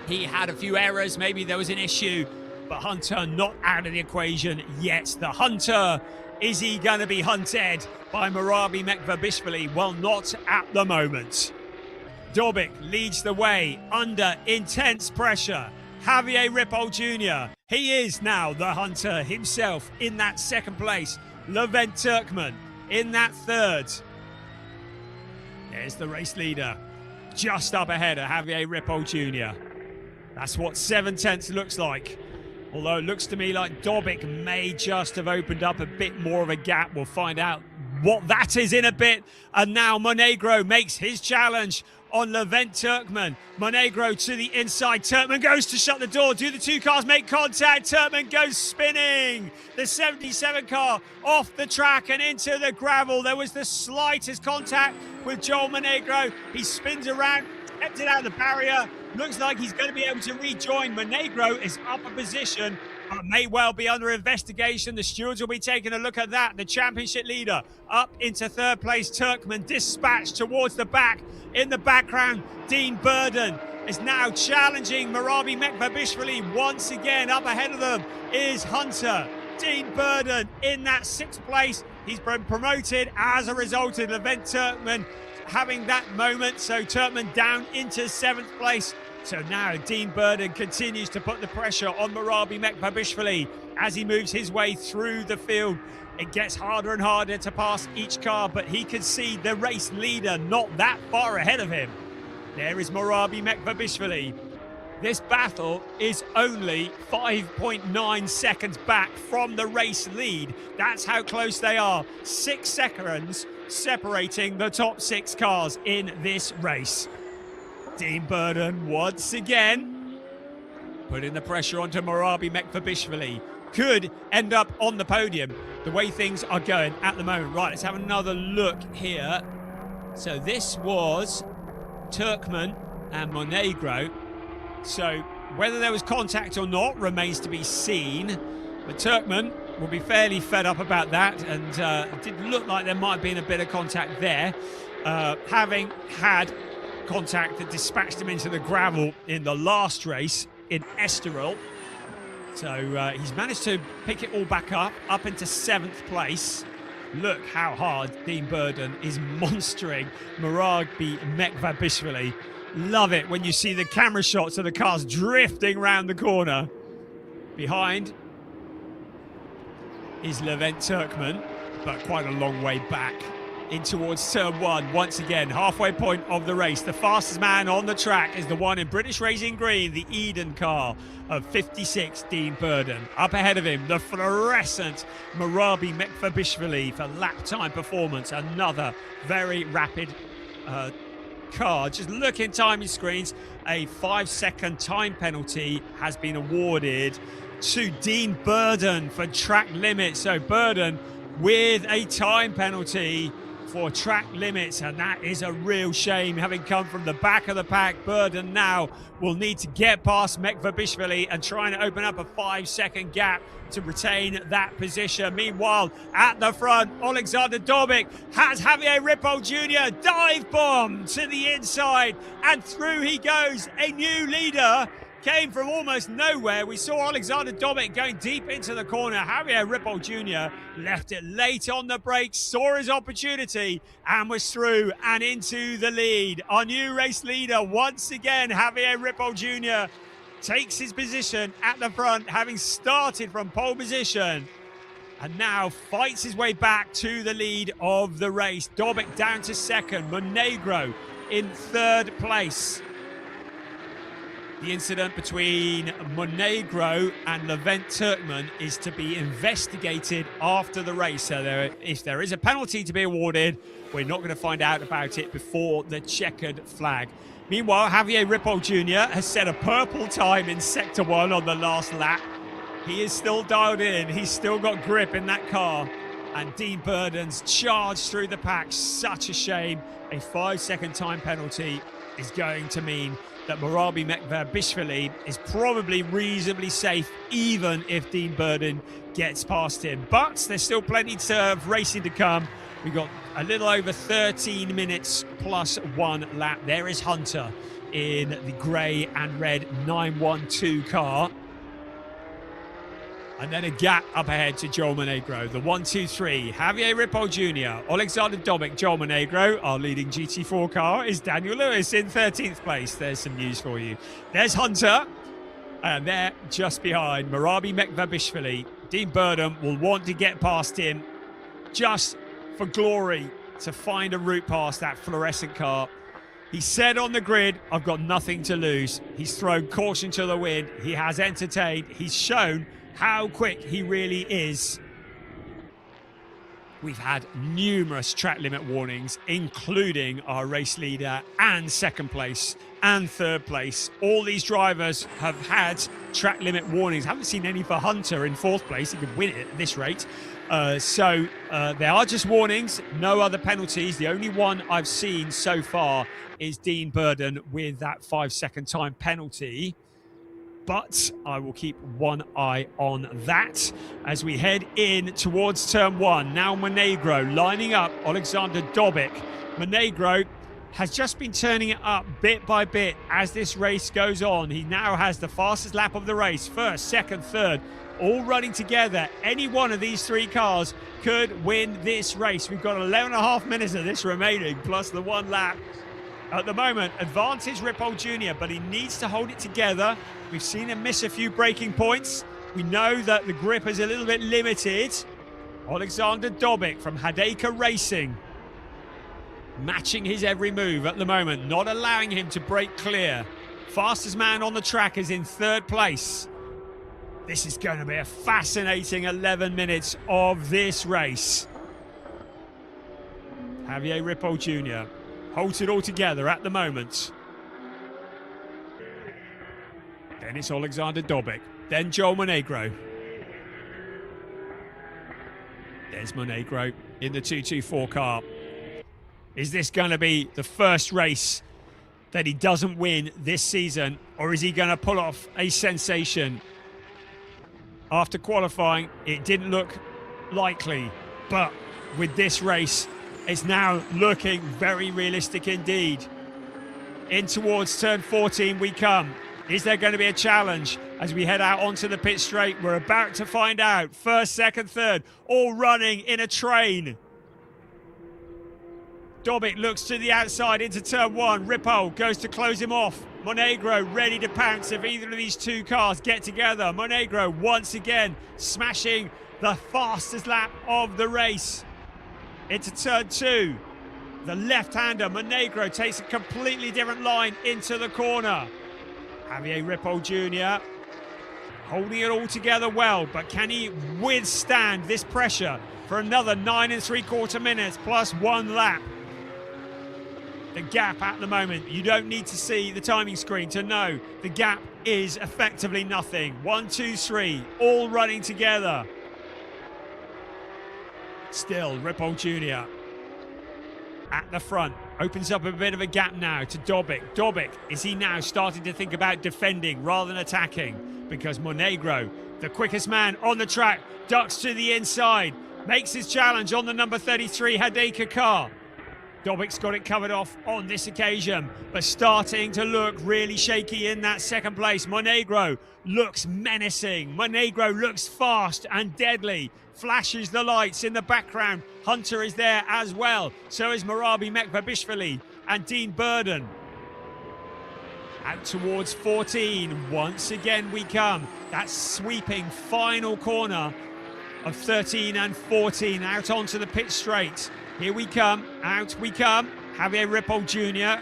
he had a few errors. Maybe there was an issue. But Hunter not out of the equation yet. The Hunter, is he going to be hunted by Murabi Mekvabishvili? Well, not at the moment. Dobic leads the way under intense pressure. Javier Ripoll Jr., he is now the Hunter himself in that second place. Levent Turkman in that third. There's the race leader, just up ahead of Javier Ripoll Jr. That's what 0.7 looks like. Although it looks to me like Dobic may just have opened up a bit more of a gap. We'll find out what that is in a bit. And now Monegro makes his challenge on Levent Turkman. Monegro to the inside. Turkman goes to shut the door. Do the two cars make contact? Turkman goes spinning. The 77 car off the track and into the gravel. There was the slightest contact with Joel Monegro. He spins around, kept it out of the barrier. Looks like he's going to be able to rejoin. Monegro is up a position, but may well be under investigation. The stewards will be taking a look at that. The championship leader up into third place. Turkman dispatched towards the back. In the background, Dean Burden is now challenging Murabi Mekvabishvili once again. Up ahead of them is Hunter. Dean Burden in that 6th place. He's been promoted as a result of Levent Turkman having that moment. So Turkman down into 7th place. So now Dean Burden continues to put the pressure on Murabi Mekvabishvili as he moves his way through the field. It gets harder and harder to pass each car, but he can see the race leader not that far ahead of him. There is Murabi Mekvabishvili. This battle is only 5.9 seconds back from the race lead. That's how close they are. 6 seconds separating the top 6 cars in this race. Dean Burden once again putting the pressure onto Murabi Mekvabishvili. Could end up on the podium the way things are going at the moment. Right, let's have another look here. So this was Turkman and Monegro. So whether there was contact or not remains to be seen. But Turkman will be fairly fed up about that, and it did look like there might have been a bit of contact there. Having had contact that dispatched him into the gravel in the last race in Estoril. So he's managed to pick it all back up into 7th place. Look how hard Dean Burden is monstering Maragbi Mekvabishvili. Love it when you see the camera shots of the cars drifting round the corner. Behind is Levent Turkman, but quite a long way back in towards turn 1. Once again, halfway point of the race. The fastest man on the track is the one in British Racing Green, the Eden car of 56, Dean Burden. Up ahead of him, the fluorescent Marabi Mekvabishvili for lap time performance. Another very rapid car. Just look in timing screens. A 5-second time penalty has been awarded to Dean Burden for track limits. So Burden with a time penalty for track limits, and that is a real shame. Having come from the back of the pack, Burden now will need to get past Mekvabishvili and try and open up a 5-second gap to retain that position. Meanwhile, at the front, Alexander Dobik has Javier Ripoll Jr. dive bomb to the inside, and through he goes. A new leader came from almost nowhere. We saw Alexander Dobik going deep into the corner. Javier Ripoll Jr. left it late on the brakes, saw his opportunity, and was through and into the lead. Our new race leader, once again, Javier Ripoll Jr. takes his position at the front, having started from pole position, and now fights his way back to the lead of the race. Dobik down to 2nd, Monegro in 3rd place. The incident between Monegro and Levent Turkman is to be investigated after the race. So if there is a penalty to be awarded, we're not going to find out about it before the checkered flag. Meanwhile, Javier Ripoll Jr. has set a purple time in Sector 1 on the last lap. He is still dialed in. He's still got grip in that car. And Dean Burden's charged through the pack. Such a shame. A 5-second time penalty is going to mean that Marabi Mekvabishvili is probably reasonably safe, even if Dean Burden gets past him. But there's still plenty of racing to come. We've got a little over 13 minutes plus 1 lap. There is Hunter in the grey and red 912 car. And then a gap up ahead to Joel Monegro. The 1-2-3, Javier Ripoll Jr., Alexander Dobik, Joel Monegro. Our leading GT4 car is Daniel Lewis in 13th place. There's some news for you. There's Hunter. And there, just behind, Marabi Mekvabishvili. Dean Burden will want to get past him just for glory, to find a route past that fluorescent car. He said on the grid, I've got nothing to lose. He's thrown caution to the wind. He has entertained. He's shown how quick he really is. We've had numerous track limit warnings, including our race leader and 2nd place and 3rd place. All these drivers have had track limit warnings. Haven't seen any for Hunter in 4th place. He could win it at this rate. So they are just warnings, no other penalties. The only one I've seen so far is Dean Burden with that 5-second time penalty. But I will keep one eye on that as we head in towards turn 1. Now Monegro lining up Alexander Dobik. Monegro has just been turning it up bit by bit as this race goes on. He now has the fastest lap of the race. 1st, 2nd, 3rd, all running together. Any one of these 3 cars could win this race. We've got 11.5 minutes of this remaining, plus the 1 lap. At the moment, advantage Ripoll Jr., but he needs to hold it together. We've seen him miss a few braking points. We know that the grip is a little bit limited. Alexander Dobik from Hadeka Racing, matching his every move at the moment, not allowing him to break clear. Fastest man on the track is in 3rd place. This is going to be a fascinating 11 minutes of this race. Javier Ripoll Jr. holds it all together at the moment. Then it's Alexander Dobik. Then Joel Monegro. There's Monegro in the 224 car. Is this going to be the first race that he doesn't win this season, or is he going to pull off a sensation? after qualifying, it didn't look likely. But with this race, it's now looking very realistic indeed. In towards turn 14 we come. Is there going to be a challenge as we head out onto the pit straight? We're about to find out. First, second, third, all running in a train. Dobic looks to the outside into turn 1. Ripoll goes to close him off. Monegro ready to pounce if either of these two cars get together. Monegro once again smashing the fastest lap of the race. Into turn 2. The left-hander, Monegro, takes a completely different line into the corner. Javier Ripoll Jr. holding it all together well, but can he withstand this pressure for another 9 3/4 minutes plus 1 lap? The gap at the moment, you don't need to see the timing screen to know the gap is effectively nothing. 1, 2, 3, all running together. Still, Ripoll Jr. at the front, opens up a bit of a gap now to Dobic. Dobic, is he now starting to think about defending rather than attacking? Because Monegro, the quickest man on the track, ducks to the inside, makes his challenge on the number 33 Hadeka car. Dobic's got it covered off on this occasion, but starting to look really shaky in that second place. Monegro looks menacing. Monegro looks fast and deadly. Flashes the lights in the background. Hunter is there as well. So is Marabi Mekvabishvili and Dean Burden. Out towards 14. Once again we come. That sweeping final corner of 13 and 14 out onto the pit straight. Here we come, out we come. Javier Ripoll Jr.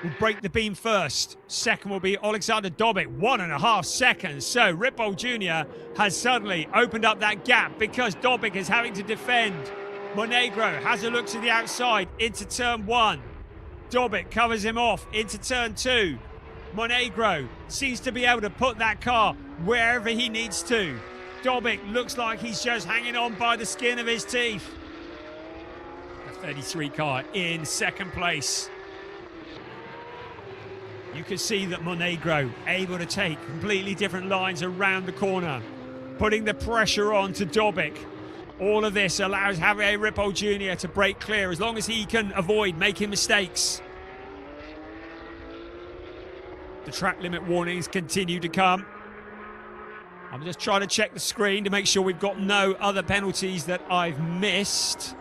will break the beam first. Second will be Alexander Dobic, 1.5 seconds. So Ripoll Jr. has suddenly opened up that gap because Dobic is having to defend. Monegro has a look to the outside into turn 1. Dobic covers him off into turn 2. Monegro seems to be able to put that car wherever he needs to. Dobic looks like he's just hanging on by the skin of his teeth. 33 car in second place. You can see that Monegro able to take completely different lines around the corner, putting the pressure on to Dobic. All of this allows Javier Ripoll Jr. to break clear as long as he can avoid making mistakes. The track limit warnings continue to come. I'm just trying to check the screen to make sure we've got no other penalties that I've missed.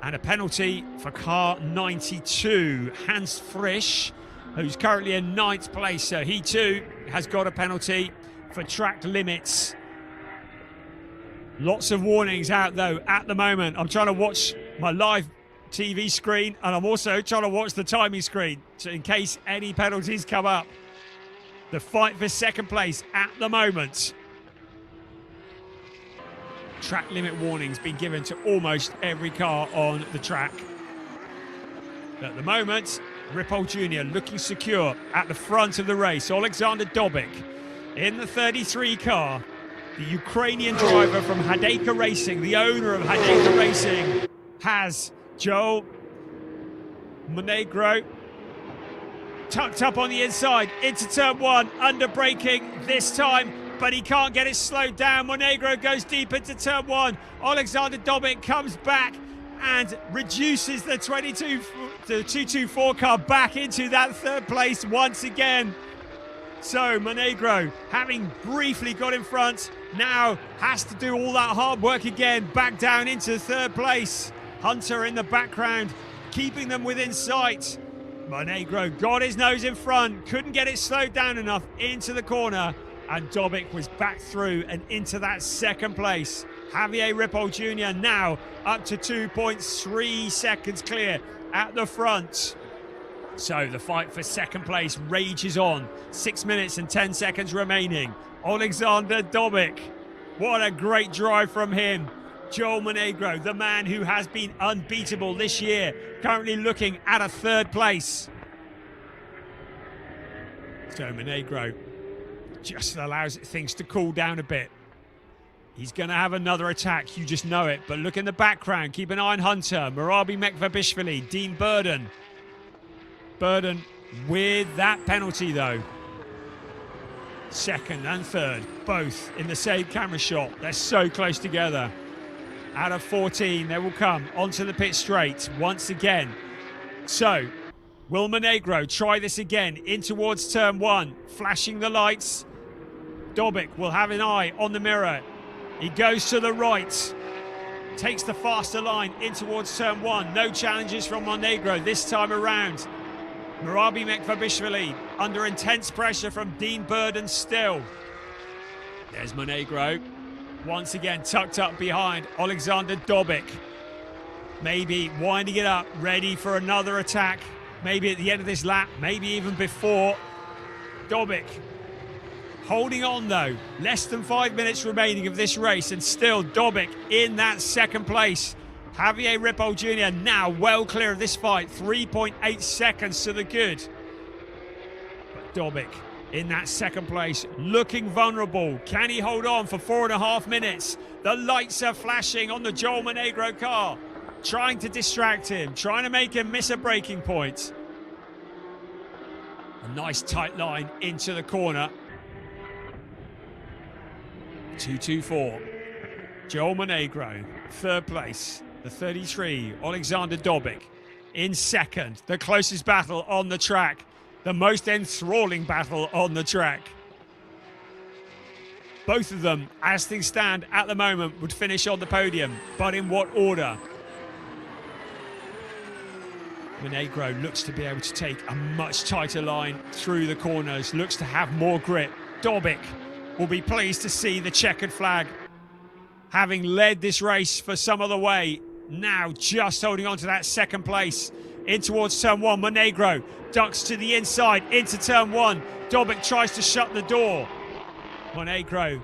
And a penalty for car 92, Hans Frisch, who's currently in 9th place. So he too has got a penalty for track limits. Lots of warnings out though at the moment. I'm trying to watch my live TV screen and I'm also trying to watch the timing screen so in case any penalties come up. The fight for second place at the moment. Track limit warnings being given to almost every car on the track. At the moment, Ripoll Jr. looking secure at the front of the race. Alexander Dobic in the 33 car. The Ukrainian driver from Hadeka Racing, the owner of Hadeka Racing, has Joel Monegro tucked up on the inside into turn 1, under braking this time, but he can't get it slowed down. Monegro goes deep into turn 1. Alexander Dobic comes back and reduces the 224 car back into that third place once again. So Monegro, having briefly got in front, now has to do all that hard work again, back down into third place. Hunter in the background, keeping them within sight. Monegro got his nose in front, couldn't get it slowed down enough into the corner, and Dobic was back through and into that second place. Javier Ripoll Jr. now up to 2.3 seconds clear at the front. So the fight for second place rages on. 6 minutes and 10 seconds remaining. Alexander Dobic, what a great drive from him. Joel Monegro, the man who has been unbeatable this year, currently looking at a third place. So Monegro just allows things to cool down a bit. He's going to have another attack, you just know it. But look in the background, keep an eye on Hunter, Marabi Mekvabishvili, Dean Burden. Burden with that penalty though. second and third, both in the same camera shot. They're so close together. Out of 14, they will come onto the pit straight once again. So, will Monegro try this again in towards turn one, flashing the lights? Dobic will have an eye on the mirror. He goes to the right, takes the faster line in towards turn one. No challenges from Monegro this time around. Murabi Mekvabishvili under intense pressure from Dean Burden still. There's Monegro, once again tucked up behind Alexander Dobic. Maybe winding it up, ready for another attack. Maybe at the end of this lap, maybe even before. Dobic holding on though, less than 5 minutes remaining of this race, and still Dobic in that second place. Javier Ripoll Jr. now well clear of this fight, 3.8 seconds to the good. But Dobic in that second place, looking vulnerable. Can he hold on for 4.5 minutes? The lights are flashing on the Joel Monegro car, trying to distract him, trying to make him miss a braking point. A nice tight line into the corner. 2-2-4. Joel Monegro, third place. The 33, Alexander Dobic, in second. The closest battle on the track. The most enthralling battle on the track. Both of them, as things stand at the moment, would finish on the podium. But in what order? Monegro looks to be able to take a much tighter line through the corners. Looks to have more grip. Dobic will be pleased to see the checkered flag, having led this race for some of the way. Now just holding on to that second place in towards turn one. Monegro ducks to the inside into turn one. Dobic tries to shut the door. Monegro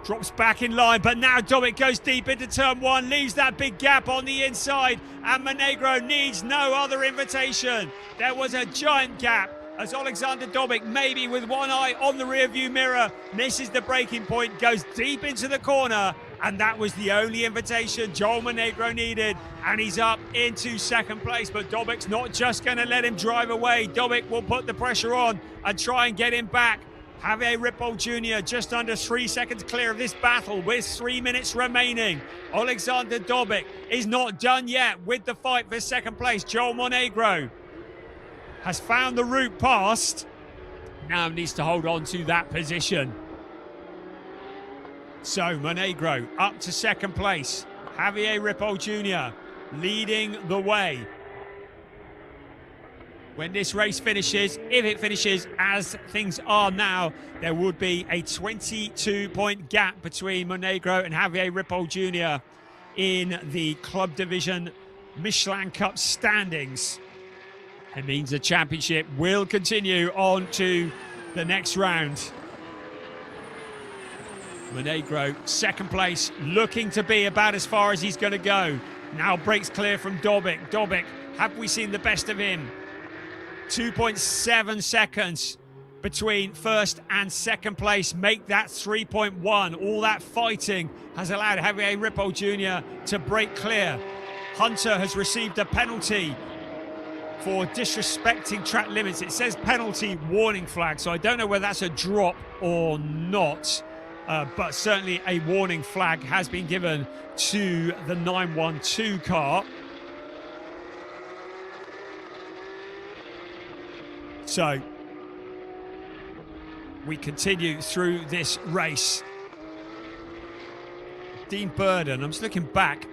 drops back in line, but now Dobic goes deep into turn one, leaves that big gap on the inside, and Monegro needs no other invitation. There was a giant gap as Alexander Dobic, maybe with one eye on the rearview mirror, misses the braking point, goes deep into the corner, and that was the only invitation Joel Monegro needed, and he's up into second place. But Dobic's not just going to let him drive away. Dobic will put the pressure on and try and get him back. Javier Ripoll Jr. just under 3 seconds clear of this battle with 3 minutes remaining. Alexander Dobic is not done yet with the fight for second place. Joel Monegro has found the route past, now needs to hold on to that position. So Monegro up to second place. Javier Ripoll Jr. leading the way. When this race finishes, if it finishes as things are now, there would be a 22-point gap between Monegro and Javier Ripoll Jr. in the Club Division Michelin Cup standings. It means the championship will continue on to the next round. Monegro, second place, looking to be about as far as he's going to go. Now breaks clear from Dobic. Dobic, have we seen the best of him? 2.7 seconds between first and second place. Make that 3.1. All that fighting has allowed Javier Ripoll Jr. to break clear. Hunter has received a penalty for disrespecting track limits. It says penalty warning flag, so I don't know whether that's a drop or not, but certainly a warning flag has been given to the 912 car. So we continue through this race. Dean Burden, I'm just looking back,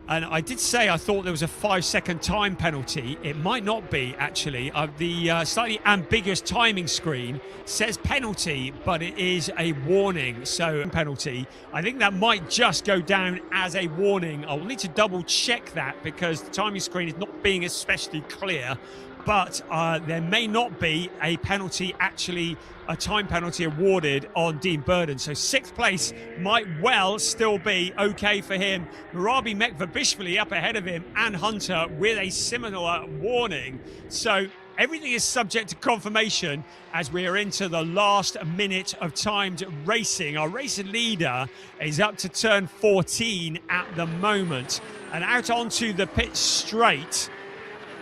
and I did say I thought there was a 5-second time penalty. It might not be, actually. The slightly ambiguous timing screen says penalty, but it is a warning, so penalty. I think that might just go down as a warning. I'll need to double check that because the timing screen is not being especially clear, but there may not be a penalty, actually a time penalty awarded on Dean Burden. So sixth place might well still be okay for him. Murabi Mekvabishvili up ahead of him and Hunter with a similar warning. So everything is subject to confirmation as we are into the last minute of timed racing. Our race leader is up to turn 14 at the moment and out onto the pit straight.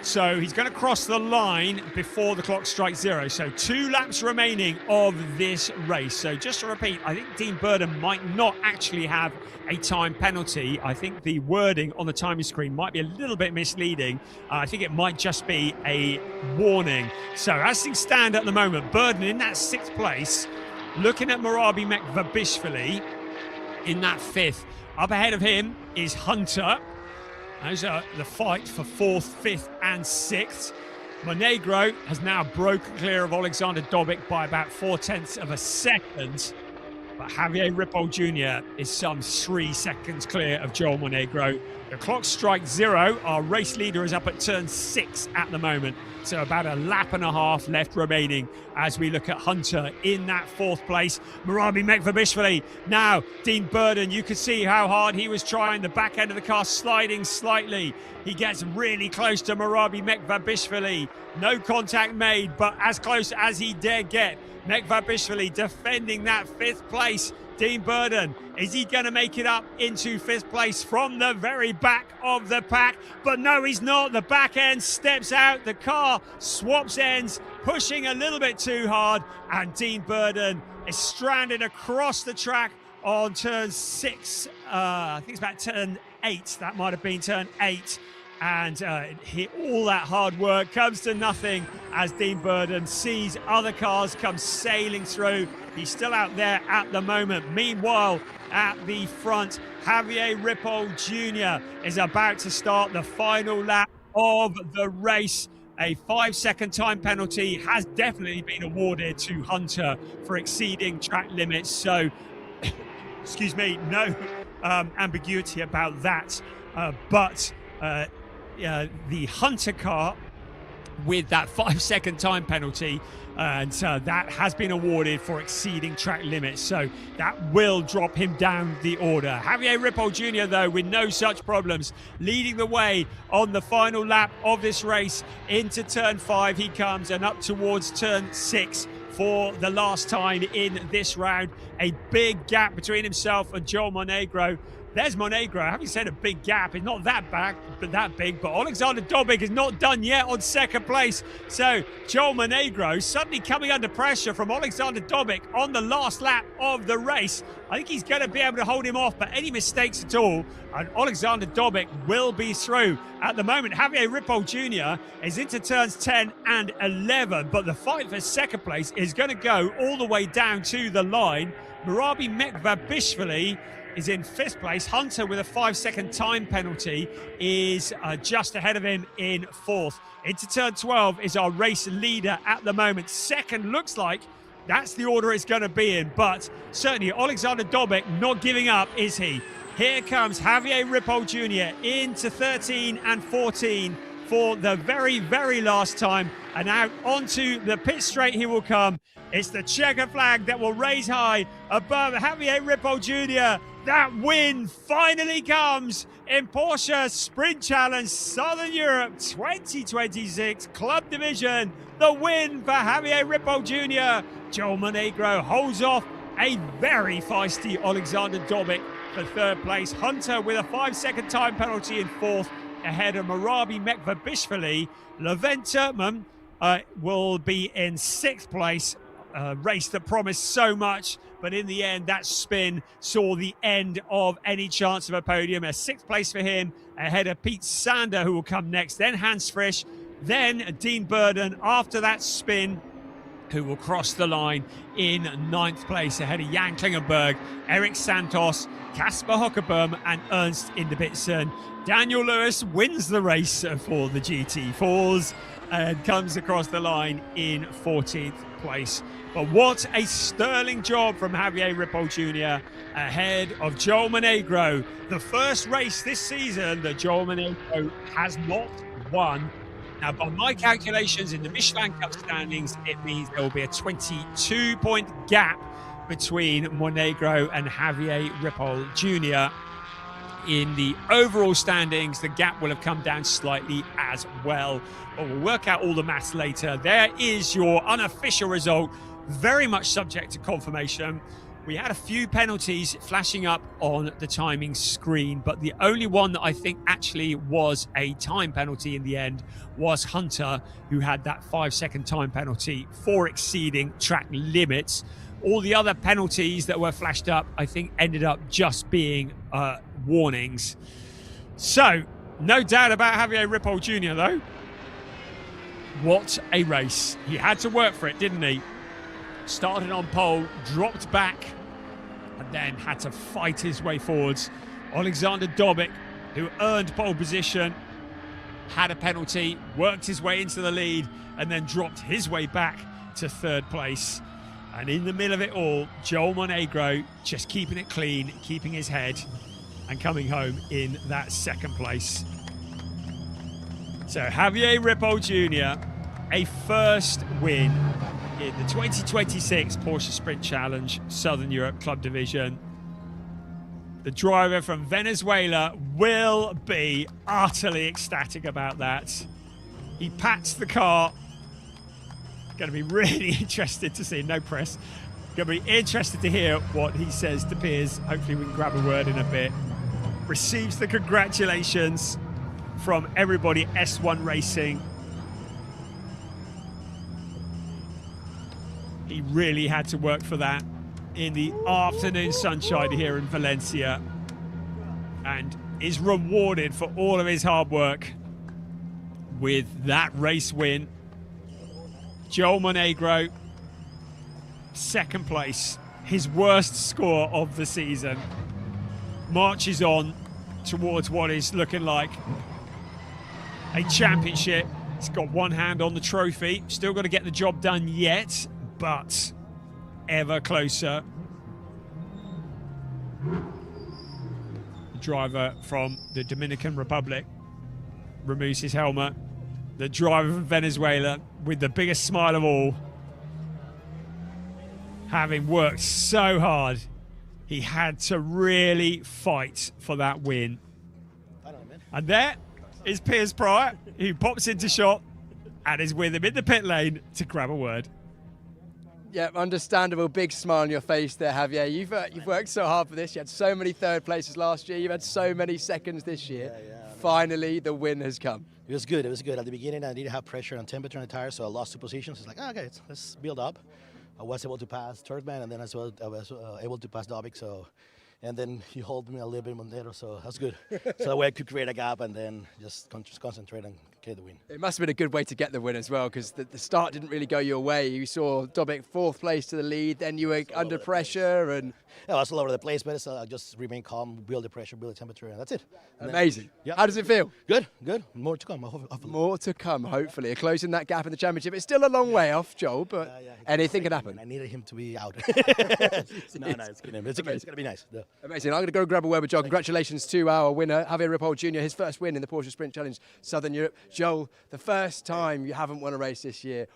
So he's going to cross the line before the clock strikes 0. So 2 laps remaining of this race. So just to repeat, I think Dean Burden might not actually have a time penalty. I think the wording on the timing screen might be a little bit misleading. I think it might just be a warning. So as things stand at the moment, Burden in that 6th place, looking at Marabi Mekvabishvili in that 5th. Up ahead of him is Hunter. Those are the fight for 4th, 5th and 6th. Monegro has now broken clear of Alexander Dobic by about 0.4 of a second. But Javier Ripoll Jr. is some 3 seconds clear of Joel Monegro. The clock strikes 0. Our race leader is up at turn 6 at the moment. So about a lap and a half left remaining as we look at Hunter in that 4th place. Marabi Mekvabishvili. Now, Dean Burden, you could see how hard he was trying. The back end of the car sliding slightly. He gets really close to Marabi Mekvabishvili. No contact made, but as close as he dare get. Mekvabishvili defending that 5th place. Dean Burden, is he going to make it up into 5th place from the very back of the pack? But no, he's not. The back end steps out. The car swaps ends, pushing a little bit too hard. And Dean Burden is stranded across the track on turn 6. I think it's about turn 8. That might have been turn 8. And all that hard work comes to nothing as Dean Burden sees other cars come sailing through. He's still out there at the moment. Meanwhile, at the front, Javier Ripoll Jr. is about to start the final lap of the race. A 5-second time penalty has definitely been awarded to Hunter for exceeding track limits. So, excuse me, no ambiguity about that. But the Hunter car with that 5-second time penalty, and that has been awarded for exceeding track limits, so that will drop him down the order. Javier Ripoll Jr. though, with no such problems, leading the way on the final lap of this race. Into turn 5 he comes, and up towards turn 6 for the last time in this round. A big gap between himself and Joel Monegro. There's Monegro, having said a big gap, it's not that big, but Alexander Dobic is not done yet on 2nd place. So Joel Monegro suddenly coming under pressure from Alexander Dobic on the last lap of the race. I think he's going to be able to hold him off, but any mistakes at all, and Alexander Dobic will be through. At the moment, Javier Ripoll Jr. is into turns 10 and 11, but the fight for 2nd place is going to go all the way down to the line. Marabi Mekvabishvili is in 5th place. Hunter, with a 5-second time penalty, is just ahead of him in 4th. Into turn 12 is our race leader at the moment. 2nd looks like that's the order it's going to be in, but certainly Alexander Dobic not giving up, is he? Here comes Javier Ripoll Jr. into 13 and 14 for the very, very last time, and out onto the pit straight he will come. It's the checker flag that will raise high above Javier Ripoll Jr. That win finally comes in Porsche Sprint Challenge Southern Europe 2026 Club Division. The win for Javier Ripoll Jr. Joel Monegro holds off a very feisty Alexander Dobic for 3rd place. Hunter with a 5-second time penalty in 4th, ahead of Marabi Mekvabishvili. Levent Turkman will be in 6th place. Race that promised so much, but in the end that spin saw the end of any chance of a podium. A 6th place for him, ahead of Pete Sander, who will come next, then Hans Frisch, then Dean Burden after that spin, who will cross the line in 9th place, ahead of Jan Klingenberg, Eric Santos, Kasper Hockerboom and Ernst Inderbitzen. Daniel Lewis wins the race for the GT4s and comes across the line in 14th place. But what a sterling job from Javier Ripoll Jr. ahead of Joel Monegro. The first race this season that Joel Monegro has not won. Now, by my calculations in the Michelin Cup standings, it means there will be a 22-point gap between Monegro and Javier Ripoll Jr. In the overall standings, the gap will have come down slightly as well. But we'll work out all the maths later. There is your unofficial result, very much subject to confirmation. We had a few penalties flashing up on the timing screen, but the only one that I think actually was a time penalty in the end was Hunter, who had that 5-second time penalty for exceeding track limits. All the other penalties that were flashed up, I think, ended up just being warnings. So, no doubt about Javier Ripoll Jr., though. What a race. He had to work for it, didn't he? Started on pole, dropped back, and then had to fight his way forwards. Alexander Dobic, who earned pole position, had a penalty, worked his way into the lead, and then dropped his way back to third place. And in the middle of it all, Joel Monegro just keeping it clean, keeping his head, and coming home in that second place. So Javier Ripoll Jr., a first win in the 2026 Porsche Sprint Challenge Southern Europe Club Division. The driver from Venezuela will be utterly ecstatic about that. He pats the car. Going to be really interested to see, no press. Going to be interested to hear what he says to Piers. Hopefully we can grab a word in a bit. Receives the congratulations from everybody S1 Racing. He really had to work for that in the afternoon sunshine here in Valencia, and is rewarded for all of his hard work with that race win. Joel Monegro, second place, his worst score of the season, marches on towards what is looking like a championship. He's got one hand on the trophy, still got to get the job done yet, but ever closer. The driver from the Dominican Republic removes his helmet. The driver from Venezuela with the biggest smile of all, having worked so hard, he had to really fight for that win. And there is Piers Pryor, who pops into shot and is with him in the pit lane to grab a word. Yeah, understandable. Big smile on your face there, Javier. You've worked so hard for this. You had so many third places last year. You've had so many seconds this year. Finally, the win has come. It was good. It was good. At the beginning, I didn't have pressure on temperature on the tires, so I lost 2 positions. It's like, okay, let's build up. I was able to pass third man, and then I was able to pass Dobic. So, and then he held me a little bit Montero, so that's good. So that way I could create a gap and then just concentrate and get the win. It must have been a good way to get the win as well, because the start didn't really go your way. You saw Dobic fourth place to the lead, then you were under pressure, and yeah, I was all over the place, but it's, just remain calm, build the pressure, build the temperature, and that's it. And amazing. How does it feel? Good, good. More to come. Hopefully. More to come, hopefully. Closing that gap in the championship. It's still a long way off, Joel, but anything can happen. I needed him to be out. No, it's going to be nice. Yeah. Amazing. I'm going to go grab a word with Joel. Congratulations to our winner, Javier Ripoll Jr., his first win in the Porsche Sprint Challenge Southern Europe. Joel, the first time you haven't won a race this year,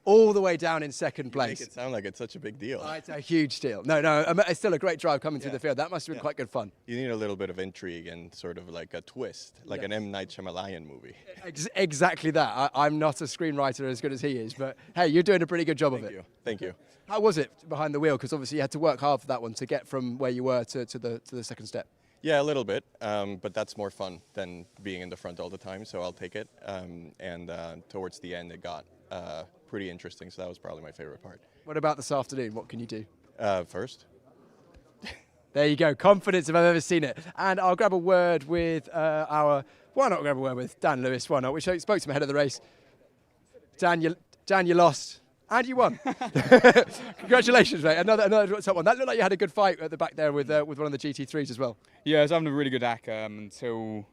all the way down in second place. You make it sound like it's such a big deal. It's a huge deal. No, it's still a great drive coming through the field. That must have been quite good fun. You need a little bit of intrigue and sort of like a twist, like an M. Night Shyamalan movie. Exactly that. I'm not a screenwriter as good as he is, but hey, you're doing a pretty good job of it. Thank you. How was it behind the wheel? Because obviously you had to work hard for that one to get from where you were to the second step. Yeah, a little bit, but that's more fun than being in the front all the time, so I'll take it. And towards the end, it got pretty interesting, so that was probably my favorite part. What about this afternoon? What can you do? First. There you go. Confidence if I've ever seen it. And I'll grab a word with why not grab a word with Dan Lewis? Why not? We spoke to him ahead of the race. Dan, you lost. And you won. Congratulations, mate. Another top one. That looked like you had a good fight at the back there with one of the GT3s as well. Yeah, I was having a really good ack until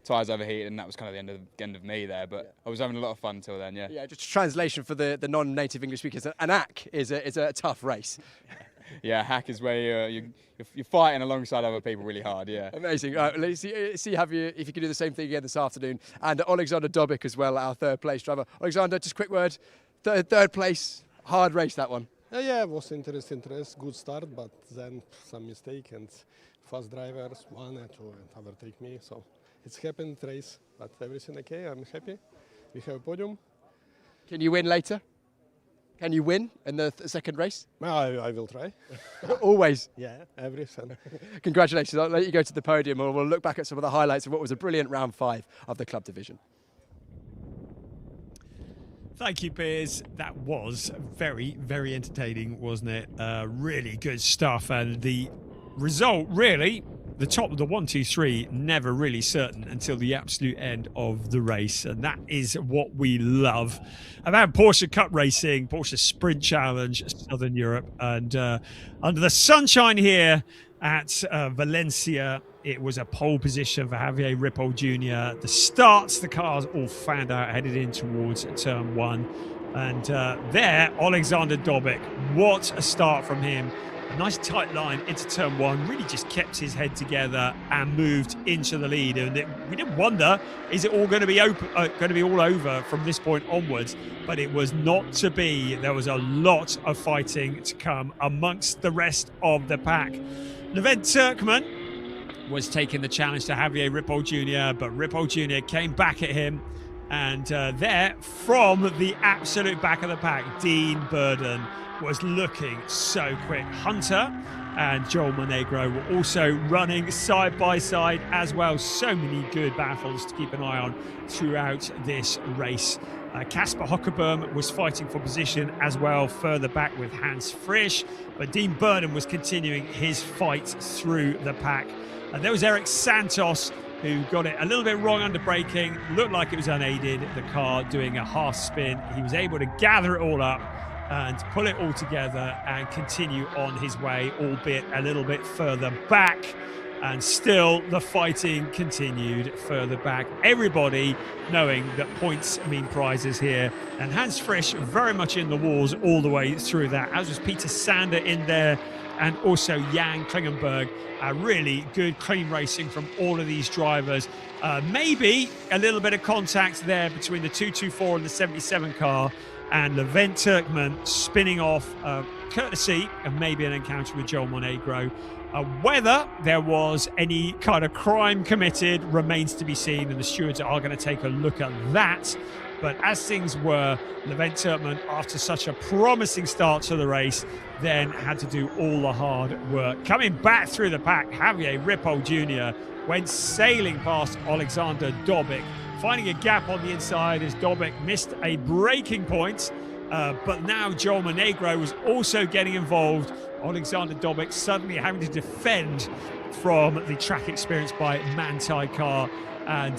tyres overheated, and that was kind of the end of me there. But I was having a lot of fun until then, yeah. Yeah, just a translation for the non-native English speakers. An ack is a tough race. Yeah, hack is where you're fighting alongside other people really hard, yeah. Amazing. Let's see if you can do the same thing again this afternoon. And Alexander Dobic as well, our third place driver. Alexander, just a quick word. Third place, hard race that one. Yeah, it was interesting race, good start, but then some mistake and fast drivers one and two and overtake me. So it's happened race, but everything okay. I'm happy. We have a podium. Can you win later? Can you win in the second race? Well, I will try. Always. Yeah, everything. Congratulations. I'll let you go to the podium and we'll look back at some of the highlights of what was a brilliant round 5 of the club division. Thank you, Piers. That was very, very entertaining, wasn't it? Really good stuff. And the result, really, the top of the 1, 2, 3, never really certain until the absolute end of the race. And that is what we love about Porsche Cup racing, Porsche Sprint Challenge, Southern Europe. And under the sunshine here at Valencia, it was a pole position for Javier Ripoll Jr. The starts, the cars all fanned out, headed in towards turn 1. And there, Alexander Dobic, what a start from him. A nice tight line into turn 1, really just kept his head together and moved into the lead. And we did wonder, is it all going to be all over from this point onwards? But it was not to be. There was a lot of fighting to come amongst the rest of the pack. Levent Turkman was taking the challenge to Javier Ripoll Jr., but Ripoll Jr. came back at him. And there, from the absolute back of the pack, Dean Burden was looking so quick. Hunter and Joel Monegro were also running side by side as well. So many good battles to keep an eye on throughout this race. Casper Hockerboom was fighting for position as well, further back with Hans Frisch, but Dean Burden was continuing his fight through the pack. And there was Eric Santos, who got it a little bit wrong under braking, looked like it was unaided, the car doing a half spin. He was able to gather it all up and pull it all together and continue on his way, albeit a little bit further back. And still the fighting continued further back. Everybody knowing that points mean prizes here. And Hans Frisch very much in the walls all the way through that, as was Peter Sander in there, and also Jan Klingenberg. Really good, clean racing from all of these drivers. Maybe a little bit of contact there between the 224 and the 77 car, and Levent Turkman spinning off, courtesy of maybe an encounter with Joel Monegro. Whether there was any kind of crime committed remains to be seen, and the stewards are going to take a look at that. But as things were, Levent Turkman, after such a promising start to the race, then had to do all the hard work. Coming back through the pack, Javier Ripoll Jr. went sailing past Alexander Dobic, finding a gap on the inside as Dobic missed a braking point. But now Joel Monegro was also getting involved. Alexander Dobic suddenly having to defend from the track experience by Manthey car. And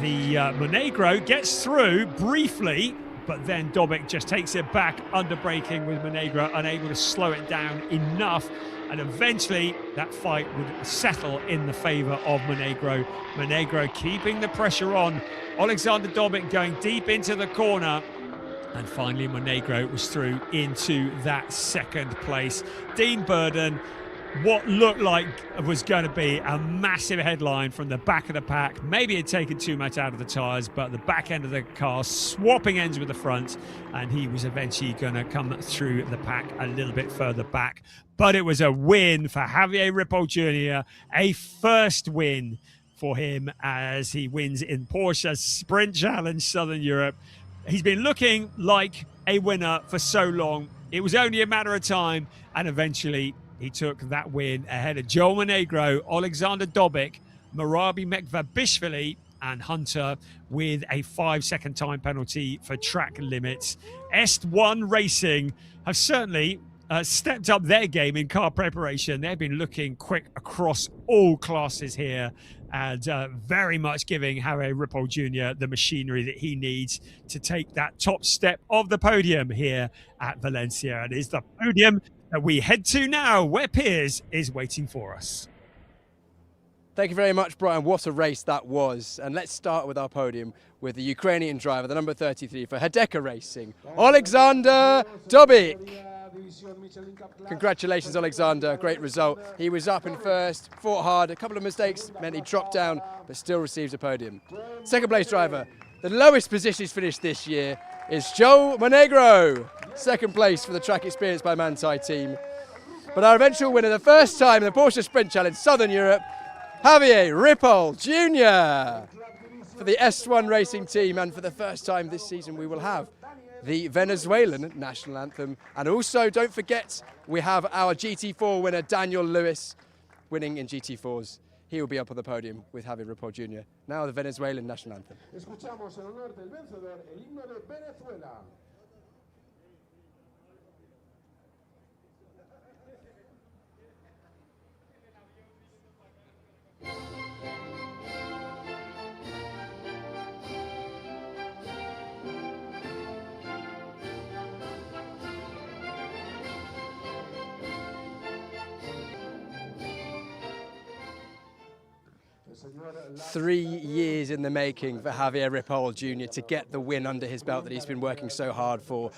the Monegro gets through briefly, but then Dobic just takes it back under braking, with Monegro unable to slow it down enough. And eventually that fight would settle in the favour of Monegro. Monegro keeping the pressure on. Alexander Dobic going deep into the corner. And finally, Monegro was through into that second place. Dean Burden, what looked like was going to be a massive headline from the back of the pack. Maybe had taken too much out of the tyres, but the back end of the car swapping ends with the front, and he was eventually going to come through the pack a little bit further back. But it was a win for Javier Ripoll Jr., a first win for him as he wins in Porsche Sprint Challenge Southern Europe. He's been looking like a winner for so long. It was only a matter of time, and eventually he took that win ahead of Joel Monegro, Alexander Dobic, Marabi Mekvabishvili, and Hunter, with a 5-second time penalty for track limits. Est1 Racing have certainly stepped up their game in car preparation. They've been looking quick across all classes here, and very much giving Javier Ripoll Jr. the machinery that he needs to take that top step of the podium here at Valencia. And is the podium that we head to now, where Piers is waiting for us. Thank you very much, Brian. What a race that was. And let's start with our podium with the Ukrainian driver, the number 33 for Hideka Racing, Alexander Dobic. Congratulations, Alexander. Great result. He was up in first, fought hard. A couple of mistakes meant he dropped down, but still receives a podium. Second place driver, the lowest position he's finished this year, is Joel Monegro. Second place for the track experience by Manthey team. But our eventual winner, the first time in the Porsche Sprint Challenge Southern Europe, Javier Ripoll Jr. for the S1 Racing team, and for the first time this season we will have the Venezuelan national anthem. And also, don't forget, we have our GT4 winner, Daniel Lewis, winning in GT4s. He will be up on the podium with Javier Ripoll Jr. Now the Venezuelan national anthem. Escuchamos en honor del vencedor el himno de Venezuela. – 3 years in the making for Javier Ripoll Jr. to get the win under his belt that he's been working so hard for.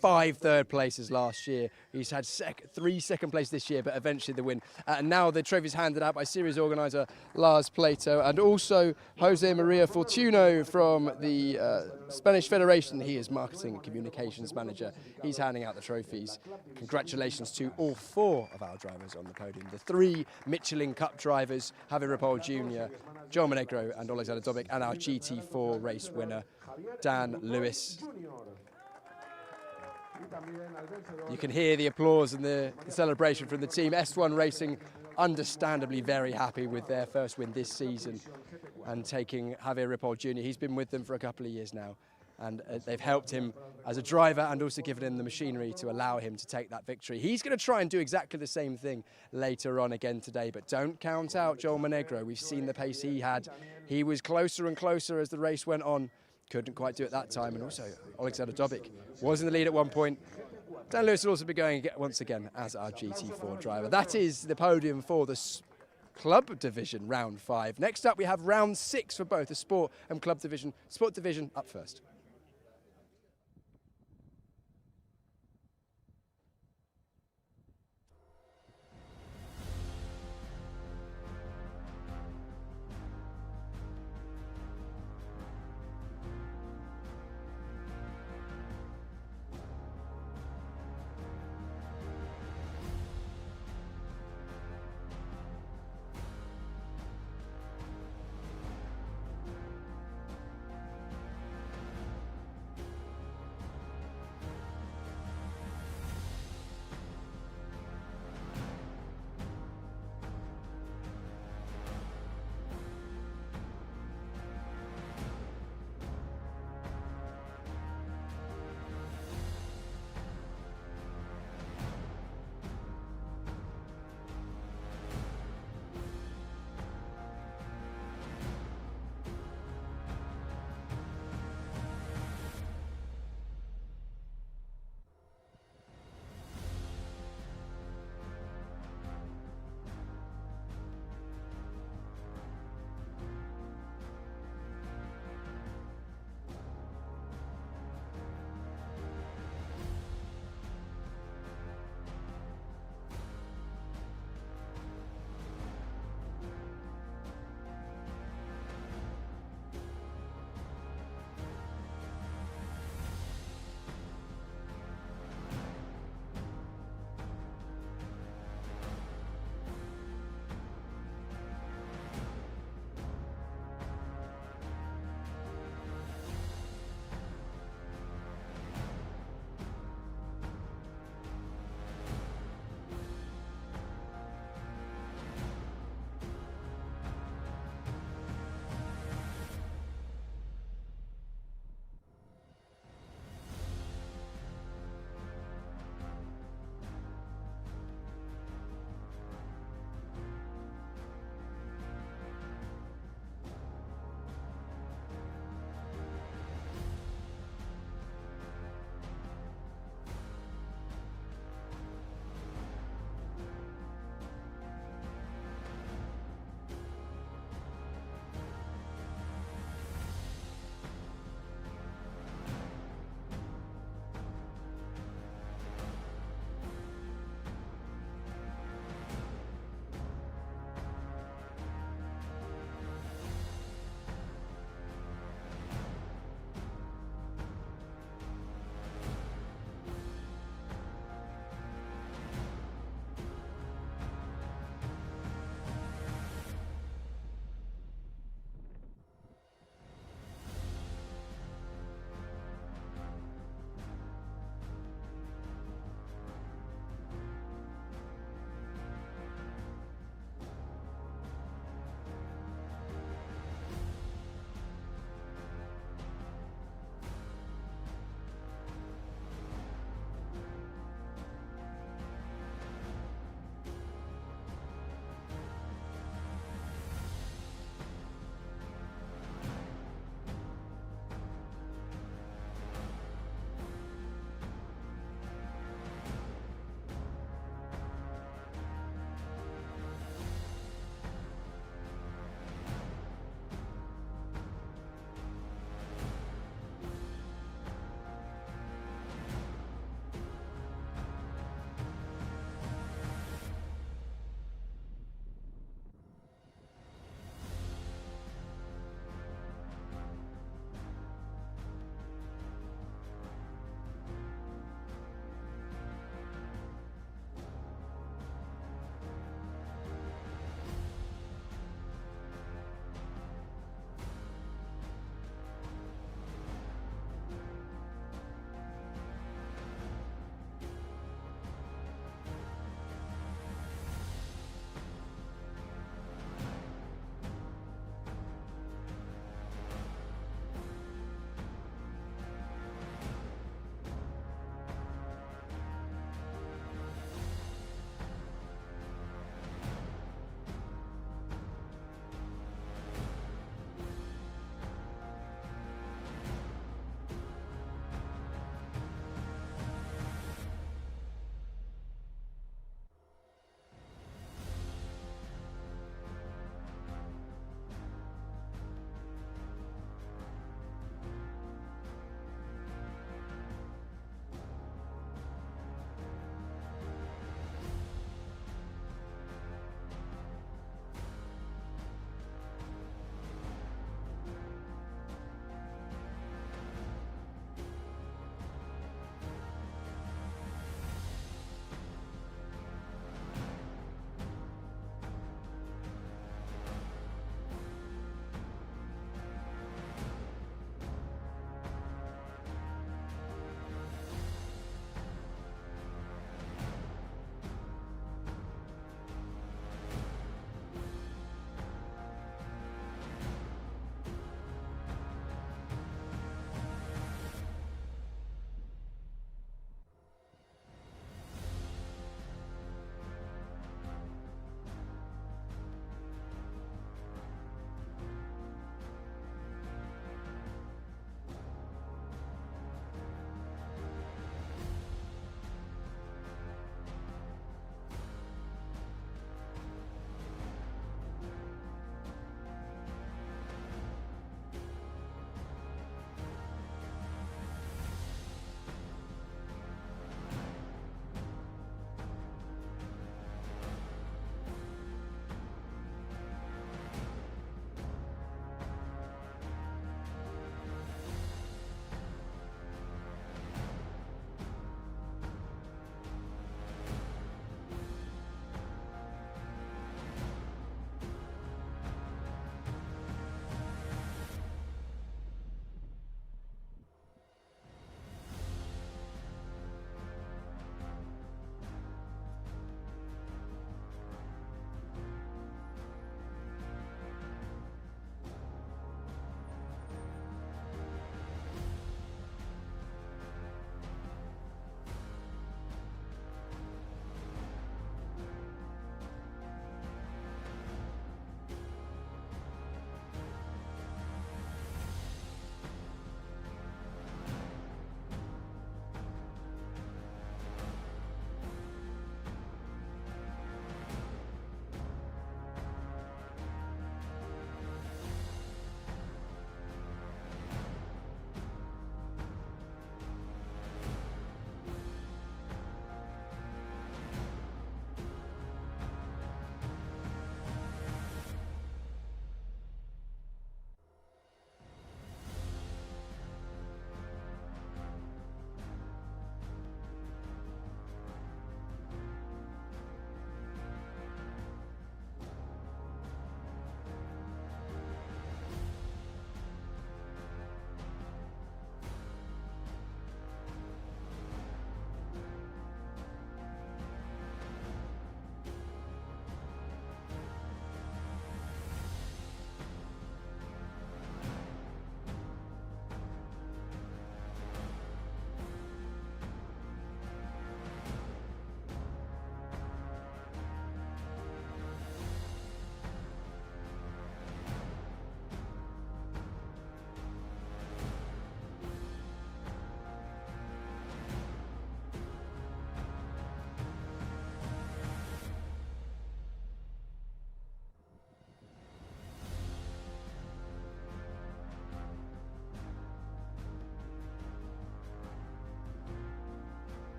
5 third places last year. He's had 3 second place this year, but eventually the win. And now the trophy's handed out by series organizer Lars Plato and also Jose Maria Fortuno from the Spanish Federation. He is marketing and communications manager. He's handing out the trophies. Congratulations to all 4 of our drivers on the podium. The 3 Michelin Cup drivers, Javier Ripoll Jr., Joel Monegro and Alexander Dobic, and our GT4 race winner, Dan Lewis. You can hear the applause and the celebration from the team. S1 Racing, understandably very happy with their first win this season and taking Javier Ripoll Jr. He's been with them for a couple of years now, and they've helped him as a driver and also given him the machinery to allow him to take that victory. He's going to try and do exactly the same thing later on again today, but don't count out Joel Monegro. We've seen the pace he had. He was closer and closer as the race went on. Couldn't quite do it that time, and also Alexander Dobic was in the lead at one point. Dan Lewis will also be going once again as our GT4 driver. That is the podium for the club division, round 5. Next up, we have round 6 for both the sport and club division. Sport division up first.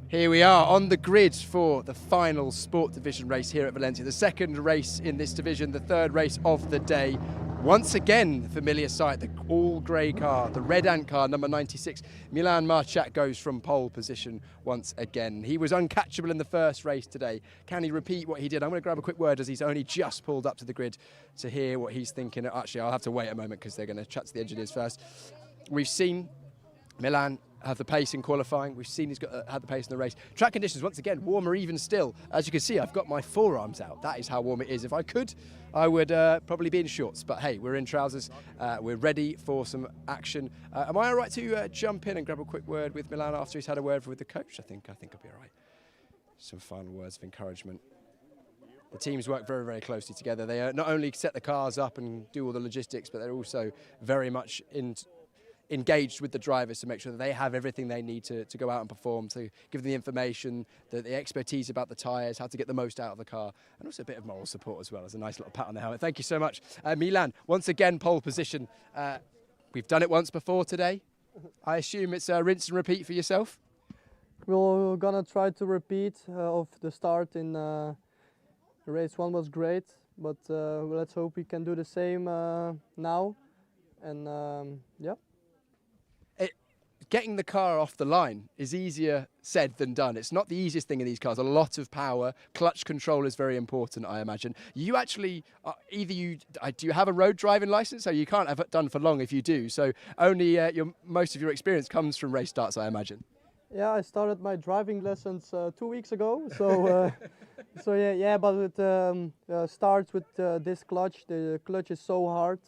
Here we are on the grid for the final Sport Division race here at Valencia. The second race in this division, the third race of the day. Once again, the familiar sight, the all-grey car, the red ant car, number 96. Milan Marchak goes from pole position once again. He was uncatchable in the first race today. Can he repeat what he did? I'm going to grab a quick word as he's only just pulled up to the grid to hear what he's thinking. Actually, I'll have to wait a moment because they're going to chat to the engineers first. We've seen Milan have the pace in qualifying. We've seen he's had the pace in the race. Track conditions, once again, warmer even still. As you can see, I've got my forearms out. That is how warm it is. If I could, I would probably be in shorts. But hey, we're in trousers. We're ready for some action. Am I all right to jump in and grab a quick word with Milan after he's had a word with the coach? I think I'll be all right. Some final words of encouragement. The teams work very, very closely together. They not only set the cars up and do all the logistics, but they're also very much engaged with the drivers to make sure that they have everything they need to go out and perform, to give them the information, the expertise about the tyres, how to get the most out of the car, and also a bit of moral support as well as a nice little pat on the helmet. Thank you so much. Milan, once again, pole position. We've done it once before today. I assume it's a rinse and repeat for yourself? We're gonna try to repeat of the start in race 1 was great, but let's hope we can do the same now. And yeah. Getting the car off the line is easier said than done. It's not the easiest thing in these cars. A lot of power. Clutch control is very important, I imagine. You actually, do you have a road driving license? So you can't have it done for long if you do. So only most of your experience comes from race starts, I imagine. Yeah, I started my driving lessons 2 weeks ago. So, but it starts with this clutch. The clutch is so hard.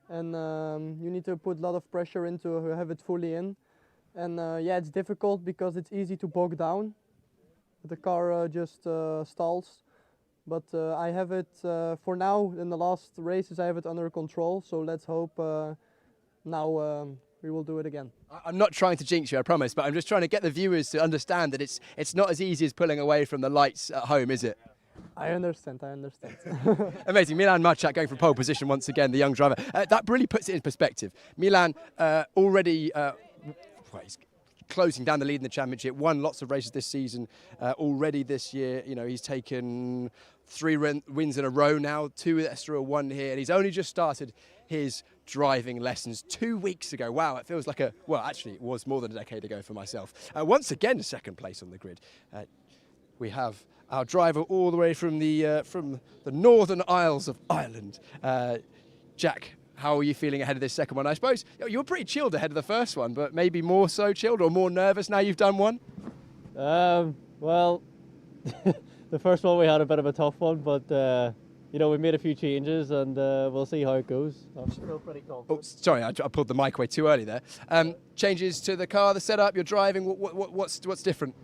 And you need to put a lot of pressure in to have it fully in. And it's difficult because it's easy to bog down. The car just stalls. But I have it, for now, in the last races, I have it under control. So let's hope now we will do it again. I'm not trying to jinx you, I promise, but I'm just trying to get the viewers to understand that it's not as easy as pulling away from the lights at home, is it? I understand. Amazing. Milan Marchak going from pole position once again, the young driver. That really puts it in perspective. Milan already he's closing down the lead in the championship, won lots of races this season. Already this year, he's taken 3 wins in a row now, 2 with Estoril, 1 here, and he's only just started his driving lessons 2 weeks ago. Wow, it feels like actually it was more than a decade ago for myself. Once again, second place on the grid. We have our driver all the way from the Northern Isles of Ireland. Jack, how are you feeling ahead of this second one? I suppose you were pretty chilled ahead of the first one, but maybe more so chilled or more nervous now you've done one? Well, the first one we had a bit of a tough one, but we made a few changes and we'll see how it goes. I'm still pretty confident. Oh, sorry, I pulled the mic away too early there. Changes to the car, the setup, you're driving, what's different?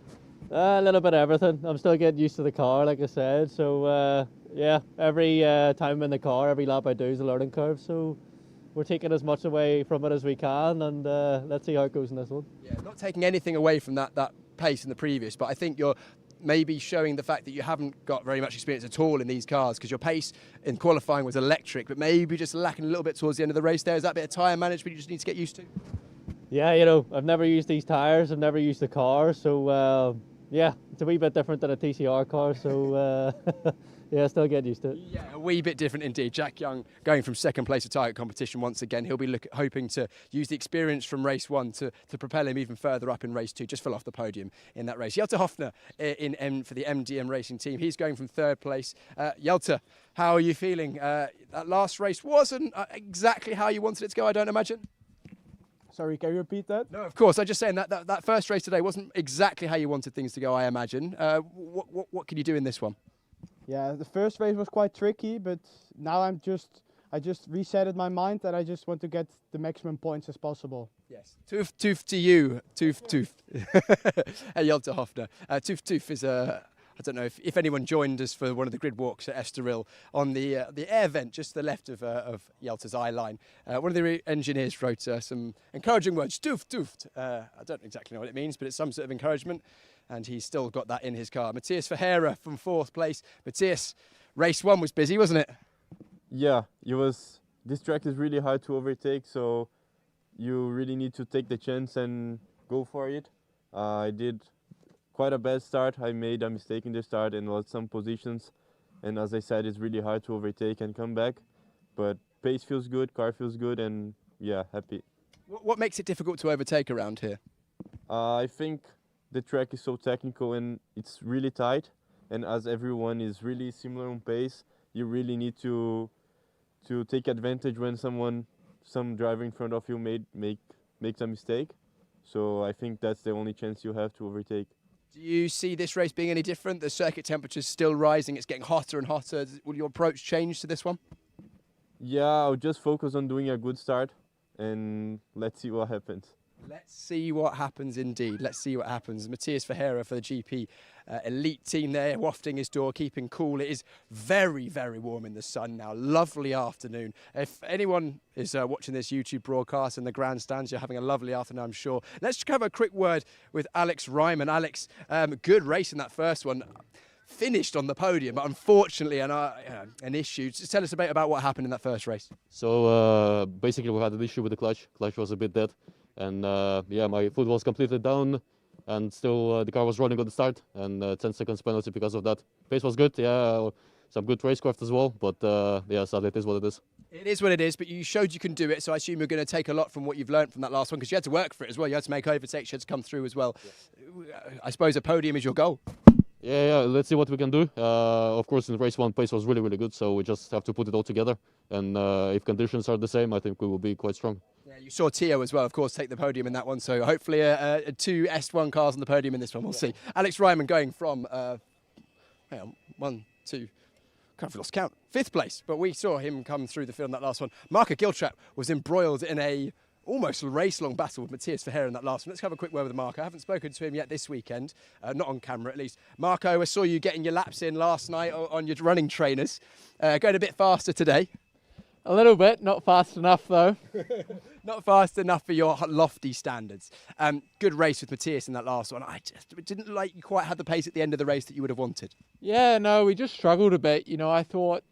A little bit of everything. I'm still getting used to the car, like I said. So every time I'm in the car, every lap I do is a learning curve. So we're taking as much away from it as we can, and let's see how it goes in this one. Yeah, not taking anything away from that pace in the previous, but I think you're maybe showing the fact that you haven't got very much experience at all in these cars, because your pace in qualifying was electric, but maybe just lacking a little bit towards the end of the race there. Is that a bit of tyre management you just need to get used to? Yeah, I've never used these tyres, I've never used the car, so it's a wee bit different than a TCR car, so still get used to it. Yeah, a wee bit different indeed. Jack Young going from second place to target competition once again. He'll be hoping to use the experience from race 1 to propel him even further up in race 2, just fell off the podium in that race. Jelte Hofner for the MDM racing team. He's going from 3rd place. Jelte, how are you feeling? That last race wasn't exactly how you wanted it to go, I don't imagine? Sorry, can you repeat that? No, of course. I'm just saying that first race today wasn't exactly how you wanted things to go, I imagine. What can you do in this one? Yeah, the first race was quite tricky, but now I just resetted my mind that I just want to get the maximum points as possible. Yes. Toof to you. Toof. Hey, Jelte Hofner. Toof is I don't know if anyone joined us for one of the grid walks at Estoril on the air vent just to the left of Jelte's eye line. One of the engineers wrote some encouraging words, toof. I don't exactly know what it means, but it's some sort of encouragement, and he's still got that in his car. Matthias Verheeren from 4th place. Matthias, race 1 was busy, wasn't it? Yeah, this track is really hard to overtake, so you really need to take the chance and go for it. I did quite a bad start. I made a mistake in the start and lost some positions. And as I said, it's really hard to overtake and come back. But pace feels good, car feels good, and yeah, happy. What makes it difficult to overtake around here? I think the track is so technical and it's really tight. And as everyone is really similar on pace, you really need to take advantage when some driver in front of you makes a mistake. So I think that's the only chance you have to overtake. Do you see this race being any different? The circuit temperature's still rising. It's getting hotter and hotter. Will your approach change to this one? Yeah, I'll just focus on doing a good start and let's see what happens. Let's see what happens indeed. Let's see what happens. Matthias Ferreira for the GP elite team there, wafting his door, keeping cool. It is very, very warm in the sun now. Lovely afternoon. If anyone is watching this YouTube broadcast in the grandstands, you're having a lovely afternoon, I'm sure. Let's just have a quick word with Alex Ryman. Alex, good race in that first one. Finished on the podium, but unfortunately an issue. Just tell us a bit about what happened in that first race. So basically we had an issue with the clutch. Clutch was a bit dead. And yeah, my foot was completely down and still the car was running at the start and 10 seconds penalty because of that. Pace was good, yeah, some good racecraft as well, but yeah, sadly it is what it is. It is what it is, but you showed you can do it, so I assume you're going to take a lot from what you've learned from that last one because you had to work for it as well. You had to make overtakes, you had to come through as well. Yeah. I suppose a podium is your goal. Yeah, let's see what we can do. Of course, in race one, pace was really, really good, so we just have to put it all together. And if conditions are the same, I think we will be quite strong. Yeah, you saw Tio as well, of course, take the podium in that one. So hopefully two S1 cars on the podium in this one. We'll see. Alex Ryman going from, hang on, 1, 2, can't lost count, 5th place. But we saw him come through the field in that last one. Marco Giltrap was embroiled in a almost race-long battle with Matthias Ferreira in that last one. Let's have a quick word with Marco. I haven't spoken to him yet this weekend, not on camera at least. Marco, I saw you getting your laps in last night on your running trainers. Going a bit faster today. A little bit, not fast enough though. Not fast enough for your lofty standards. Good race with Matthias in that last one. I just didn't like you quite had the pace at the end of the race that you would have wanted. Yeah, no, we just struggled a bit. You know, I thought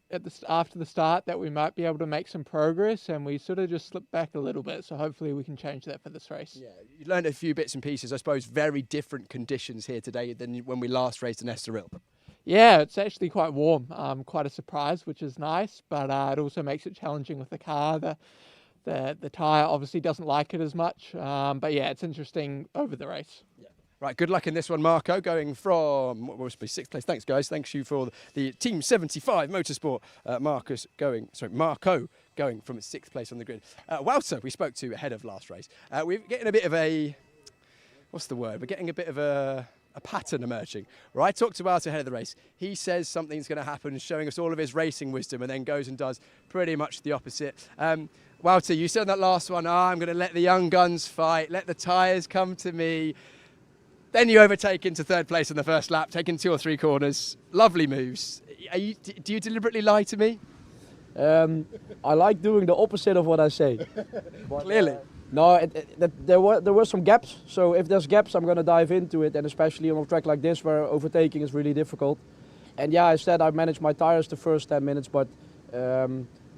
after the start that we might be able to make some progress and we sort of just slipped back a little bit. So hopefully we can change that for this race. Yeah, you learned a few bits and pieces. I suppose very different conditions here today than when we last raced in Estoril. Yeah, it's actually quite warm. Quite a surprise, which is nice, but it also makes it challenging with the car. The tyre obviously doesn't like it as much, but yeah, it's interesting over the race. Yeah. Right, good luck in this one, Marco, going from, what must be 6th place. Thanks, guys. Thanks you for the Team 75 Motorsport. Marco going from 6th place on the grid. Wouter, we spoke to ahead of last race. We're getting a bit of a, what's the word? We're getting a bit of a pattern emerging. Where I talked to Wouter ahead of the race. He says something's going to happen, showing us all of his racing wisdom, and then goes and does pretty much the opposite. Wouter, you said in that last one, I'm going to let the young guns fight, let the tyres come to me. Then you overtake into 3rd place in the first lap, taking 2 or 3 corners. Lovely moves. Do you deliberately lie to me? I like doing the opposite of what I say. But, clearly. No, there were some gaps. So if there's gaps, I'm going to dive into it. And especially on a track like this where overtaking is really difficult. And yeah, I said I managed my tires the first 10 minutes, but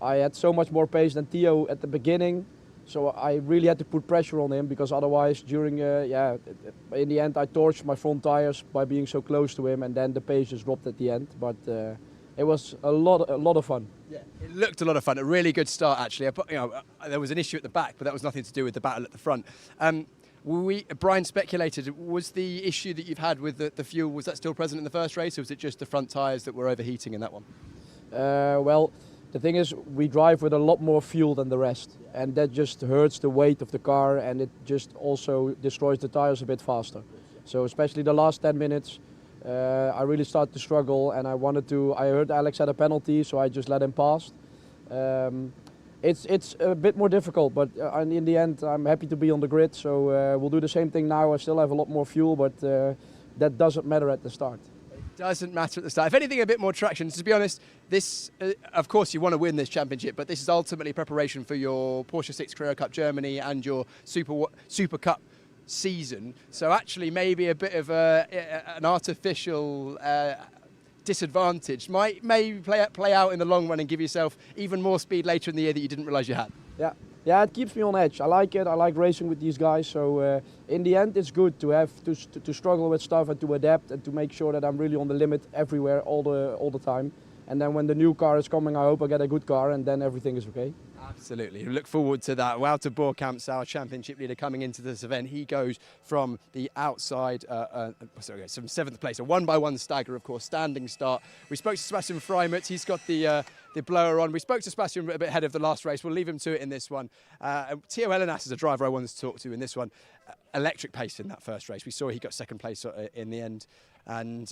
I had so much more pace than Tio at the beginning. So I really had to put pressure on him because otherwise during, in the end I torched my front tires by being so close to him, and then the pace just dropped at the end. But it was a lot of fun. Yeah, it looked a lot of fun. A really good start, actually. There was an issue at the back, but that was nothing to do with the battle at the front. Brian speculated, was the issue that you've had with the fuel, was that still present in the first race, or was it just the front tyres that were overheating in that one? Well, the thing is, we drive with a lot more fuel than the rest, and that just hurts the weight of the car, and it just also destroys the tires a bit faster. So especially the last 10 minutes, I really started to struggle, and I heard Alex had a penalty, so I just let him pass. It's a bit more difficult, but in the end, I'm happy to be on the grid, so we'll do the same thing now. I still have a lot more fuel, but that doesn't matter at the start. Doesn't matter at the start. If anything, a bit more traction. To be honest, this, of course, you want to win this championship, but this is ultimately preparation for your Porsche 6 Carrera Cup Germany and your Super Cup season. So actually, maybe a bit of an artificial disadvantage might maybe play out in the long run and give yourself even more speed later in the year that you didn't realise you had. Yeah, it keeps me on edge. I like it. I like racing with these guys. So in the end, it's good to have to struggle with stuff and to adapt and to make sure that I'm really on the limit everywhere, all the time. And then when the new car is coming, I hope I get a good car, and then everything is okay. Absolutely. Look forward to that. Wouter Boerkamps, our championship leader, coming into this event. He goes from the outside, from 7th place, a one-by-one stagger, of course, standing start. We spoke to Sebastian Freimut. He's got the blower on. We spoke to Sebastian a bit ahead of the last race. We'll leave him to it in this one. Theo Elenas is a driver I wanted to talk to in this one. Electric pace in that first race. We saw he got 2nd place in the end. And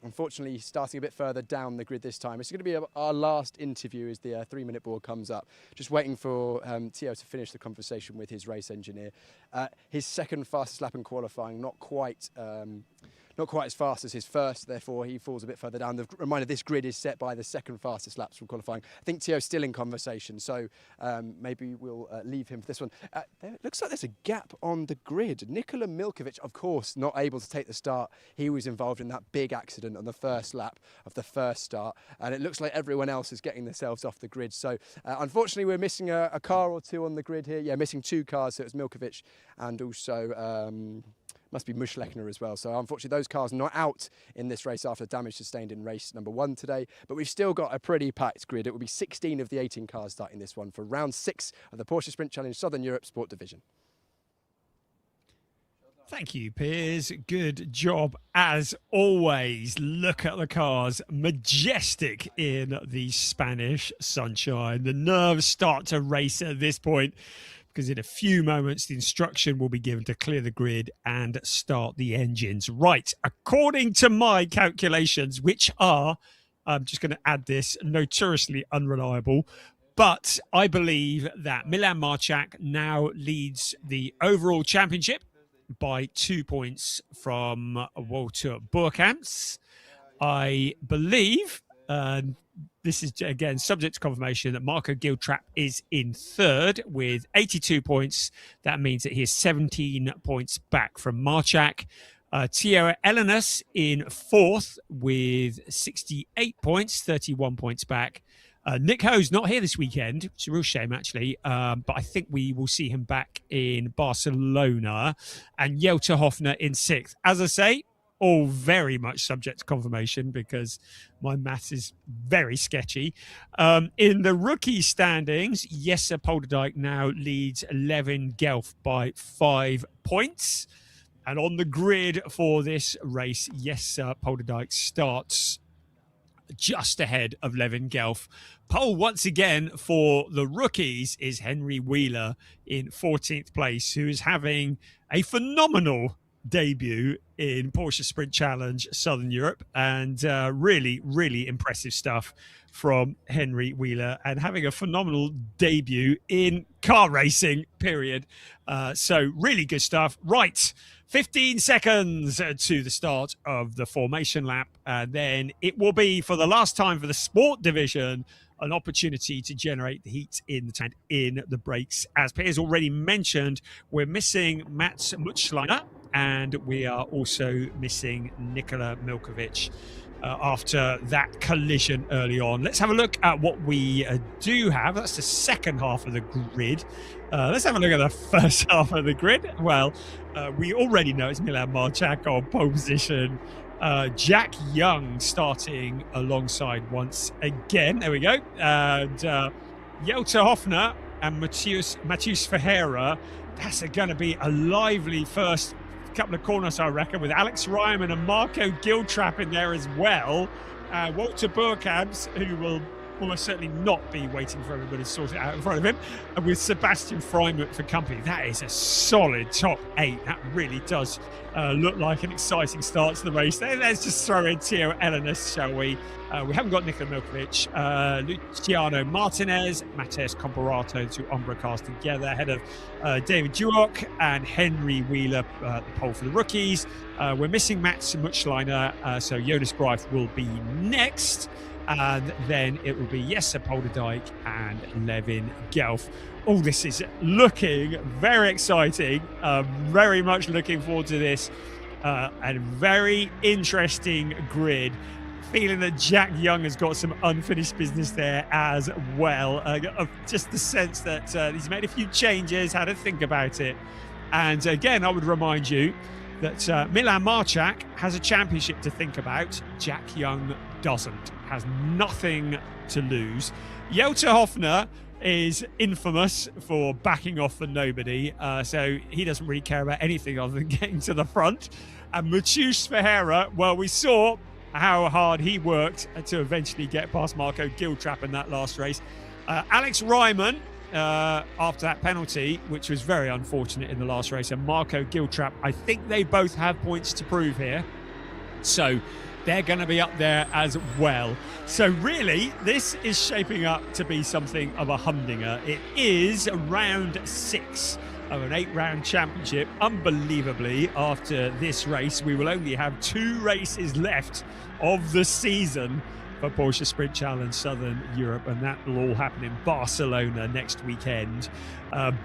unfortunately, starting a bit further down the grid this time. It's going to be our last interview as the 3-minute board comes up. Just waiting for Theo to finish the conversation with his race engineer. His 2nd fastest lap in qualifying, not quite as fast as his first, therefore he falls a bit further down. The reminder, this grid is set by the 2nd fastest laps from qualifying. I think Theo's still in conversation, so maybe we'll leave him for this one. It looks like there's a gap on the grid. Nikola Milkovic, of course, not able to take the start. He was involved in that big accident on the first lap of the first start, and it looks like everyone else is getting themselves off the grid. So unfortunately, we're missing a car or two on the grid here. Yeah, missing 2 cars, so it's Milkovic and also must be Muschlechner as well. So unfortunately those cars not out in this race after damage sustained in race number 1 today, but we've still got a pretty packed grid. It will be 16 of the 18 cars starting this one for round 6 of the Porsche Sprint Challenge Southern Europe Sport Division. Thank you, Piers. Good job as always. Look at the cars, majestic in the Spanish sunshine. The nerves start to race at this point, because in a few moments the instruction will be given to clear the grid and start the engines. Right, according to my calculations, which are, I'm just going to add this, notoriously unreliable, but I believe that Milan Marchak now leads the overall championship by 2 points from Wouter Boerkamps. I believe, this is again subject to confirmation, that Marco Giltrap is in 3rd with 82 points. That means that he is 17 points back from Marchak. Theo Elenas in 4th with 68 points, 31 points back. Nick Ho's not here this weekend, which is a real shame, actually, but I think we will see him back in Barcelona. And Jelte Hofner in 6th. As I say, all very much subject to confirmation because my maths is very sketchy. In the rookie standings, Jesse Polderdijk now leads Levin Gelf by 5 points. And on the grid for this race, Jesse Polderdijk starts just ahead of Levin Gelf. Pole once again for the rookies is Henry Wheeler in 14th place, who is having a phenomenal debut in Porsche Sprint Challenge Southern Europe, and really, really impressive stuff from Henry Wheeler, and having a phenomenal debut in car racing, period. So really good stuff. Right, 15 seconds to the start of the formation lap, and then it will be, for the last time for the sport division, an opportunity to generate the heat in the tank in the brakes. As Piers already mentioned, we're missing Mats Muschleiner, and we are also missing Nikola Milkovic after that collision early on. Let's have a look at what we do have. That's the second half of the grid. Let's have a look at the first half of the grid. Well, we already know it's Milan Marchak on pole position. Jack Young starting alongside once again. There we go. And Jelte Hofner and Matheus Ferreira. That's going to be a lively first couple of corners, I reckon, with Alex Ryman and Marco Giltrap in there as well. Wouter Boerkamps, who will almost certainly not be waiting for everybody to sort it out in front of him, and with Sebastian Freimut for company. That is a solid top 8. That really does look like an exciting start to the race. Let's just throw in Theo Elenas, shall we? We haven't got Nikola Milkovic, Luciano Martinez, Matheus Comparato, 2 Umbra cars together, ahead of David Duoc and Henry Wheeler, the pole for the rookies. We're missing Mats Muschleiner, so Jonas Greif will be next. And then it will be Jesse Polderdijk and Levin Gelf. All this is looking very exciting. Very much looking forward to this. And very interesting grid. feeling that Jack Young has got some unfinished business there as well. Of just the sense that he's made a few changes, had to think about it. And again, I would remind you that Milan Marchak has a championship to think about. Jack Young doesn't, has nothing to lose. Jolter Hoffner is infamous for backing off for nobody, so he doesn't really care about anything other than getting to the front. And Mathieu Ferreira, well, we saw how hard he worked to eventually get past Marco Giltrap in that last race. Alex Ryman, after that penalty, which was very unfortunate in the last race, and Marco Giltrap, I think they both have points to prove here. So they're going to be up there as well. So really, this is shaping up to be something of a humdinger. It is round 6 of an 8-round championship. Unbelievably, after this race, we will only have 2 races left of the season for Porsche Sprint Challenge Southern Europe, and that will all happen in Barcelona next weekend.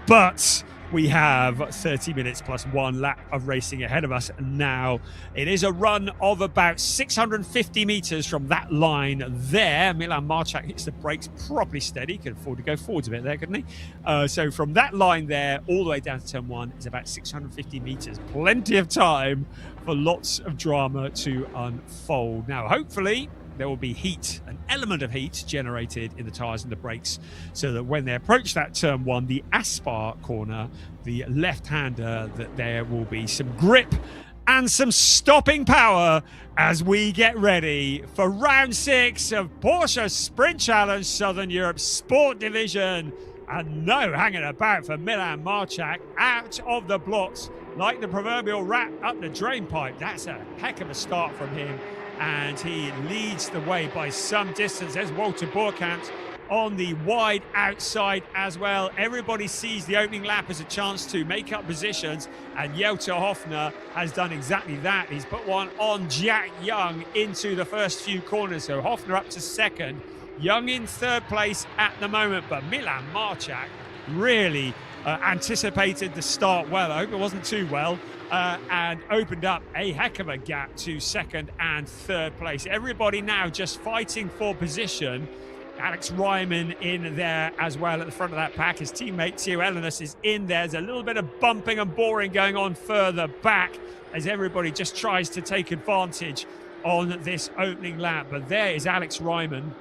But we have 30 minutes plus 1 lap of racing ahead of us now. It is a run of about 650 meters from that line there. Milan Marchak hits the brakes properly steady. Can afford to go forwards a bit there, couldn't he? So from that line there all the way down to turn 1 is about 650 meters. Plenty of time for lots of drama to unfold. Now, hopefully, there will be heat, an element of heat generated in the tyres and the brakes, so that when they approach that turn 1, the Aspar corner, the left-hander, that there will be some grip and some stopping power as we get ready for round 6 of Porsche Sprint Challenge Southern Europe Sport Division. And no hanging about for Milan Marchak, out of the blocks like the proverbial rat up the drain pipe. That's a heck of a start from him. And he leads the way by some distance. There's Walter Borkamp on the wide outside as well. Everybody sees the opening lap as a chance to make up positions, and Jolter Hoffner has done exactly that. He's put one on Jack Young into the first few corners, so Hoffner up to second. Young in third place at the moment, but Milan Marchak really anticipated the start well. I hope it wasn't too well. And opened up a heck of a gap to second and third place. Everybody now just fighting for position. Alex Ryman in there as well at the front of that pack. His teammate Theo Elenis is in there. There's a little bit of bumping and boring going on further back as everybody just tries to take advantage on this opening lap. But there is Alex Ryman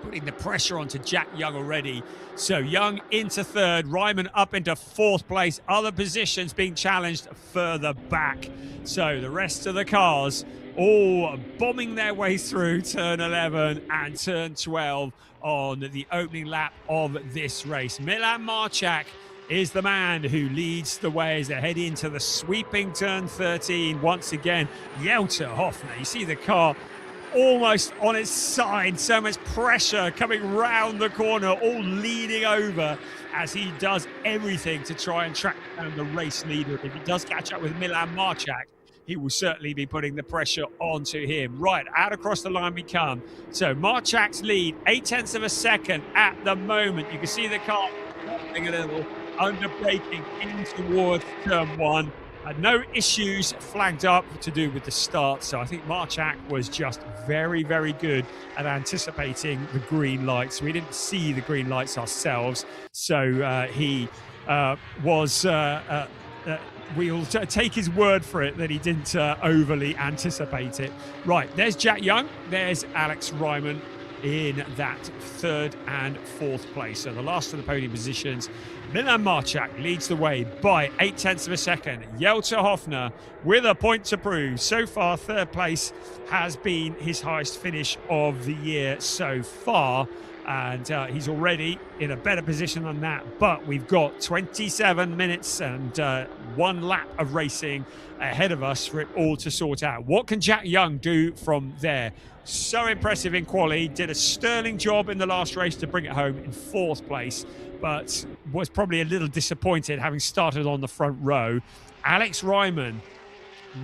putting the pressure onto Jack Young already. So Young into third, Ryman up into fourth place. Other positions being challenged further back. So the rest of the cars all bombing their way through turn 11 and turn 12 on the opening lap of this race. Milan Marchak is the man who leads the way as they head into the sweeping turn 13. Once again, Jolter Hoffner. You see the car almost on its side, so much pressure coming round the corner, all leading over as he does everything to try and track down the race leader. If he does catch up with Milan Marchak, he will certainly be putting the pressure onto him. Right, out across the line we come. So Marchak's lead, 0.8 of a second at the moment. You can see the car a little, under braking in towards turn 1. No issues flagged up to do with the start, so I think Marchak was just very, very good at anticipating the green lights. We didn't see the green lights ourselves, so he was... we'll take his word for it that he didn't overly anticipate it. Right, there's Jack Young, there's Alex Ryman in that third and fourth place. So the last of the podium positions. Milan Marchak leads the way by 0.8 of a second. Jolter Hoffner with a point to prove. So far, third place has been his highest finish of the year so far. And he's already in a better position than that. But we've got 27 minutes and 1 lap of racing ahead of us for it all to sort out. What can Jack Young do from there? So impressive in quali, did a sterling job in the last race to bring it home in fourth place, but was probably a little disappointed having started on the front row. Alex Ryman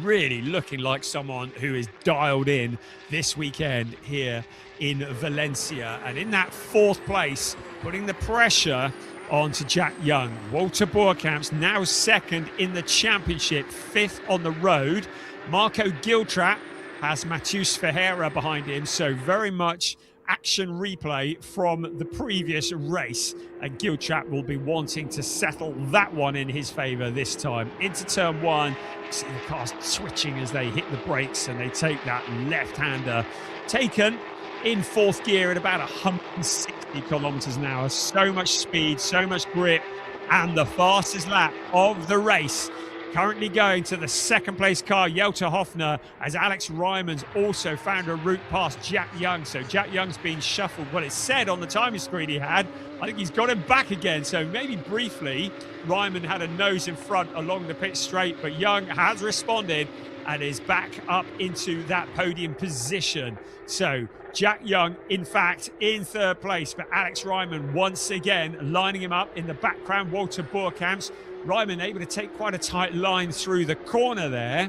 really looking like someone who is dialed in this weekend here in Valencia. And in that fourth place, putting the pressure onto Jack Young. Walter Borkamp's now second in the championship, 5th on the road. Marco Giltrap has Matheus Ferreira behind him, so very much action replay from the previous race, and Giltrap will be wanting to settle that one in his favour this time. Into turn one, see the cars switching as they hit the brakes, and they take that left-hander taken in fourth gear at about 160 kilometres an hour. So much speed, so much grip, and the fastest lap of the race. Currently going to the second place car, Jelter Hofner, as Alex Ryman's also found a route past Jack Young. So Jack Young's been shuffled. Well, it said on the timing screen he had. I think he's got him back again. So maybe briefly, Ryman had a nose in front along the pit straight, but Young has responded and is back up into that podium position. So Jack Young, in fact, in third place, but Alex Ryman once again lining him up in the background. Walter Boerkamps. Ryman able to take quite a tight line through the corner there.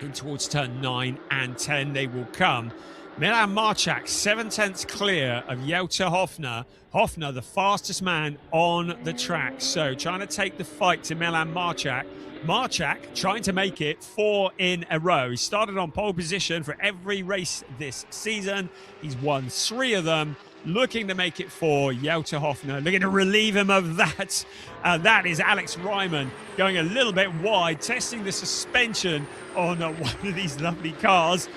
In towards turn 9 and 10 they will come. Milan Marchak 7/10 clear of Jelter Hofner. Hofner, the fastest man on the track. So trying to take the fight to Milan Marchak. Marchak trying to make it 4 in a row. He started on pole position for every race this season. He's won 3 of them. Looking to make it 4, Jelter Hofner, looking to relieve him of that. That is Alex Ryman going a little bit wide, testing the suspension on one of these lovely cars,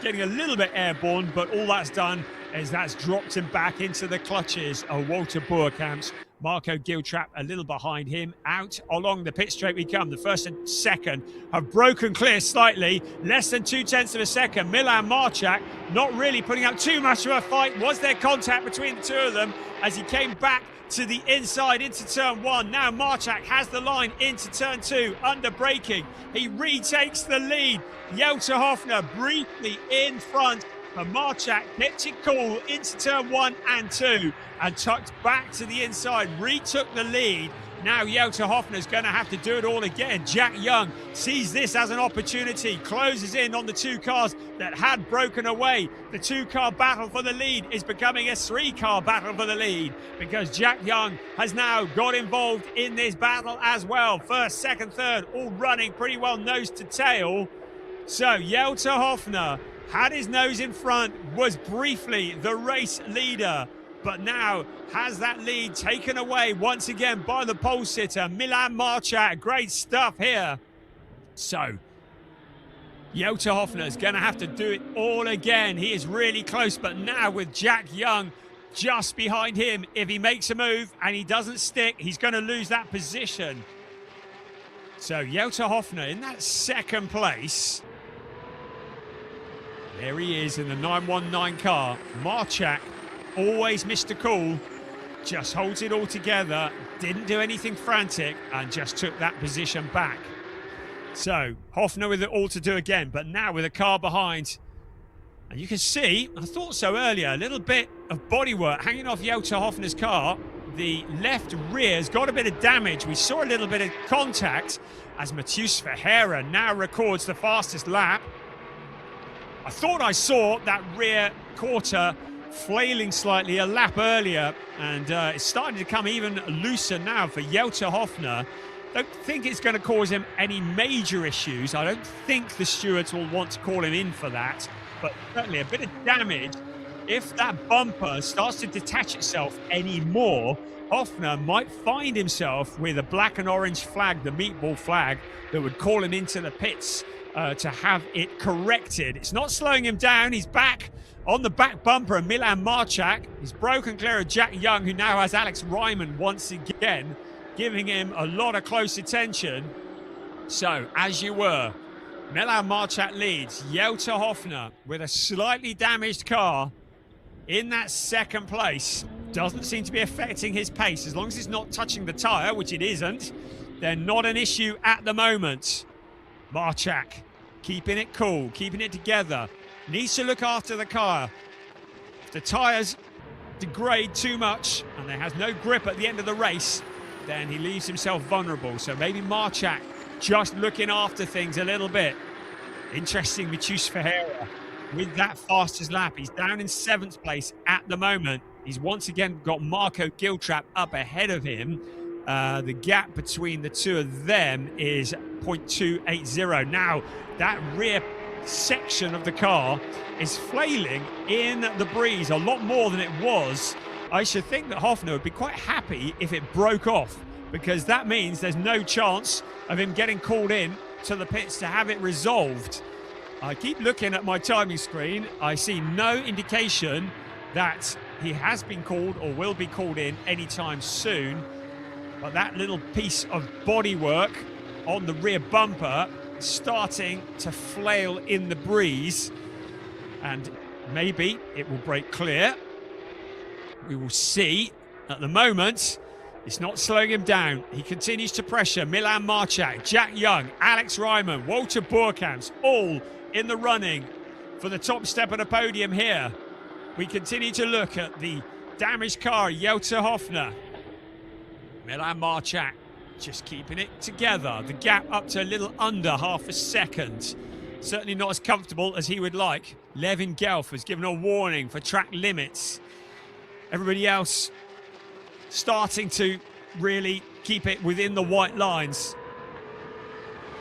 getting a little bit airborne, but all that's done is that's dropped him back into the clutches of Walter Boerkamps. Marco Giltrap a little behind him. Out along the pit straight we come. The first and second have broken clear slightly. Less than 0.2 of a second. Milan Marchak not really putting up too much of a fight. Was there contact between the two of them as he came back to the inside into turn 1. Now Marchak has the line into turn 2. Under braking. He retakes the lead. Jelter Hofner briefly in front. And Marchak kept it cool into turn 1 and 2 and tucked back to the inside, retook the lead. Now Jelter Hofner's going to have to do it all again. Jack Young sees this as an opportunity, closes in on the 2 cars that had broken away. The 2-car battle for the lead is becoming a 3-car battle for the lead because Jack Young has now got involved in this battle as well. First, second, third, all running pretty well nose to tail. So Jelter Hofner had his nose in front, was briefly the race leader, but now has that lead taken away once again by the pole sitter, Milan Marchak. Great stuff here. So, Jelter Hofner is going to have to do it all again. He is really close, but now with Jack Young just behind him, if he makes a move and he doesn't stick, he's going to lose that position. So, Jelter Hofner in that second place. There he is in the 919 car. Marchak, always Mr. Cool, just holds it all together, didn't do anything frantic, and just took that position back. So, Hofner with it all to do again, but now with a car behind. And you can see, I thought so earlier, a little bit of bodywork hanging off Jelter Hofner's car. The left rear's got a bit of damage. We saw a little bit of contact as Matheus Ferreira now records the fastest lap. I thought I saw that rear quarter flailing slightly a lap earlier, and it's starting to come even looser now for Jelter Hofner. Don't think it's going to cause him any major issues. I don't think the stewards will want to call him in for that, but certainly a bit of damage. If that bumper starts to detach itself anymore, Hofner might find himself with a black and orange flag, the meatball flag, that would call him into the pits to have it corrected. It's not slowing him down. He's back on the back bumper of Milan Marchak. He's broken clear of Jack Young, who now has Alex Ryman once again, giving him a lot of close attention. So, as you were, Milan Marchak leads. Jelter Hofner with a slightly damaged car in that second place. Doesn't seem to be affecting his pace. As long as it's not touching the tyre, which it isn't, then not an issue at the moment. Marchak keeping it cool, keeping it together. Needs to look after the car. If the tyres degrade too much and there has no grip at the end of the race, then he leaves himself vulnerable. So maybe Marchak just looking after things a little bit. Interesting, Matheus Ferreira with that fastest lap. He's down in 7th place at the moment. He's once again got Marco Giltrap up ahead of him. The gap between the two of them is 0.280. Now, that rear section of the car is flailing in the breeze a lot more than it was. I should think that Hofner would be quite happy if it broke off, because that means there's no chance of him getting called in to the pits to have it resolved. I keep looking at my timing screen. I see no indication that he has been called or will be called in anytime soon. But that little piece of bodywork on the rear bumper starting to flail in the breeze, and maybe it will break clear. We will see. At the moment, it's not slowing him down. He continues to pressure Milan Marchak, Jack Young, Alex Ryman, Walter Boerkamps, all in the running for the top step of the podium here. We continue to look at the damaged car, Jota Hofner. Milan Marchak just keeping it together. The gap up to a little under half a second. Certainly not as comfortable as he would like. Levin Gelf has given a warning for track limits. Everybody else starting to really keep it within the white lines.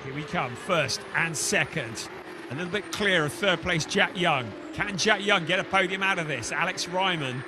Here we come, first and second. A little bit clear of third place Jack Young. Can Jack Young get a podium out of this? Alex Ryman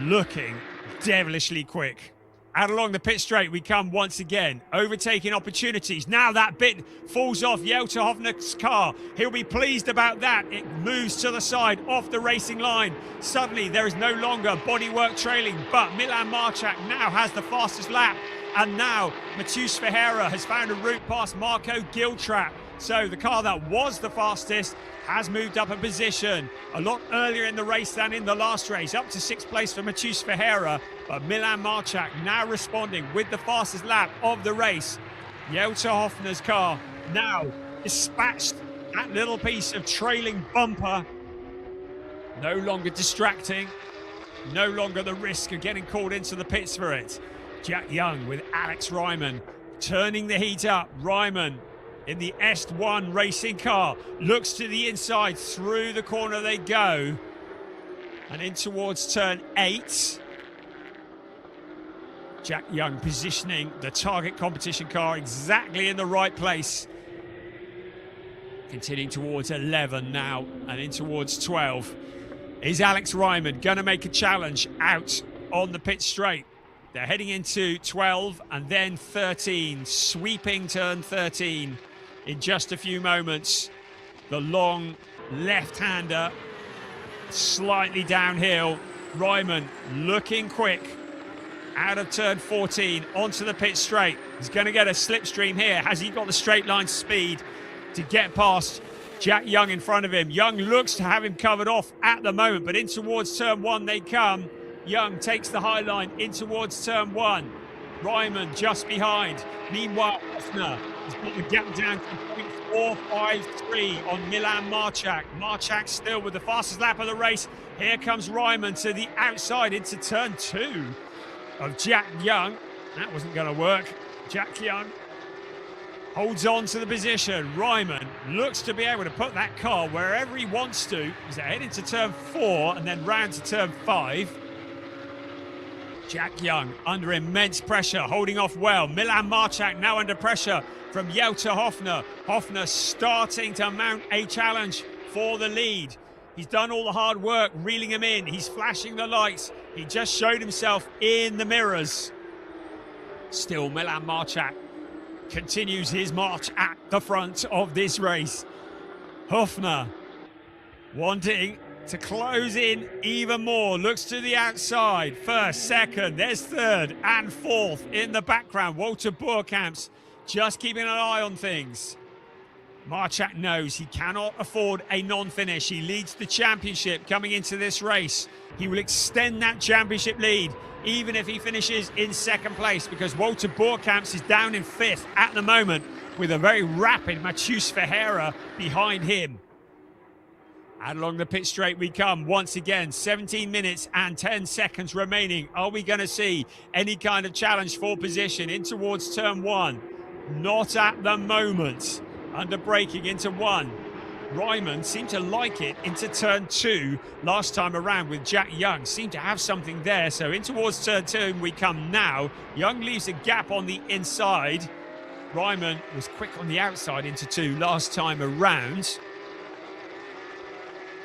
looking devilishly quick. Out along the pit straight we come once again, overtaking opportunities. Now that bit falls off Jota Hofner's car. He'll be pleased about that. It moves to the side, off the racing line. Suddenly there is no longer bodywork trailing, but Milan Marchak now has the fastest lap. And now Matheus Ferreira has found a route past Marco Giltrap. So the car that was the fastest has moved up a position a lot earlier in the race than in the last race, up to 6th place for Matheus Ferreira. But Milan Marchak now responding with the fastest lap of the race. Jota Hofner's car now dispatched that little piece of trailing bumper. No longer distracting, no longer the risk of getting called into the pits for it. Jack Young with Alex Ryman turning the heat up. Ryman in the S1 racing car looks to the inside, through the corner they go and in towards turn 8. Jack Young positioning the target competition car exactly in the right place. Continuing towards 11 now and in towards 12. Is Alex Ryman going to make a challenge out on the pit straight? They're heading into 12 and then 13, sweeping turn 13 in just a few moments. The long left-hander, slightly downhill. Ryman looking quick. Out of turn 14, onto the pit straight. He's going to get a slipstream here. Has he got the straight line speed to get past Jack Young in front of him? Young looks to have him covered off at the moment, but in towards turn 1 they come. Young takes the high line in towards turn 1. Ryman just behind. Meanwhile, Hofner has got the gap down to 0.453 on Milan Marchak. Marchak still with the fastest lap of the race. Here comes Ryman to the outside into turn 2 of Jack Young. That wasn't going to work. Jack Young holds on to the position. Ryman looks to be able to put that car wherever he wants to. He's ahead into turn 4 and then round to turn 5. Jack Young under immense pressure, holding off well. Milan Marchak now under pressure from Jota Hofner. Hofner starting to mount a challenge for the lead. He's done all the hard work, reeling him in. He's flashing the lights. He just showed himself in the mirrors. Still, Milan Marchak continues his march at the front of this race. Hofner wanting to close in even more. Looks to the outside. First, second, there's third and fourth in the background. Walter Boerkamps just keeping an eye on things. Marchak knows he cannot afford a non-finish. He leads the championship coming into this race. He will extend that championship lead even if he finishes in second place, because Walter Boerkamps is down in 5th at the moment with a very rapid Matheus Ferreira behind him. And along the pit straight we come once again. 17 minutes and 10 seconds remaining. Are we going to see any kind of challenge for position in towards turn 1? Not at the moment. Under braking into 1. Ryman seemed to like it into turn 2 last time around with Jack Young. Seemed to have something there. So in towards turn 2 we come now. Young leaves a gap on the inside. Ryman was quick on the outside into 2 last time around.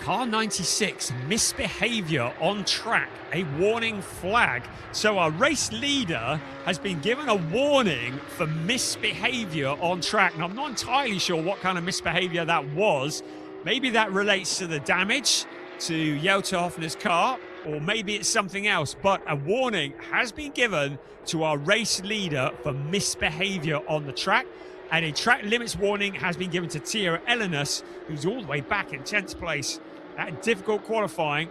Car 96, misbehavior on track, a warning flag. So our race leader has been given a warning for misbehavior on track. And I'm not entirely sure what kind of misbehavior that was. Maybe that relates to the damage to Jutta Hoffner's car, or maybe it's something else. But a warning has been given to our race leader for misbehavior on the track. And a track limits warning has been given to Teo Elenas, who's all the way back in 10th place. That difficult qualifying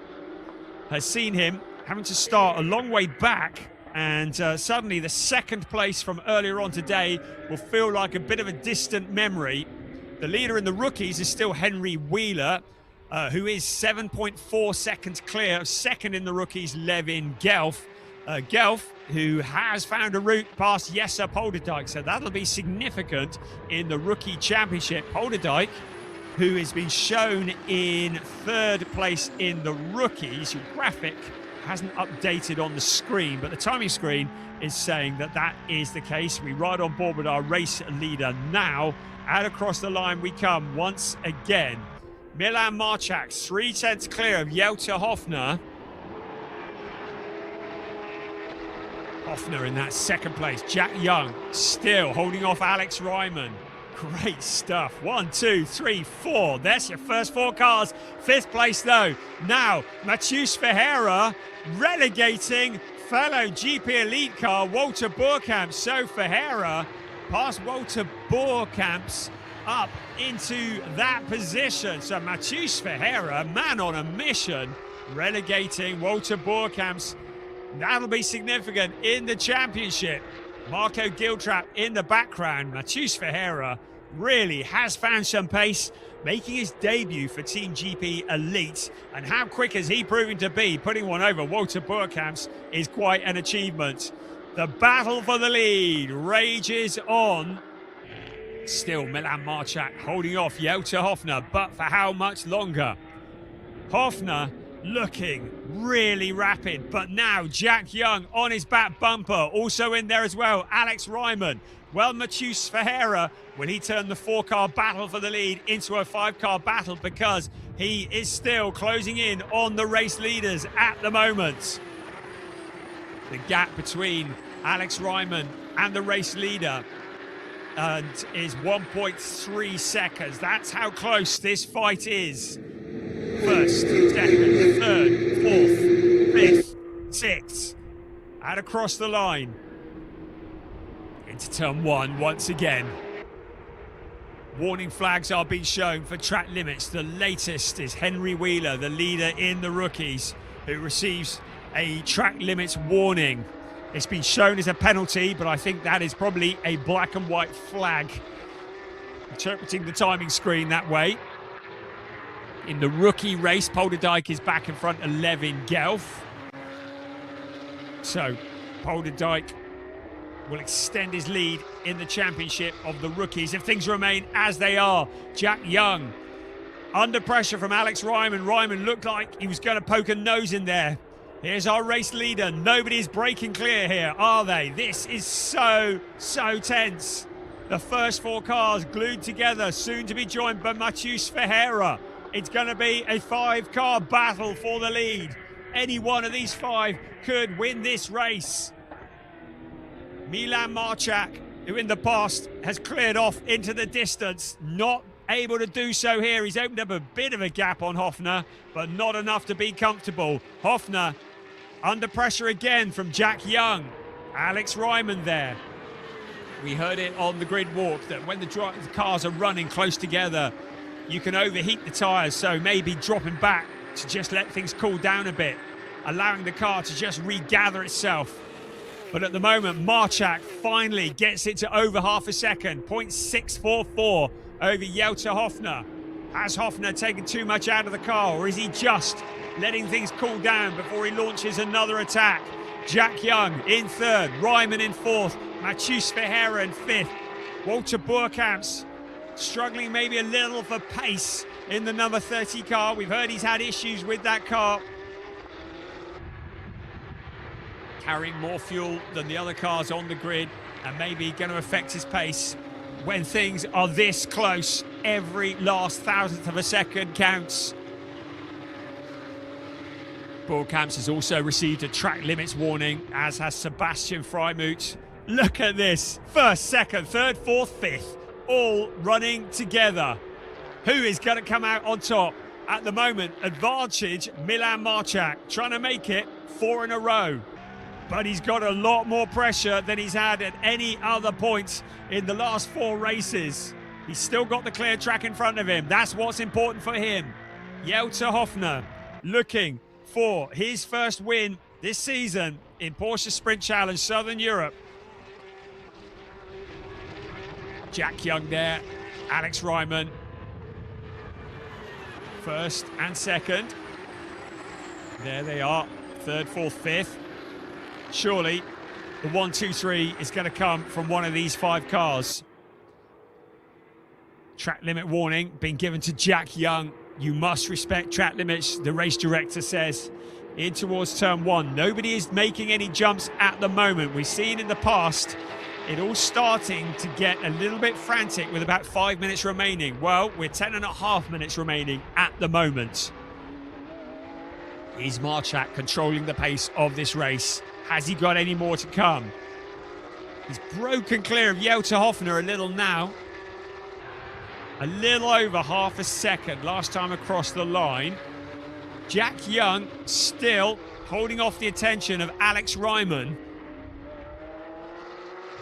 has seen him having to start a long way back, and suddenly the second place from earlier on today will feel like a bit of a distant memory. The leader in the rookies is still Henry Wheeler, who is 7.4 seconds clear of second in the rookies, Levin Gelf. Gelf, who has found a route past Jesse Polderdijk, so that'll be significant in the rookie championship. Polderdijk, who has been shown in third place in the rookies. Your graphic hasn't updated on the screen, but the timing screen is saying that that is the case. We ride on board with our race leader now. Out across the line we come once again. Milan Marchak, 3/10 clear of Jutta Hoffner. Hoffner in that second place. Jack Young still holding off Alex Ryman. Great stuff. 1, 2, 3, 4. There's your first 4 cars. 5th place though. Now, Matheus Ferreira relegating fellow GP Elite car Walter Boerkamp. So Ferreira past Walter Boerkamp up into that position. So Matheus Ferreira, man on a mission, relegating Walter Boerkamp. That'll be significant in the championship. Marco Giltrap in the background. Matheus Ferreira really has found some pace, making his debut for Team GP Elite. And how quick has he proven to be? Putting one over Walter Boerkamp is quite an achievement. The battle for the lead rages on. Still Milan Marchak holding off Jutta Hoffner, but for how much longer? Hoffner looking really rapid, but now Jack Young on his back bumper, also in there as well, Alex Ryman. Well, Matheus Ferreira, will he turn the 4-car battle for the lead into a 5-car battle, because he is still closing in on the race leaders at the moment. The gap between Alex Ryman and the race leader is 1.3 seconds. That's how close this fight is. First, second, third, fourth, fifth, sixth. Out across the line. Into turn 1 once again. Warning flags are being shown for track limits. The latest is Henry Wheeler, the leader in the rookies, who receives a track limits warning. It's been shown as a penalty, but I think that is probably a black and white flag. Interpreting the timing screen that way. In the rookie race, Polderdijk is back in front of Levin Gelf. So Polderdijk will extend his lead in the championship of the rookies if things remain as they are. Jack Young under pressure from Alex Ryman. Ryman looked like he was going to poke a nose in there. Here's our race leader. Nobody's breaking clear here, are they? This is so tense. The first 4 cars glued together, soon to be joined by Matheus Ferreira. It's going to be a 5-car battle for the lead. Any one of these 5 could win this race. Milan Marchak, who in the past has cleared off into the distance, not able to do so here. He's opened up a bit of a gap on Hoffner, but not enough to be comfortable. Hoffner under pressure again from Jack Young. Alex Ryman there. We heard it on the grid walk that when the cars are running close together, you can overheat the tyres, so maybe dropping back to just let things cool down a bit, allowing the car to just regather itself. But at the moment, Marchak finally gets it to over half a second, 0.644 over Jutta Hoffner. Has Hoffner taken too much out of the car, or is he just letting things cool down before he launches another attack? Jack Young in third, Ryman in fourth, Matheus Ferreira in fifth. Walter Boerkamp struggling maybe a little for pace in the number 30 car. We've heard he's had issues with that car, carrying more fuel than the other cars on the grid, and maybe going to affect his pace. When things are this close, every last thousandth of a second counts. Borkamps has also received a track limits warning, as has Sebastian Freimuth. Look at this. First, second, third, fourth, fifth, all running together. Who is going to come out on top? At the moment, advantage Milan Marchak, trying to make it 4 in a row. But he's got a lot more pressure than he's had at any other point in the last 4 races. He's still got the clear track in front of him. That's what's important for him. Jelter Hoffner looking for his first win this season in Porsche Sprint Challenge Southern Europe. Jack Young there, Alex Ryman, first and second. There they are, third, fourth, fifth. Surely the 1, 2, 3 is going to come from one of these 5 cars. Track limit warning being given to Jack Young. You must respect track limits, the race director says. In towards turn 1. Nobody is making any jumps at the moment. We've seen in the past it all starting to get a little bit frantic with about 5 minutes remaining. Well, we're 10.5 minutes remaining at the moment. Is Marchak controlling the pace of this race? Has he got any more to come? He's broken clear of Jelter Hoffner a little now. A little over half a second last time across the line. Jack Young still holding off the attention of Alex Ryman,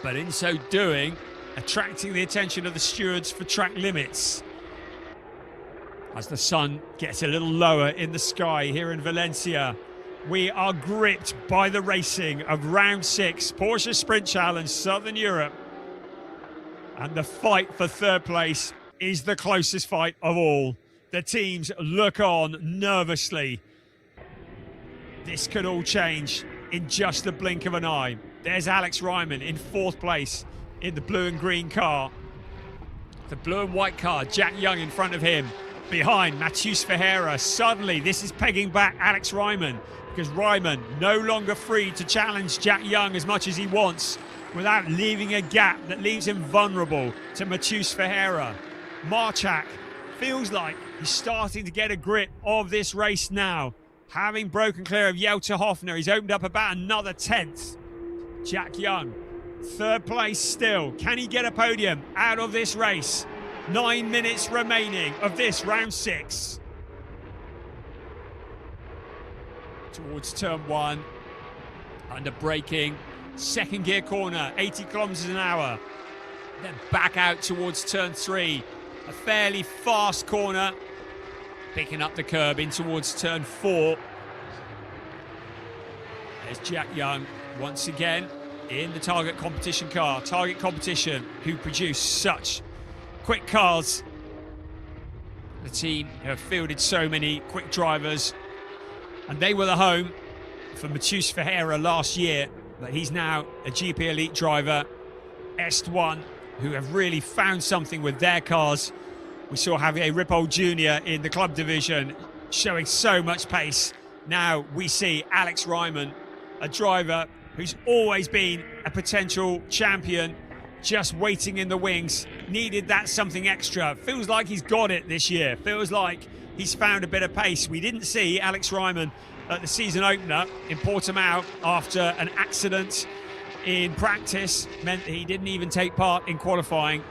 but in so doing, attracting the attention of the stewards for track limits. As the sun gets a little lower in the sky here in Valencia, we are gripped by the racing of round 6, Porsche Sprint Challenge Southern Europe. And the fight for third place is the closest fight of all. The teams look on nervously. This could all change in just the blink of an eye. There's Alex Ryman in 4th place in the blue and green car. The blue and white car, Jack Young in front of him. Behind, Matheus Ferreira. Suddenly, this is pegging back Alex Ryman, because Ryman no longer free to challenge Jack Young as much as he wants without leaving a gap that leaves him vulnerable to Matheus Ferreira. Marchak feels like he's starting to get a grip of this race now. Having broken clear of Jelter Hoffner, he's opened up about another 10th. Jack Young, 3rd place still. Can he get a podium out of this race? 9 minutes remaining of this round 6. Towards turn 1, under braking, 2nd gear corner, 80 kilometers an hour. Then back out towards turn 3, a fairly fast corner, picking up the curb in towards turn 4. There's Jack Young once again in the Target Competition car. Target Competition, who produce such quick cars. The team have fielded so many quick drivers, and they were the home for Matheus Ferreira last year, but he's now a GP Elite driver. Est1, who have really found something with their cars. We saw Javier Ripoll Jr. in the club division showing so much pace. Now we see Alex Ryman, a driver who's always been a potential champion, just waiting in the wings. Needed that something extra. Feels like he's got it this year. Feels like he's found a bit of pace. We didn't see Alex Ryman at the season opener in Portimao after an accident in practice. Meant that he didn't even take part in qualifying.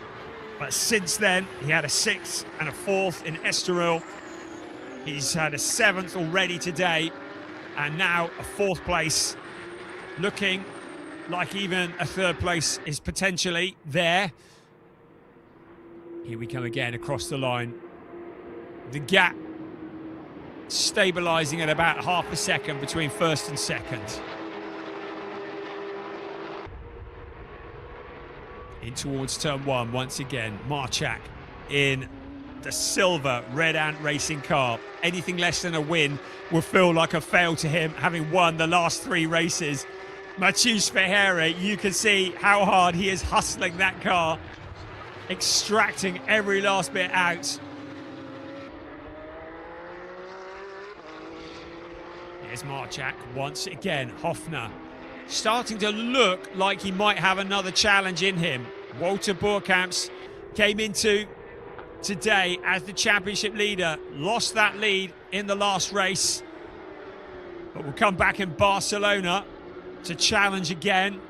But since then, he had a 6th and a 4th in Estoril. He's had a 7th already today, and now a 4th place. Looking like even a 3rd place is potentially there. Here we come again across the line. The gap stabilising at about half a second between 1st and 2nd. In towards turn 1 once again. Marchak in the silver Red Ant racing car. Anything less than a win will feel like a fail to him, having won the last 3 races. Matheus Ferreira, you can see how hard he is hustling that car, extracting every last bit out. Here's Marchak once again. Hoffner starting to look like he might have another challenge in him. Walter Borkamps came into today as the championship leader, lost that lead in the last race, but will come back in Barcelona to challenge again.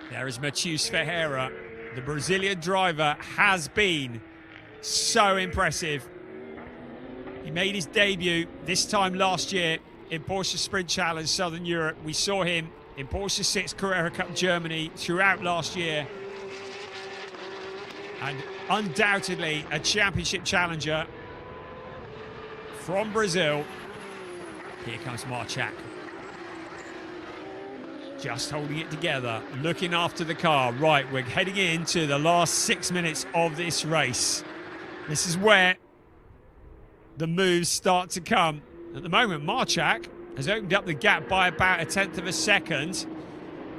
There is Matheus Ferreira. The Brazilian driver has been so impressive. He made his debut this time last year in Porsche Sprint Challenge Southern Europe. We saw him in Porsche 6 Carrera Cup Germany throughout last year. And undoubtedly a championship challenger from Brazil. Here comes Marchak. Just holding it together, looking after the car. Right, we're heading into the last 6 minutes of this race. This is where the moves start to come. At the moment, Marchak has opened up the gap by about 1/10 of a second.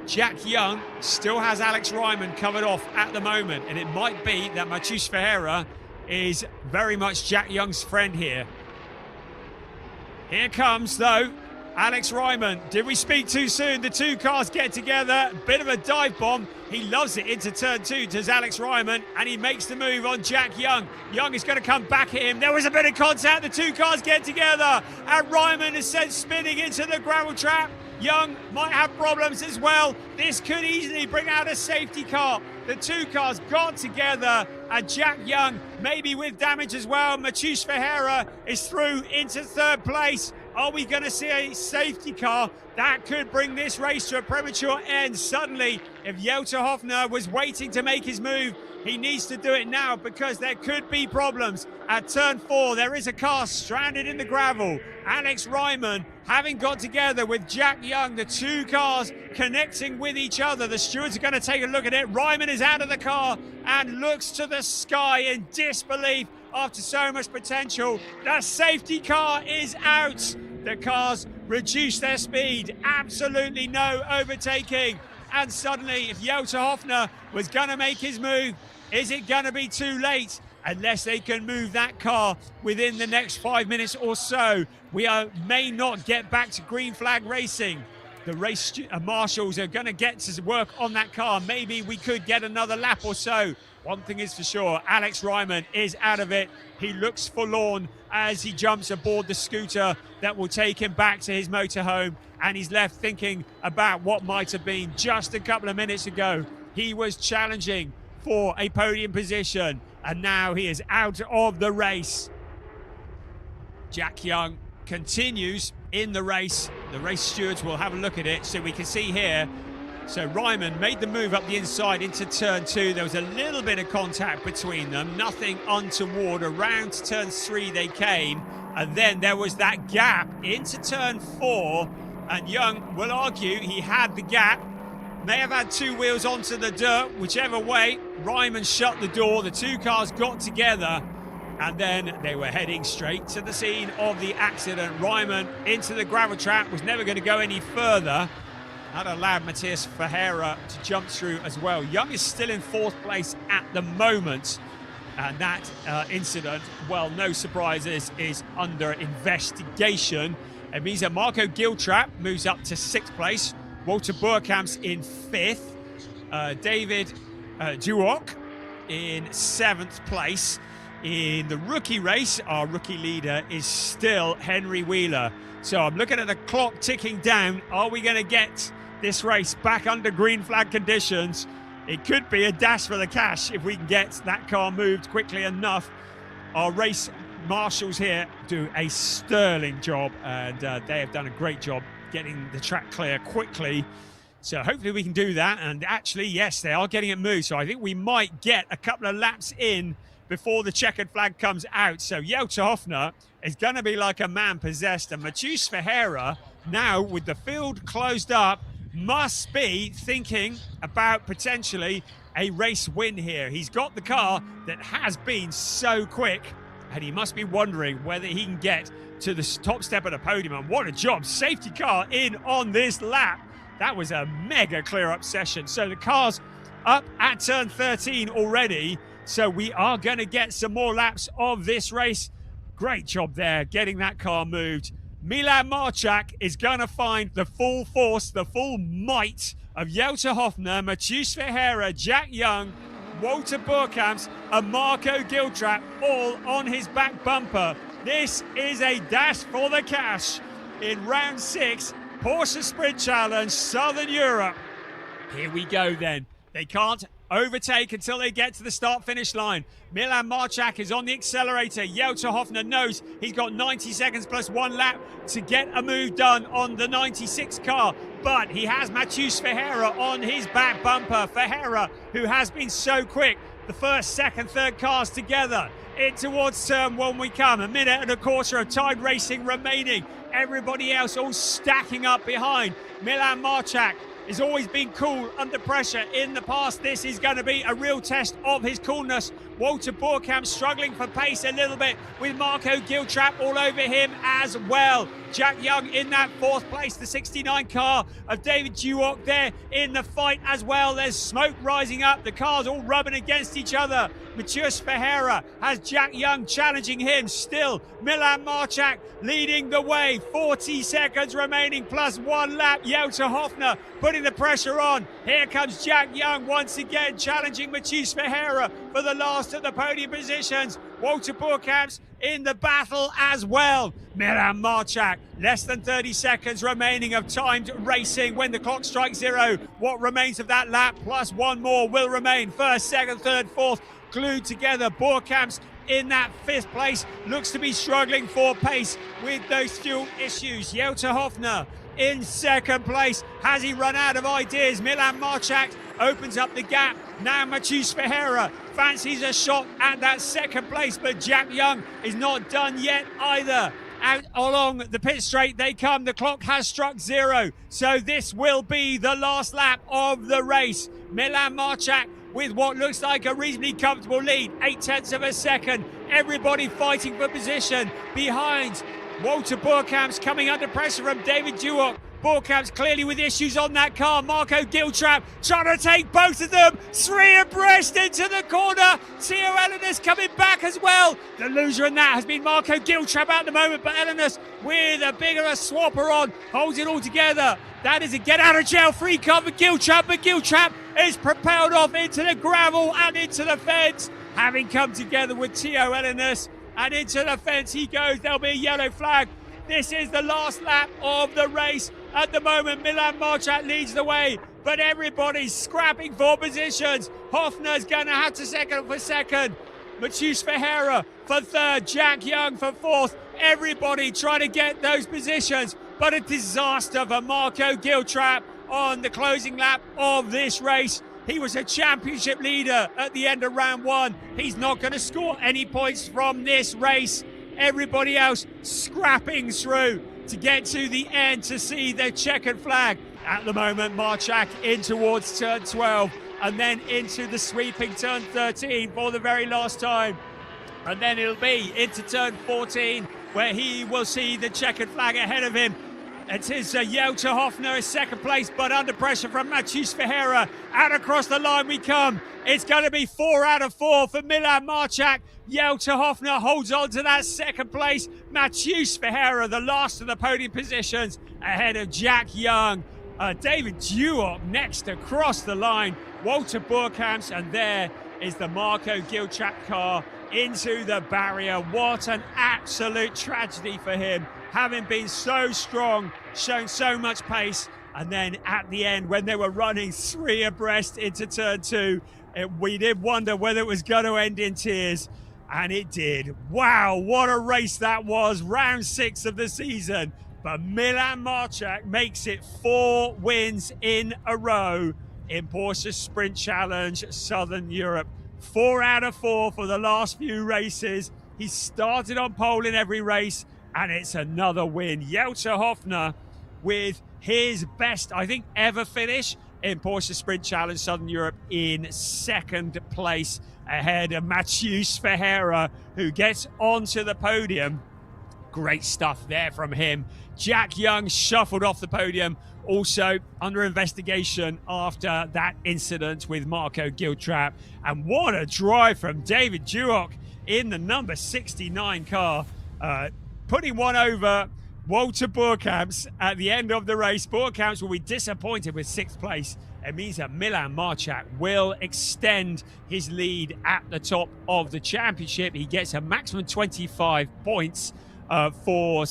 Jack Young still has Alex Ryman covered off at the moment, and it might be that Matheus Ferreira is very much Jack Young's friend here. Here comes, though, Alex Ryman. Did we speak too soon? The two cars get together. Bit of a dive bomb. He loves it into turn 2, does Alex Ryman, and he makes the move on Jack Young. Young is going to come back at him. There was a bit of contact. The two cars get together, and Ryman is sent spinning into the gravel trap. Young might have problems as well. This could easily bring out a safety car. The two cars got together, and Jack Young maybe with damage as well. Matheus Ferreira is through into 3rd place. Are we going to see a safety car? That could bring this race to a premature end. Suddenly, if Jelter Hoffner was waiting to make his move, he needs to do it now because there could be problems. At turn 4, there is a car stranded in the gravel. Alex Ryman having got together with Jack Young, the two cars connecting with each other. The stewards are going to take a look at it. Ryman is out of the car and looks to the sky in disbelief after so much potential. The safety car is out. The cars reduce their speed. Absolutely no overtaking. And suddenly, if Jelter Hoffner was going to make his move, is it going to be too late? Unless they can move that car within the next 5 minutes or so, we may not get back to green flag racing. The race marshals are going to get to work on that car. Maybe we could get another lap or so. One thing is for sure, Alex Ryman is out of it. He looks forlorn as he jumps aboard the scooter that will take him back to his motorhome, and he's left thinking about what might have been just a couple of minutes ago. He was challenging for a podium position, and now he is out of the race. Jack Young continues in the race. The race stewards will have a look at it so we can see here. So Ryman made the move up the inside into turn 2. There was a little bit of contact between them, nothing untoward. Around turn 3 they came, and then there was that gap into turn 4, and Young will argue he had the gap. May have had two wheels onto the dirt. Whichever way, Ryman shut the door. The two cars got together, and then they were heading straight to the scene of the accident. Ryman into the gravel trap, was never going to go any further. That allowed Matheus Ferreira to jump through as well. Young is still in 4th place at the moment. And that incident, well, no surprises, is under investigation. It means that Marco Giltrap moves up to 6th place. Walter Burkamp's in 5th. David Duoc in 7th place. In the rookie race, our rookie leader is still Henry Wheeler. So I'm looking at the clock ticking down. Are we going to get this race back under green flag conditions? It could be a dash for the cash if we can get that car moved quickly enough. Our race marshals here do a sterling job, and they have done a great job getting the track clear quickly. So hopefully we can do that. And actually, yes, they are getting it moved. So I think we might get a couple of laps in before the checkered flag comes out. So Jelter Hoffner is going to be like a man possessed. And Matheus Ferreira, now with the field closed up, must be thinking about potentially a race win here. He's got the car that has been so quick, and he must be wondering whether he can get to the top step of the podium. And what a job. Safety car in on this lap. That was a mega clear-up session. So the car's up at turn 13 already. So we are going to get some more laps of this race. Great job there, getting that car moved. Milan Marchak is going to find the full force, the full might of Jelter Hoffner, Matheus Ferreira, Jack Young, Walter Burkamps, and Marco Giltrap all on his back bumper. This is a dash for the cash. in round 6, Porsche Sprint Challenge, Southern Europe. Here we go then. They can't overtake until they get to the start-finish line. Milan Marchak is on the accelerator. Jelter Hoffner knows he's got 90 seconds plus 1 lap to get a move done on the 96 car. But he has Mathieu Ferreira on his back bumper. Ferreira, who has been so quick. The first, second, third cars together. In towards turn 1 we come. 1 minute and a quarter of time racing remaining. Everybody else all stacking up behind. Milan Marchak has always been cool under pressure in the past. This is going to be a real test of his coolness. Walter Boerkamp struggling for pace a little bit with Marco Giltrap all over him as well. Jack Young in that 4th place, the 69 car of David Duoc there in the fight as well. There's smoke rising up, the cars all rubbing against each other. Matthias Ferreira has Jack Young challenging him still. Milan Marchak leading the way, 40 seconds remaining plus 1 lap. Jelter Hoffner putting the pressure on. Here comes Jack Young once again challenging Matthias Ferreira for the last of the podium positions. Walter Boerkamp's in the battle as well. Milan Marchak, less than 30 seconds remaining of timed racing when the clock strikes 0. What remains of that lap plus 1 more will remain. 1st, 2nd, 3rd, 4th glued together. Boerkamp's in that 5th place, looks to be struggling for pace with those fuel issues. Jelter Hoffner in 2nd place. Has he run out of ideas? Milan Marchak opens up the gap. Now Matthias Ferreira fancies a shot at that 2nd place, but Jack Young is not done yet either. Out along the pit straight they come. The clock has struck 0, so this will be the last lap of the race. Milan Marchak with what looks like a reasonably comfortable lead, 0.8 of a second. Everybody fighting for position behind. Walter Boerkamp's coming under pressure from David Duoc. Boerkamp's clearly with issues on that car. Marco Giltrap trying to take both of them. 3 abreast into the corner. Theo Elenis coming back as well. The loser in that has been Marco Giltrap at the moment, but Elenis with a bigger swapper on holds it all together. That is a get out of jail free card for Giltrap, but Giltrap is propelled off into the gravel and into the fence, having come together with Theo Elenis. And into the fence he goes. There'll be a yellow flag. This is the last lap of the race. At the moment, Milan Marchak leads the way, but everybody's scrapping for positions. Hoffner's going to have to second for second. Matthias Ferreira for 3rd. Jack Young for 4th. Everybody trying to get those positions, but a disaster for Marco Giltrap on the closing lap of this race. He was a championship leader at the end of round 1. He's not going to score any points from this race. Everybody else scrapping through to get to the end to see the checkered flag. At the moment, Marchak in towards turn 12 and then into the sweeping turn 13 for the very last time. And then it'll be into turn 14 where he will see the checkered flag ahead of him. It is Jelter Hoffner in 2nd place, but under pressure from Matthias Ferreira. Out across the line we come. It's going to be 4 out of 4 for Milan Marchak. Jelter Hoffner holds on to that 2nd place. Matthias Ferreira, the last of the podium positions, ahead of Jack Young. David Duoc next across the line. Walter Boerkamp's, and there is the Marco Giltrap car into the barrier. What an absolute tragedy for him, having been so strong, shown so much pace, and then at the end when they were running 3 abreast into turn 2, we did wonder whether it was going to end in tears, and it did. Wow, what a race that was. Round 6 of the season, but Milan Marchak makes it 4 wins in a row in Porsche Sprint Challenge Southern Europe. 4 out of 4 for the last few races. He started on pole in every race, and it's another win. Jelter Hoffner with his best, I think, ever finish in Porsche Sprint Challenge Southern Europe in 2nd place, ahead of Matthias Ferreira, who gets onto the podium. Great stuff there from him. Jack Young shuffled off the podium, also under investigation after that incident with Marco Giltrap. And what a drive from David Duoc in the number 69 car, putting one over Walter Boerkamp's at the end of the race. Boerkamp's will be disappointed with 6th place. It means that Milan Marchak will extend his lead at the top of the championship. He gets a maximum 25 points for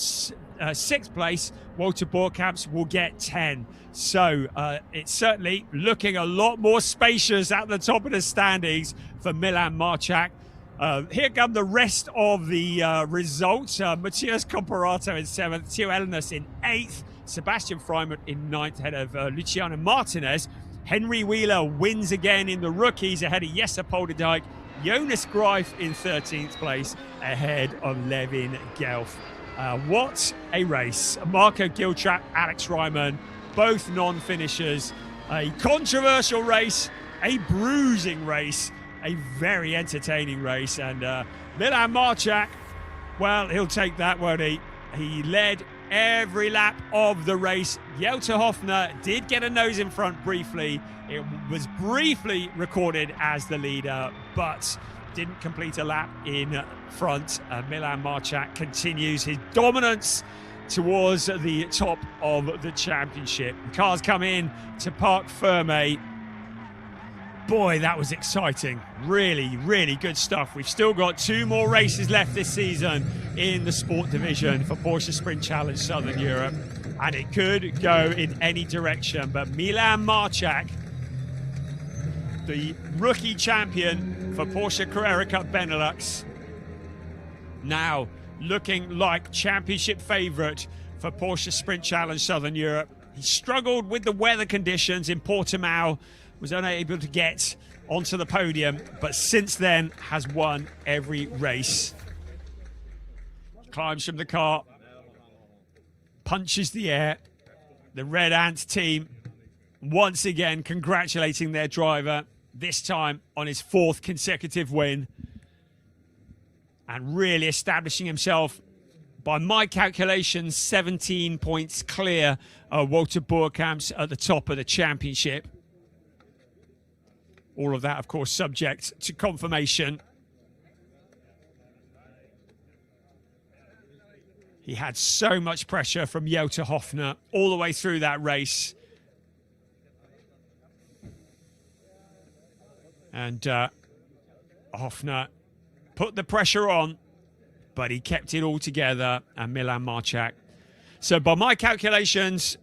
6th place, Walter Borkamps will get 10. So it's certainly looking a lot more spacious at the top of the standings for Milan Marchak. Here come the rest of the results. Matthias Comparato in 7th, Theo Elenas in 8th, Sebastian Freimut in 9th, ahead of Luciano Martinez. Henry Wheeler wins again in the rookies, ahead of Jesse Polderdijk. Jonas Greif in 13th place, ahead of Levin Gelf. What a race. Marco Giltrap, Alex Ryman, both non-finishers. A controversial race, a bruising race, a very entertaining race. And Milan Marchak, well, he'll take that, won't he? He led every lap of the race. Jelte Hofner did get a nose in front briefly. It was briefly recorded as the leader, but didn't complete a lap in front. Milan Marchak continues his dominance towards the top of the championship. The cars come in to Parc Fermé. Boy, that was exciting. Really, really good stuff. We've still got 2 more races left this season in the sport division for Porsche Sprint Challenge Southern Europe, and it could go in any direction. But Milan Marchak, the rookie champion for Porsche Carrera Cup Benelux, now looking like championship favourite for Porsche Sprint Challenge Southern Europe. He struggled with the weather conditions in Portimao, was unable to get onto the podium, but since then has won every race. Climbs from the car, punches the air. The Red Ant team once again congratulating their driver, this time on his 4th consecutive win, and really establishing himself, by my calculations, 17 points clear of Walter Borkamps at the top of the championship. All of that, of course, subject to confirmation. He had so much pressure from Jelte Hofner all the way through that race. And Hofner put the pressure on, but he kept it all together, and Milan Marchak. So by my calculations,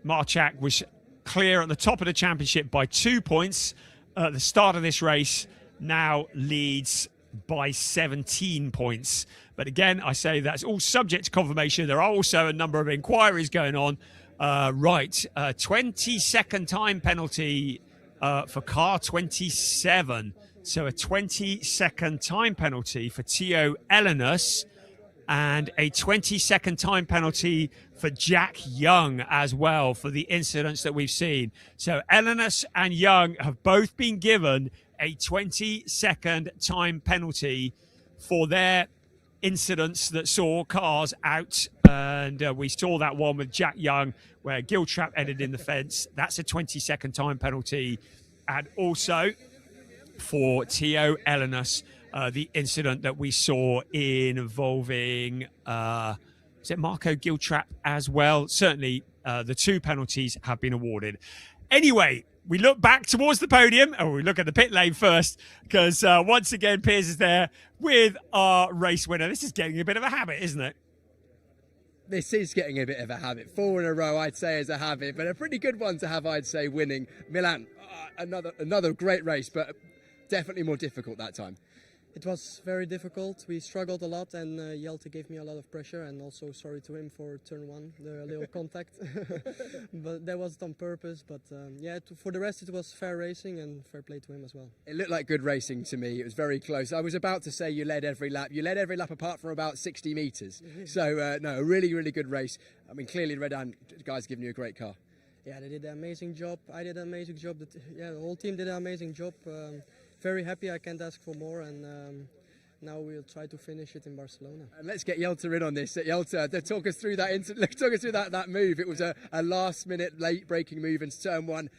Marchak was clear at the top of the championship by 2 points at the start of this race, now leads by 17 points. But again, I say that's all subject to confirmation. There are also a number of inquiries going on. 20-second time penalty for car 27. So a 20-second time penalty for Theo Elenas, and a 20-second time penalty for Jack Young as well for the incidents that we've seen. So Elenas and Young have both been given a 20-second time penalty for their incidents that saw cars out. And we saw that one with Jack Young where Giltrap ended in the fence. That's a 20-second time penalty. And also for Theo Elenas, the incident that we saw involving, is it Marco Giltrap as well? Certainly, the 2 penalties have been awarded. Anyway, we look back towards the podium, and we look at the pit lane first, because once again, Piers is there with our race winner. This is getting a bit of a habit, isn't it? This is getting a bit of a habit. 4 in a row, I'd say, is a habit, but a pretty good one to have, I'd say, winning. Milan, another great race, but definitely more difficult that time. It was very difficult. We struggled a lot, and Jelte gave me a lot of pressure, and also sorry to him for turn 1, the little contact. But that wasn't on purpose. But yeah, for the rest, it was fair racing and fair play to him as well. It looked like good racing to me. It was very close. I was about to say you led every lap. You led every lap apart from about 60 metres. So, no, a really, really good race. I mean, clearly, Red Ant guys giving you a great car. Yeah, they did an amazing job. I did an amazing job. The whole team did an amazing job. Very happy. I can't ask for more, and now we'll try to finish it in Barcelona. And let's get Jelte in on this. Jelte, talk us through that move. It was a last-minute late-breaking move in turn 1.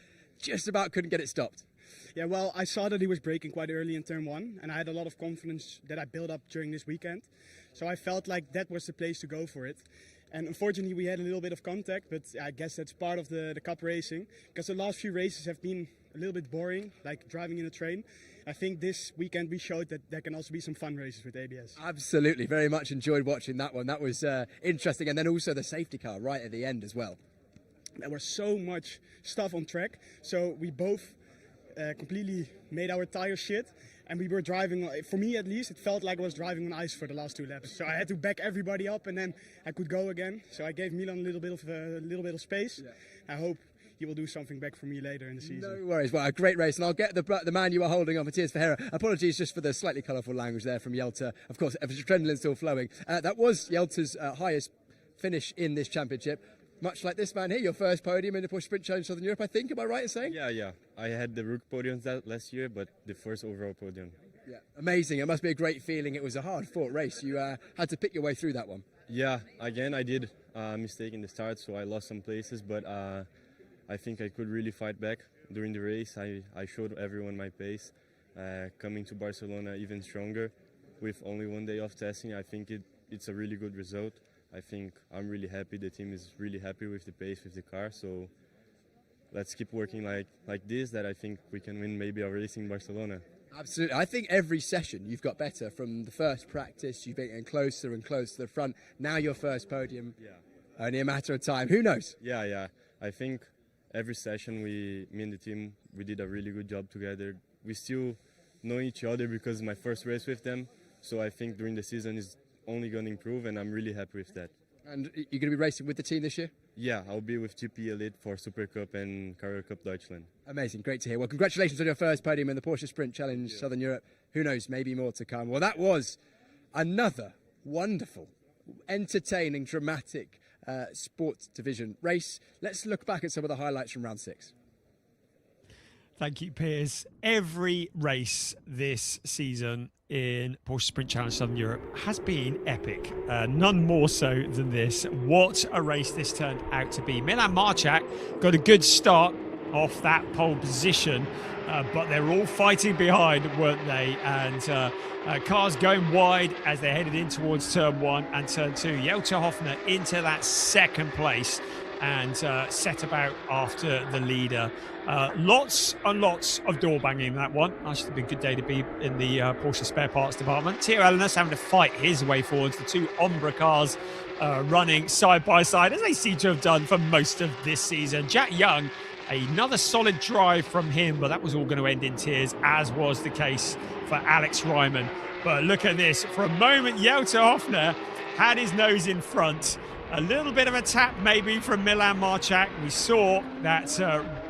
Just about couldn't get it stopped. Yeah, well, I saw that he was braking quite early in turn 1, and I had a lot of confidence that I built up during this weekend. So I felt like that was the place to go for it. And unfortunately, we had a little bit of contact, but I guess that's part of the cup racing, because the last few races have been a little bit boring, like driving in a train. I think this weekend we showed that there can also be some fun races with ABS. Absolutely, very much enjoyed watching that one. That was interesting, and then also the safety car right at the end as well. There was so much stuff on track, so we both completely made our tires shit, and we were driving, for me at least, it felt like I was driving on ice for the last 2 laps. So I had to back everybody up, and then I could go again. So I gave Milan a little bit of space. Yeah. I hope he will do something back for me later in the season. No worries. Well, a great race, and I'll get the man you were holding on, Matthias Verheera. Apologies just for the slightly colourful language there from Jelta. Of course, adrenaline still flowing. That was Jelta's highest finish in this championship. Much like this man here, your first podium in the Porsche Sprint Challenge Southern Europe, I think. Am I right in saying? Yeah. I had the rookie podiums that last year, but the first overall podium. Yeah, amazing. It must be a great feeling. It was a hard-fought race. You had to pick your way through that one. Yeah, again, I did a mistake in the start, so I lost some places, but I think I could really fight back during the race. I showed everyone my pace. Coming to Barcelona even stronger with only 1 day of testing, I think it's a really good result. I think I'm really happy. The team is really happy with the pace, with the car. So let's keep working like this, that I think we can win maybe a race in Barcelona. Absolutely. I think every session you've got better. From the first practice, you've been getting closer and closer to the front. Now your first podium. Yeah. Only a matter of time. Who knows? Yeah. I think every session me and the team, we did a really good job together. We still know each other because it's my first race with them. So I think during the season is only going to improve, and I'm really happy with that. And you're going to be racing with the team this year? Yeah, I'll be with GP Elite for Super Cup and Carrera Cup Deutschland. Amazing, great to hear. Well, congratulations on your first podium in the Porsche Sprint Challenge Southern Europe. Who knows, maybe more to come. Well, that was another wonderful, entertaining, dramatic sports division race. Let's look back at some of the highlights from round 6. Thank you, Piers. Every race this season in Porsche Sprint Challenge Southern Europe has been epic. None more so than this. What a race this turned out to be. Milan Marchak got a good start off that pole position, but they're all fighting behind, weren't they? And cars going wide as they headed in towards turn 1 and turn 2. Jelta Hoffner into that second place and set about after the leader. Lots and lots of door banging in that one. That should be a good day to be in the Porsche spare parts department. Thierry Ellenus having to fight his way forwards. The 2 Ombra cars running side by side, as they seem to have done for most of this season. Jack Young, another solid drive from him, but that was all going to end in tears, as was the case for Alex Ryman. But look at this. For a moment, Jelta Hoffner had his nose in front. A little bit of a tap maybe from Milan Marchak. We saw that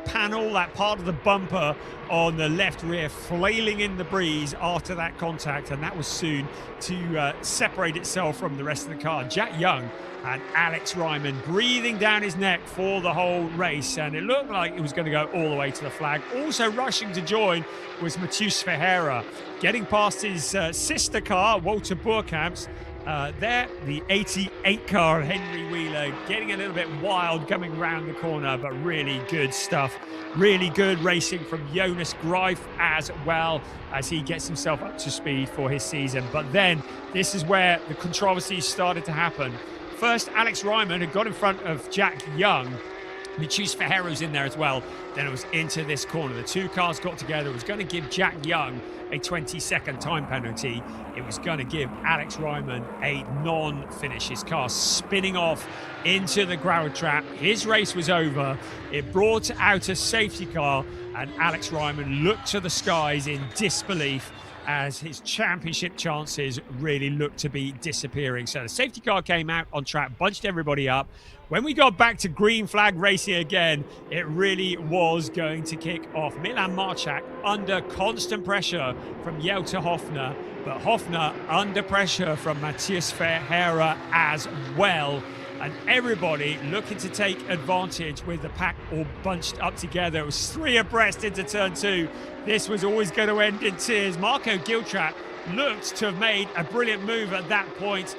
panel, that part of the bumper on the left rear flailing in the breeze after that contact, and that was soon to separate itself from the rest of the car. Jack Young and Alex Ryman breathing down his neck for the whole race, and it looked like it was going to go all the way to the flag. Also rushing to join was Matheus Ferreira, getting past his sister car, Walter Boerkamp's. There, the 88 car of Henry Wheeler getting a little bit wild coming round the corner, but really good stuff. Really good racing from Jonas Greif as well, as he gets himself up to speed for his season. But then this is where the controversies started to happen. First, Alex Ryman had got in front of Jack Young. Matheus Ferreiro's in there as well. Then it was into this corner. The 2 cars got together. It was going to give Jack Young a 20-second time penalty. It was going to give Alex Ryman a non-finish. His car spinning off into the gravel trap. His race was over. It brought out a safety car, and Alex Ryman looked to the skies in disbelief as his championship chances really looked to be disappearing. So the safety car came out on track, bunched everybody up. When we got back to green flag racing again, it really was going to kick off. Milan Marchak under constant pressure from Jelta Hoffner, but Hoffner under pressure from Matheus Ferreira as well. And everybody looking to take advantage with the pack all bunched up together. It was 3 abreast into turn 2. This was always going to end in tears. Marco Giltrap looked to have made a brilliant move at that point.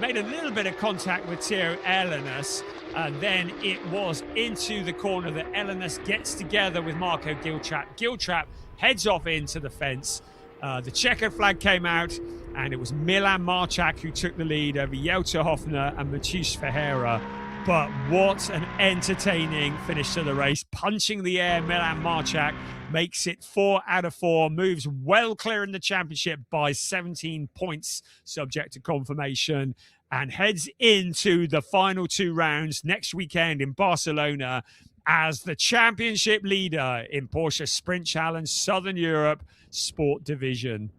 Made a little bit of contact with Thierry Ellenus, and then it was into the corner that Ellenus gets together with Marco Giltrap. Giltrap heads off into the fence. The checkered flag came out, and it was Milan Marchak who took the lead over Jelta Hoffner and Matheus Ferreira. But what an entertaining finish to the race. Punching the air, Milan Marchak makes it 4 out of 4, moves well clear in the championship by 17 points, subject to confirmation, and heads into the final 2 rounds next weekend in Barcelona as the championship leader in Porsche Sprint Challenge Southern Europe Sport Division.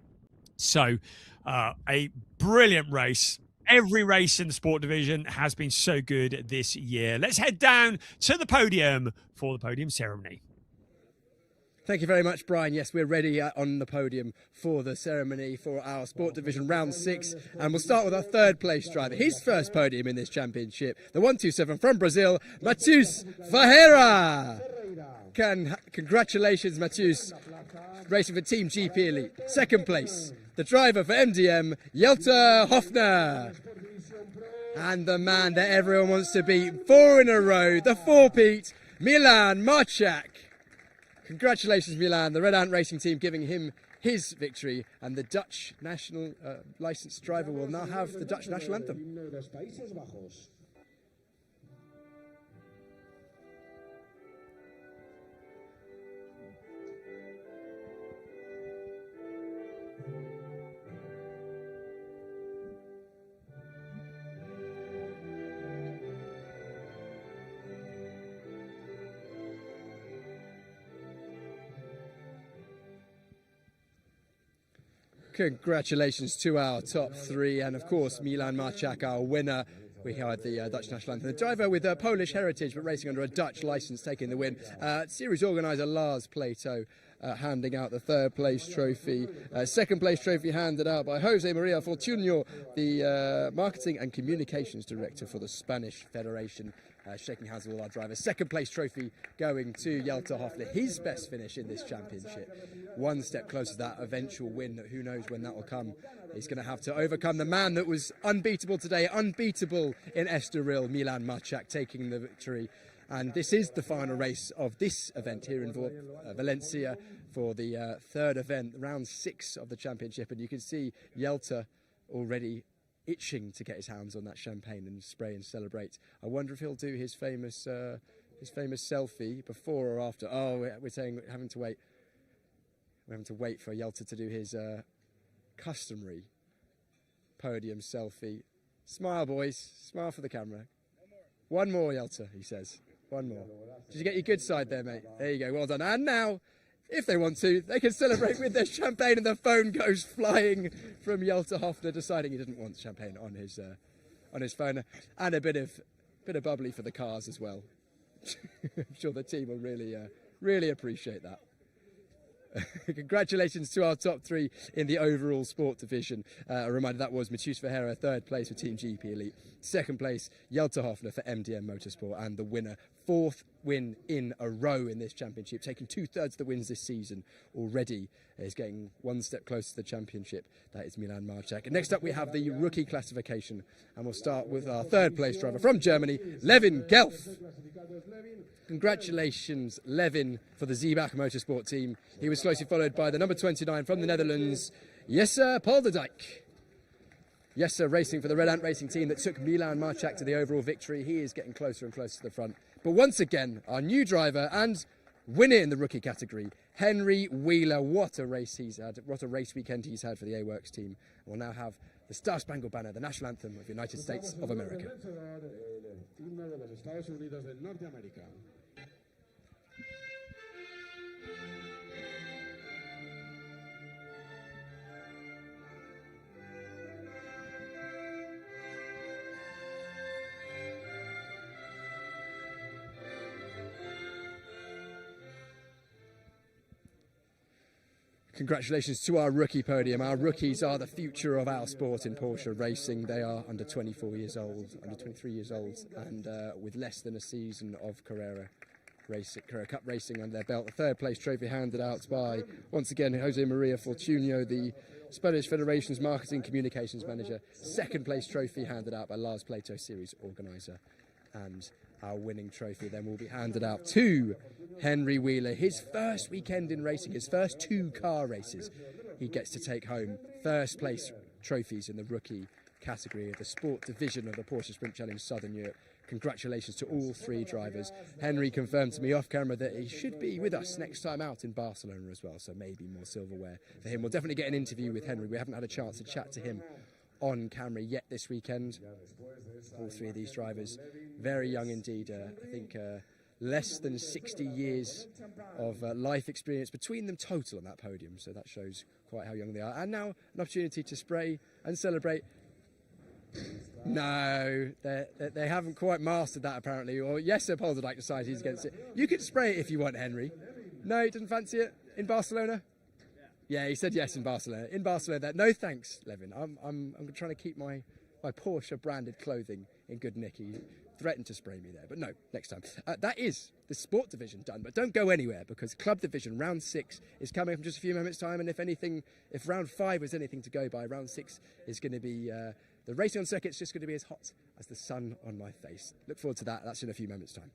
So a brilliant race. Every race in the sport division has been so good this year. Let's head down to the podium for the podium ceremony. Thank you very much, Brian. Yes, we're ready on the podium for the ceremony for our Sport Division Round 6. And we'll start with our third place driver. His first podium in this championship, the 127 from Brazil, Matheus Ferreira. Congratulations, Matheus. Racing for Team GP Elite. Second place, the driver for MDM, Jelter Hofner. And the man that everyone wants to beat, 4 in a row, the 4-peat, Milan Marchak. Congratulations, Milan, the Red Ant Racing team giving him his victory, and the Dutch national licensed driver will now have the Dutch national anthem. Congratulations to our top 3, and of course Milan Marchak, our winner. We had the Dutch national anthem. The driver with Polish heritage but racing under a Dutch licence taking the win. Series organiser Lars Plato handing out the third place trophy. Second place trophy handed out by Jose Maria Fortunio, the marketing and communications director for the Spanish Federation. Shaking hands with all our drivers. Second place trophy going to Jelter Hofner, his best finish in this championship. One step closer to that eventual win. Who knows when that will come. He's going to have to overcome the man that was unbeatable today, unbeatable in Estoril, Milan Marchak, taking the victory. And this is the final race of this event here in Valencia for the third event, round 6 of the championship. And you can see Jelter already itching to get his hands on that champagne and spray and celebrate. I wonder if he'll do his famous selfie before or after. Oh, we're saying we're having to wait. We're having to wait for Jelter to do his customary podium selfie. Smile, boys. Smile for the camera. One more, Jelter, he says. One more. Did you get your good side there, mate? There you go. Well done. And now, if they want to, they can celebrate with their champagne, and the phone goes flying from Jelter Hofner, deciding he didn't want champagne on his phone, and a bit of bubbly for the cars as well. I'm sure the team will really appreciate that. Congratulations to our top 3 in the overall sport division. A reminder, that was Matheus Ferreira, third place for Team GP Elite. Second place, Jelter Hofner for MDM Motorsport, and the winner, 4th win in a row in this championship, taking 2/3 of the wins this season already. Is getting one step closer to the championship. That is Milan Marchak. And next up we have the rookie classification, and we'll start with our third place driver from Germany, Levin Gelf. Congratulations, Levin, for the Zeebach Motorsport team. He was closely followed by the number 29 from the Netherlands, Jesse Polderdijk. Jesse racing for the Red Ant Racing team that took Milan Marchak to the overall victory. He is getting closer and closer to the front. But once again, our new driver and winner in the rookie category, Henry Wheeler. What a race he's had. What a race weekend he's had for the A-Works team. We'll now have the Star Spangled Banner, the national anthem of the United States of America. Congratulations to our rookie podium. Our rookies are the future of our sport in Porsche racing. They are under 24 years old, under 23 years old, and with less than a season of Carrera Cup racing under their belt. The third place trophy handed out by, once again, Jose Maria Fortunio, the Spanish Federation's marketing communications manager. Second place trophy handed out by Lars Plato, series organiser. And our winning trophy then will be handed out to Henry Wheeler. His first weekend in racing, his first 2 car races. He gets to take home first place trophies in the rookie category of the sport division of the Porsche Sprint Challenge Southern Europe. congratulations to all 3 drivers. Henry confirmed to me off camera that he should be with us next time out in Barcelona as well, so maybe more silverware for him. We'll definitely get an interview with Henry. We haven't had a chance to chat to him on camera yet this weekend. All 3 of these drivers, very young indeed. I think less than 60 years of life experience between them total on that podium, so that shows quite how young they are. And now an opportunity to spray and celebrate. No, they haven't quite mastered that apparently. Or yes, Polderdyke decides he's against it. You can spray it if you want, Henry. No, he doesn't fancy it in Barcelona. Yeah, he said yes in Barcelona. In Barcelona, no thanks, Levin. I'm trying to keep my Porsche branded clothing in good nick. He threatened to spray me there, but no, next time. That is the sport division done, but don't go anywhere because club division round 6 is coming from just a few moments time, and if round 5 was anything to go by, round 6 is going to be the racing on circuit's just going to be as hot as the sun on my face. Look forward to that. That's in a few moments time.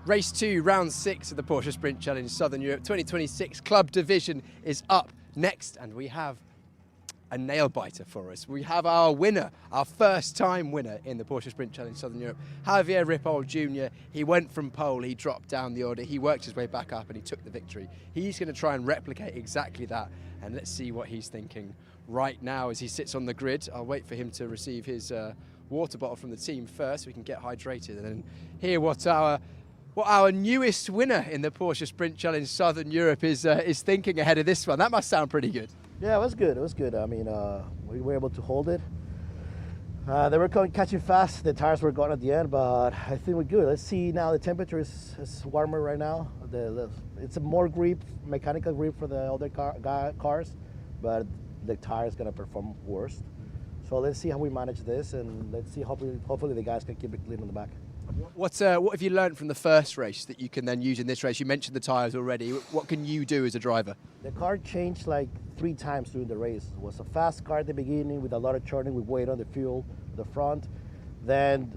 Race 2, round 6 of the Porsche Sprint Challenge Southern Europe 2026 Club Division is up next, and we have a nail biter for us. We have our winner, our first time winner in the Porsche Sprint Challenge Southern Europe, Javier Ripoll Jr. He went from pole, he dropped down the order, he worked his way back up and he took the victory. He's going to try and replicate exactly that, and let's see what he's thinking right now as he sits on the grid. I'll wait for him to receive his water bottle from the team first so we can get hydrated and then hear what our newest winner in the Porsche Sprint Challenge Southern Europe is thinking ahead of this one. That must sound pretty good. Yeah, it was good. It was good. I mean, we were able to hold it. They were catching fast. The tires were gone at the end, but I think we're good. Let's see now. The temperature is warmer right now. It's a more grip, mechanical grip for the other cars, but the tire is going to perform worse. So let's see how we manage this, and let's see. Hopefully the guys can keep it clean on the back. What have you learned from the first race that you can then use in this race? You mentioned the tyres already. What can you do as a driver? The car changed like 3 times during the race. It was a fast car at the beginning with a lot of turning, with weight on the fuel, the front. Then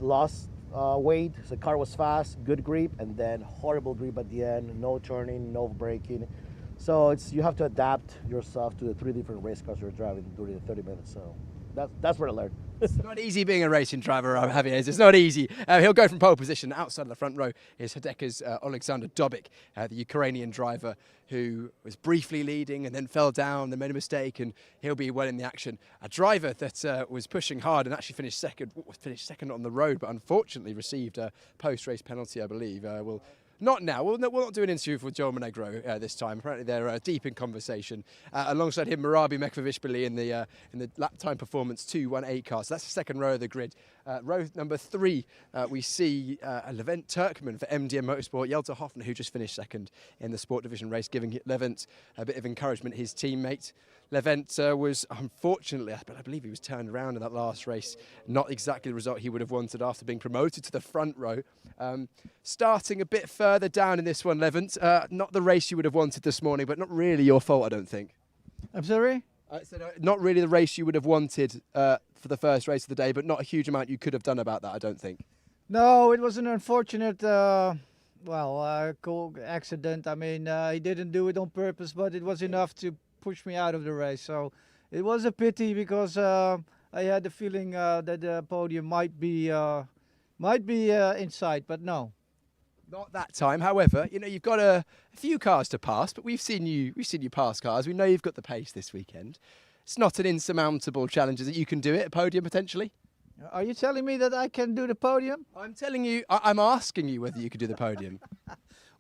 lost weight. So the car was fast, good grip, and then horrible grip at the end. No turning, no braking. So you have to adapt yourself to the 3 different race cars you're driving during the 30 minutes. So that's what I learned. It's not easy being a racing driver, Javier. It's not easy. He'll go from pole position. Outside of the front row is Hideka's Alexander Dobik, the Ukrainian driver who was briefly leading and then fell down and made a mistake, and he'll be well in the action. A driver that was pushing hard and actually finished second on the road, but unfortunately received a post-race penalty, I believe. Not now. We'll not do an interview with Joel Monegro this time. Apparently they're deep in conversation. Alongside him, Marabi Mekvavishvili in the lap time performance 2:18 car. So that's the second row of the grid. Row number 3, we see Levent Turkman for MDM Motorsport. Jelta Hoffner, who just finished second in the Sport Division race, giving Levent a bit of encouragement, his teammate. Levent was unfortunately, but I believe he was turned around in that last race. Not exactly the result he would have wanted after being promoted to the front row. Starting a bit further down in this one, Levent. Not the race you would have wanted this morning, but not really your fault, I don't think. I'm sorry? Not really the race you would have wanted for the first race of the day, but not a huge amount you could have done about that, I don't think. No, it was an unfortunate accident. I mean, he didn't do it on purpose, but it was enough to push me out of the race. So it was a pity because I had the feeling that the podium might be in sight, but no. Not that time. However, you've got a few cars to pass, but we've seen you pass cars. We know you've got the pace this weekend. It's not an insurmountable challenge that you can do it, a podium potentially. Are you telling me that I can do the podium? I'm telling you, I'm asking you whether you could do the podium.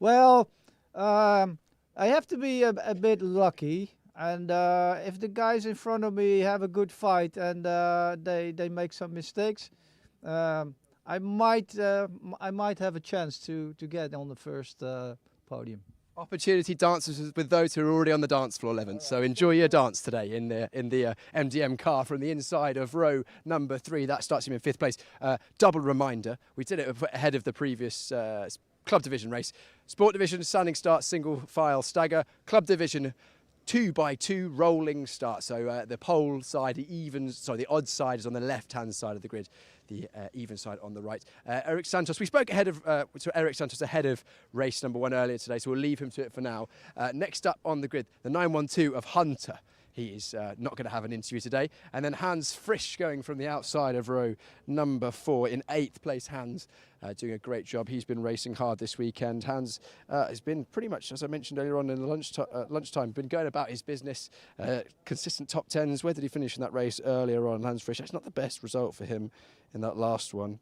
Well, I have to be a bit lucky. And if the guys in front of me have a good fight and they make some mistakes, I might have a chance to get on the first podium. Opportunity dances with those who are already on the dance floor, Levent. So enjoy your dance today in the MDM car from the inside of row number 3. That starts you in 5th place. Double reminder, we did it ahead of the previous Club Division race. Sport Division, standing start, single file stagger. Club Division, 2x2 rolling start. So the pole side, the odd side is on the left-hand side of the grid. The even side on the right. Eric Santos, we spoke to Eric Santos ahead of race number 1 earlier today, so we'll leave him to it for now. Next up on the grid, the 912 of Hunter. He is not going to have an interview today. And then Hans Frisch going from the outside of row number 4 in 8th place. Hans doing a great job. He's been racing hard this weekend. Hans has been pretty much, as I mentioned earlier on in the lunchtime, been going about his business. Consistent top 10s. Where did he finish in that race earlier on? Hans Frisch, that's not the best result for him in that last one.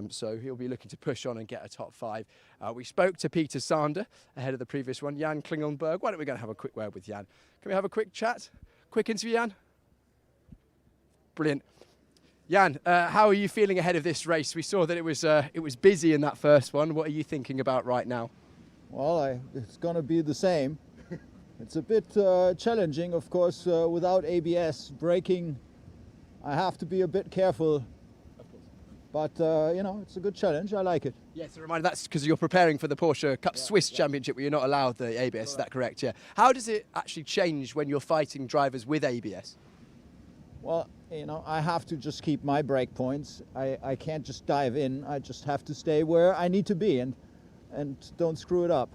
So he'll be looking to push on and get a top 5. We spoke to Peter Sander ahead of the previous one, Jan Klingelnberg. Why don't we go and have a quick word with Jan? Can we have a quick chat? Quick interview, Jan? Brilliant. Jan, how are you feeling ahead of this race? We saw that it was busy in that first one. What are you thinking about right now? Well, it's going to be the same. It's a bit challenging, of course, without ABS braking. I have to be a bit careful. But, it's a good challenge. I like it. Yes, a reminder, that's because you're preparing for the Porsche Cup Swiss Championship where you're not allowed the ABS. Is that correct? Yeah. How does it actually change when you're fighting drivers with ABS? Well, you know, I have to just keep my break points. I can't just dive in. I just have to stay where I need to be and don't screw it up.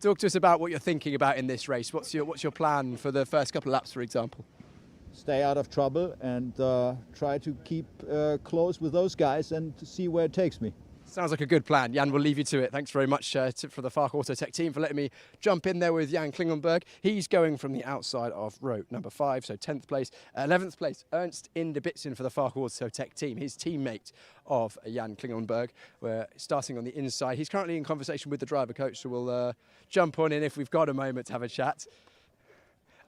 Talk to us about what you're thinking about in this race. What's your plan for the first couple of laps, for example? Stay out of trouble and try to keep close with those guys and see where it takes me. Sounds like a good plan. Jan, we'll leave you to it. Thanks very much for the Fark Auto Tech team for letting me jump in there with Jan Klingelnberg. He's going from the outside of row number 5, so 10th place. 11th place, Ernst Indebitzen for the Fark Auto Tech team, his teammate of Jan Klingelnberg. We're starting on the inside. He's currently in conversation with the driver coach, so we'll jump on in if we've got a moment to have a chat.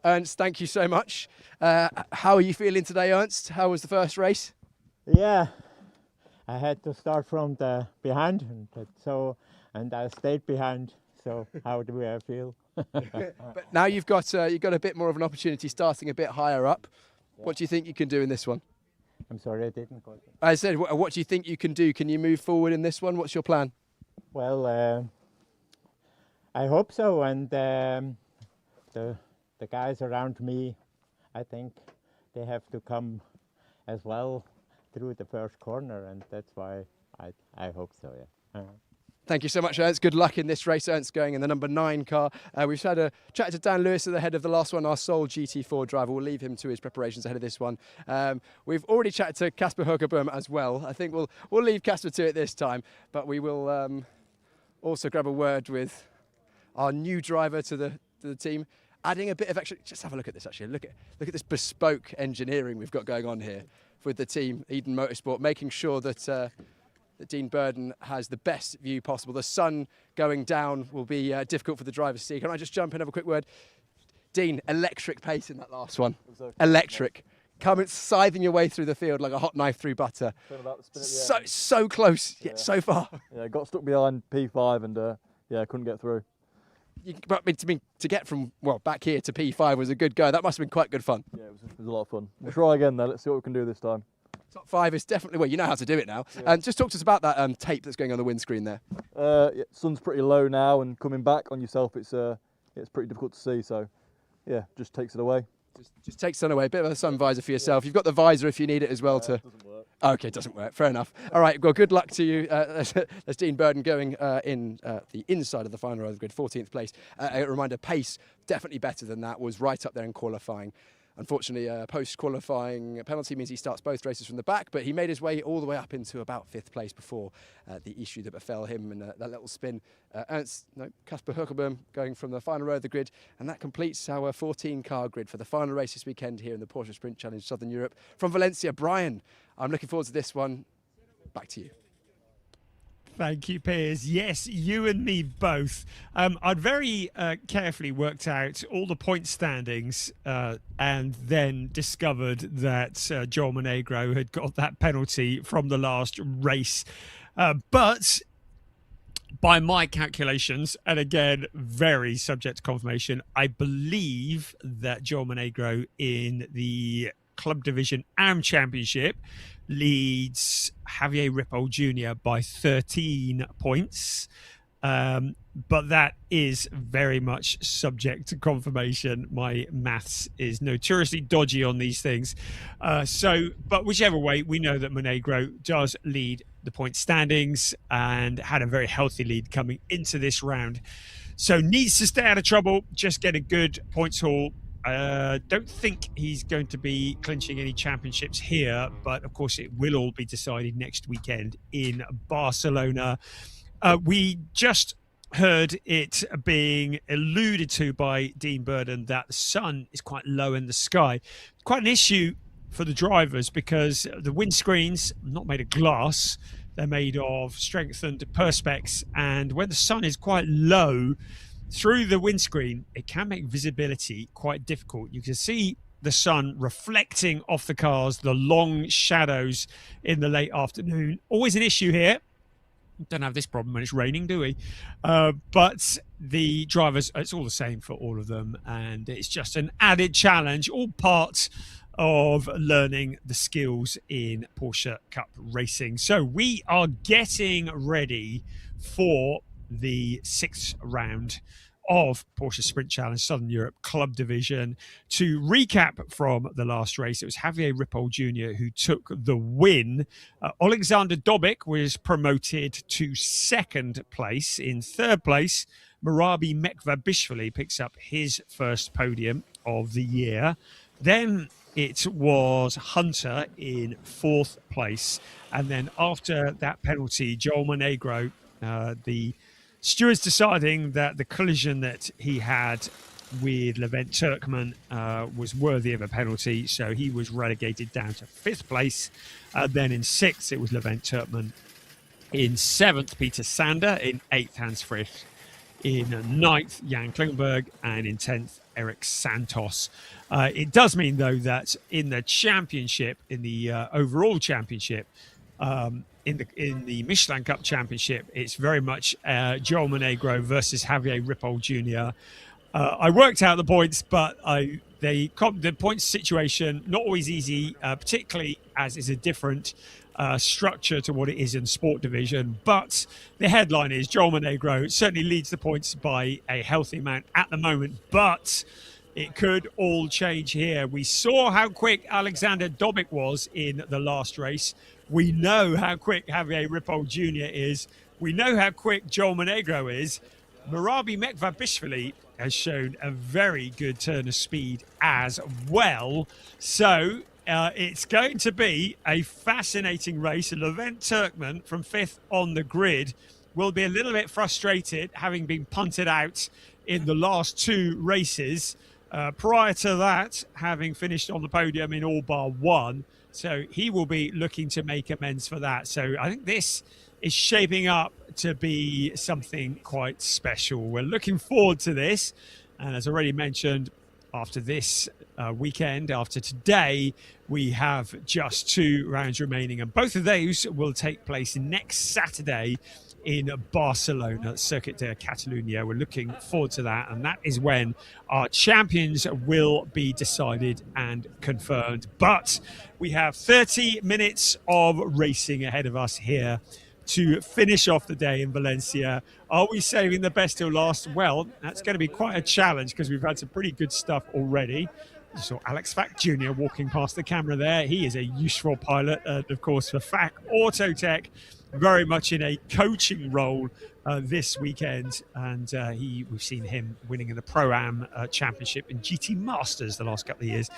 Ernst, thank you so much. How are you feeling today, Ernst? How was the first race? Yeah, I had to start from the behind, and I stayed behind. So how do I feel? But now you've got a bit more of an opportunity, starting a bit higher up. Yeah. What do you think you can do in this one? I'm sorry, I didn't got it. I said, what do you think you can do? Can you move forward in this one? What's your plan? Well, I hope so, and the guys around me, I think they have to come as well through the first corner, and that's why I hope so, yeah. Thank you so much, Ernst. Good luck in this race. Ernst going in the number 9 car. We've had a chat to Dan Lewis at the head of the last one, our sole GT4 driver. We'll leave him to his preparations ahead of this one. We've already chatted to Kasper Högerboom as well. I think we'll leave Kasper to it this time, but we will also grab a word with our new driver to the team, adding a bit of extra. Just have a look at this, actually. Look at this bespoke engineering we've got going on here with the team, Eden Motorsport, making sure that that Dean Burden has the best view possible. The sun going down will be difficult for the driver to see. Can I just jump in and have a quick word? Dean, electric pace in that last one. Electric. Coming, scything your way through the field like a hot knife through butter. So close, yet so far. Yeah, got stuck behind P5 and couldn't get through. But to get from back here to P5 was a good go. That must have been quite good fun. Yeah, it was a lot of fun. We'll try again though. Let's see what we can do this time. Top 5 is definitely, well, you know how to do it now. Yeah. And just talk to us about that tape that's going on the windscreen there. Yeah, sun's pretty low now, and coming back on yourself, it's pretty difficult to see. So, yeah, just takes it away. Just take sun away. A bit of a sun visor for yourself. You've got the visor if you need it as well. It doesn't work. Okay, it doesn't work. Fair enough. All right, well, good luck to you. There's Dean Burden going in the inside of the final row of the grid, 14th place. A reminder, pace definitely better than that. Was right up there in qualifying. Unfortunately, post-qualifying penalty means he starts both races from the back, but he made his way all the way up into about 5th place before the issue that befell him and that little spin. Kasper Högerboom going from the final row of the grid, and that completes our 14-car grid for the final race this weekend here in the Porsche Sprint Challenge Southern Europe. From Valencia, Brian, I'm looking forward to this one. Back to you. Thank you, Piers. Yes, you and me both. I'd very carefully worked out all the point standings and then discovered that Joel Monegro had got that penalty from the last race. But by my calculations, and again, very subject to confirmation, I believe that Joel Monegro in the Club Division AM Championship leads Javier Ripoll Jr. by 13 points. But that is very much subject to confirmation. My maths is notoriously dodgy on these things. But whichever way, we know that Monegro does lead the point standings and had a very healthy lead coming into this round. So needs to stay out of trouble, just get a good points haul. Don't think he's going to be clinching any championships here, but of course it will all be decided next weekend in Barcelona. We just heard it being alluded to by Dean Burden that the sun is quite low in the sky. Quite an issue for the drivers because the windscreens are not made of glass. They're made of strengthened perspex, and when the sun is quite low through the windscreen, it can make visibility quite difficult. You can see the sun reflecting off the cars, the long shadows in the late afternoon. Always an issue here. Don't have this problem when it's raining, do we? But the drivers, it's all the same for all of them. And it's just an added challenge, all part of learning the skills in Porsche Cup racing. So we are getting ready for the 6th round of Porsche Sprint Challenge Southern Europe Club Division. To recap from the last race, it was Javier Ripoll Jr. who took the win. Alexander Dobic was promoted to second place. In third place, Marabi Mekvabishvili picks up his first podium of the year. Then it was Hunter in fourth place. And then after that penalty, Joel Monegro, the stewards deciding that the collision that he had with Levent Turkman was worthy of a penalty, so he was relegated down to fifth place. Then in sixth, it was Levent Turkman. In seventh, Peter Sander. In eighth, Hans Frisch. In ninth, Jan Klingenberg. And in 10th, Eric Santos. It does mean, though, that in the championship, in the overall championship, in the Michelin Cup Championship, it's very much Joel Monegro versus Javier Ripoll Jr. I worked out the points, but the points situation, not always easy, particularly as it's a different structure to what it is in Sport Division. But the headline is Joel Monegro certainly leads the points by a healthy amount at the moment, but it could all change here. We saw how quick Alexander Dobic was in the last race. We know how quick Javier Ripoll Jr. is. We know how quick Joel Monegro is. Marabi Mekvabishvili has shown a very good turn of speed as well. So it's going to be a fascinating race. Levent Turkman from fifth on the grid will be a little bit frustrated, having been punted out in the last two races. Prior to that, having finished on the podium in all bar one. So he will be looking to make amends for that. So I think this is shaping up to be something quite special. We're looking forward to this. And as already mentioned, after this weekend, after today, we have just 2 rounds remaining. And both of those will take place next Saturday in Barcelona, Circuit de Catalunya. We're looking forward to that, and that is when our champions will be decided and confirmed. But we have 30 minutes of racing ahead of us here to finish off the day in Valencia. Are we saving the best till last? Well, that's going to be quite a challenge because we've had some pretty good stuff already. You saw Alex Fack Jr. walking past the camera there. He is a useful pilot, of course, for Fack Autotech, very much in a coaching role this weekend. And we've seen him winning in the Pro-Am Championship in GT Masters the last couple of years.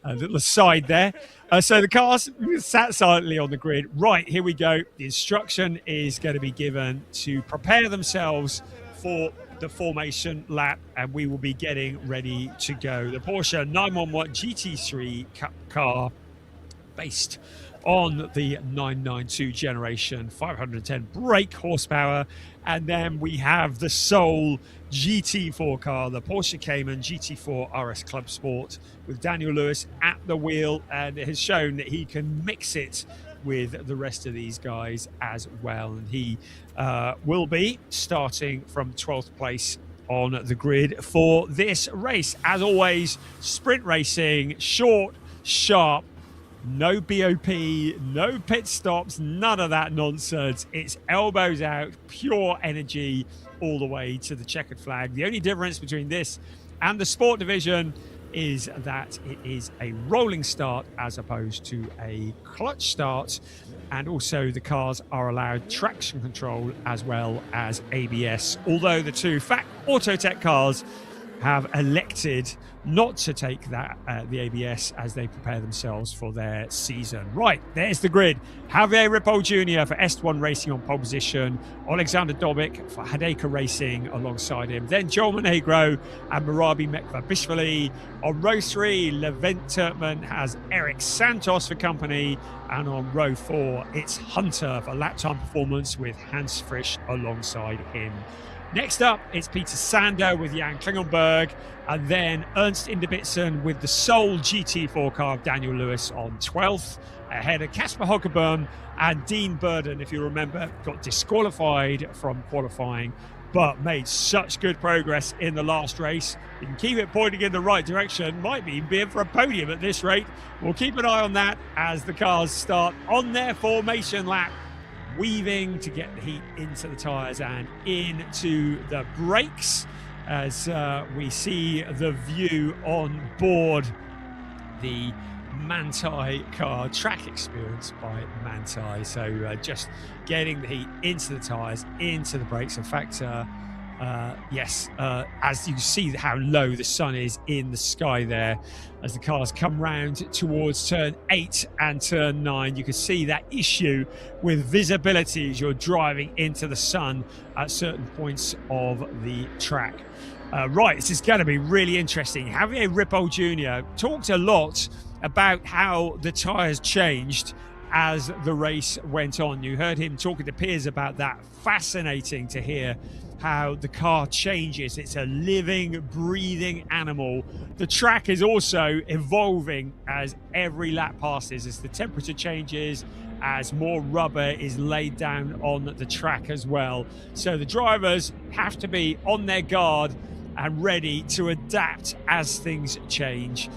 A little aside there. So the cars sat silently on the grid. Right, here we go. The instruction is going to be given to prepare themselves for the formation lap, and we will be getting ready to go. The Porsche 911 GT3 Cup car, based on the 992 generation, 510 brake horsepower. And then we have the sole GT4 car, the Porsche Cayman GT4 RS Club Sport, with Daniel Lewis at the wheel, and it has shown that he can mix it with the rest of these guys as well. And he will be starting from 12th place on the grid for this race. As always, sprint racing, short, sharp, no BOP, no pit stops, none of that nonsense. It's elbows out, pure energy all the way to the checkered flag. The only difference between this and the Sport Division is that it is a rolling start as opposed to a clutch start. And also the cars are allowed traction control as well as ABS. Although the two Fack Autotech cars have elected not to take that the ABS as they prepare themselves for their season. Right, there's the grid. Javier Ripoll Jr. for S1 Racing on pole position. Alexander Dobic for Hadeka Racing alongside him. Then Joel Monegro and Marabi Mekvabishvili. On row 3, Levent Turkman has Eric Santos for company. And on row 4, it's Hunter for lap time performance with Hans Frisch alongside him. Next up, it's Peter Sander with Jan Klingenberg, and then Ernst Inderbitzen with the sole GT4 car of Daniel Lewis on 12th, ahead of Casper Hockerburn and Dean Burden, if you remember, got disqualified from qualifying, but made such good progress in the last race. You can keep it pointing in the right direction, might even be in for a podium at this rate. We'll keep an eye on that as the cars start on their formation lap, weaving to get the heat into the tyres and into the brakes. as we see the view on board the Manthey car, track experience by Manthey. So just getting the heat into the tyres, into the brakes. In fact, yes, as you see how low the sun is in the sky there, as the cars come round towards turn 8 and turn 9, you can see that issue with visibility as you're driving into the sun at certain points of the track. Right, this is going to be really interesting. Javier Ripoll Jr. talked a lot about how the tyres changed as the race went on. You heard him talking to Piers about that. Fascinating to hear how the car changes. It's a living, breathing animal. The track is also evolving as every lap passes, as the temperature changes, as more rubber is laid down on the track as well. So the drivers have to be on their guard and ready to adapt as things change.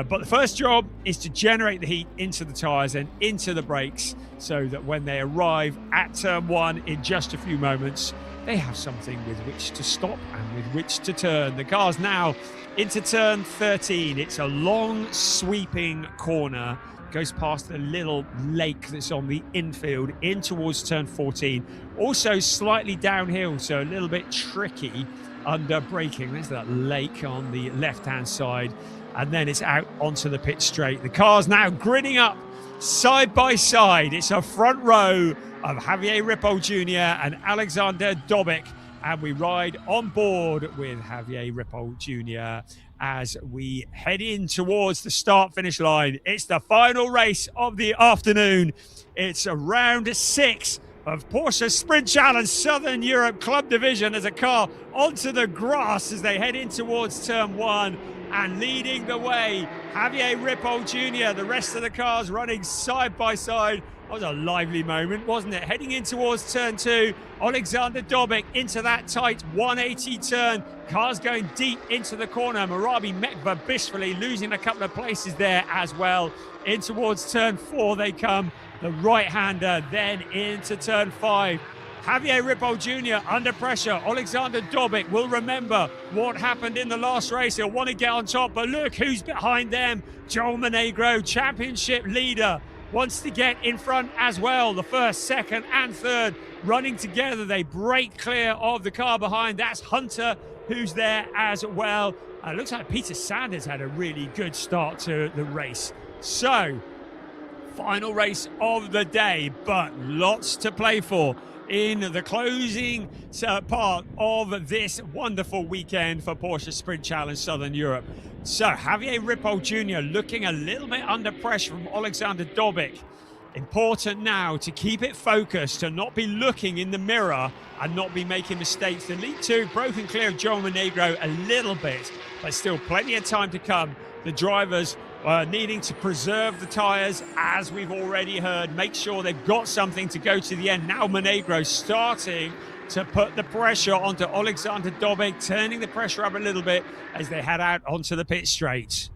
But the first job is to generate the heat into the tyres and into the brakes, so that when they arrive at turn 1 in just a few moments, they have something with which to stop and with which to turn. The car's now into turn 13. It's a long, sweeping corner. Goes past the little lake that's on the infield in towards turn 14. Also slightly downhill, so a little bit tricky under braking. There's that lake on the left-hand side. And then it's out onto the pit straight. The car's now grinning up side by side. It's a front row of Javier Ripoll Jr. and Alexander Dobic. And we ride on board with Javier Ripoll Jr. as we head in towards the start-finish line. It's the final race of the afternoon. It's round 6 of Porsche Sprint Challenge Southern Europe Club Division. There's a car onto the grass as they head in towards turn 1. And leading the way, Javier Ripoll Jr. The rest of the cars running side by side. That was a lively moment, wasn't it? Heading in towards turn 2, Alexander Dobic into that tight 180 turn. Cars going deep into the corner. Marabi Mekva-Bishvili losing a couple of places there as well. In towards turn 4 they come. The right-hander then into turn 5. Javier Ripoll Jr. under pressure. Alexander Dobic will remember what happened in the last race. He'll want to get on top, but look who's behind them. Joel Monegro, championship leader, wants to get in front as well. The first, second and third running together. They break clear of the car behind. That's Hunter who's there as well. Looks like Peter Sanders had a really good start to the race. So, final race of the day, but lots to play for in the closing part of this wonderful weekend for Porsche Sprint Challenge Southern Europe. So Javier Ripoll Jr. looking a little bit under pressure from Alexander Dobic. Important now to keep it focused, to not be looking in the mirror and not be making mistakes. The lead 2 broken clear of Joel Monegro a little bit, but still plenty of time to come. The drivers needing to preserve the tyres, as we've already heard, make sure they've got something to go to the end. Now Monegro starting to put the pressure onto Alexander Dobic, turning the pressure up a little bit as they head out onto the pit straight.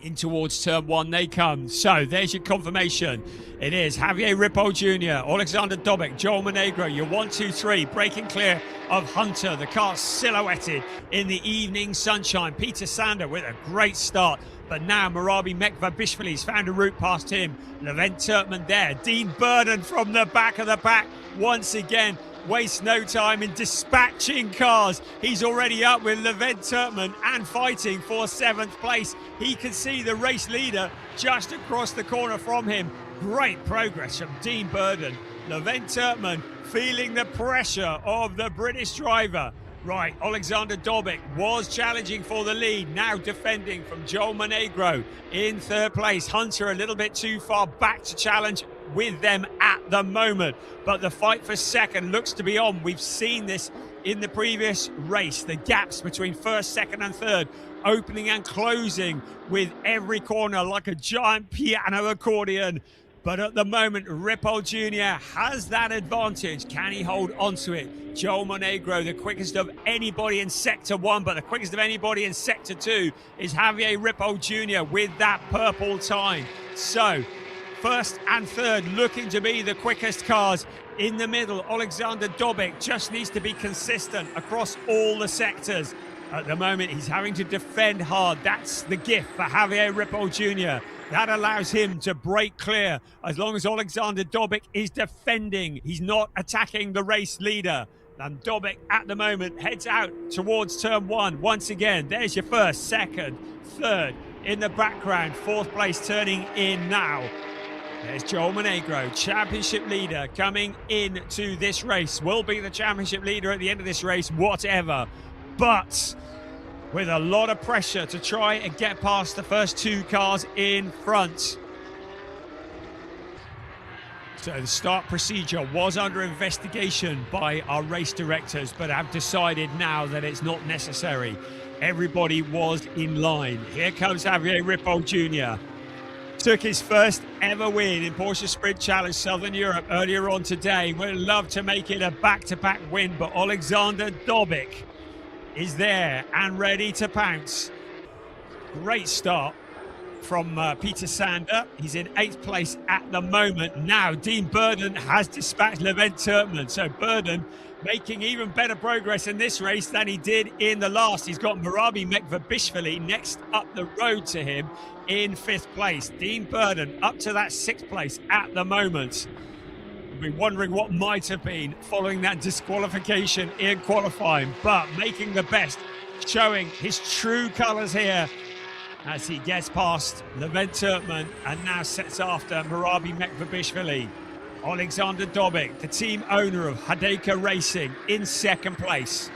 In towards turn 1 they come. So there's your confirmation. It is Javier Ripoll Jr., Alexander Dobic, Joel Monegro, your 1, 2, 3, breaking clear of Hunter. The car silhouetted in the evening sunshine. Peter Sander with a great start. But now Marabi Mekva-Bishvili's found a route past him. Levent Turkman there. Dean Burden from the back of the pack once again. Wastes no time in dispatching cars. He's already up with Levent Turkman and fighting for 7th place. He can see the race leader just across the corner from him. Great progress from Dean Burden. Levent Turkman feeling the pressure of the British driver. Right, Alexander Dobic was challenging for the lead, now defending from Joel Monegro in 3rd place. Hunter a little bit too far back to challenge with them at the moment, but the fight for 2nd looks to be on. We've seen this in the previous race, the gaps between 1st, 2nd and 3rd opening and closing with every corner like a giant piano accordion. But at the moment, Ripoll Jr. has that advantage. Can he hold onto it? Joel Monegro, the quickest of anybody in Sector 1, but the quickest of anybody in Sector 2 is Javier Ripoll Jr. with that purple time. So, First and third looking to be the quickest cars. In the middle, Alexander Dobic just needs to be consistent across all the sectors. At the moment, he's having to defend hard. That's the gift for Javier Ripoll Jr. That allows him to break clear as long as Alexander Dobic is defending. He's not attacking the race leader. And Dobic at the moment heads out towards turn one. Once again, there's your first, second, third in the background. Fourth place turning in now. There's Joel Monegro, championship leader, coming into this race. Will be the championship leader at the end of this race, whatever. But with a lot of pressure to try and get past the first two cars in front. So the start procedure was under investigation by our race directors, but have decided now that it's not necessary. Everybody was in line. Here comes Javier Ripoll Jr. Took his first ever win in Porsche Sprint Challenge Southern Europe earlier on today. Would love to make it a back-to-back win, but Alexander Dobic is there and ready to pounce. Great start from Peter Sander. He's in 8th place at the moment. Now Dean Burden has dispatched Levent Turkman. So Burden making even better progress in this race than he did in the last. He's got Marabi Mekvabishvili next up the road to him in 5th place. Dean Burden up to that 6th place at the moment. We'll be wondering what might have been following that disqualification in qualifying, but making the best, showing his true colours here as he gets past Levent Turkman and now sets after Marabi Mekvabishvili. Alexander Dobic, the team owner of Hadeka Racing, in 2nd place.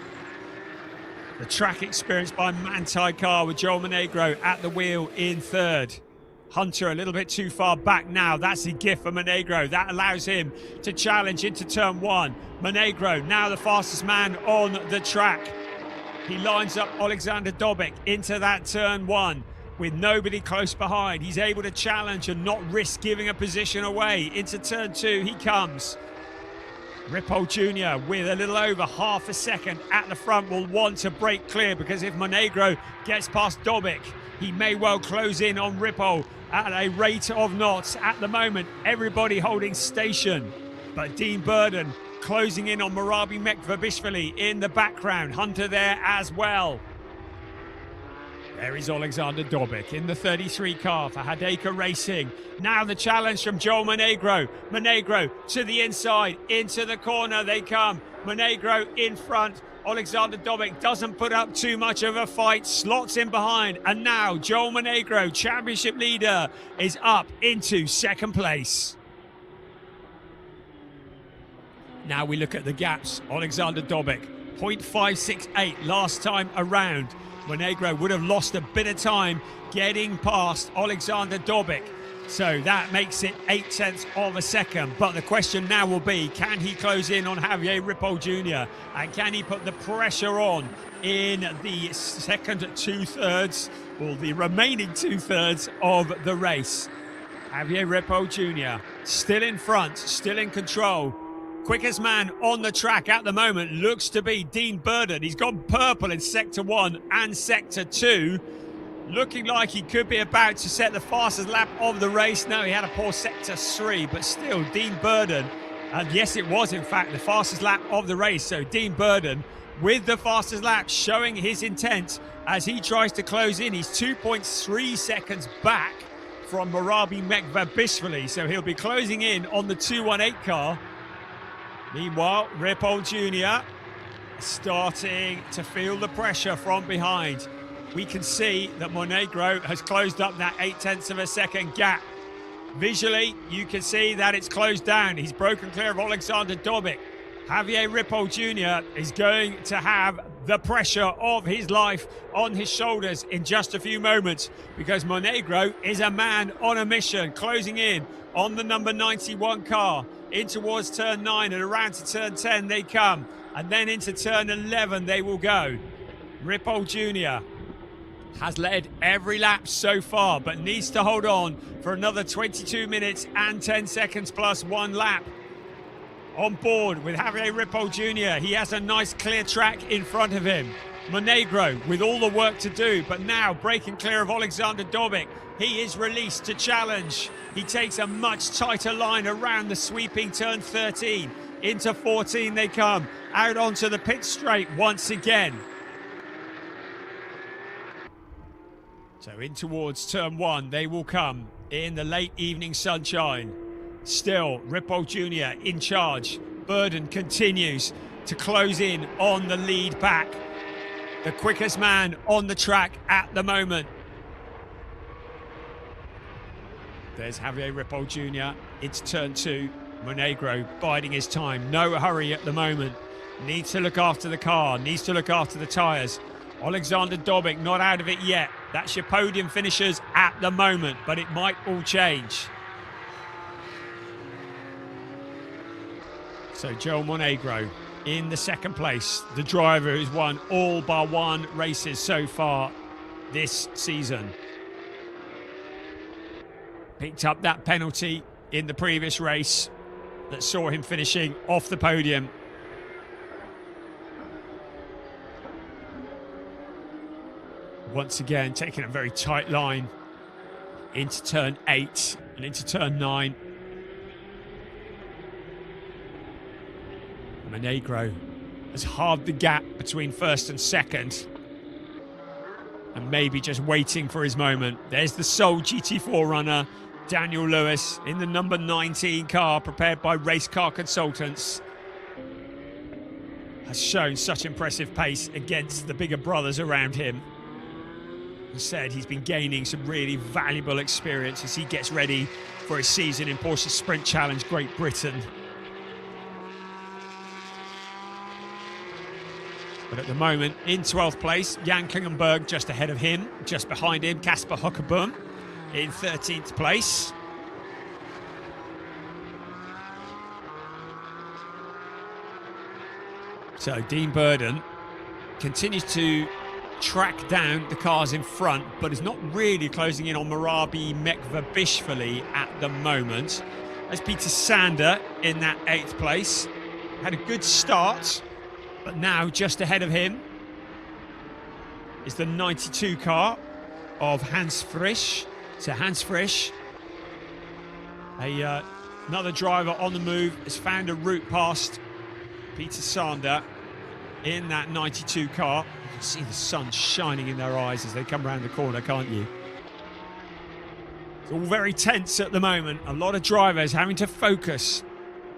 The track experience by Manthey car with Joel Monegro at the wheel in 3rd. Hunter a little bit too far back now. That's a gift for Monegro. That allows him to challenge into turn 1. Monegro, now the fastest man on the track. He lines up Alexander Dobic into that turn 1. With nobody close behind, he's able to challenge and not risk giving a position away. Into turn 2 he comes. Ripoll Jr. with a little over half a second at the front will want to break clear, because if Monegro gets past Dobic, he may well close in on Ripoll at a rate of knots. At the moment, everybody holding station, but Dean Burden closing in on Marabi Mekvabishvili in the background. Hunter there as well. There is Alexander Dobic in the 33 car for Hadeka Racing. Now the challenge from Joel Monegro. Monegro to the inside, into the corner they come. Monegro in front. Alexander Dobic doesn't put up too much of a fight, slots in behind. And now Joel Monegro, championship leader, is up into 2nd place. Now we look at the gaps. Alexander Dobic, 0.568 last time around. Monegro would have lost a bit of time getting past Alexander Dobic. So that makes it 0.8 of a second. But the question now will be, can he close in on Javier Ripoll Jr.? And can he put the pressure on in the second 2/3, or the remaining 2/3 of the race? Javier Ripoll Jr. still in front, still in control. Quickest man on the track at the moment looks to be Dean Burden. He's gone purple in Sector 1 and Sector 2. Looking like he could be about to set the fastest lap of the race. No, he had a poor Sector 3, but still Dean Burden. And yes, it was in fact the fastest lap of the race. So Dean Burden with the fastest lap, showing his intent as he tries to close in. He's 2.3 seconds back from Marabi Mekvabishvili. So he'll be closing in on the 218 car. Meanwhile, Ripoll Jr. starting to feel the pressure from behind. We can see that Monegro has closed up that 0.8 of a second gap. Visually, you can see that it's closed down. He's broken clear of Alexander Dobic. Javier Ripoll Jr. is going to have the pressure of his life on his shoulders in just a few moments, because Monegro is a man on a mission, closing in on the number 91 car. In towards turn 9 and around to turn 10 they come, and then into turn 11 they will go. Ripoll Jr. has led every lap so far, but needs to hold on for another 22 minutes and 10 seconds plus 1 lap. On board with Javier Ripoll Jr. He has a nice clear track in front of him. Monegro with all the work to do, but now breaking clear of Alexander Dobic. He is released to challenge. He takes a much tighter line around the sweeping turn 13. Into 14 they come. Out onto the pit straight once again. So in towards turn 1 they will come in the late evening sunshine. Still, Ripoll Jr. in charge. Burden continues to close in on the lead back. The quickest man on the track at the moment. There's Javier Ripoll Jr. It's turn 2. Monegro biding his time. No hurry at the moment. Needs to look after the car. Needs to look after the tyres. Alexander Dobic not out of it yet. That's your podium finishers at the moment, but it might all change. So Joel Monegro in the second place. The driver who's won all bar one races so far this season. Picked up that penalty in the previous race that saw him finishing off the podium. Once again, taking a very tight line into turn 8 and into turn 9. Monegro has halved the gap between first and second, and maybe just waiting for his moment. There's the sole GT4 runner, Daniel Lewis, in the number 19 car prepared by Race Car Consultants. Has shown such impressive pace against the bigger brothers around him. As said, he's been gaining some really valuable experience as he gets ready for his season in Porsche Sprint Challenge Great Britain. But at the moment, in 12th place, Jan Klingenberg just ahead of him. Just behind him, Kasper Hockeboom in 13th place. So Dean Burden continues to track down the cars in front, but is not really closing in on Marabi Mekvabishvili at the moment. As Peter Sander in that 8th place. Had a good start, but now just ahead of him is the 92 car of Hans Frisch. So Hans Frisch, another driver on the move, has found a route past Peter Sander in that 92 car. You can see the sun shining in their eyes as they come around the corner, can't you? It's all very tense at the moment. A lot of drivers having to focus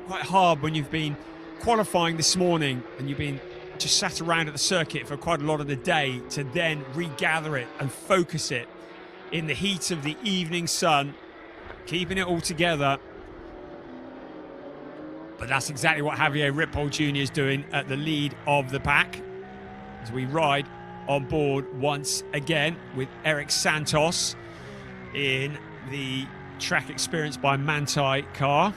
quite hard when you've been qualifying this morning and you've been just sat around at the circuit for quite a lot of the day to then regather it and focus it in the heat of the evening sun, keeping it all together. But that's exactly what Javier Ripoll Jr. is doing at the lead of the pack as we ride on board once again with Eric Santos in the Track Experience by Manthey car.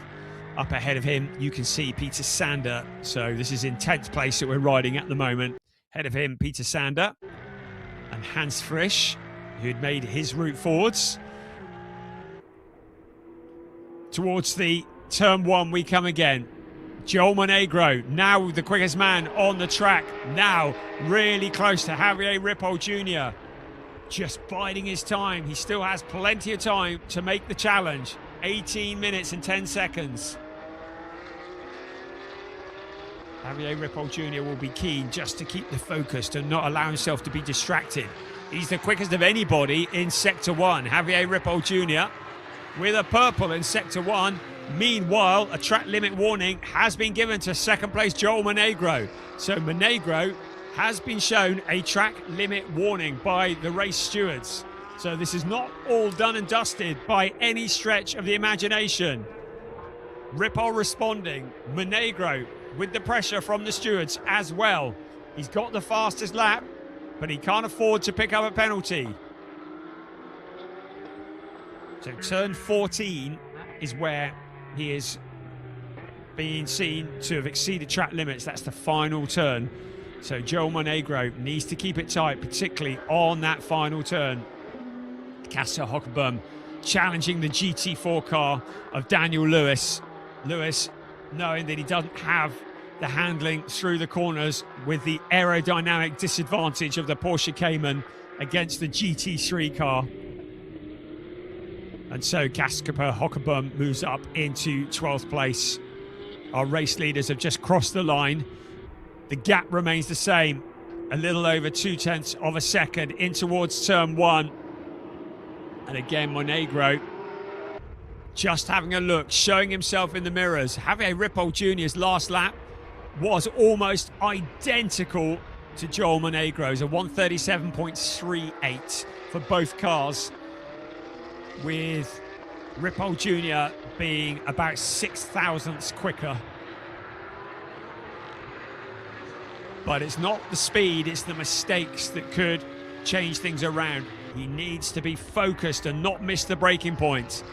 Up ahead of him, you can see Peter Sander. So this is in 10th place that we're riding at the moment. Ahead of him, Peter Sander and Hans Frisch, who'd made his route forwards. Towards the turn 1 we come again. Joel Monegro, now the quickest man on the track. Now really close to Javier Ripoll Jr. Just biding his time. He still has plenty of time to make the challenge. 18 minutes and 10 seconds. Javier Ripoll Jr. will be keen just to keep the focus, to not allow himself to be distracted. He's the quickest of anybody in Sector 1. Javier Ripoll Jr. with a purple in Sector 1. Meanwhile, a track limit warning has been given to second place Joel Monegro. So Monegro has been shown a track limit warning by the race stewards. So this is not all done and dusted by any stretch of the imagination. Ripoll responding, Monegro with the pressure from the stewards as well. He's got the fastest lap, but he can't afford to pick up a penalty. So turn 14 is where he is being seen to have exceeded track limits. That's the final turn. So Joel Monegro needs to keep it tight, particularly on that final turn. Kasper Hockeboom challenging the GT4 car of Daniel Lewis. Lewis knowing that he doesn't have the handling through the corners with the aerodynamic disadvantage of the Porsche Cayman against the GT3 car. And so Kasper Hockebom moves up into 12th place. Our race leaders have just crossed the line. The gap remains the same, a little over 0.2 of a second in towards turn 1. And again, Monegro just having a look, showing himself in the mirrors. Javier Ripoll Jr.'s last lap was almost identical to Joel Monegro's, a 1:37.38 for both cars, with Ripoll Jr. being about 6 thousandths quicker. But it's not the speed, it's the mistakes that could change things around. He needs to be focused and not miss the braking point.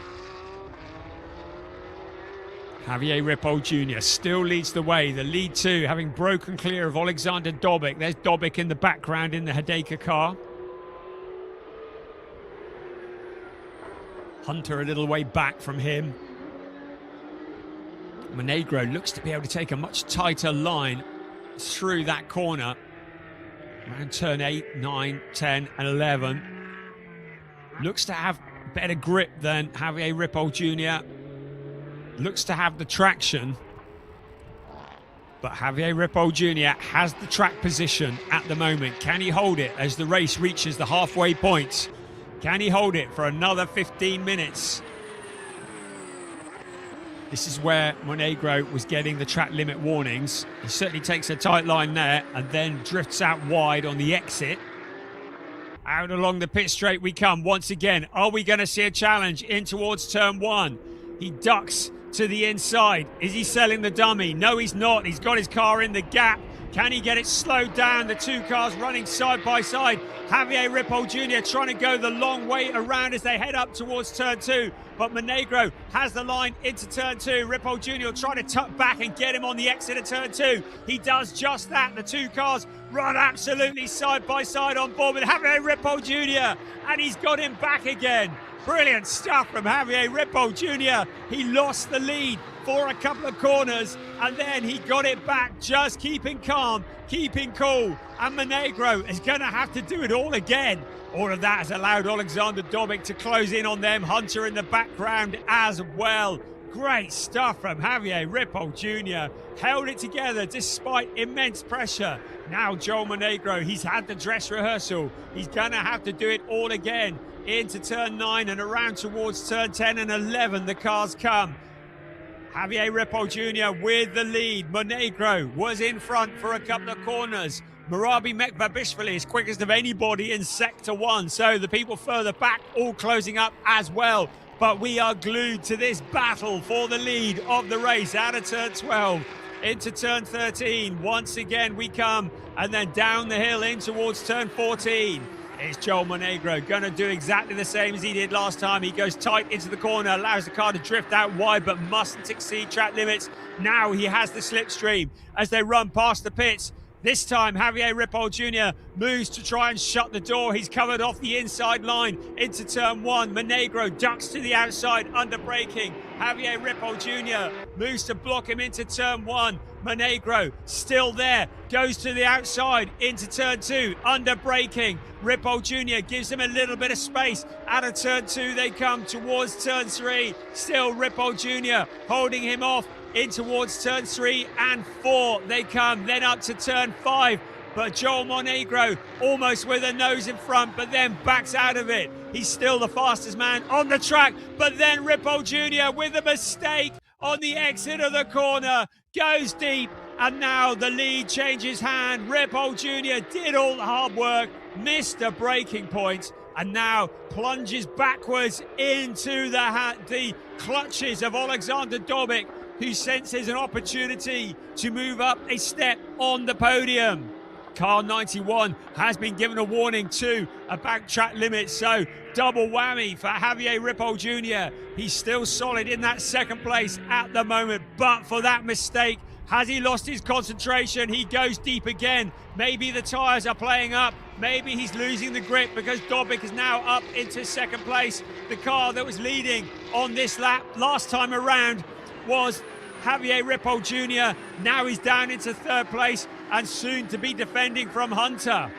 Javier Ripoll Jr. still leads the way. The lead two, having broken clear of Alexander Dobic. There's Dobic in the background in the Hideka car. Hunter a little way back from him. Monegro looks to be able to take a much tighter line through that corner. Around turn 8, 9, 10 and 11. Looks to have better grip than Javier Ripoll Jr. Looks to have the traction. But Javier Ripoll Jr. has the track position at the moment. Can he hold it as the race reaches the halfway point? Can he hold it for another 15 minutes? This is where Monegro was getting the track limit warnings. He certainly takes a tight line there and then drifts out wide on the exit. Out along the pit straight we come once again. Are we going to see a challenge in towards turn 1? He ducks to the inside. Is he selling the dummy? No, he's not. He's got his car in the gap. Can he get it slowed down? The two cars running side by side. Javier Ripoll Jr. trying to go the long way around as they head up towards turn 2. But Monegro has the line into turn 2. Ripoll Jr. trying to tuck back and get him on the exit of turn 2. He does just that. The two cars run absolutely side by side on board with Javier Ripoll Jr. And he's got him back again. Brilliant stuff from Javier Ripoll Jr. He lost the lead for a couple of corners and then he got it back, just keeping calm, keeping cool. And Monegro is going to have to do it all again. All of that has allowed Alexander Dobic to close in on them. Hunter in the background as well. Great stuff from Javier Ripoll Jr. Held it together despite immense pressure. Now Joel Monegro, he's had the dress rehearsal. He's going to have to do it all again. Into turn 9 and around towards turn 10 and 11 the cars come. Javier Ripoll Jr. with the lead. Monegro was in front for a couple of corners. Murabi Mekbabishvili is quickest of anybody in sector 1. So the people further back all closing up as well. But we are glued to this battle for the lead of the race out of turn 12 into turn 13. Once again we come and then down the hill in towards turn 14. It's Joel Monegro going to do exactly the same as he did last time. He goes tight into the corner, allows the car to drift out wide, but mustn't exceed track limits. Now he has the slipstream as they run past the pits. This time, Javier Ripoll Jr. moves to try and shut the door. He's covered off the inside line into turn 1. Monegro ducks to the outside, under braking. Javier Ripoll Jr. moves to block him into turn 1. Monegro still there, goes to the outside into turn 2, under braking. Ripoll Jr. gives him a little bit of space. Out of turn 2 they come towards turn 3. Still Ripoll Jr. holding him off. In towards turn 3 and 4 they come, then up to turn 5. But Joel Monegro almost with a nose in front, but then backs out of it. He's still the fastest man on the track, but then Ripoll Jr. with a mistake on the exit of the corner, goes deep, and now the lead changes hand. Ripoll Jr. did all the hard work, missed a braking point, and now plunges backwards into the clutches of Alexander Dobic, who senses an opportunity to move up a step on the podium. Car 91 has been given a warning too about track limits, so double whammy for Javier Ripoll Jr. He's still solid in that second place at the moment, but for that mistake, has he lost his concentration? He goes deep again. Maybe the tyres are playing up. Maybe he's losing the grip because Dobic is now up into second place. The car that was leading on this lap last time around was Javier Ripoll Jr. Now he's down into third place and soon to be defending from Hunter.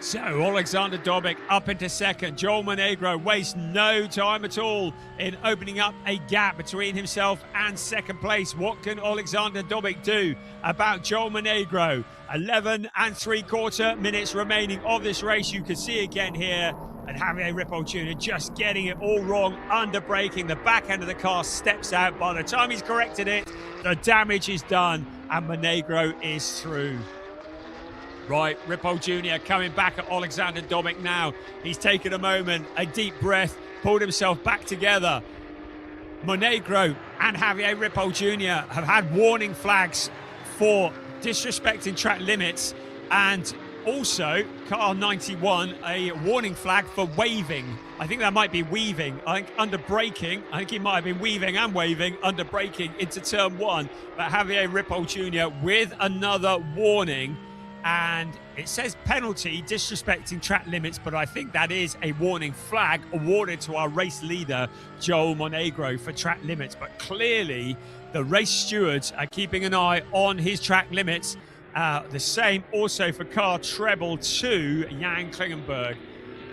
So Alexander Dobic up into second. Joel Monegro wastes no time at all in opening up a gap between himself and second place. What can Alexander Dobic do about Joel Monegro? 11 3/4 minutes remaining of this race. You can see again here, and Javier Ripoll Jr. just getting it all wrong, under braking. The back end of the car steps out. By the time he's corrected it, the damage is done and Monegro is through. Right, Ripoll Jr. coming back at Alexander Dobic now. He's taken a moment, a deep breath, pulled himself back together. Monegro and Javier Ripoll Jr. have had warning flags for disrespecting track limits, and also car 91 a warning flag for waving. I think that might be weaving. I think under braking, I think he might have been weaving and waving under braking into turn one. But Javier Ripoll Jr. with another warning. And it says penalty, disrespecting track limits, but I think that is a warning flag awarded to our race leader, Joel Monegro, for track limits. But clearly, the race stewards are keeping an eye on his track limits. The same also for car treble 2, Jan Klingenberg.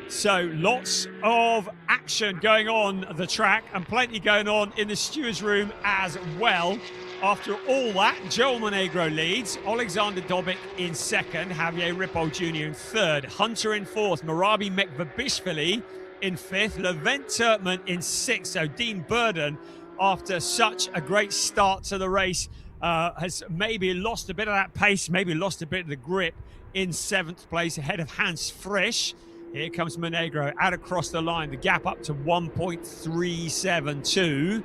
So lots of action going on the track and plenty going on in the stewards' room as well. After all that, Joel Monegro leads, Alexander Dobic in second, Javier Ripoll Jr. in third, Hunter in fourth, Marabi Mekvabishvili in fifth, Levent Turkman in sixth. So Dean Burden, after such a great start to the race, has maybe lost a bit of that pace, maybe lost a bit of the grip in seventh place ahead of Hans Frisch. Here comes Monegro out across the line, the gap up to 1.372.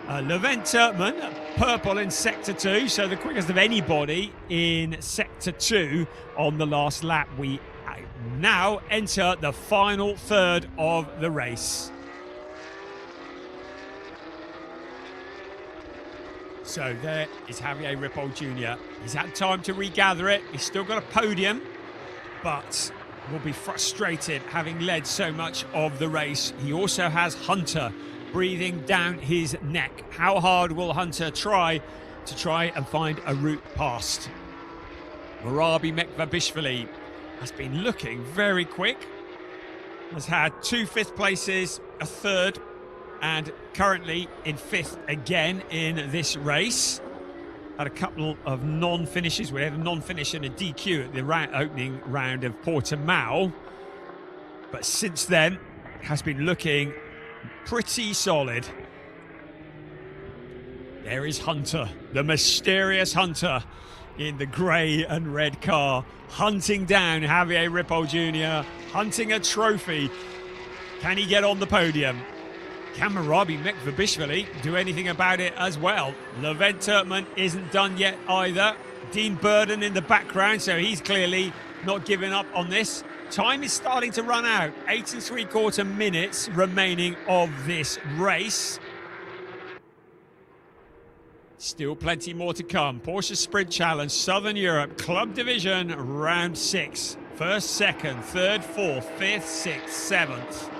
Levent Turkman, purple in sector 2, so the quickest of anybody in sector 2 on the last lap. We now enter the final third of the race. So there is Javier Ripoll Jr. He's had time to regather it. He's still got a podium, but will be frustrated having led so much of the race. He also has Hunter breathing down his neck. How hard will Hunter try and find a route past? Marabi Mekvabishvili has been looking very quick. Has had 2 fifth places, a third, and currently in fifth again in this race. Had a couple of non-finishes. We had a non-finish and a DQ at the opening round of Portimao. But since then, has been looking pretty solid. There is Hunter, the mysterious Hunter in the grey and red car, hunting down Javier Ripoll Jr., hunting a trophy. Can he get on the podium? Can Marabi Mekvabishvili do anything about it as well? Levent Turkman isn't done yet either. Dean Burden in the background, so he's clearly not giving up on this. Time is starting to run out. 8 3/4 minutes remaining of this race. Still plenty more to come. Porsche Sprint Challenge, Southern Europe, Club Division, round 6. First, second, third, fourth, fifth, sixth, seventh.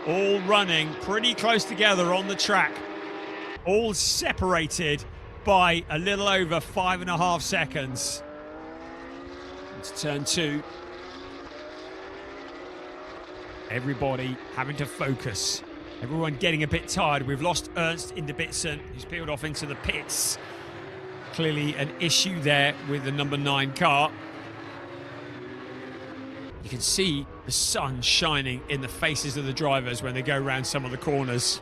All running pretty close together on the track. All separated by a little over 5.5 seconds. Into turn 2. Everybody having to focus. Everyone getting a bit tired. We've lost Ernst Inderbitzen, who's peeled off into the pits. Clearly an issue there with the number 9 car. You can see the sun shining in the faces of the drivers when they go around some of the corners.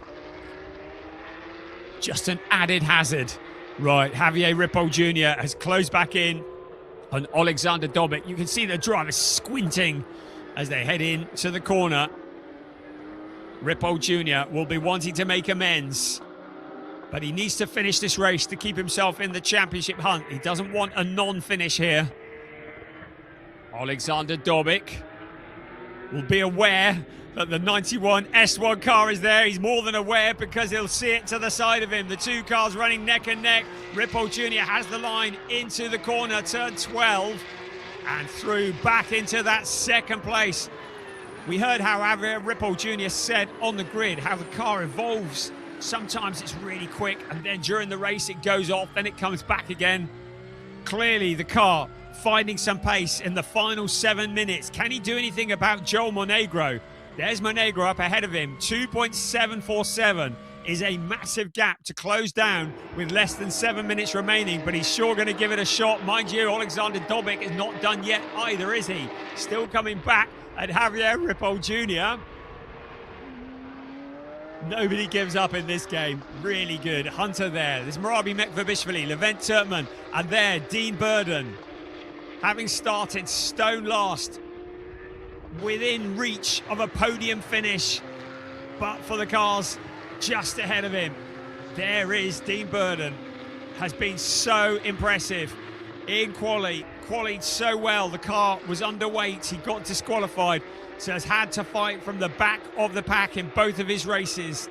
Just an added hazard. Right, Javier Ripoll Jr. has closed back in on Alexander Dobic. You can see the drivers squinting as they head in to the corner. Ripoll Jr. will be wanting to make amends, but he needs to finish this race to keep himself in the championship hunt. He doesn't want a non-finish here. Alexander Dobic will be aware that the 91 S1 car is there. He's more than aware because he'll see it to the side of him. The two cars running neck and neck. Ripoll Jr. has the line into the corner, turn 12, and through back into that second place. We heard how Javier Ripoll Jr. said on the grid how the car evolves. Sometimes it's really quick, and then during the race it goes off, then it comes back again. Clearly the car finding some pace in the final 7 minutes. Can he do anything about Joel Monegro? There's Monegro up ahead of him. 2.747 is a massive gap to close down with less than 7 minutes remaining, but he's sure going to give it a shot. Mind you, Alexander Dobic is not done yet either, is he? Still coming back at Javier Ripoll Jr. Nobody gives up in this game. Really good. Hunter there. There's Marabi Mekvabishvili, Levent Turkman, and there, Dean Burden. Having started stone last, within reach of a podium finish, but for the cars just ahead of him. There is Dean Burden. Has been so impressive in qualied so well. The car was underweight. He got disqualified, so has had to fight from the back of the pack in both of his races.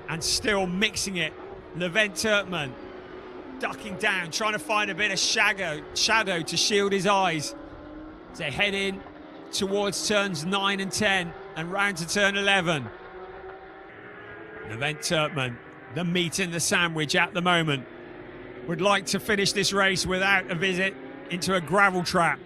And still mixing it. Levent Turkman ducking down, trying to find a bit of shadow to shield his eyes. They head in towards turns 9 and 10 and round to turn 11. Levent Turkman, the meat in the sandwich at the moment, would like to finish this race without a visit into a gravel trap.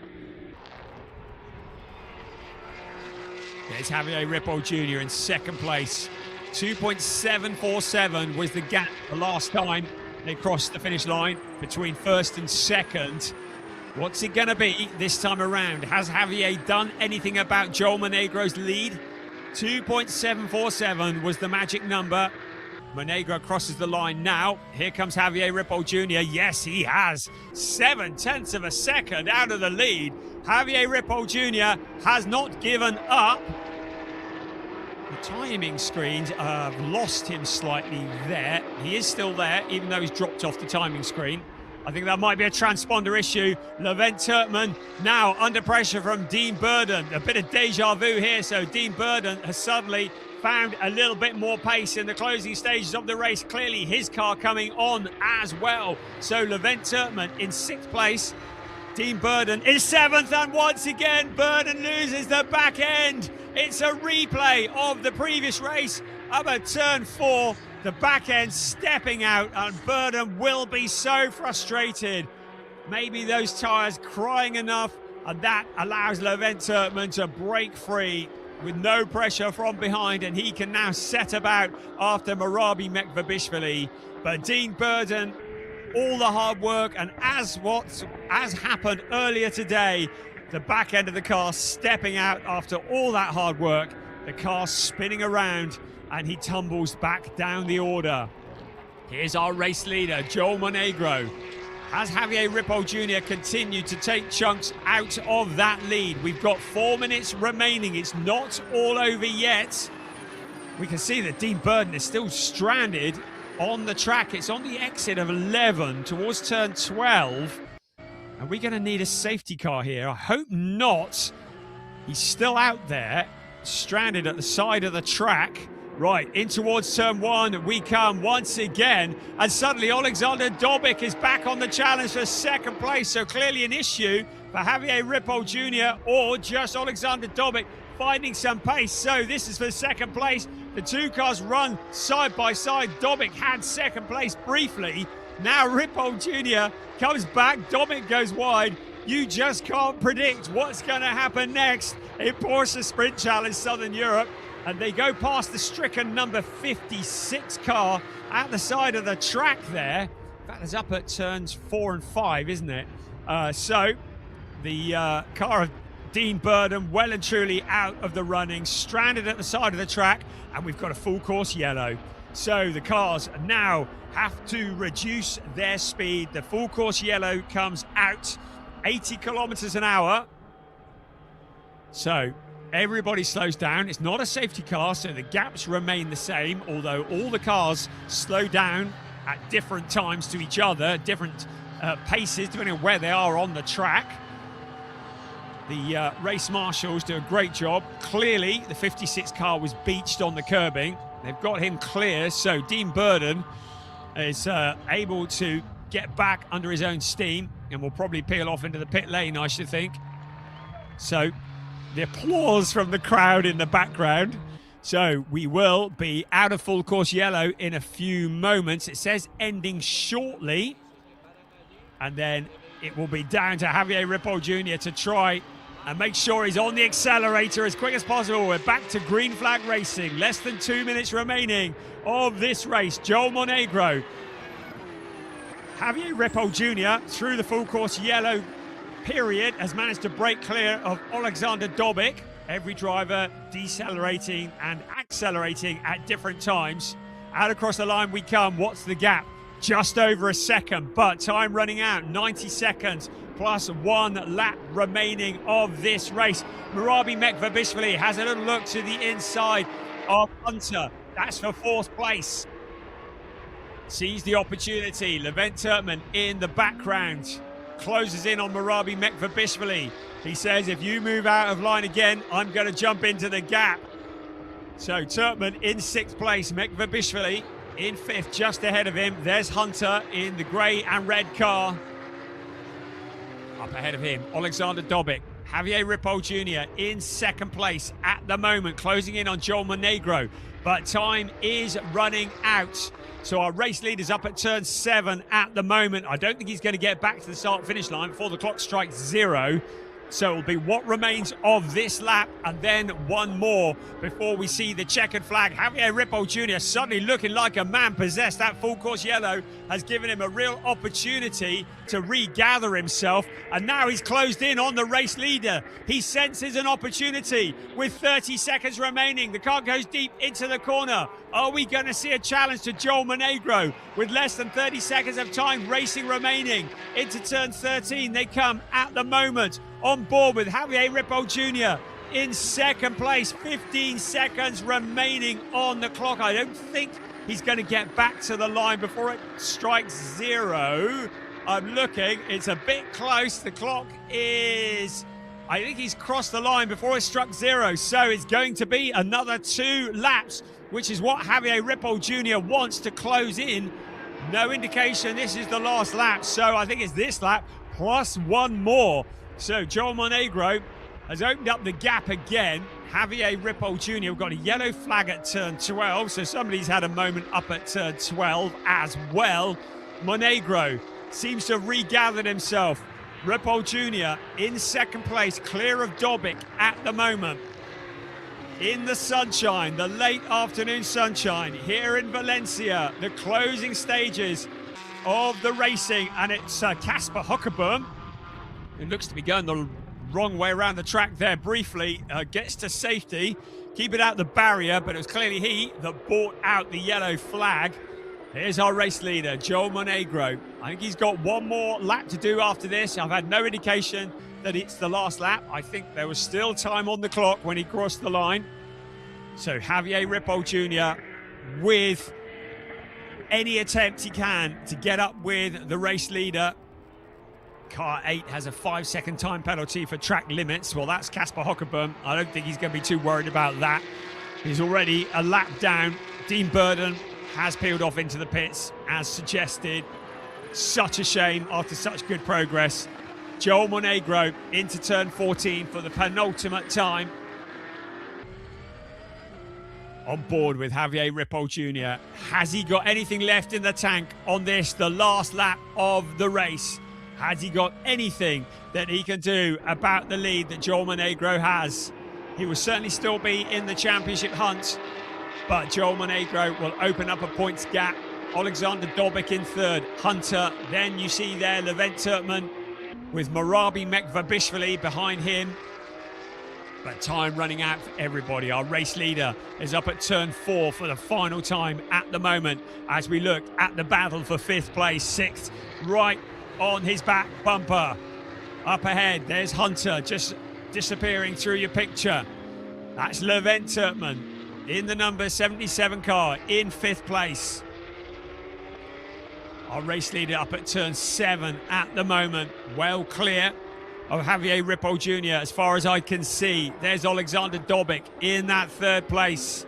There's Javier Ripoll Jr. in second place. 2.747 was the gap the last time they crossed the finish line between first and second. What's it going to be this time around? Has Javier done anything about Joel Monegro's lead? 2.747 was the magic number. Monegro crosses the line now. Here comes Javier Ripoll Jr. Yes, he has. 7/10 of a second out of the lead. Javier Ripoll Jr. has not given up. The timing screens have lost him slightly there. He is still there, even though he's dropped off the timing screen. I think that might be a transponder issue. Levent Turkman now under pressure from Dean Burden. A bit of deja vu here, so Dean Burden has suddenly found a little bit more pace in the closing stages of the race. Clearly his car coming on as well. So Levent Turkman in 6th place. Dean Burden is 7th, and once again Burden loses the back end. It's a replay of the previous race up at turn 4. The back end stepping out, and Burden will be so frustrated. Maybe those tyres crying enough, and that allows Levent Turkman to break free with no pressure from behind, and he can now set about after Marabi Mekvabishvili. But Dean Burden, all the hard work, and as happened earlier today, the back end of the car stepping out after all that hard work, the car spinning around, and he tumbles back down the order. Here's our race leader, Joel Monegro. Has Javier Ripoll Jr. continued to take chunks out of that lead? We've got 4 minutes remaining. It's not all over yet. We can see that Dean Burden is still stranded on the track. It's on the exit of 11 towards turn 12. Are we going to need a safety car here? I hope not. He's still out there, stranded at the side of the track. Right, in towards turn 1 we come once again, and suddenly Alexander Dobic is back on the challenge for 2nd place, so clearly an issue for Javier Ripoll Jr. or just Alexander Dobic finding some pace. So this is for 2nd place. The two cars run side by side. Dobic had 2nd place briefly. Now Ripoll Jr. comes back, Dobic goes wide. You just can't predict what's going to happen next in Porsche Sprint Challenge Southern Europe. And they go past the stricken number 56 car at the side of the track there. That is up at turns 4 and 5, isn't it? So the car of Dean Burden well and truly out of the running, stranded at the side of the track, and we've got a full course yellow. So the cars now have to reduce their speed. The full course yellow comes out 80 kilometers an hour. So everybody slows down. It's not a safety car, so the gaps remain the same, although all the cars slow down at different times to each other, different paces, depending on where they are on the track. The race marshals do a great job. Clearly, the 56 car was beached on the curbing. They've got him clear, so Dean Burden is able to get back under his own steam and will probably peel off into the pit lane, I should think. So the applause from the crowd in the background. So we will be out of full course yellow in a few moments. It says ending shortly. And then it will be down to Javier Ripoll Jr. to try and make sure he's on the accelerator as quick as possible. We're back to green flag racing. Less than 2 minutes remaining of this race. Joel Monegro. Javier Ripoll Jr. through the full course yellow period has managed to break clear of Alexander Dobic. Every driver decelerating and accelerating at different times. Out across the line we come. What's the gap? Just over a second, but time running out. 90 seconds plus 1 lap remaining of this race. Murabi Mekvabishvili has a little look to the inside of Hunter. That's for 4th place. Sees the opportunity. Levent Turkman in the background. Closes in on Murabi Mekvabishvili. He says, if you move out of line again, I'm going to jump into the gap. So Turkman in 6th place. Mekvabishvili in 5th, just ahead of him. There's Hunter in the grey and red car. Up ahead of him, Alexander Dobic. Javier Ripoll Jr. in 2nd place at the moment, closing in on Joel Monegro. But time is running out. So our race leader's up at turn 7 at the moment. I don't think he's going to get back to the start-finish line before the clock strikes 0. So it'll be what remains of this lap and then one more before we see the checkered flag. Javier Ripoll Jr. suddenly looking like a man possessed. That full course yellow has given him a real opportunity to regather himself, and now he's closed in on the race leader. He senses an opportunity with 30 seconds remaining. The car goes deep into the corner. Are we going to see a challenge to Joel Monegro with less than 30 seconds of time racing remaining? Into turn 13 they come at the moment. On board with Javier Ripoll Jr. in 2nd place, 15 seconds remaining on the clock. I don't think he's going to get back to the line before it strikes 0. I'm looking, it's a bit close. The clock is, I think he's crossed the line before it struck 0. So it's going to be another 2 laps, which is what Javier Ripoll Jr. wants to close in. No indication this is the last lap. So I think it's this lap plus 1 more. So Joel Monegro has opened up the gap again. Javier Ripoll Jr. We've got a yellow flag at turn 12, so somebody's had a moment up at turn 12 as well. Monegro seems to have regathered himself. Ripoll Jr. in 2nd place, clear of Dobic at the moment. In the sunshine, the late afternoon sunshine here in Valencia, the closing stages of the racing, and it's Casper Huckerboom, who looks to be going the wrong way around the track there briefly, gets to safety, keep it out the barrier, but it was clearly he that brought out the yellow flag. Here's our race leader, Joel Monegro. I think he's got 1 more lap to do after this. I've had no indication that it's the last lap. I think there was still time on the clock when he crossed the line. So Javier Ripoll Jr. with any attempt he can to get up with the race leader. Car 8 has a 5-second time penalty for track limits. Well, that's Casper Huckerboom. I don't think he's going to be too worried about that. He's already a lap down. Dean Burden has peeled off into the pits, as suggested. Such a shame after such good progress. Joel Monegro into turn 14 for the penultimate time. On board with Javier Ripoll Jr. Has he got anything left in the tank on this, the last lap of the race? Has he got anything that he can do about the lead that Joel Monegro has? He will certainly still be in the championship hunt, but Joel Monegro will open up a points gap. Alexander Dobic in 3rd, Hunter, then you see there Levent Turkman with Murabi Mekvabishvili behind him. But time running out for everybody. Our race leader is up at turn 4 for the final time at the moment as we look at the battle for 5th place, 6th, right on his back bumper. Up ahead, there's Hunter just disappearing through your picture. That's Levent Turkman in the number 77 car in 5th place. Our race leader up at turn 7 at the moment, well clear of Javier Ripoll Jr. as far as I can see. There's Alexander Dobic in that 3rd place.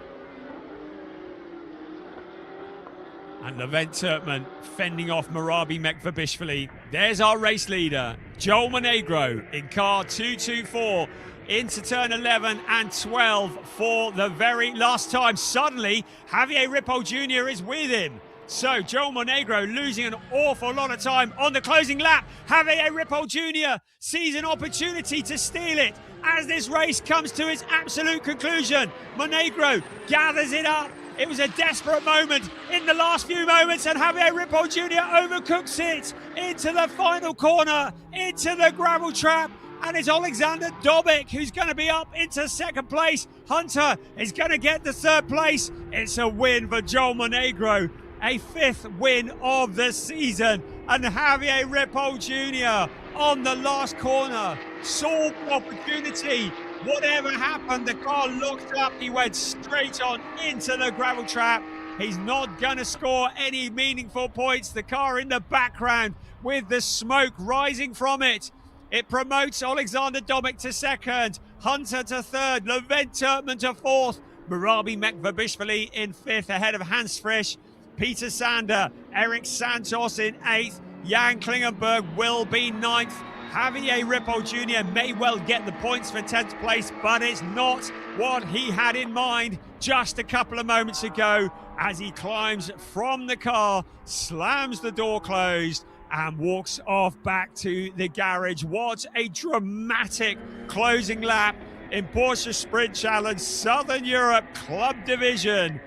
And Levent Turkman fending off Murabi Mekvabishvili. There's our race leader, Joel Monegro, in car 224 into turn 11 and 12 for the very last time. Suddenly, Javier Ripoll Jr. is with him. So Joel Monegro losing an awful lot of time on the closing lap. Javier Ripoll Jr. sees an opportunity to steal it as this race comes to its absolute conclusion. Monegro gathers it up. It was a desperate moment in the last few moments, and Javier Ripoll Jr. overcooks it into the final corner, into the gravel trap. And it's Alexander Dobic who's going to be up into second place. Hunter is going to get the third place. It's a win for Joel Monegro, a 5th win of the season. And Javier Ripoll Jr. on the last corner saw the opportunity. Whatever happened, the car looked up. He went straight on into the gravel trap. He's not going to score any meaningful points. The car in the background with the smoke rising from it. It promotes Alexander Dobic to second, Hunter to third, Levent Turkman to fourth, Marabi Mekvabishvili in fifth ahead of Hans Frisch, Peter Sander, Eric Santos in eighth, Jan Klingenberg will be ninth. Javier Ripoll Jr. may well get the points for 10th place, but it's not what he had in mind just a couple of moments ago as he climbs from the car, slams the door closed, and walks off back to the garage. What a dramatic closing lap in Porsche Sprint Challenge Southern Europe Club Division.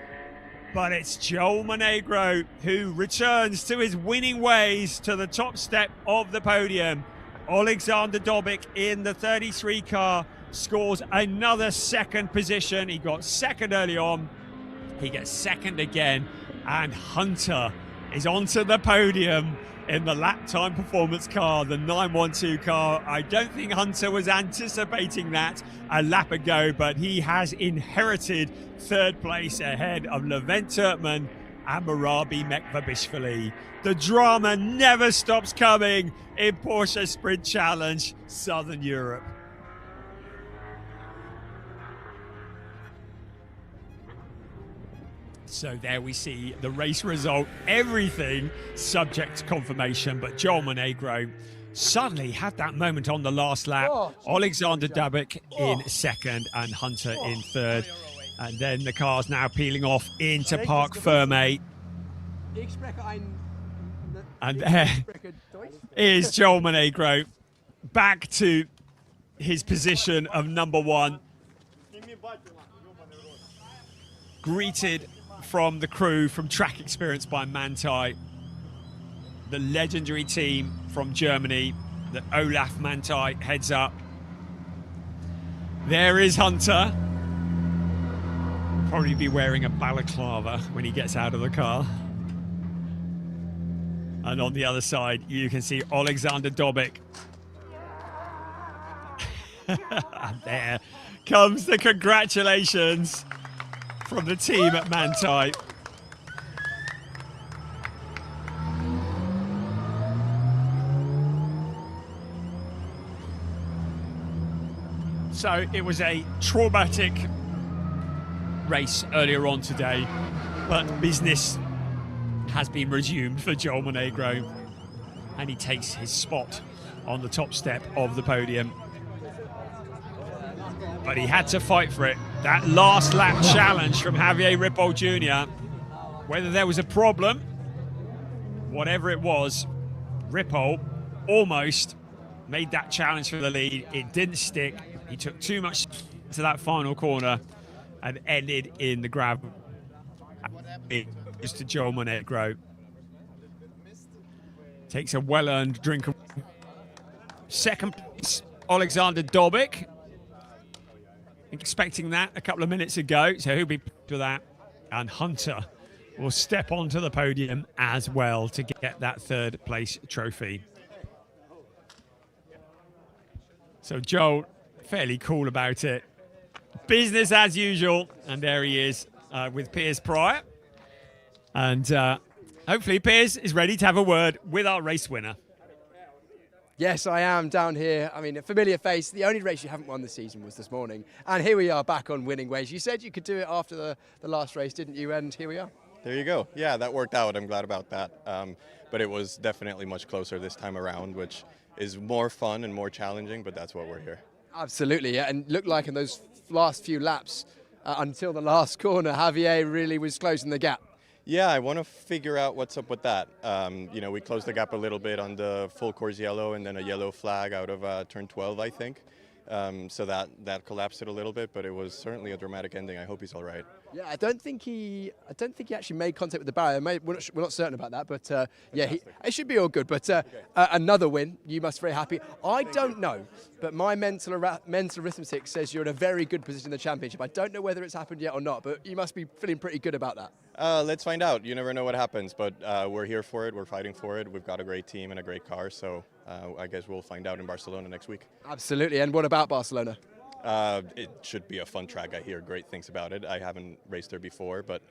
But it's Joel Monegro who returns to his winning ways to the top step of the podium. Alexander Dobic in the 33 car scores another second position. He got second early on. He gets second again. And Hunter is onto the podium in the lap time performance car, the 912 car. I don't think Hunter was anticipating that a lap ago, but he has inherited third place ahead of Levent Turkman and Marabi Mekvabishvili. The drama never stops coming in Porsche Sprint Challenge Southern Europe. So there we see the race result, everything subject to confirmation, but Joel Monegro suddenly had that moment on the last lap. Alexander Dobic in second and Hunter in third. And then the car's now peeling off into Park Ferme. And there is Joel Monegro back to his position of number one. Greeted from the crew from Track Experience by Manthey, the legendary team from Germany that Olaf Manthey heads up. There is Hunter. Will probably be wearing a balaclava when he gets out of the car. And on the other side, you can see Alexander Dobic. And there comes the congratulations from the team at Manthey. So it was a traumatic race earlier on today, but business has been resumed for Joel Monegro, and he takes his spot on the top step of the podium. But he had to fight for it. That last lap challenge from Javier Ripoll Jr., whether there was a problem, whatever it was, Ripoll almost made that challenge for the lead. It didn't stick. He took too much to that final corner and ended in the gravel. It was to Joel Monegro. Takes a well-earned drink of second place, Alexander Dobic. Expecting that a couple of minutes ago, so he'll be to that. And Hunter will step onto the podium as well to get that third place trophy. So Joel, fairly cool about it. Business as usual. And there he is with Piers Pryor. And hopefully Piers is ready to have a word with our race winner. Yes, I am down here. I mean, a familiar face. The only race you haven't won this season was this morning. And here we are back on winning ways. You said you could do it after the last race, didn't you? And here we are. There you go. Yeah, that worked out. I'm glad about that. But it was definitely much closer this time around, which is more fun and more challenging, but that's why we're here. Absolutely, yeah. And looked like in those last few laps until the last corner, Javier really was closing the gap. Yeah, I want to figure out what's up with that. We closed the gap a little bit on the full course yellow and then a yellow flag out of turn 12, I think. So that collapsed it a little bit, but it was certainly a dramatic ending. I hope he's all right. Yeah, I don't think he actually made contact with the barrier. We're not certain about that, but it should be all good. But another win, you must be very happy. I don't know, but my mental arithmetic says you're in a very good position in the championship. I don't know whether it's happened yet or not, but you must be feeling pretty good about that. Let's find out. You never know what happens, but we're here for it. We're fighting for it. We've got a great team and a great car, so I guess we'll find out in Barcelona next week. Absolutely. And what about Barcelona? It should be a fun track. I hear great things about it. I haven't raced there before, but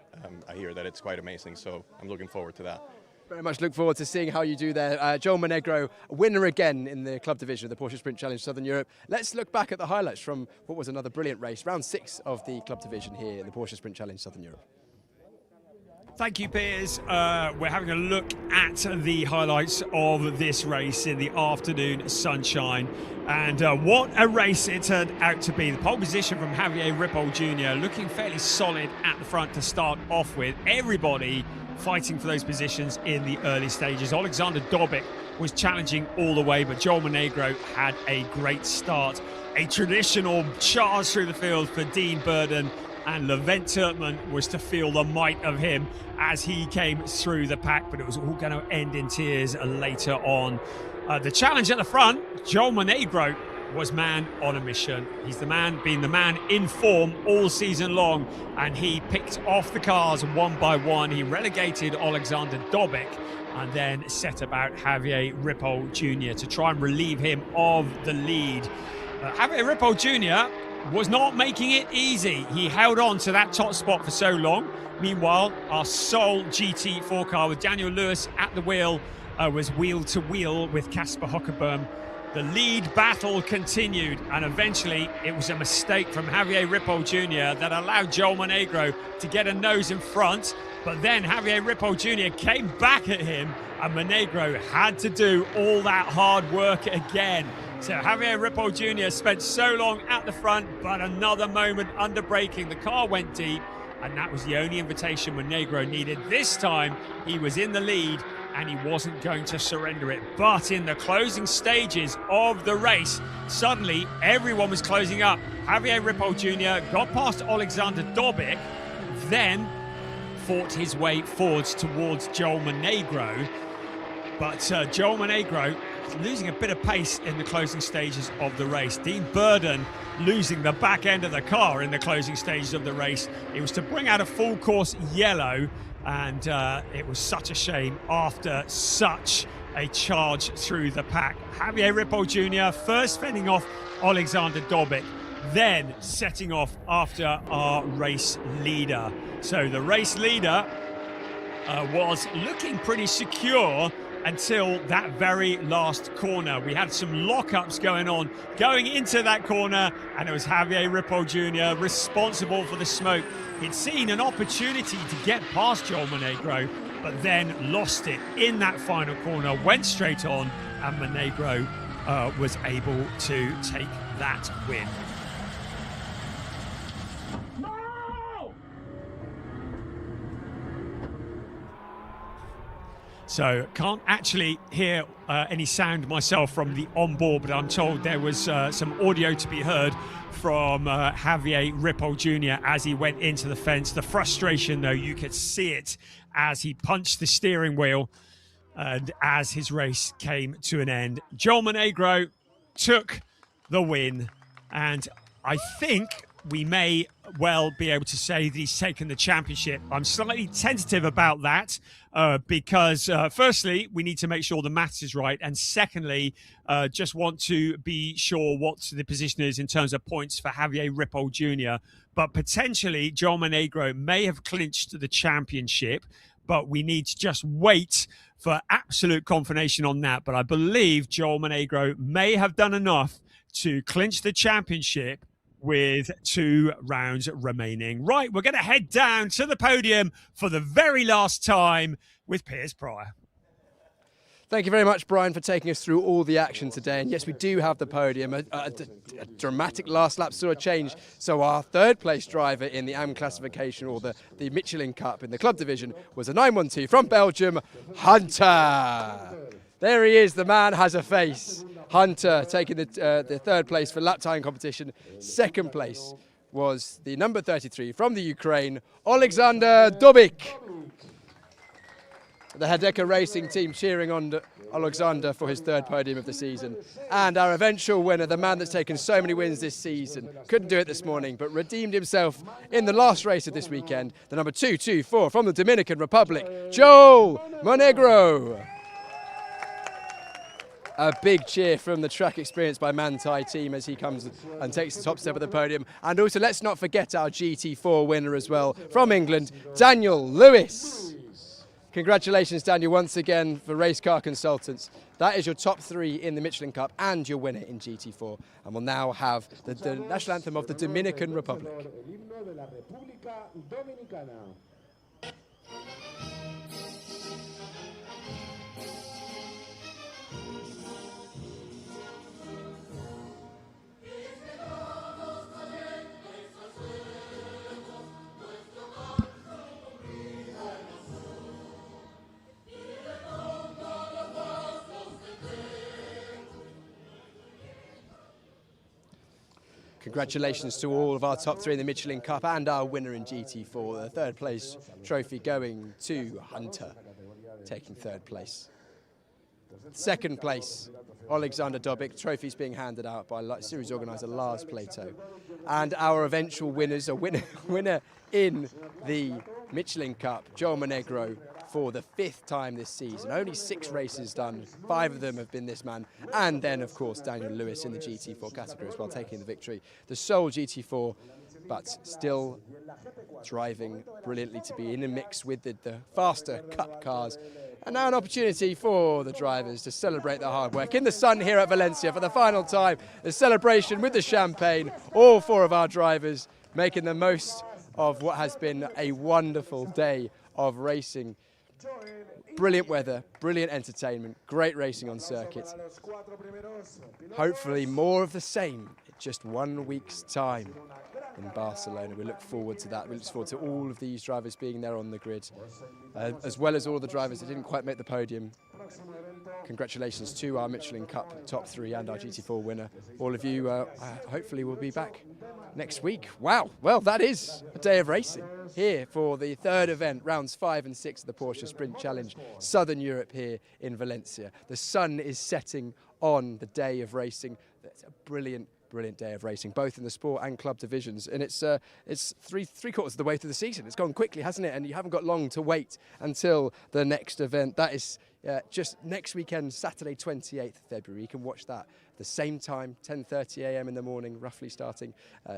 I hear that it's quite amazing, so I'm looking forward to that. Very much look forward to seeing how you do there. Joel Monegro, winner again in the club division of the Porsche Sprint Challenge Southern Europe. Let's look back at the highlights from what was another brilliant race, round 6 of the club division here in the Porsche Sprint Challenge Southern Europe. Thank you, Piers. We're having a look at the highlights of this race in the afternoon sunshine. And what a race it turned out to be. The pole position from Javier Ripoll Jr. looking fairly solid at the front to start off with. Everybody fighting for those positions in the early stages. Alexander Dobic was challenging all the way, but Joel Monegro had a great start. A traditional charge through the field for Dean Burden, and Levent Turkman was to feel the might of him as he came through the pack, but it was all going to end in tears later on. The challenge at the front, Joel Monegro was man on a mission. He's been the man in form all season long, and he picked off the cars one by one. He relegated Alexander Dobic and then set about Javier Ripoll Jr. to try and relieve him of the lead. Javier Ripoll Jr. was not making it easy. He held on to that top spot for so long. Meanwhile, our sole GT4 car with Daniel Lewis at the wheel was wheel to wheel with Casper Hockerboom. The lead battle continued, and eventually it was a mistake from Javier Ripoll Jr. that allowed Joel Monegro to get a nose in front, but then Javier Ripoll Jr. came back at him, and Monegro had to do all that hard work again. So Javier Ripoll Jr. spent so long at the front, but another moment under braking. The car went deep, and that was the only invitation Monegro needed. This time, he was in the lead, and he wasn't going to surrender it. But in the closing stages of the race, suddenly everyone was closing up. Javier Ripoll Jr. got past Alexander Dobic, then fought his way forwards towards Joel Monegro. But Joel Monegro losing a bit of pace in the closing stages of the race. Dean Burden losing the back end of the car in the closing stages of the race. It was to bring out a full course yellow, and it was such a shame after such a charge through the pack. Javier Ripoll Jr. first fending off Alexander Dobic, then setting off after our race leader. So the race leader was looking pretty secure until that very last corner. We had some lockups going on going into that corner, and it was Javier Ripoll Jr. responsible for the smoke. He'd seen an opportunity to get past Joel Monegro, but then lost it in that final corner, went straight on, and Monegro was able to take that win. So can't actually hear any sound myself from the onboard, but I'm told there was some audio to be heard from Javier Ripoll Jr. as he went into the fence. The frustration, though, you could see it as he punched the steering wheel and as his race came to an end. Joel Monegro took the win, and I think we may well be able to say that he's taken the championship. I'm slightly tentative about that because firstly, we need to make sure the maths is right, and secondly, just want to be sure what the position is in terms of points for Javier Ripoll Jr. But potentially, Joel Monegro may have clinched the championship, but we need to just wait for absolute confirmation on that. But I believe Joel Monegro may have done enough to clinch the championship with 2 rounds remaining. Right, we're going to head down to the podium for the very last time with Piers Pryor. Thank you very much, Brian, for taking us through all the action today. And yes, we do have the podium. A dramatic last lap saw a change. So our third place driver in the AM classification, or the Michelin Cup in the club division, was a 912 from Belgium, Hunter. There he is. The man has a face. Hunter taking the third place for lap time competition. Second place was the number 33 from the Ukraine, Alexander Dobik. The Hideka Racing team cheering on Alexander for his third podium of the season. And our eventual winner, the man that's taken so many wins this season, couldn't do it this morning, but redeemed himself in the last race of this weekend, the number 224 from the Dominican Republic, Joel Monegro. A big cheer from the track experience by Manthai team as he comes and takes the top step of the podium. And also, let's not forget our GT4 winner as well from England, Daniel Lewis. Congratulations, Daniel, once again for Race Car Consultants. That is your top 3 in the Michelin Cup and your winner in GT4. And we'll now have the national anthem of the Dominican Republic. Congratulations to all of our top 3 in the Michelin Cup and our winner in GT4. The third place trophy going to Hunter, taking third place. Second place, Alexander Dobik. Trophies being handed out by series organiser Lars Plato. And our eventual winners, a winner in the Michelin Cup, Joel Monegro, for the 5th time this season. Only 6 races done, 5 of them have been this man. And then, of course, Daniel Lewis in the GT4 category as well, taking the victory. The sole GT4, but still driving brilliantly to be in a mix with the faster Cup cars. And now an opportunity for the drivers to celebrate their hard work in the sun here at Valencia for the final time. The celebration with the champagne, all 4 of our drivers making the most of what has been a wonderful day of racing. Brilliant weather, brilliant entertainment, great racing on circuit. Hopefully more of the same in just 1 week's time in Barcelona. We look forward to that. We look forward to all of these drivers being there on the grid, as well as all the drivers that didn't quite make the podium. Congratulations to our Michelin Cup top 3 and our GT4 winner. All of you hopefully will be back next week. Wow, well, that is a day of racing here for the 3rd event, rounds 5 and 6 of the Porsche Sprint Challenge, Southern Europe here in Valencia. The sun is setting on the day of racing. It's a brilliant day of racing, both in the sport and club divisions. And it's three quarters of the way through the season. It's gone quickly, hasn't it? And you haven't got long to wait until the next event. That is just next weekend, Saturday, 28th of February. You can watch that the same time, 10:30 a.m. in the morning, roughly starting.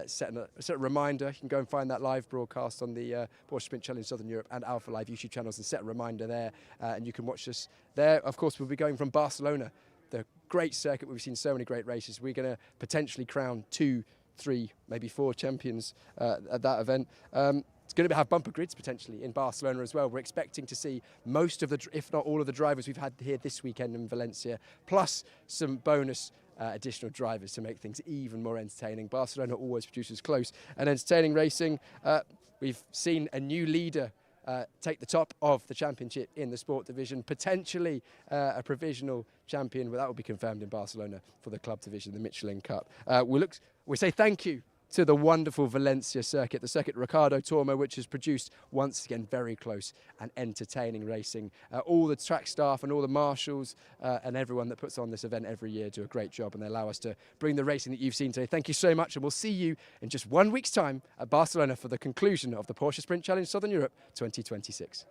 Set a reminder. You can go and find that live broadcast on the Porsche Sprint Challenge Southern Europe and Alpha Live YouTube channels and set a reminder there. And you can watch us there. Of course, we'll be going from Barcelona, the great circuit where we've seen so many great races. We're going to potentially crown 2, 3, maybe 4 champions at that event. It's going to have bumper grids potentially in Barcelona as well. We're expecting to see most of the, if not all of the drivers we've had here this weekend in Valencia, plus some bonus additional drivers to make things even more entertaining. Barcelona always produces close and entertaining racing. We've seen a new leader take the top of the championship in the sport division, potentially a provisional champion, but that will be confirmed in Barcelona for the club division, the Michelin Cup. We say thank you to the wonderful Valencia circuit, the circuit Ricardo Tormo, which has produced, once again, very close and entertaining racing. All the track staff and all the marshals and everyone that puts on this event every year do a great job, and they allow us to bring the racing that you've seen today. Thank you so much, and we'll see you in just 1 week's time at Barcelona for the conclusion of the Porsche Sprint Challenge Southern Europe 2026.